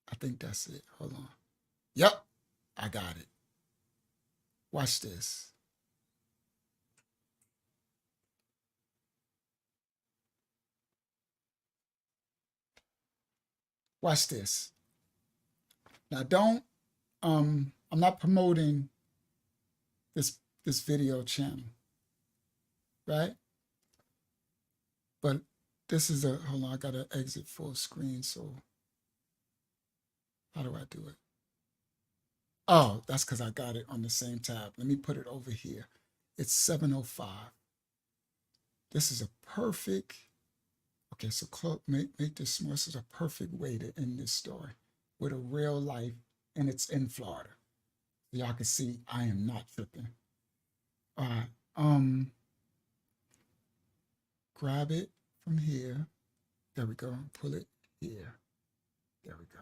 I think that's it. Hold on. Yep, I got it. Watch this. Watch this. Now I'm not promoting this video channel, right? But this is hold on, I gotta exit full screen, so how do I do it? Oh, that's because I got it on the same tab. Let me put it over here. It's 7:05. This is a perfect, okay, so make this more. This is a perfect way to end this story with a real life, and it's in Florida. Y'all can see I am not tripping. All right, grab it from here. There we go. Pull it here. There we go.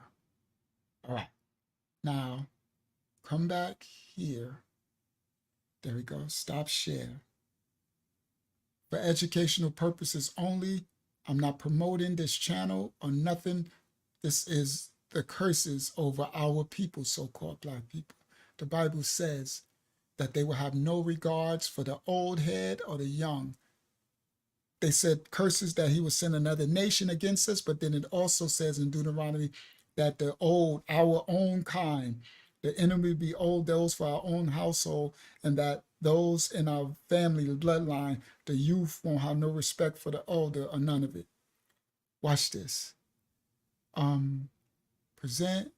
All right. Now, come back here. There we go. Stop share. For educational purposes only. I'm not promoting this channel or nothing. This is the curses over our people, so-called black people. The Bible says that they will have no regards for the old head or the young. They said curses that he will send another nation against us, but then it also says in Deuteronomy that the old, our own kind, the enemy be old, those for our own household, and that those in our family bloodline, the youth won't have no respect for the older or none of it. Watch this. Present,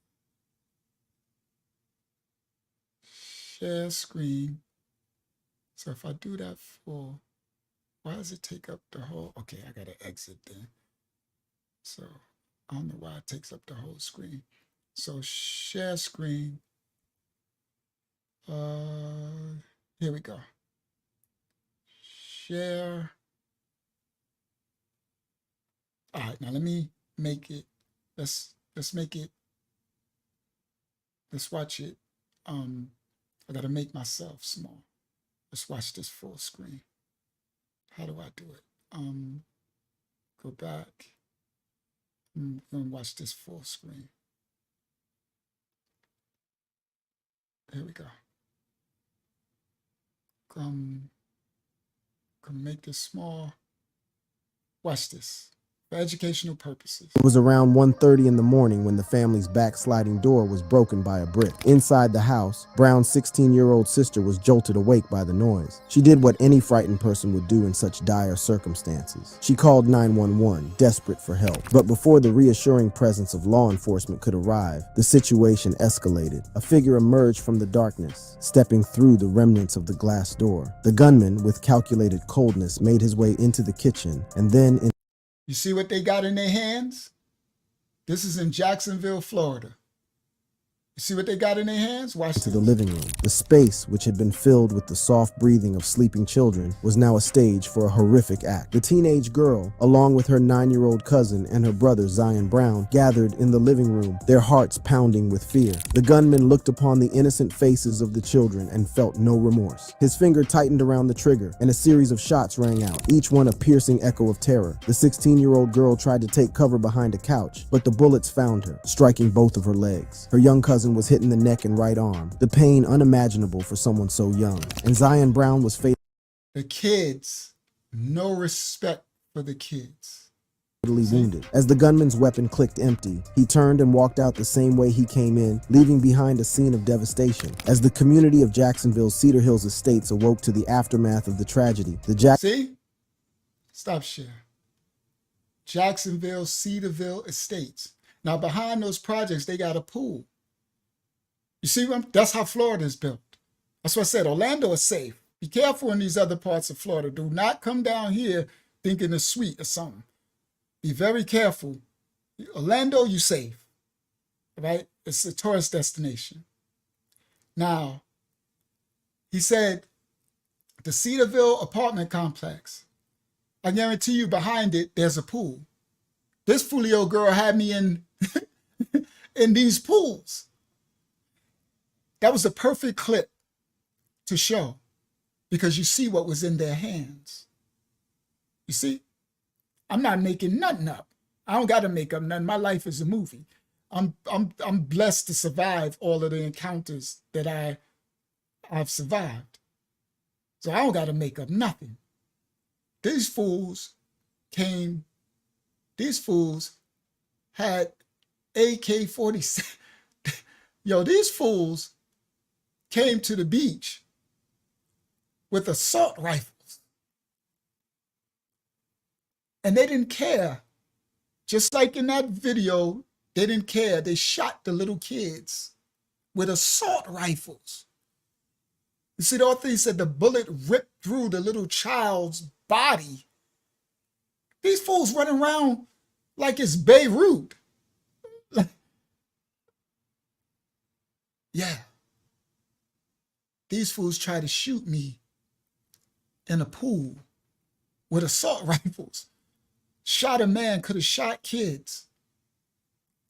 share screen. So if I do that for Why does it take up the whole? Okay, I gotta exit then. So I don't know why it takes up the whole screen. So share screen. Here we go. Share. All right, now let me make it. Let's make it. Let's watch it. I gotta make myself small. Let's watch this full screen. How do I do it? Go back. I'm gonna watch this full screen. Here we go. Come make this small. Watch this. For educational purposes. It was around 1:30 in the morning when the family's backsliding door was broken by a brick. Inside the house, Brown's 16-year-old sister was jolted awake by the noise. She did what any frightened person would do in such dire circumstances. She called 911, desperate for help. But before the reassuring presence of law enforcement could arrive, the situation escalated. A figure emerged from the darkness, stepping through the remnants of the glass door. The gunman, with calculated coldness, made his way into the kitchen and then in. You see what they got in their hands? This is in Jacksonville, Florida. You see what they got in their hands? Watch To this. the living room. The space, which had been filled with the soft breathing of sleeping children, was now a stage for a horrific act. The teenage girl, along with her 9-year-old cousin and her brother Zion Brown, gathered in the living room, their hearts pounding with fear. The gunman looked upon the innocent faces of the children and felt no remorse. His finger tightened around the trigger, and a series of shots rang out, each one a piercing echo of terror. The 16-year-old girl tried to take cover behind a couch, but the bullets found her, striking both of her legs. Her young cousin was hit in the neck and right arm, the pain unimaginable for someone so young. And Zion Brown was The kids, no respect for the kids. fatally wounded. As the gunman's weapon clicked empty, he turned and walked out the same way he came in, leaving behind a scene of devastation. As the community of Jacksonville's Cedar Hills Estates awoke to the aftermath of the tragedy, See? Stop share. Jacksonville, Cedarville Estates. Now behind those projects, they got a pool. You see, that's how Florida is built. That's what I said. Orlando is safe. Be careful in these other parts of Florida. Do not come down here thinking it's sweet or something. Be very careful. Orlando, you safe, right? It's a tourist destination. Now, he said the Cedarville apartment complex. I guarantee you behind it, there's a pool. This Fulio girl had me in, in these pools. That was a perfect clip to show because you see what was in their hands. You see, I'm not making nothing up. I don't got to make up nothing. My life is a movie. I'm blessed to survive all of the encounters that I've survived. So I don't got to make up nothing. These fools had AK-47. Yo, these fools came to the beach with assault rifles. And they didn't care. Just like in that video, they didn't care. They shot the little kids with assault rifles. You see, the author said the bullet ripped through the little child's body. These fools running around like it's Beirut. Yeah. These fools try to shoot me in a pool with assault rifles. Shot a man, could have shot kids.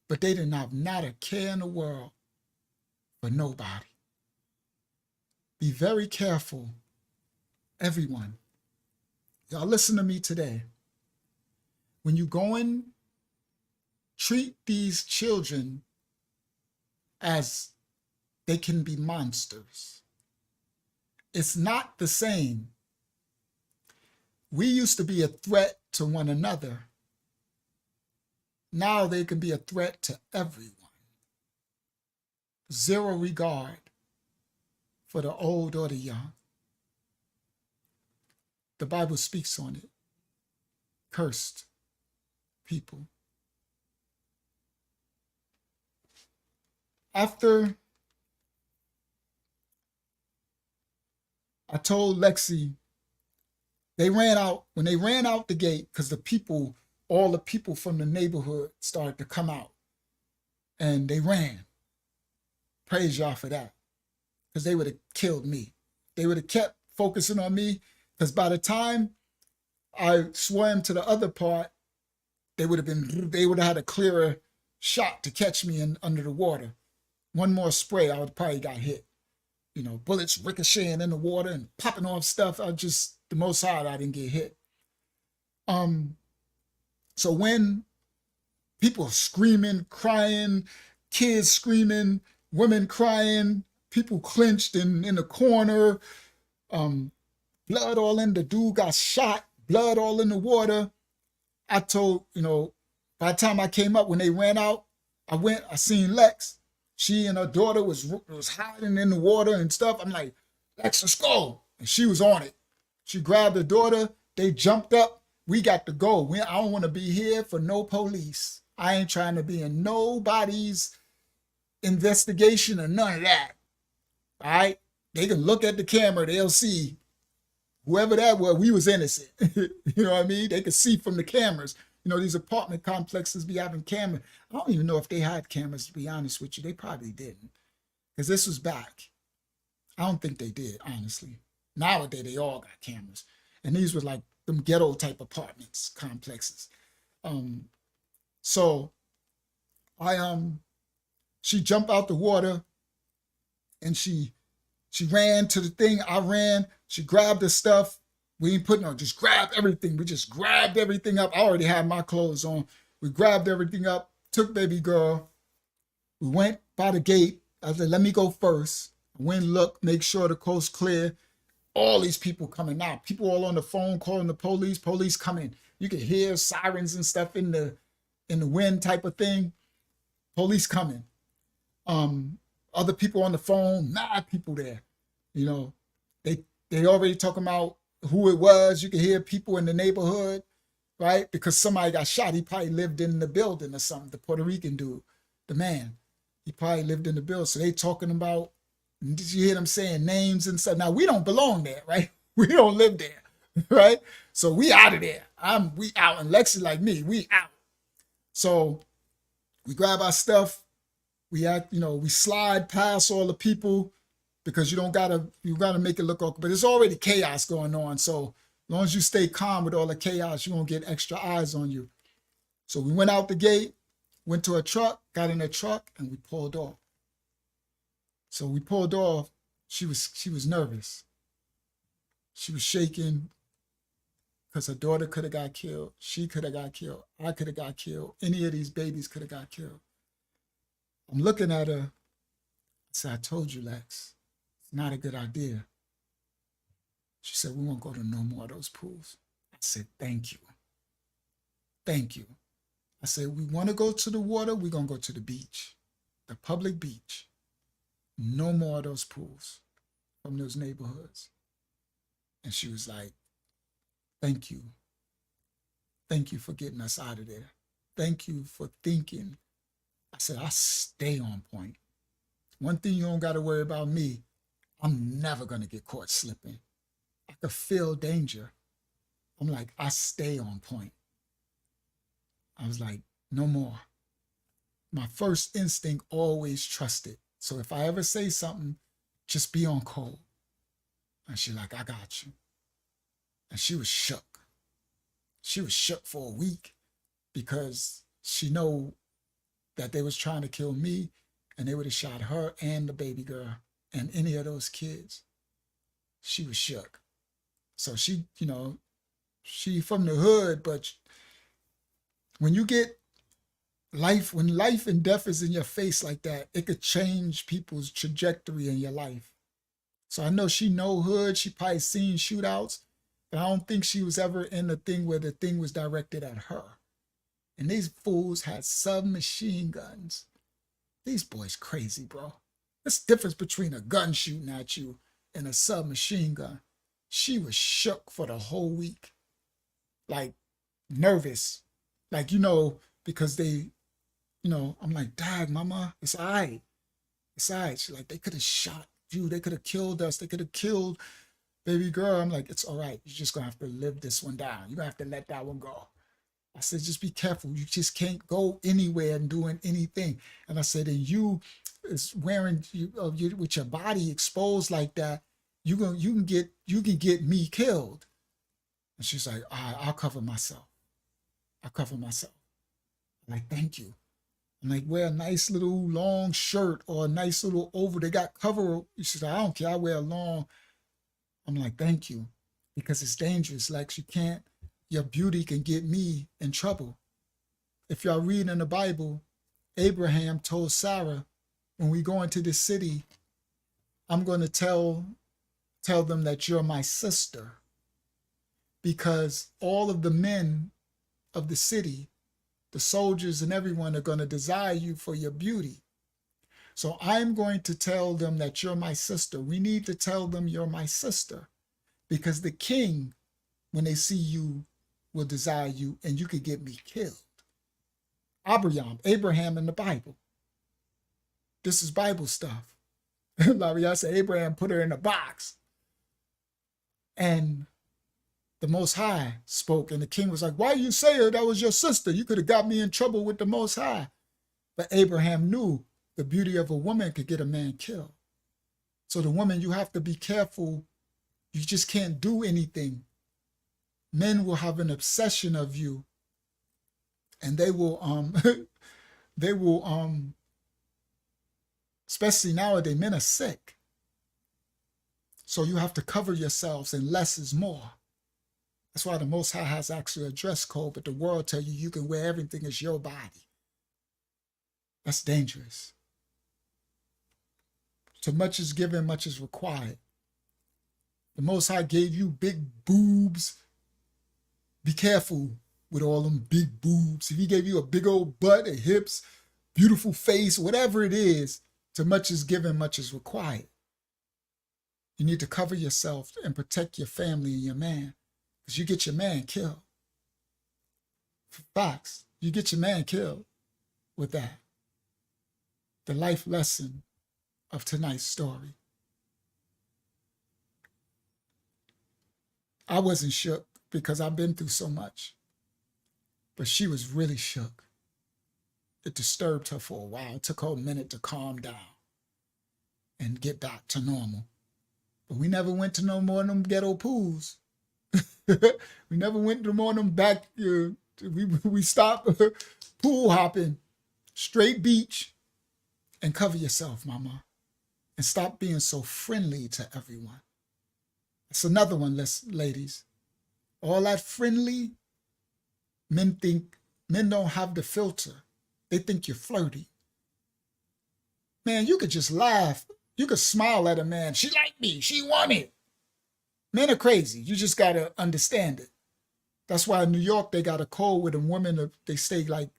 But they didn't have not a care in the world for nobody. Be very careful, everyone. Y'all listen to me today. When you go in, treat these children as they can be monsters. It's not the same. We used to be a threat to one another. Now they can be a threat to everyone. Zero regard for the old or the young. The Bible speaks on it. Cursed people. After I told Lexi They ran out, when they ran out the gate, because all the people from the neighborhood started to come out and they ran. Praise y'all for that, because they would have killed me. They would have kept focusing on me, because by the time I swam to the other part, they would have had a clearer shot to catch me under the water. One more spray, I would probably got hit. You know, bullets ricocheting in the water and popping off stuff. The most hard I didn't get hit. So when people screaming, crying, kids screaming, women crying, people clenched in the corner, blood all in, the dude got shot, blood all in the water. I told, by the time I came up, when they ran out, I seen Lex. She and her daughter was hiding in the water and stuff. I'm like, Lex, let's go. And she was on it. She grabbed her daughter. They jumped up. We got to go. I don't want to be here for no police. I ain't trying to be in nobody's investigation or none of that. All right? They can look at the camera. They'll see whoever that was, we was innocent. You know what I mean? They could see from the cameras. These apartment complexes be having cameras. I don't even know if they had cameras, to be honest with you. They probably didn't, because this was back. I don't think they did, honestly. Nowadays, they all got cameras. And these were like them ghetto type apartments, complexes. So she jumped out the water and she ran to the thing. I ran. She grabbed the stuff. We ain't putting on, just grab everything. We just grabbed everything up. I already had my clothes on. We grabbed everything up, took baby girl. We went by the gate. I said, let me go first. I went, look, make sure the coast clear. All these people coming out. People all on the phone calling the police. Police coming. You could hear sirens and stuff in the wind type of thing. Police coming. Other people on the phone, mad people there. They already talking about who it was. You could hear people in the neighborhood, right? Because somebody got shot. He probably lived in the building or something. The Puerto Rican dude, the man, he probably lived in the building. So they talking about, did you hear them saying names and stuff? Now, we don't belong there, right? We don't live there, right? So we out of there. We out. And Lexi like me, we out. So we grab our stuff. We slide past all the people, because you gotta make it look awkward. But there's already chaos going on. So as long as you stay calm with all the chaos, you won't get extra eyes on you. So we went out the gate, went to a truck, got in a truck, and we pulled off. So we pulled off. She was nervous. She was shaking, because her daughter could have got killed. She could have got killed. I could have got killed. Any of these babies could have got killed. I'm looking at her. I said, I told you, Lex, it's not a good idea. She said, we won't go to no more of those pools. I said, thank you. Thank you. I said, we want to go to the water, we're going to go to the beach, the public beach. No more of those pools from those neighborhoods. And she was like, thank you. Thank you for getting us out of there. Thank you for thinking. I said, I stay on point. One thing you don't got to worry about me, I'm never going to get caught slipping. I could feel danger. I'm like, I stay on point. I was like, no more. My first instinct, always trust it. So if I ever say something, just be on code. And she's like, I got you. And she was shook. She was shook for a week, because she know that they was trying to kill me, and they would have shot her and the baby girl and any of those kids. She was shook. So she from the hood, but when you get when life and death is in your face like that, it could change people's trajectory in your life. So I know she know hood. She probably seen shootouts, but I don't think she was ever in the thing where the thing was directed at her. And these fools had submachine guns. These boys crazy, bro. There's a difference between a gun shooting at you and a submachine gun. She was shook for the whole week. Like, nervous. Like, because they, I'm like, Dad, Mama, it's all right. It's all right. She's like, they could have shot you. They could have killed us. They could have killed baby girl, I'm like, it's all right. You're just going to have to live this one down. You're going to have to let that one go. I said, just be careful. You just can't go anywhere and doing anything. And I said, and you is wearing you with your body exposed like that, you can get me killed. And she's like, all right, I'll cover myself. I'll cover myself. I'm like, thank you. I'm like, wear a nice little long shirt or a nice little over. They got cover. She's like, I don't care. I wear a long. I'm like, thank you. Because it's dangerous. Like, you can't, your beauty can get me in trouble. If y'all read in the Bible, Abraham told Sarah, when we go into this city, I'm going to tell them that you're my sister, because all of the men of the city, the soldiers and everyone, are going to desire you for your beauty. So I'm going to tell them that you're my sister. We need to tell them you're my sister, because the king, when they see you, will desire you, and you could get me killed. Abraham in the Bible. This is Bible stuff. Like I said, Abraham put her in a box. And the Most High spoke, and the king was like, why you say her? That was your sister. You could have got me in trouble with the Most High. But Abraham knew the beauty of a woman could get a man killed. So the woman, you have to be careful. You just can't do anything. Men will have an obsession of you, and they will especially nowadays, men are sick. So you have to cover yourselves, and less is more. That's why the Most High has actually a dress code, but the world tell you you can wear everything as your body. That's dangerous. So much is given, much is required. The Most High gave you big boobs. Be careful with all them big boobs. If he gave you a big old butt and hips, beautiful face, whatever it is, too much is given, much is required. You need to cover yourself and protect your family and your man, because you get your man killed. Facts. You get your man killed with that. The life lesson of tonight's story. I wasn't shook because I've been through so much, but she was really shook. It disturbed her for a while. It took her a minute to calm down and get back to normal. But we never went to no more of them ghetto pools. We never went to more of them back. We stopped pool hopping, straight beach, and cover yourself, mama. And stop being so friendly to everyone. That's another one, ladies. All that friendly, men don't have the filter. They think you're flirty. Man, you could just laugh. You could smile at a man. She liked me. She wanted. Men are crazy. You just got to understand it. That's why in New York, they got a code with a woman, they stay like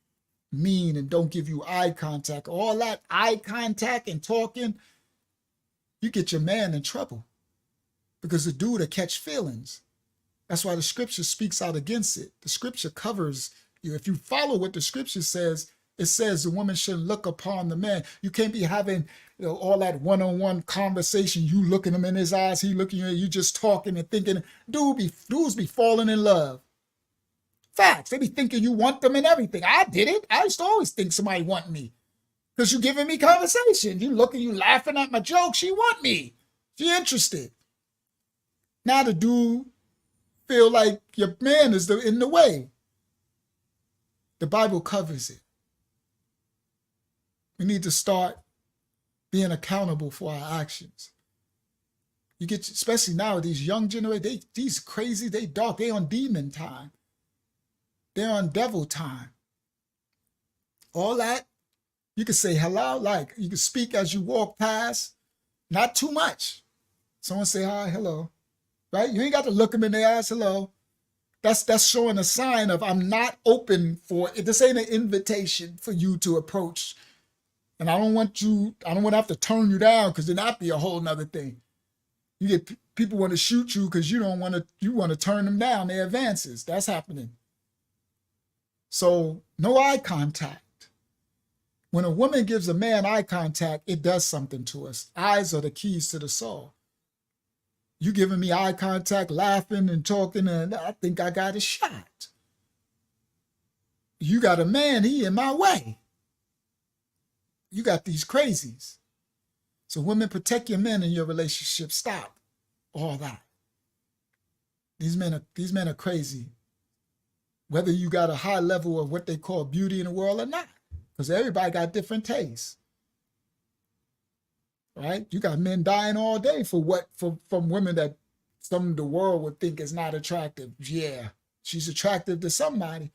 mean and don't give you eye contact. All that eye contact and talking, you get your man in trouble, because the dude will catch feelings. That's why the scripture speaks out against it. The scripture covers you. If you follow what the scripture says, it says the woman shouldn't look upon the man. You can't be having all that one-on-one conversation. You looking him in his eyes, he looking at you, just talking and thinking. Dudes be falling in love. Facts. They be thinking you want them and everything. I did it. I used to always think somebody want me, because you giving me conversation. You looking, you laughing at my joke. She want me. She interested. Now the dude feel like your man is in the way. The Bible covers it. We need to start being accountable for our actions. You get, especially now, these young generation, these crazy, they dark, they on demon time. They're on devil time. All that, you can say hello, like you can speak as you walk past, not too much. Someone say hi, hello, right? You ain't got to look them in the eyes, hello. That's showing a sign of I'm not open for it. This ain't an invitation for you to approach. And I don't want to have to turn you down, because then that'd be a whole nother thing. You get people want to shoot you because you want to turn them down, their advances. That's happening. So no eye contact. When a woman gives a man eye contact, it does something to us. Eyes are the keys to the soul. You giving me eye contact, laughing and talking, and I think I got a shot. You got a man, he in my way. You got these crazies. So women, protect your men in your relationship. Stop all that. These men are crazy. Whether you got a high level of what they call beauty in the world or not. Because everybody got different tastes. Right? You got men dying all day from women that some of the world would think is not attractive. Yeah, she's attractive to somebody.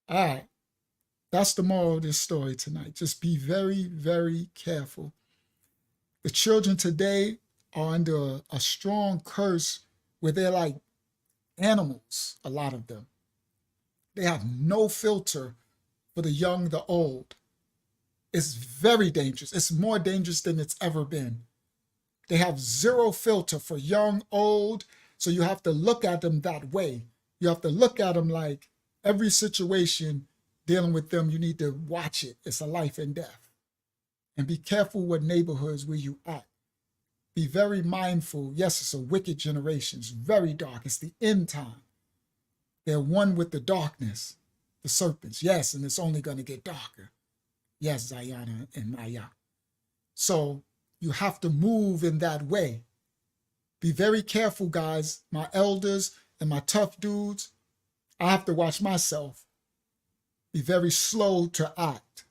All right. That's the moral of this story tonight. Just be very, very careful. The children today are under a strong curse where they're like animals, a lot of them. They have no filter for the young, the old. It's very dangerous. It's more dangerous than it's ever been. They have zero filter for young, old. So you have to look at them that way. You have to look at them like every situation dealing with them, you need to watch it. It's a life and death. And be careful what neighborhoods where you at. Be very mindful. Yes, it's a wicked generation. It's very dark. It's the end time. They're one with the darkness, the serpents. Yes, and it's only going to get darker. Yes, Zayana and Maya. So you have to move in that way. Be very careful, guys. My elders and my tough dudes, I have to watch myself. Be very slow to act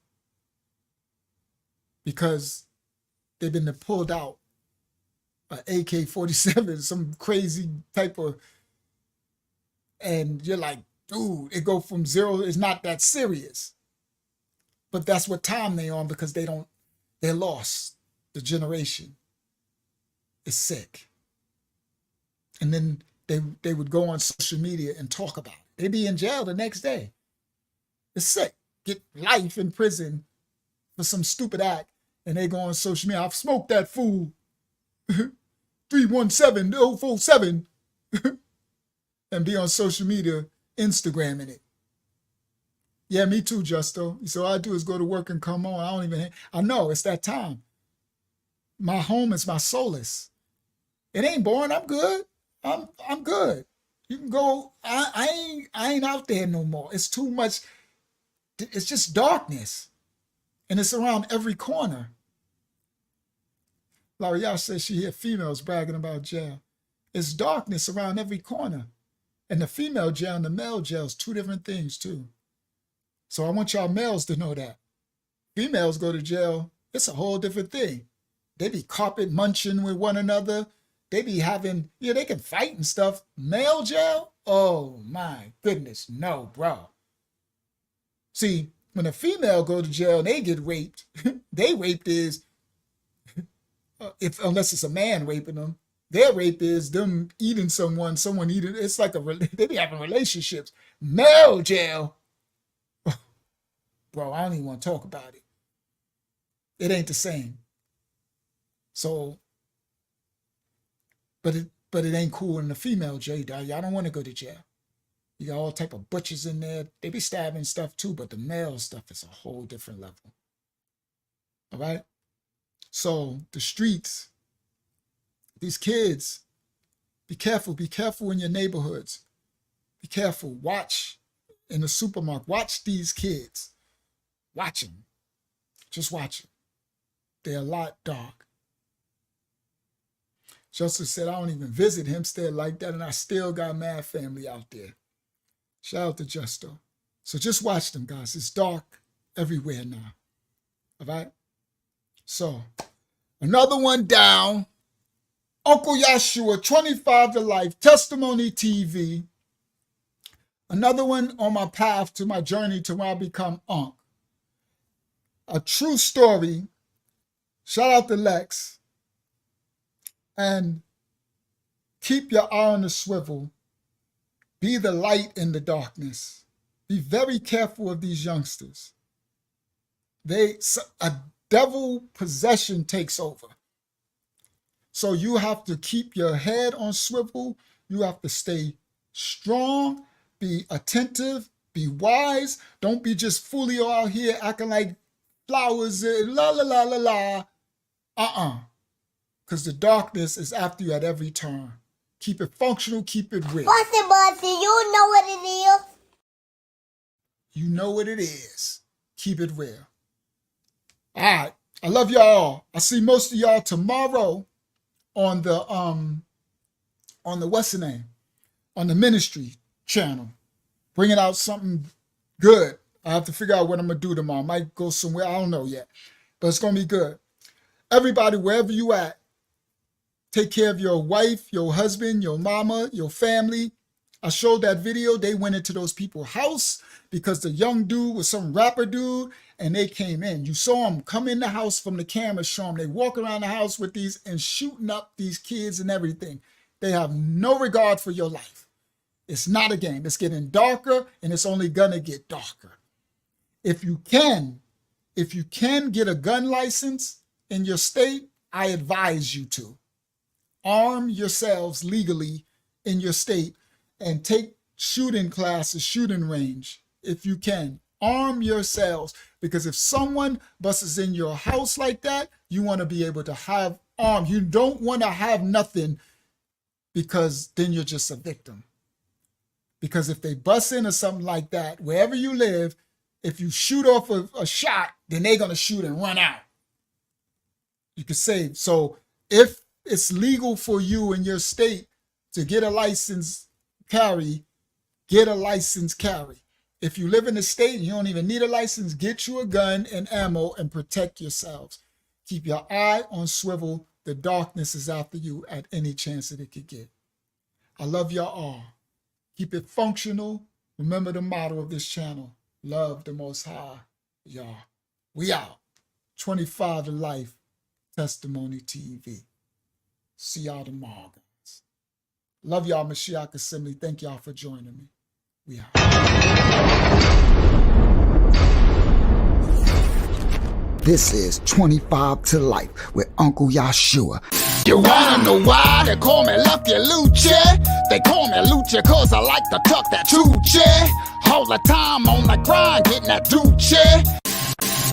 because they've been pulled out an AK-47, some crazy type of, and you're like, dude, it go from zero, it's not that serious. But that's what time they on because they're lost. The generation is sick. And then they would go on social media and talk about it. They'd be in jail the next day. It's sick. Get life in prison for some stupid act. And they go on social media. I've smoked that fool. 317-047. And be on social media, Instagramming it. Yeah, me too, Justo. So all I do is go to work and come on. I know it's that time. My home is my solace. It ain't boring. I'm good. I'm good. You can go. I ain't out there no more. It's too much. It's just darkness. And it's around every corner. L'Oreal says she hear females bragging about jail. It's darkness around every corner. And the female jail and the male jail is two different things too. So I want y'all males to know that. Females go to jail, it's a whole different thing. They be carpet munching with one another. They be having, they can fight and stuff. Male jail? Oh my goodness, no, bro. See, when a female go to jail and they get raped, they raped is, unless it's a man raping them, their rape is them eating someone eating, it's like they be having relationships. Male jail, bro, I don't even want to talk about it. It ain't the same. So, but it ain't cool in the female jail. Y'all don't want to go to jail. You got all type of butchers in there. They be stabbing stuff too, but the male stuff is a whole different level. All right? So the streets, these kids, be careful. Be careful in your neighborhoods. Be careful. Watch in the supermarket. Watch these kids. Watch them. Just watch them. They're a lot dark. Joseph said, I don't even visit Hempstead like that, and I still got mad family out there. Shout out to Justo. So just watch them, guys. It's dark everywhere now. All right? So, another one down. Uncle Yashua, 25 to Life, Testimony TV. Another one on my path to my journey to when I become Unc. A true story. Shout out to Lex. And keep your eye on the swivel. Be the light in the darkness. Be very careful of these youngsters. A devil possession takes over. So you have to keep your head on swivel. You have to stay strong, be attentive, be wise. Don't be just fully out here acting like flowers, la la la la la. because the darkness is after you at every turn. Keep it functional, keep it real. Bossy, you know what it is. You know what it is. Keep it real. All right. I love y'all. I see most of y'all tomorrow on the what's the name? On the ministry channel. Bringing out something good. I have to figure out what I'm going to do tomorrow. I might go somewhere. I don't know yet. But it's going to be good. Everybody, wherever you at, take care of your wife, your husband, your mama, your family. I showed that video. They went into those people's house because the young dude was some rapper dude, and they came in. You saw them come in the house from the camera, show them. They walk around the house with these and shooting up these kids and everything. They have no regard for your life. It's not a game. It's getting darker, and it's only gonna get darker. If you can get a gun license in your state, I advise you to. Arm yourselves legally in your state and take shooting classes, shooting range, if you can. Arm yourselves, because if someone busts in your house like that, you want to be able to have arms. You don't want to have nothing, because then you're just a victim. Because if they bust in or something like that, wherever you live, if you shoot off a shot, then they're going to shoot and run out. You can save. So if it's legal for you in your state to get a license carry, get a license carry. If you live in the state and you don't even need a license, get you a gun and ammo and protect yourselves. Keep your eye on swivel. The darkness is after you at any chance that it could get. I love y'all all. Keep it functional. Remember the motto of this channel. Love the Most High. Y'all. We out. 25 to Life Testimony TV. See y'all tomorrow, guys. Love y'all, Mashiach Assembly. Thank y'all for joining me. We out. This is 25 to Life with Uncle Yahshua. You wanna know why they call me Lucky Lucha? They call me Lucha cause I like to tuck that choochie. All the time on the grind, getting that doochie.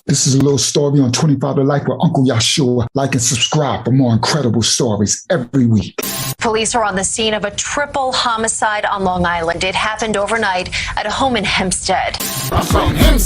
This is a little story on 25 to Life with Uncle Yahshua. Like and subscribe for more incredible stories every week. Police are on the scene of a triple homicide on Long Island. It happened overnight at a home in Hempstead. I'm from Hempstead.